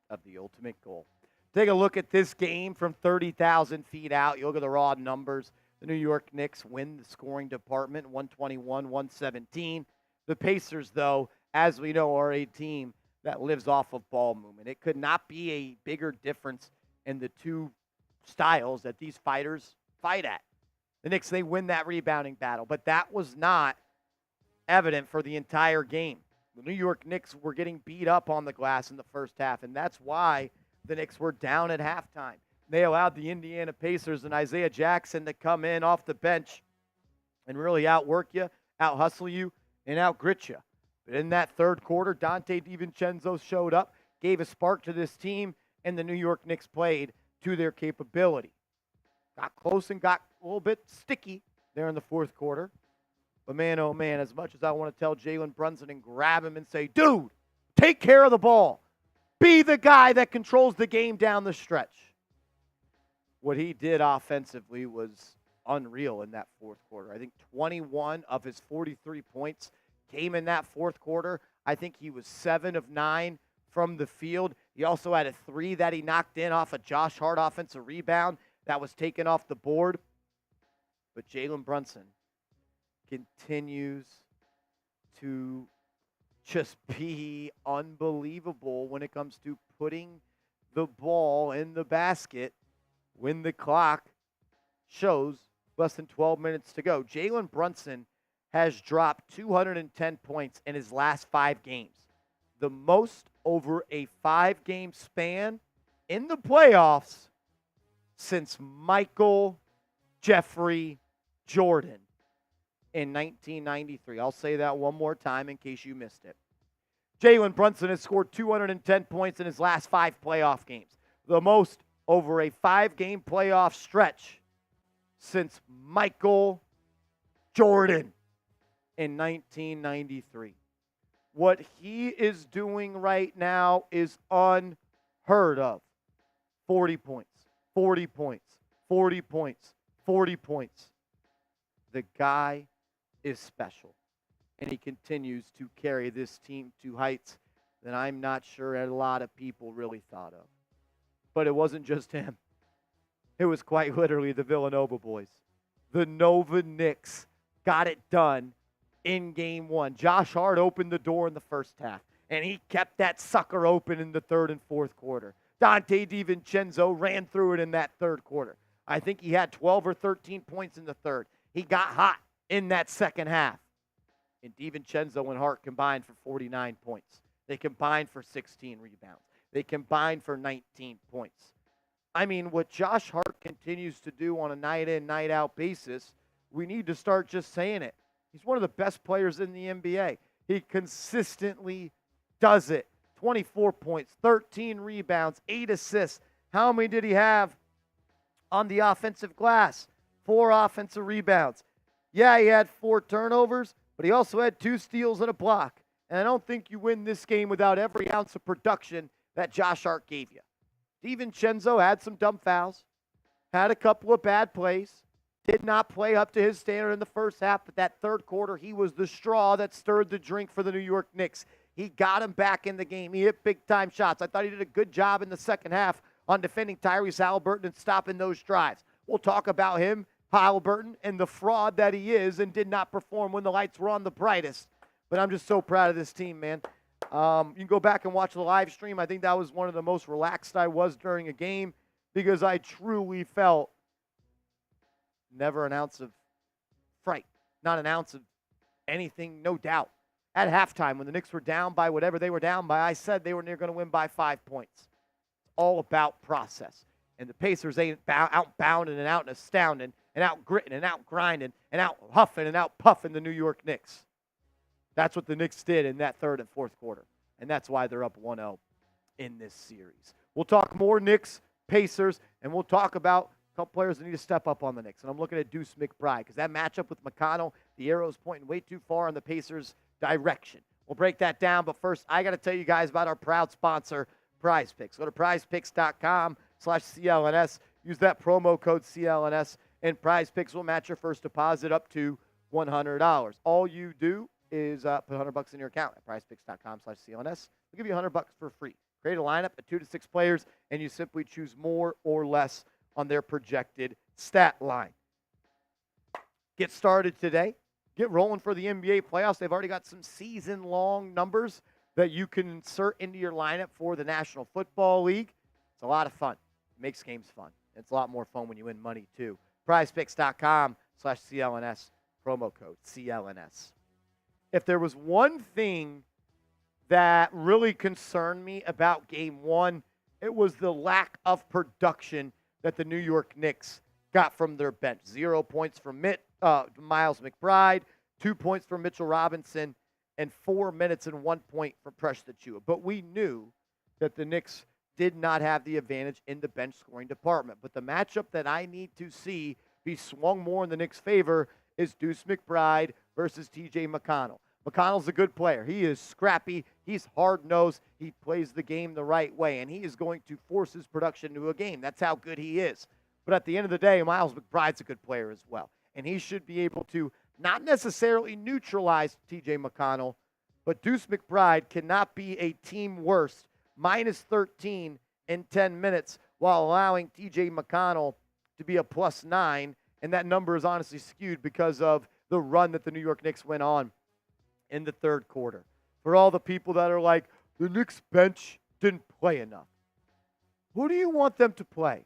of the ultimate goal. Take a look at this game from 30,000 feet out. You look at the raw numbers. The New York Knicks win the scoring department, 121-117. The Pacers, though, as we know, are a team that lives off of ball movement. It could not be a bigger difference in the two styles that these fighters fight at. The Knicks, they win that rebounding battle, but that was not evident for the entire game. The New York Knicks were getting beat up on the glass in the first half, and that's why the Knicks were down at halftime. They allowed the Indiana Pacers and Isaiah Jackson to come in off the bench and really outwork you, out-hustle you, and out-grit you. But in that third quarter, Donte DiVincenzo showed up, gave a spark to this team, and the New York Knicks played to their capability. Got close and got a little bit sticky there in the fourth quarter. But man, oh man, as much as I want to tell Jalen Brunson and grab him and say, dude, take care of the ball. Be the guy that controls the game down the stretch. What he did offensively was unreal in that fourth quarter. I think 21 of his 43 points came in that fourth quarter. I think he was 7 of 9 from the field. He also had a 3 that he knocked in off a Josh Hart offensive rebound that was taken off the board. But Jalen Brunson continues to just be unbelievable when it comes to putting the ball in the basket when the clock shows less than 12 minutes to go. Jalen Brunson has dropped 210 points in his last 5 games, the most over a 5-game span in the playoffs since Michael Jeffrey Jordan in 1993. I'll say that one more time in case you missed it. Jalen Brunson has scored 210 points in his last 5 playoff games, the most over a 5-game playoff stretch since Michael Jordan in 1993. What he is doing right now is unheard of. 40 points, 40 points, 40 points, 40 points. The guy is special, and he continues to carry this team to heights that I'm not sure a lot of people really thought of. But it wasn't just him. It was quite literally the Villanova boys. The Nova Knicks got it done in game 1. Josh Hart opened the door in the first half, and he kept that sucker open in the third and fourth quarter. Donte DiVincenzo ran through it in that third quarter. I think he had 12 or 13 points in the third. He got hot in that second half. And DiVincenzo and Hart combined for 49 points. They combined for 16 rebounds. They combined for 19 points. I mean, what Josh Hart continues to do on a night-in, night-out basis, we need to start just saying it. He's one of the best players in the NBA. He consistently does it. 24 points, 13 rebounds, 8 assists. How many did he have on the offensive glass? 4 offensive rebounds. Yeah, he had 4 turnovers, but he also had 2 steals and a block. And I don't think you win this game without every ounce of production that Josh Hart gave you. DiVincenzo had some dumb fouls, had a couple of bad plays, did not play up to his standard in the first half, but that third quarter, he was the straw that stirred the drink for the New York Knicks. He got him back in the game. He hit big-time shots. I thought he did a good job in the second half on defending Tyrese Haliburton and stopping those drives. We'll talk about him, Haliburton, and the fraud that he is and did not perform when the lights were on the brightest. But I'm just so proud of this team, man. You can go back and watch the live stream. I think that was one of the most relaxed I was during a game. because I truly felt never an ounce of fright, not an ounce of anything, no doubt. At halftime, when the Knicks were down by whatever they were down by, I said they were near going to win by 5 points. It's all about process. And the Pacers ain't outbounding and out and astounding and out gritting and out grinding and out huffing and out puffing the New York Knicks. That's what the Knicks did in that third and fourth quarter. And that's why they're up 1-0 in this series. We'll talk more Knicks, Pacers, and we'll talk about a couple players that need to step up on the Knicks. And I'm looking at Deuce McBride because that matchup with McConnell, the arrow's pointing way too far in the Pacers' direction. We'll break that down, but first, I got to tell you guys about our proud sponsor, Prize Picks. Go to prizepicks.com/CLNS. Use that promo code CLNS, and Prize Picks will match your first deposit up to $100. All you do is put $100 in your account at prizepicks.com/CLNS. We'll give you $100 for free. Create a lineup of 2 to 6 players, and you simply choose more or less on their projected stat line. Get started today. Get rolling for the NBA playoffs. They've already got some season-long numbers that you can insert into your lineup for the National Football League. It's a lot of fun. It makes games fun. It's a lot more fun when you win money, too. prizepicks.com/CLNS, promo code CLNS. If there was one thing that really concerned me about Game 1, it was the lack of production that the New York Knicks got from their bench. 0 points from Miles McBride, 2 points from Mitchell Robinson, and 4 minutes and 1 point for Precious Achiuwa. But we knew that the Knicks did not have the advantage in the bench scoring department. But the matchup that I need to see be swung more in the Knicks' favor is Deuce McBride versus T.J. McConnell. McConnell's a good player. He is scrappy. He's hard-nosed. He plays the game the right way, and he is going to force his production into a game. That's how good he is. But at the end of the day, Miles McBride's a good player as well, and he should be able to not necessarily neutralize T.J. McConnell, but Deuce McBride cannot be a team worst, minus 13 in 10 minutes, while allowing T.J. McConnell to be a plus 9, and that number is honestly skewed because of the run that the New York Knicks went on in the third quarter. For all the people that are like, the Knicks bench didn't play enough. Who do you want them to play?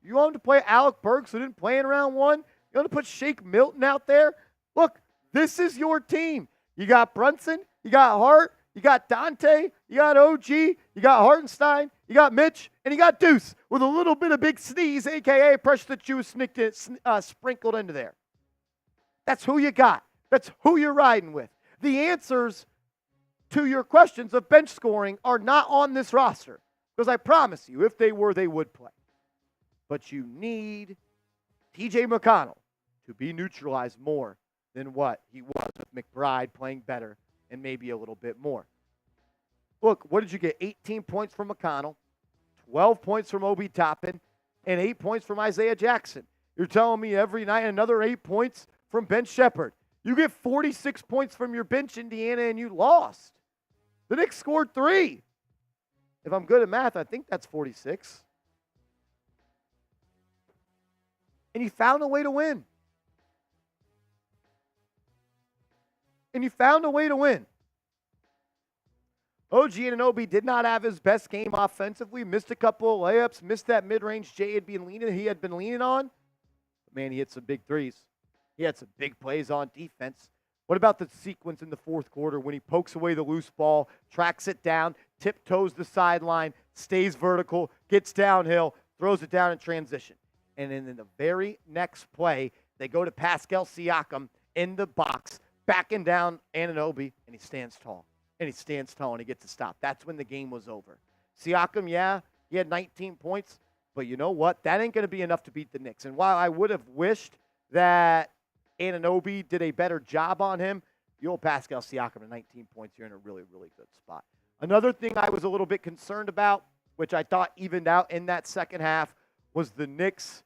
You want them to play Alec Burks, who didn't play in round 1? You want to put Shake Milton out there? Look, this is your team. You got Brunson, you got Hart, you got Donte, you got OG, you got Hartenstein, you got Mitch, and you got Deuce with a little bit of big sneeze, a.k.a. Precious Achiuwa sprinkled into there. That's who you got. That's who you're riding with. The answers to your questions of bench scoring are not on this roster. Because I promise you, if they were, they would play. But you need T.J. McConnell to be neutralized more than what he was with McBride playing better and maybe a little bit more. Look, what did you get? 18 points from McConnell, 12 points from Obi Toppin, and 8 points from Isaiah Jackson. You're telling me every night another 8 points from Ben Shepherd. You get 46 points from your bench, Indiana, and you lost. The Knicks scored 3. If I'm good at math, I think that's 46. And you found a way to win. And you found a way to win. OG Anunoby did not have his best game offensively. Missed a couple of layups. Missed that mid-range he had been leaning on. But man, he hit some big threes. He had some big plays on defense. What about the sequence in the fourth quarter when he pokes away the loose ball, tracks it down, tiptoes the sideline, stays vertical, gets downhill, throws it down in transition? And then in the very next play, they go to Pascal Siakam in the box, backing down Anunoby, and he stands tall. And he stands tall, and he gets a stop. That's when the game was over. Siakam, yeah, he had 19 points, but you know what? That ain't going to be enough to beat the Knicks. And while I would have wished that Anunoby did a better job on him, the old Pascal Siakam at 19 points, you're in a really, really good spot. Another thing I was a little bit concerned about, which I thought evened out in that second half, was the Knicks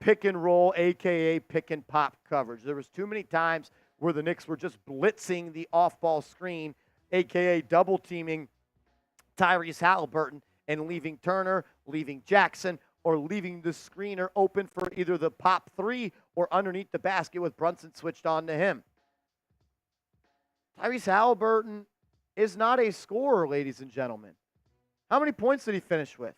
pick and roll, a.k.a. pick and pop coverage. There was too many times where the Knicks were just blitzing the off-ball screen, a.k.a. double-teaming Tyrese Haliburton and leaving Turner, leaving Jackson, or leaving the screener open for either the pop 3 or underneath the basket with Brunson switched on to him. Tyrese Haliburton is not a scorer, ladies and gentlemen. How many points did he finish with?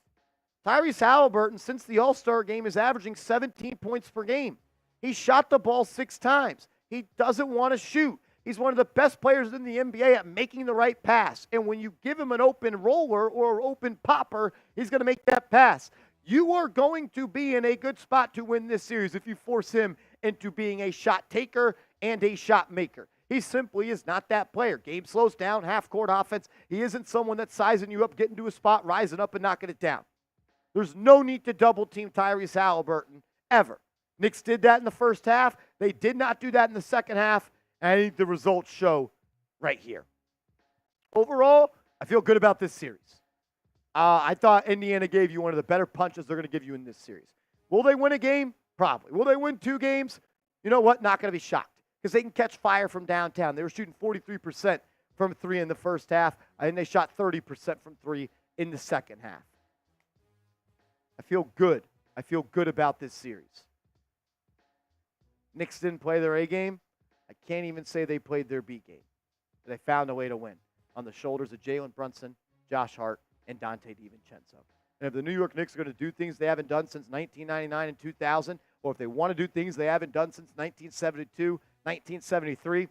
Tyrese Haliburton, since the All-Star game, is averaging 17 points per game. He shot the ball 6 times. He doesn't want to shoot. He's one of the best players in the NBA at making the right pass. And when you give him an open roller or open popper, he's going to make that pass. You are going to be in a good spot to win this series if you force him into being a shot taker and a shot maker. He simply is not that player. Game slows down, half-court offense. He isn't someone that's sizing you up, getting to a spot, rising up, and knocking it down. There's no need to double-team Tyrese Haliburton ever. Knicks did that in the first half. They did not do that in the second half, and I think the results show right here. Overall, I feel good about this series. I thought Indiana gave you one of the better punches they're going to give you in this series. Will they win a game? Probably. Will they win 2 games? You know what? Not going to be shocked because they can catch fire from downtown. They were shooting 43% from 3 in the first half, and they shot 30% from 3 in the second half. I feel good. I feel good about this series. Knicks didn't play their A game. I can't even say they played their B game. But they found a way to win on the shoulders of Jalen Brunson, Josh Hart, and Donte DiVincenzo. And if the New York Knicks are going to do things they haven't done since 1999 and 2000, or if they want to do things they haven't done since 1972, 1973,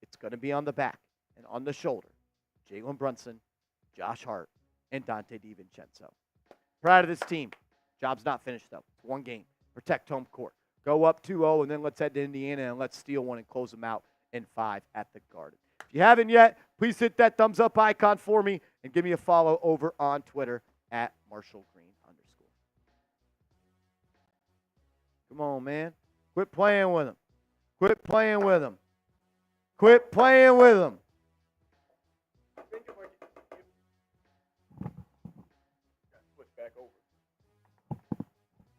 it's going to be on the back and on the shoulder. Jalen Brunson, Josh Hart, and Donte DiVincenzo. Proud of this team. Job's not finished, though. It's 1 game. Protect home court. Go up 2-0, and then let's head to Indiana and let's steal one and close them out in 5 at the Garden. If you haven't yet, please hit that thumbs up icon for me and give me a follow over on Twitter at @MarshallGreen_. Come on, man. Quit playing with them. Quit playing with them. Quit playing with them.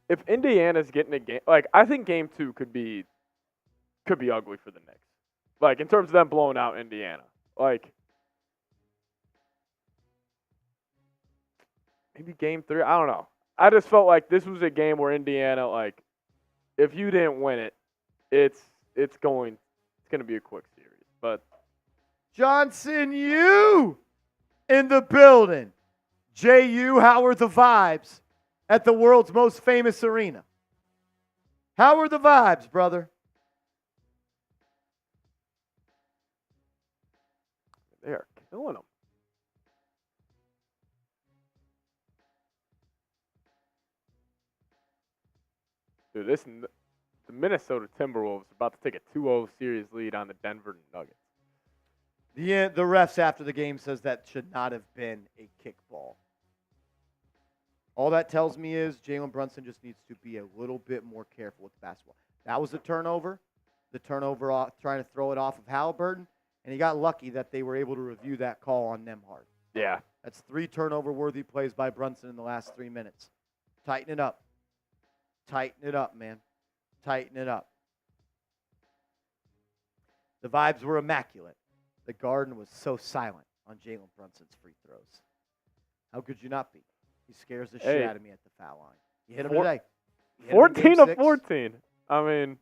If Indiana's getting a game, like I think game 2 could be ugly for the Knicks. Like in terms of them blowing out Indiana. Like maybe game 3, I don't know. I just felt like this was a game where Indiana, like, if you didn't win it, it's going to be a quick series. But Johnson, you in the building. JU, how are the vibes at the world's most famous arena? How are the vibes, brother? They are killing them. Dude, the Minnesota Timberwolves are about to take a 2-0 series lead on the Denver Nuggets. The refs after the game says that should not have been a kickball. All that tells me is Jalen Brunson just needs to be a little bit more careful with the basketball. That was a turnover. The turnover off, trying to throw it off of Haliburton, and he got lucky that they were able to review that call on Nembhard. Yeah. That's 3 turnover-worthy plays by Brunson in the last 3 minutes. Tighten it up. Tighten it up, man. Tighten it up. The vibes were immaculate. The Garden was so silent on Jalen Brunson's free throws. How could you not be? He scares the shit out of me at the foul line. You hit him today. 14 of 14. I mean,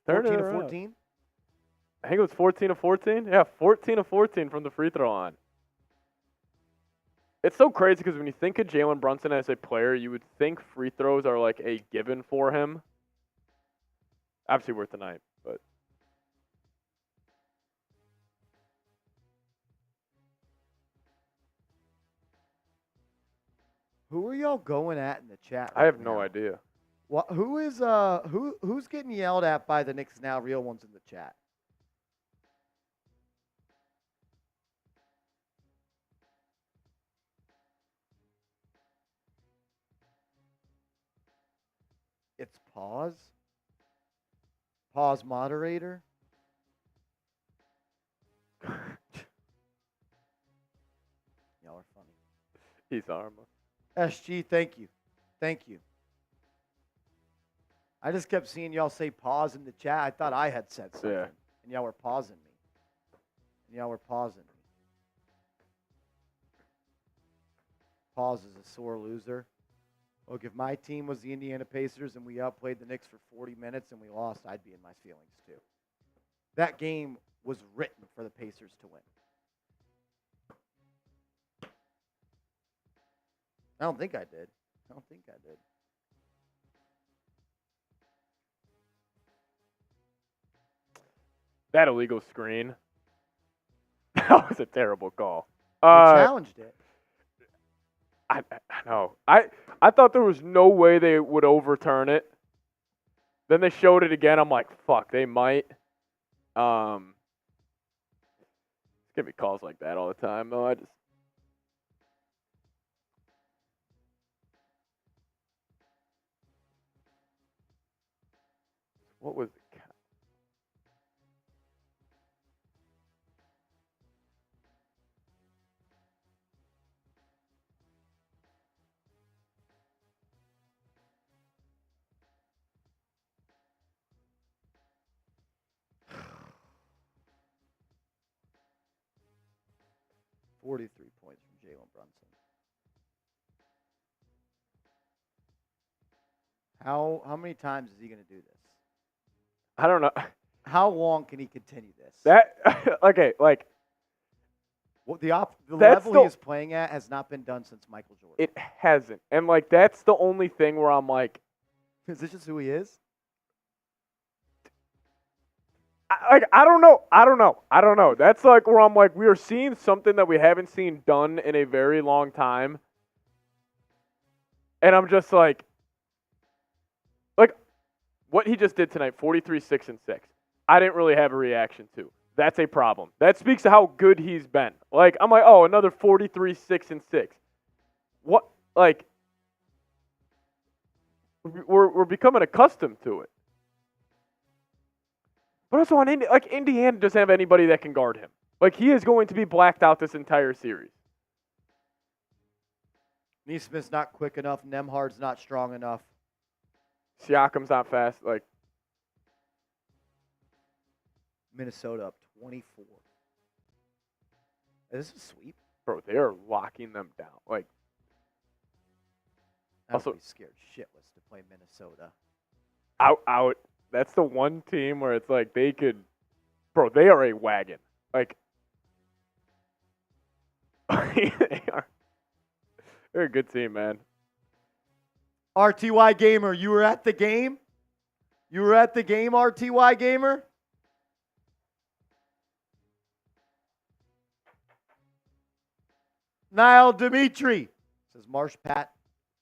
14 of 14? I think it was 14 of 14. Yeah, 14 of 14 from the free throw line. It's so crazy because when you think of Jalen Brunson as a player, you would think free throws are like a given for him. Obviously worth the night, but. Who are y'all going at in the chat? I have no idea. What? Who is who's getting yelled at by the Knicks Now real ones in the chat? It's pause. Pause moderator. Y'all are funny. He's Arma. SG, thank you. Thank you. I just kept seeing y'all say pause in the chat. I thought I had said something. Yeah. And y'all were pausing me. Pause is a sore loser. Look, if my team was the Indiana Pacers and we outplayed the Knicks for 40 minutes and we lost, I'd be in my feelings too. That game was written for the Pacers to win. I don't think I did. That illegal screen. That was a terrible call. We challenged it. I know. I thought there was no way they would overturn it. Then they showed it again. I'm like, fuck, they might. It's gonna be calls like that all the time, though. What was the count? $43 points from Jalen Brunson. How many times is he going to do this? I don't know. How long can he continue this? Okay, like the level he is playing at has not been done since Michael Jordan. It hasn't, and like that's the only thing where I'm like, is this just who he is? I don't know. That's like where I'm like, we are seeing something that we haven't seen done in a very long time, and I'm just like what he just did tonight, 43, 6, and 6. I didn't really have a reaction to. That's a problem. That speaks to how good he's been. Like, I'm like, oh, another 43, 6, and 6. What? Like, we're becoming accustomed to it. But also on Indiana doesn't have anybody that can guard him. Like, he is going to be blacked out this entire series. Neesmith's not quick enough. Nembhard's not strong enough. Siakam's not fast. Like, Minnesota up 24. Is this a sweep? Bro, they are locking them down. Like, I would be scared shitless to play Minnesota. Out. That's the one team where it's like they could. Bro, they are a wagon. Like, they're a good team, man. RTY Gamer, you were at the game? You were at the game, RTY Gamer? Niall Dimitri says, Marsh Pat,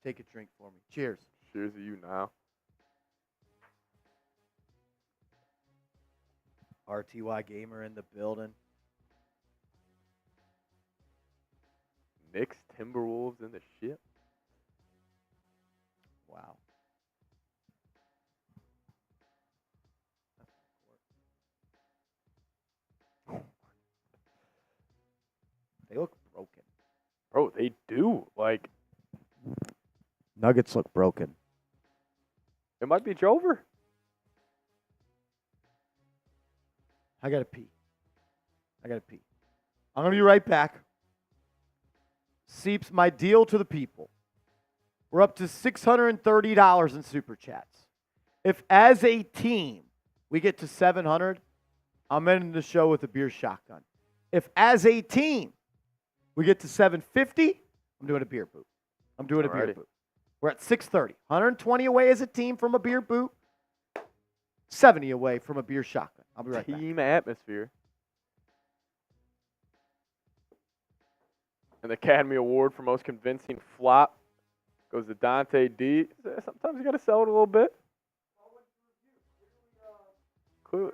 take a drink for me. Cheers. Cheers to you, Niall. RTY Gamer in the building. Knicks, Timberwolves in the ship. Wow. They look broken. Bro, they do. Like, Nuggets look broken. it might be Jover. I got to pee. I'm going to be right back. Seeps, my deal to the people. We're up to $630 in Super Chats. If as a team we get to 700, I'm ending the show with a beer shotgun. If as a team we get to 750, I'm doing a beer boot. Beer boot. We're at 630. 120 away as a team from a beer boot. 70 away from a beer shotgun. I'll be right back. Team atmosphere. And the Academy Award for most convincing flop goes to Donte D. Sometimes you got to sell it a little bit. Clearly.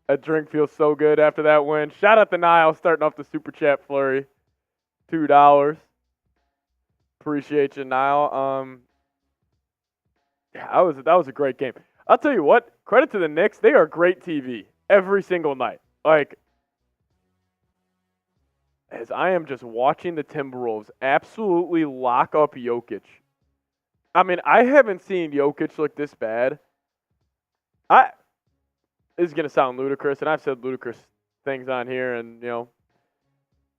That drink feels so good after that win. Shout out to Niall starting off the Super Chat flurry. $2. Appreciate you, Niall. Yeah, that was a great game. I'll tell you what, credit to the Knicks. They are great TV every single night. Like, as I am just watching the Timberwolves absolutely lock up Jokic. I mean, I haven't seen Jokic look this bad. This is going to sound ludicrous, and I've said ludicrous things on here, and, you know,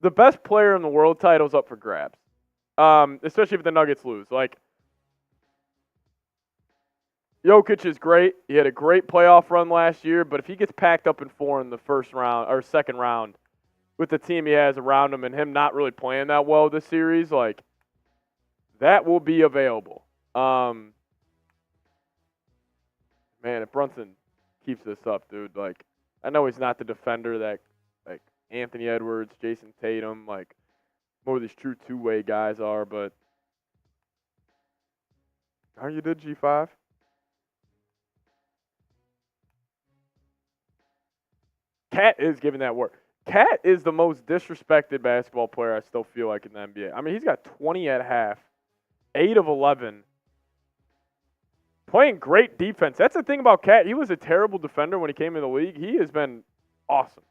the best player in the world title's up for grabs, especially if the Nuggets lose. Like, Jokic is great. He had a great playoff run last year, but if he gets packed up in 4 in the first round or second round, with the team he has around him and him not really playing that well this series, like, that will be available. Man, if Brunson keeps this up, dude, like, I know he's not the defender that, like, Anthony Edwards, Jason Tatum, like, more of these true two-way guys are, but how you did, G5? Cat is giving that work. Cat is the most disrespected basketball player I still feel like in the NBA. I mean, he's got 20 at half, 8 of 11. Playing great defense. That's the thing about Cat. He was a terrible defender when he came in the league. He has been awesome.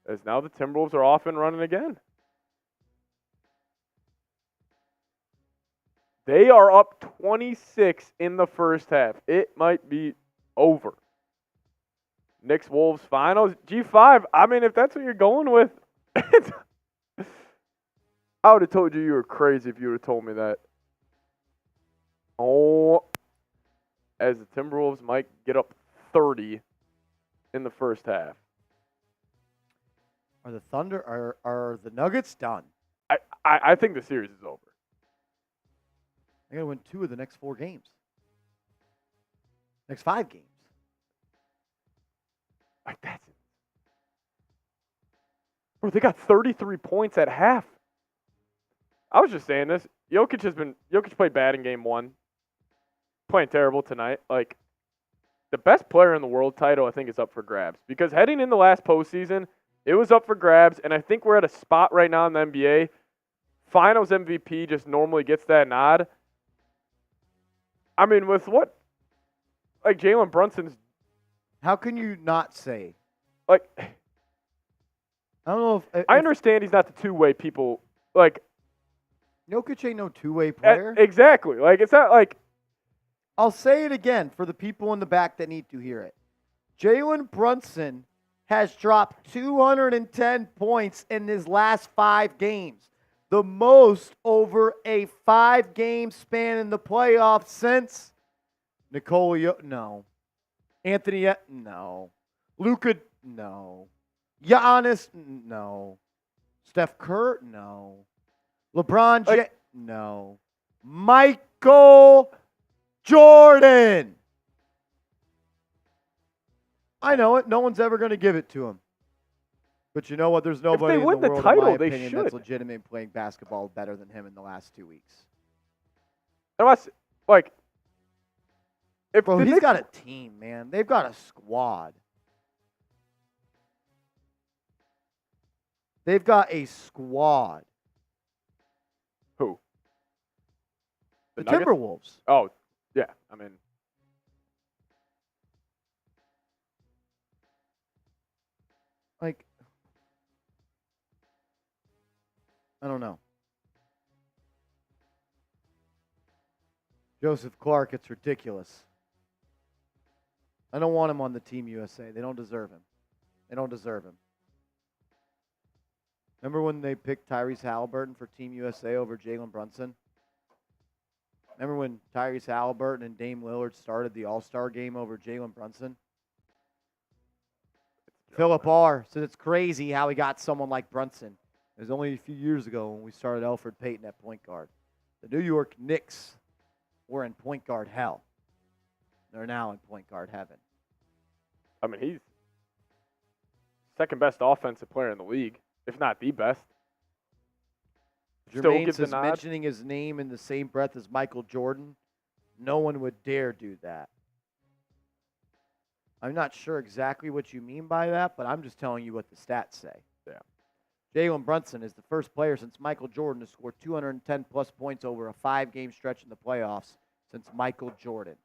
As now the Timberwolves are off and running again. They are up 26 in the first half. It might be over. Knicks Wolves finals. G5, I mean, if that's what you're going with, I would have told you were crazy if you would have told me that. Oh, as the Timberwolves might get up 30 in the first half. Are the Thunder, are the Nuggets done? I think the series is over. They're going to win 2 of the next 4 games. Next 5 games. Like, that's it. Bro, they got 33 points at half. I was just saying this. Jokic played bad in game 1. Playing terrible tonight. Like, the best player in the world title, I think, is up for grabs. Because heading into last postseason, it was up for grabs, and I think we're at a spot right now in the NBA. Finals MVP just normally gets that nod. I mean, with what, like, Jalen Brunson's. How can you not say? Like, I don't know if I understand he's not the two-way people. Like, Jokic ain't no two-way player. Exactly. Like, it's not like. I'll say it again for the people in the back that need to hear it. Jalen Brunson has dropped 210 points in his last 5 games. The most over a 5-game span in the playoffs since no. Anthony, no. Luka, no. Giannis, no. Steph Curry, no. LeBron James, no. Michael Jordan. I know it. No one's ever going to give it to him. But you know what? There's nobody in the world, in my opinion, that's legitimate playing basketball better than him in the last 2 weeks. Unless, like, if bro, he's got a team, man. They've got a squad. They've got a squad. Who? The Timberwolves. Oh, yeah. I mean, like, I don't know. Joseph Clark, it's ridiculous. I don't want him on the Team USA. They don't deserve him. They don't deserve him. Remember when they picked Tyrese Haliburton for Team USA over Jalen Brunson? Remember when Tyrese Haliburton and Dame Lillard started the All-Star game over Jalen Brunson? Philip R. said it's crazy how he got someone like Brunson. It was only a few years ago when we started Elfrid Payton at point guard. The New York Knicks were in point guard hell. They're now in point guard heaven. I mean, he's second best offensive player in the league, if not the best. Jermaine says mentioning his name in the same breath as Michael Jordan, no one would dare do that. I'm not sure exactly what you mean by that, but I'm just telling you what the stats say. Yeah. Jalen Brunson is the first player since Michael Jordan to score 210-plus points over a 5-game stretch in the playoffs since Michael Jordan.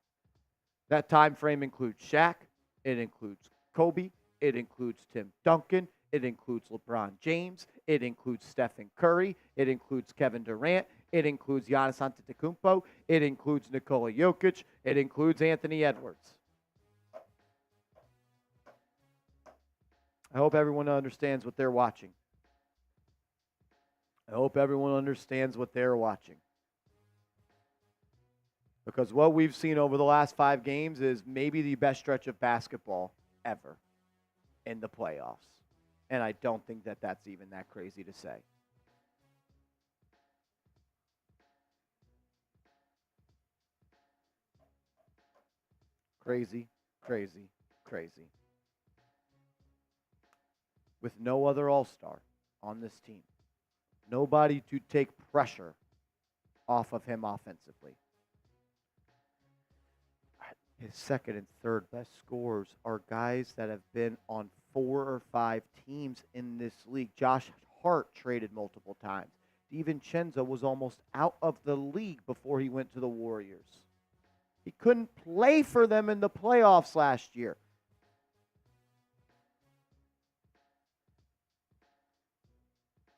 That time frame includes Shaq, it includes Kobe, it includes Tim Duncan, it includes LeBron James, it includes Stephen Curry, it includes Kevin Durant, it includes Giannis Antetokounmpo, it includes Nikola Jokic, it includes Anthony Edwards. I hope everyone understands what they're watching. I hope everyone understands what they're watching. Because what we've seen over the last 5 games is maybe the best stretch of basketball ever. in the playoffs. And I don't think that that's even that crazy to say. Crazy, crazy, crazy. With no other all-star on this team. Nobody to take pressure off of him offensively. His second and third best scorers are guys that have been on 4 or 5 teams in this league. Josh Hart traded multiple times. DiVincenzo was almost out of the league before he went to the Warriors. He couldn't play for them in the playoffs last year.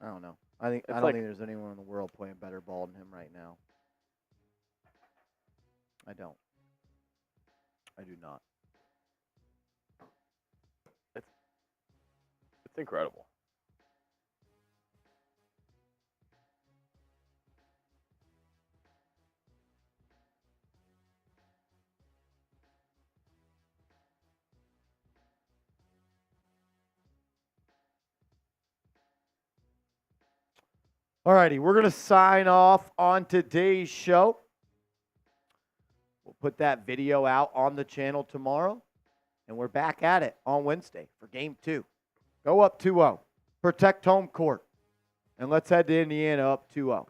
I don't know. I don't think there's anyone in the world playing better ball than him right now. I don't. I do not. It's incredible. All righty, we're going to sign off on today's show. We'll put that video out on the channel tomorrow, and we're back at it on Wednesday for Game 2. Go up 2-0. Protect home court, and let's head to Indiana up 2-0.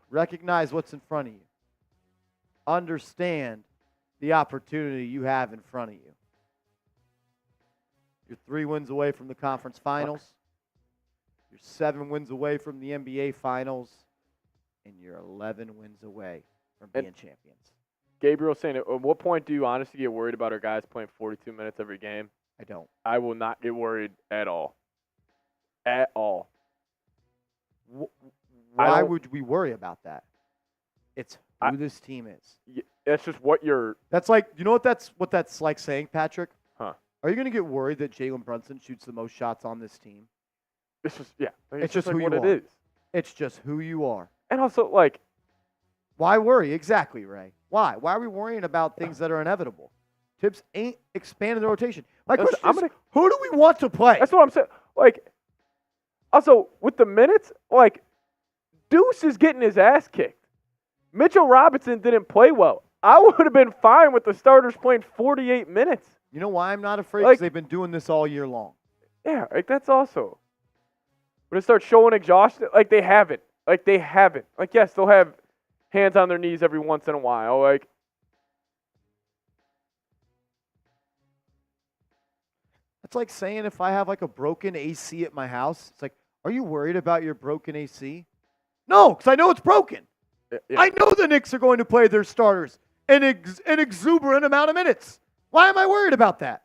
Recognize what's in front of you. Understand the opportunity you have in front of you. You're 3 wins away from the conference finals. You're 7 wins away from the NBA Finals, and you're 11 wins away from being champions. Gabriel saying, at what point do you honestly get worried about our guys playing 42 minutes every game? I don't. I will not get worried at all. At all. Why would we worry about that? It's who this team is. That's just what you're... That's like, you know what that's like saying, Patrick? Huh. Are you going to get worried that Jalen Brunson shoots the most shots on this team? It's just, yeah. It's just like who what you it are. is. It's just who you are. And also, like... Why worry? Exactly, Ray. Why? Why are we worrying about things that are inevitable? Tibbs ain't expanding the rotation. My question is, who do we want to play? That's what I'm saying. Like, also, with the minutes, like, Deuce is getting his ass kicked. Mitchell Robinson didn't play well. I would have been fine with the starters playing 48 minutes. You know why I'm not afraid? Because they've been doing this all year long. Yeah, like, that's also. When it starts showing exhaustion, like, they haven't. Like, yes, they'll have hands on their knees every once in a while. Like, it's like saying if I have like a broken AC at my house, it's like, are you worried about your broken AC? No, because I know it's broken. yeah. I know the Knicks are going to play their starters an exuberant amount of minutes. Why am I worried about that?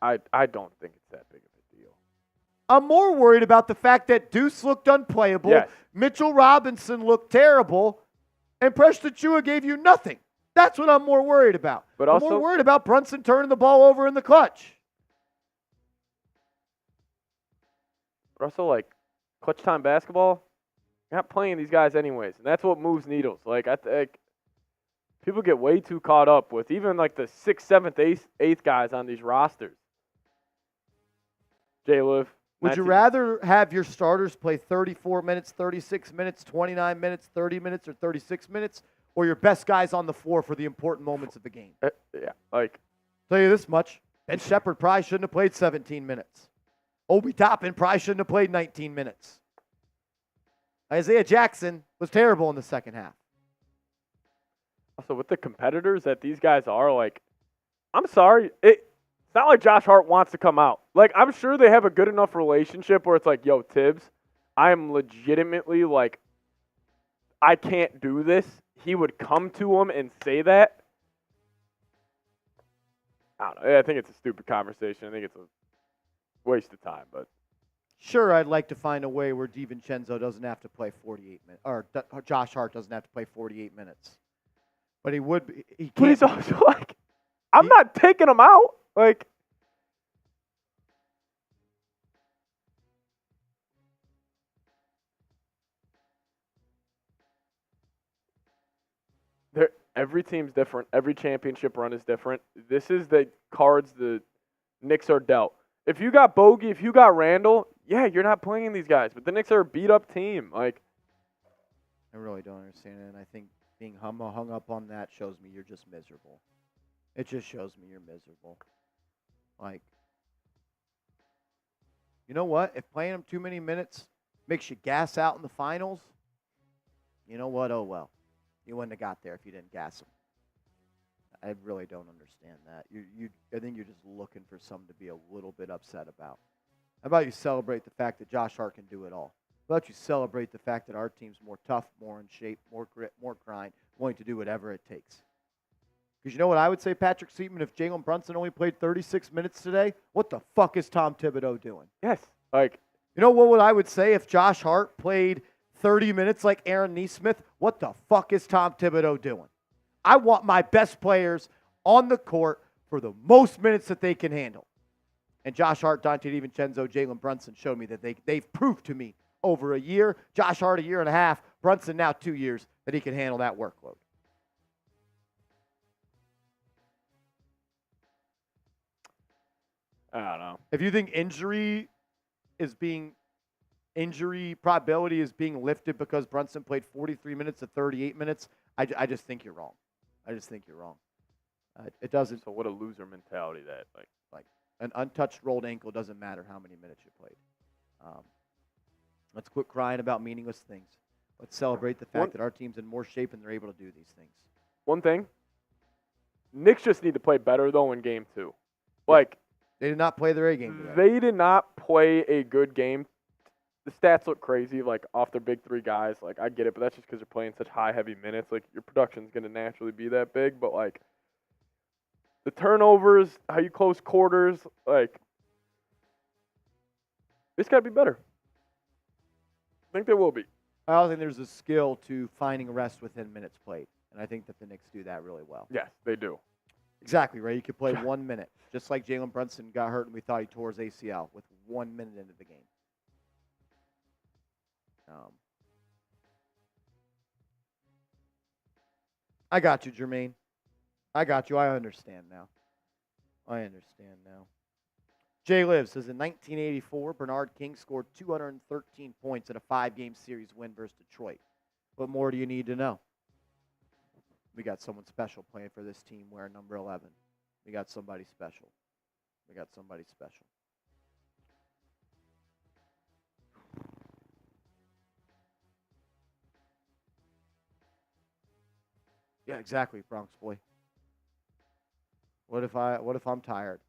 I don't think it's that big of a deal. I'm more worried about the fact that Deuce looked unplayable, Yes. Mitchell Robinson looked terrible, and Precious Achiuwa gave you nothing. That's what I'm more worried about. But I'm more worried about Brunson turning the ball over in the clutch. But also, like, clutch time basketball, you're not playing these guys anyways. And that's what moves needles. Like, I think people get way too caught up with even, like, the 6th, 7th, 8th guys on these rosters. J-Liv. Would you rather have your starters play 34 minutes, 36 minutes, 29 minutes, 30 minutes, or 36 minutes, or your best guys on the floor for the important moments of the game? Yeah, like. Tell you this much, Ben Shepherd probably shouldn't have played 17 minutes. Obi Toppin probably shouldn't have played 19 minutes. Isaiah Jackson was terrible in the second half. Also, with the competitors that these guys are, like, I'm sorry. It's not like Josh Hart wants to come out. Like, I'm sure they have a good enough relationship where it's like, yo, Tibbs, I am legitimately, like, I can't do this. He would come to him and say that. I don't know. I think it's a stupid conversation. I think it's a waste of time. But sure, I'd like to find a way where DiVincenzo doesn't have to play 48 minutes, or Josh Hart doesn't have to play 48 minutes. But he would be. He can't. But he's also like, I'm not taking him out. Like, Every team's different. Every championship run is different. This is the cards the Knicks are dealt. If you got Bogey, if you got Randall, yeah, you're not playing these guys. But the Knicks are a beat-up team. Like, I really don't understand it, and I think being hung up on that shows me you're just miserable. It just shows me you're miserable. Like, you know what? If playing them too many minutes makes you gas out in the finals, you know what? Oh, well. You wouldn't have got there if you didn't gas them. I really don't understand that. I think you're just looking for something to be a little bit upset about. How about you celebrate the fact that Josh Hart can do it all? How about you celebrate the fact that our team's more tough, more in shape, more grit, more grind, willing to do whatever it takes? Because you know what I would say, Patrick Seaman, if Jalen Brunson only played 36 minutes today, what the fuck is Tom Thibodeau doing? yes. Like, You know what I would say if Josh Hart played 30 minutes like Aaron Nesmith? What the fuck is Tom Thibodeau doing? I want my best players on the court for the most minutes that they can handle. And Josh Hart, Donte DiVincenzo, Jalen Brunson showed me that they've proved to me over a year, Josh Hart a year and a half, Brunson now 2 years, that he can handle that workload. I don't know. If you think injury probability is being lifted because Brunson played 43 minutes to 38 minutes, I just think you're wrong. I just think you're wrong. It doesn't. So what a loser mentality that, like An untouched rolled ankle doesn't matter how many minutes you played. Let's quit crying about meaningless things. Let's celebrate the fact that our team's in more shape and they're able to do these things. One thing, Knicks just need to play better, though, in Game 2. Like, They did not play their A game today. they did not play a good game. The stats look crazy, like, off their big three guys. Like, I get it, but that's just because they're playing such high, heavy minutes. Like, your production's going to naturally be that big. But, like, the turnovers, how you close quarters, like, it's got to be better. I think they will be. I also think there's a skill to finding rest within minutes played. And I think that the Knicks do that really well. Yes, they do. Exactly, right? You could play 1 minute, just like Jalen Brunson got hurt and we thought he tore his ACL with 1 minute into the game. I got you, Jermaine. I got you. I understand now. Jay Liv says in 1984, Bernard King scored 213 points in a 5-game series win versus Detroit. What more do you need to know? We got someone special playing for this team wearing number 11. We got somebody special. Yeah, exactly, Bronx boy. What if I'm tired?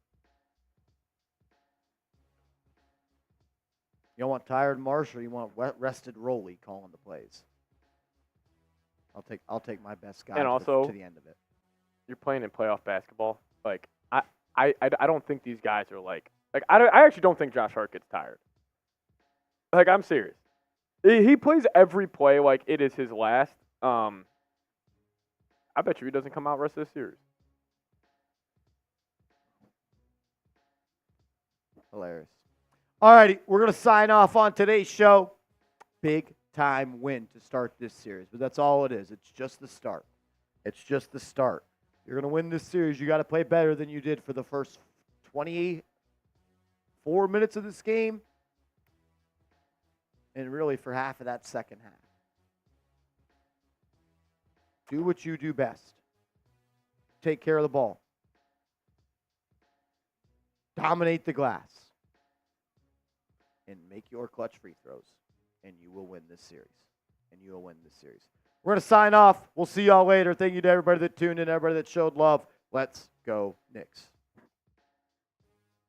You want tired Marsh or you want rested Roley calling the plays? I'll take my best guy And also, to the end of it. You're playing in playoff basketball. Like, I don't think these guys are like I actually don't think Josh Hart gets tired. Like, I'm serious. He plays every play like it is his last. I bet you he doesn't come out rest of the series. Hilarious. All righty, we're going to sign off on today's show. Big time win to start this series, but that's all it is. It's just the start. You're going to win this series. You got to play better than you did for the first 24 minutes of this game, and really for half of that second half. Do what you do best. Take care of the ball. Dominate the glass. And make your clutch free throws. And you will win this series. We're going to sign off. We'll see y'all later. Thank you to everybody that tuned in, everybody that showed love. Let's go Knicks.